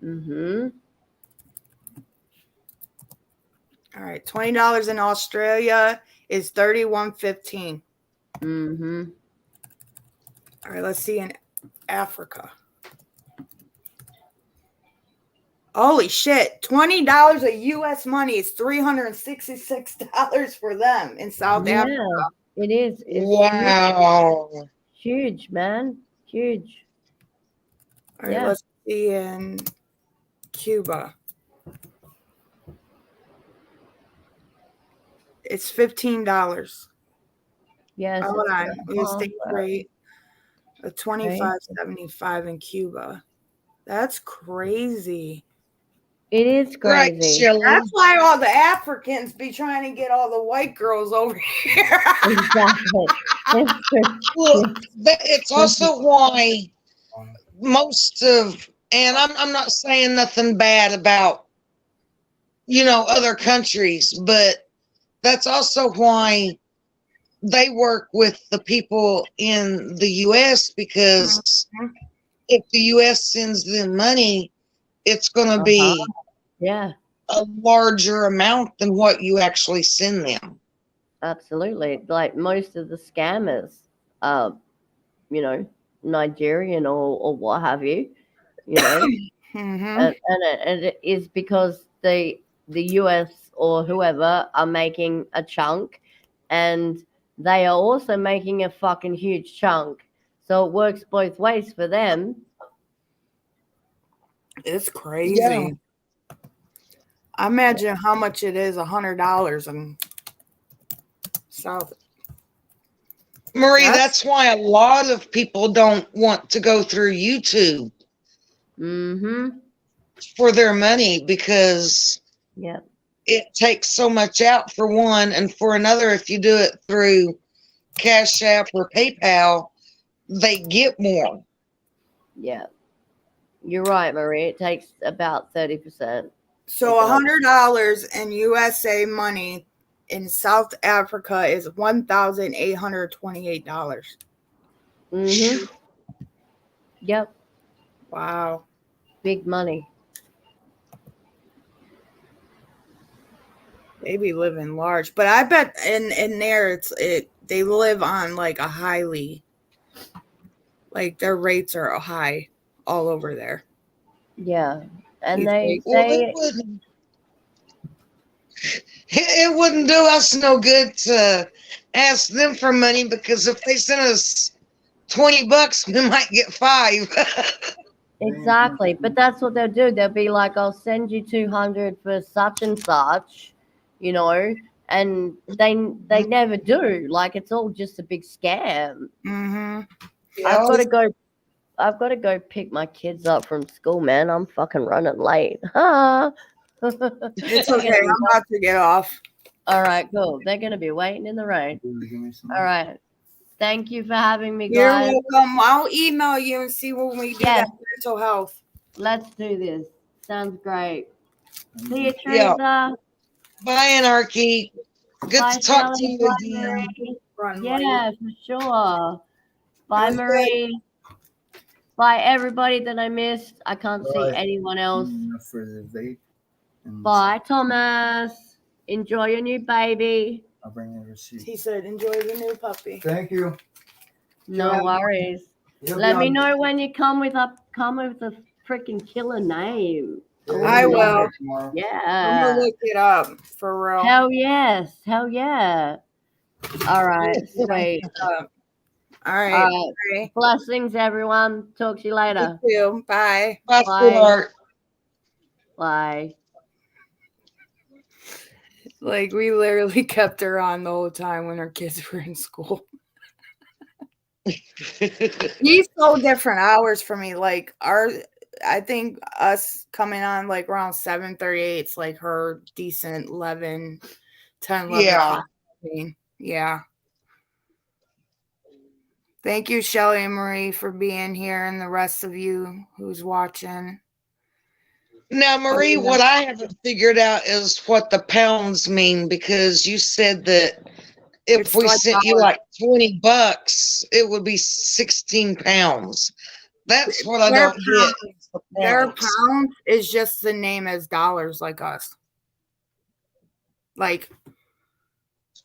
Mm-hmm. All right, $20 in Australia is $31.15. Mm-hmm. All right, let's see in Africa. Holy shit, $20 of US money is $366 for them in South Africa. It is. It's Wow. huge, man. Huge. All right, let's see in Cuba. It's $15. Yes. Hold on. Oh, State rate of $25.75 in Cuba. That's crazy. It is Right, crazy. Shelley. That's why all the Africans be trying to get all the white girls over here. Exactly. Well, it's also why most of, and I'm not saying nothing bad about, you know, other countries, but that's also why they work with the people in the U.S. because if the U.S. sends them money, it's going to be Yeah, a larger amount than what you actually send them. absolutely. Like most of the scammers, you know, Nigerian or what have you, you know, and it is because the US or whoever are making a chunk, and they are also making a fucking huge chunk. So it works both ways for them. It's crazy. Yeah. I imagine how much it is, $100 in South. Marie, that's why a lot of people don't want to go through YouTube for their money because it takes so much out for one, and for another, if you do it through Cash App or PayPal, they get more. Yeah, you're right, Marie. It takes about 30%. So $100 in USA money in South Africa is $1,828. Yep. Wow. Big money. They be living large, but I bet in there they live on like a highly, like their rates are high all over there. Yeah, and It wouldn't do us no good to ask them for money, because if they send us $20, we might get 5. Exactly, but that's what they'll do. They'll be like, "I'll send you 200 for such and such," you know, and they never do. Like it's all just a big scam. I've got to go pick my kids up from school, man. I'm fucking running late. It's okay. I'm about to get off. All right, cool. They're gonna be waiting in the rain. All right. Thank you for having me, You're guys. welcome. I'll email you and see when we do Yes. that mental health. Let's do this. Sounds great. See you, Yeah. Teresa. Bye, Anarchy. Good Bye, to talk to Shelley. you Bye, again. Marie. Yeah, for sure. Bye, That was Marie. Bye, everybody that I missed. I can't see Bye. anyone else. For the vape. And Bye, Thomas. Enjoy your new baby. I'll bring you a receipt. He said, enjoy the new puppy. Thank you. No Yeah. worries. You'll Let be me on- know when you come with a freaking killer name. I will. I'm Yeah. gonna look it up for real. Hell yes. Hell yeah. All right. Sweet. All right. All right. Blessings, everyone. Talk to you later. You too. Bye. Bye, sweetheart. Bye. Like we literally kept her on the whole time when her kids were in school. He's so different hours for me. Like I think us coming on like around 7:38, it's like her decent 10, 11 Yeah. o'clock. Yeah. Thank you, Shelly and Marie, for being here, and the rest of you who's watching. Now, Marie, what I haven't figured out is what the pounds mean, because you said that if It's we like sent you dollars. like $20, it would be 16 pounds. That's what I Their don't get. pounds- Their pound is just the name as dollars, like us. Like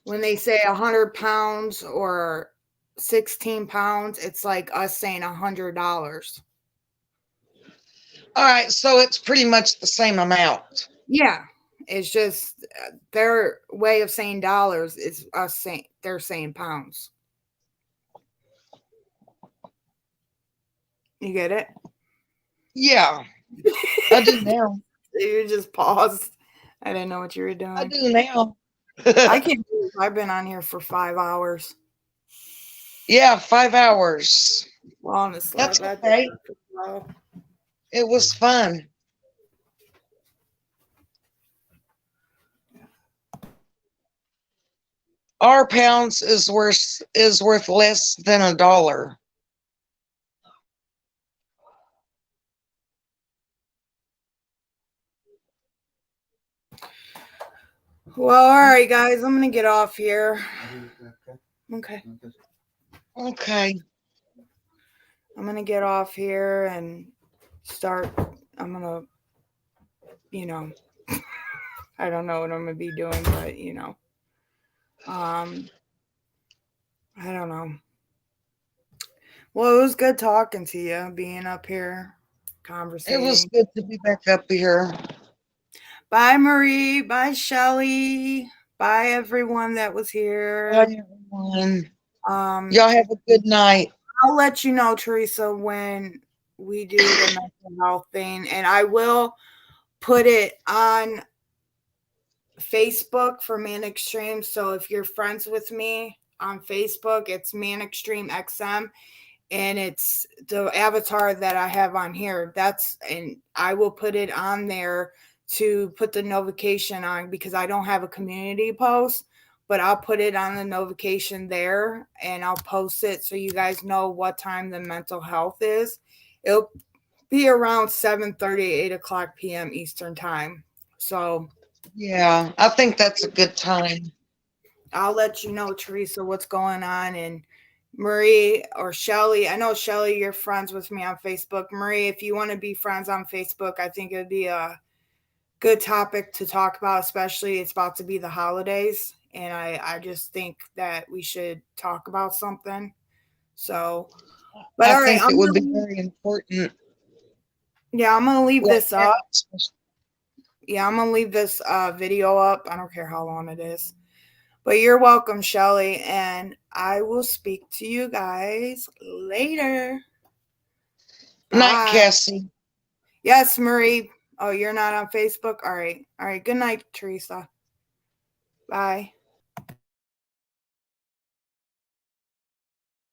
when they say 100 pounds or 16 pounds, it's like us saying $100. All right, so it's pretty much the same amount. Yeah, it's just their way of saying dollars is us saying they're saying pounds. You get it? Yeah, I do now. You just paused. I didn't know what you were doing. I do now. I can't believe I've been on here for 5 hours. Yeah, 5 hours. Well, honestly, That's I've had okay. that for a while. It was fun. Our pounds is worth less than $1. Well, all right, guys, I'm gonna get off here. Okay. Okay. I'm gonna get off here and start. I'm gonna, I don't know what I'm gonna be doing, but I don't know. Well, it was good talking to you, being up here, conversating. It was good to be back up here. Bye, Marie. Bye, Shelly. Bye, everyone that was here. Bye, everyone. Y'all have a good night. I'll let you know, Teresa, when we do the mental health thing, and I will put it on Facebook for Man Extreme. So if you're friends with me on Facebook, it's Man Extreme XM, and it's the avatar that I have on here. And I will put it on there to put the notification on, because I don't have a community post, but I'll put it on the notification there, and I'll post it so you guys know what time the mental health is. It'll be around 7:30, 8 o'clock p.m. Eastern time. So yeah, I think that's a good time. I'll let you know, Teresa, what's going on. And Marie or Shelly, I know, Shelly, you're friends with me on Facebook. Marie, if you want to be friends on Facebook, I think it would be a good topic to talk about, especially it's about to be the holidays. And I just think that we should talk about something. So, but I think it would be very important. Yeah, I'm going to leave this up. Yeah, I'm going to leave this video up. I don't care how long it is. But you're welcome, Shelly, and I will speak to you guys later. Night, Cassie. Yes, Marie. Oh, you're not on Facebook? All right. All right. Good night, Teresa. Bye.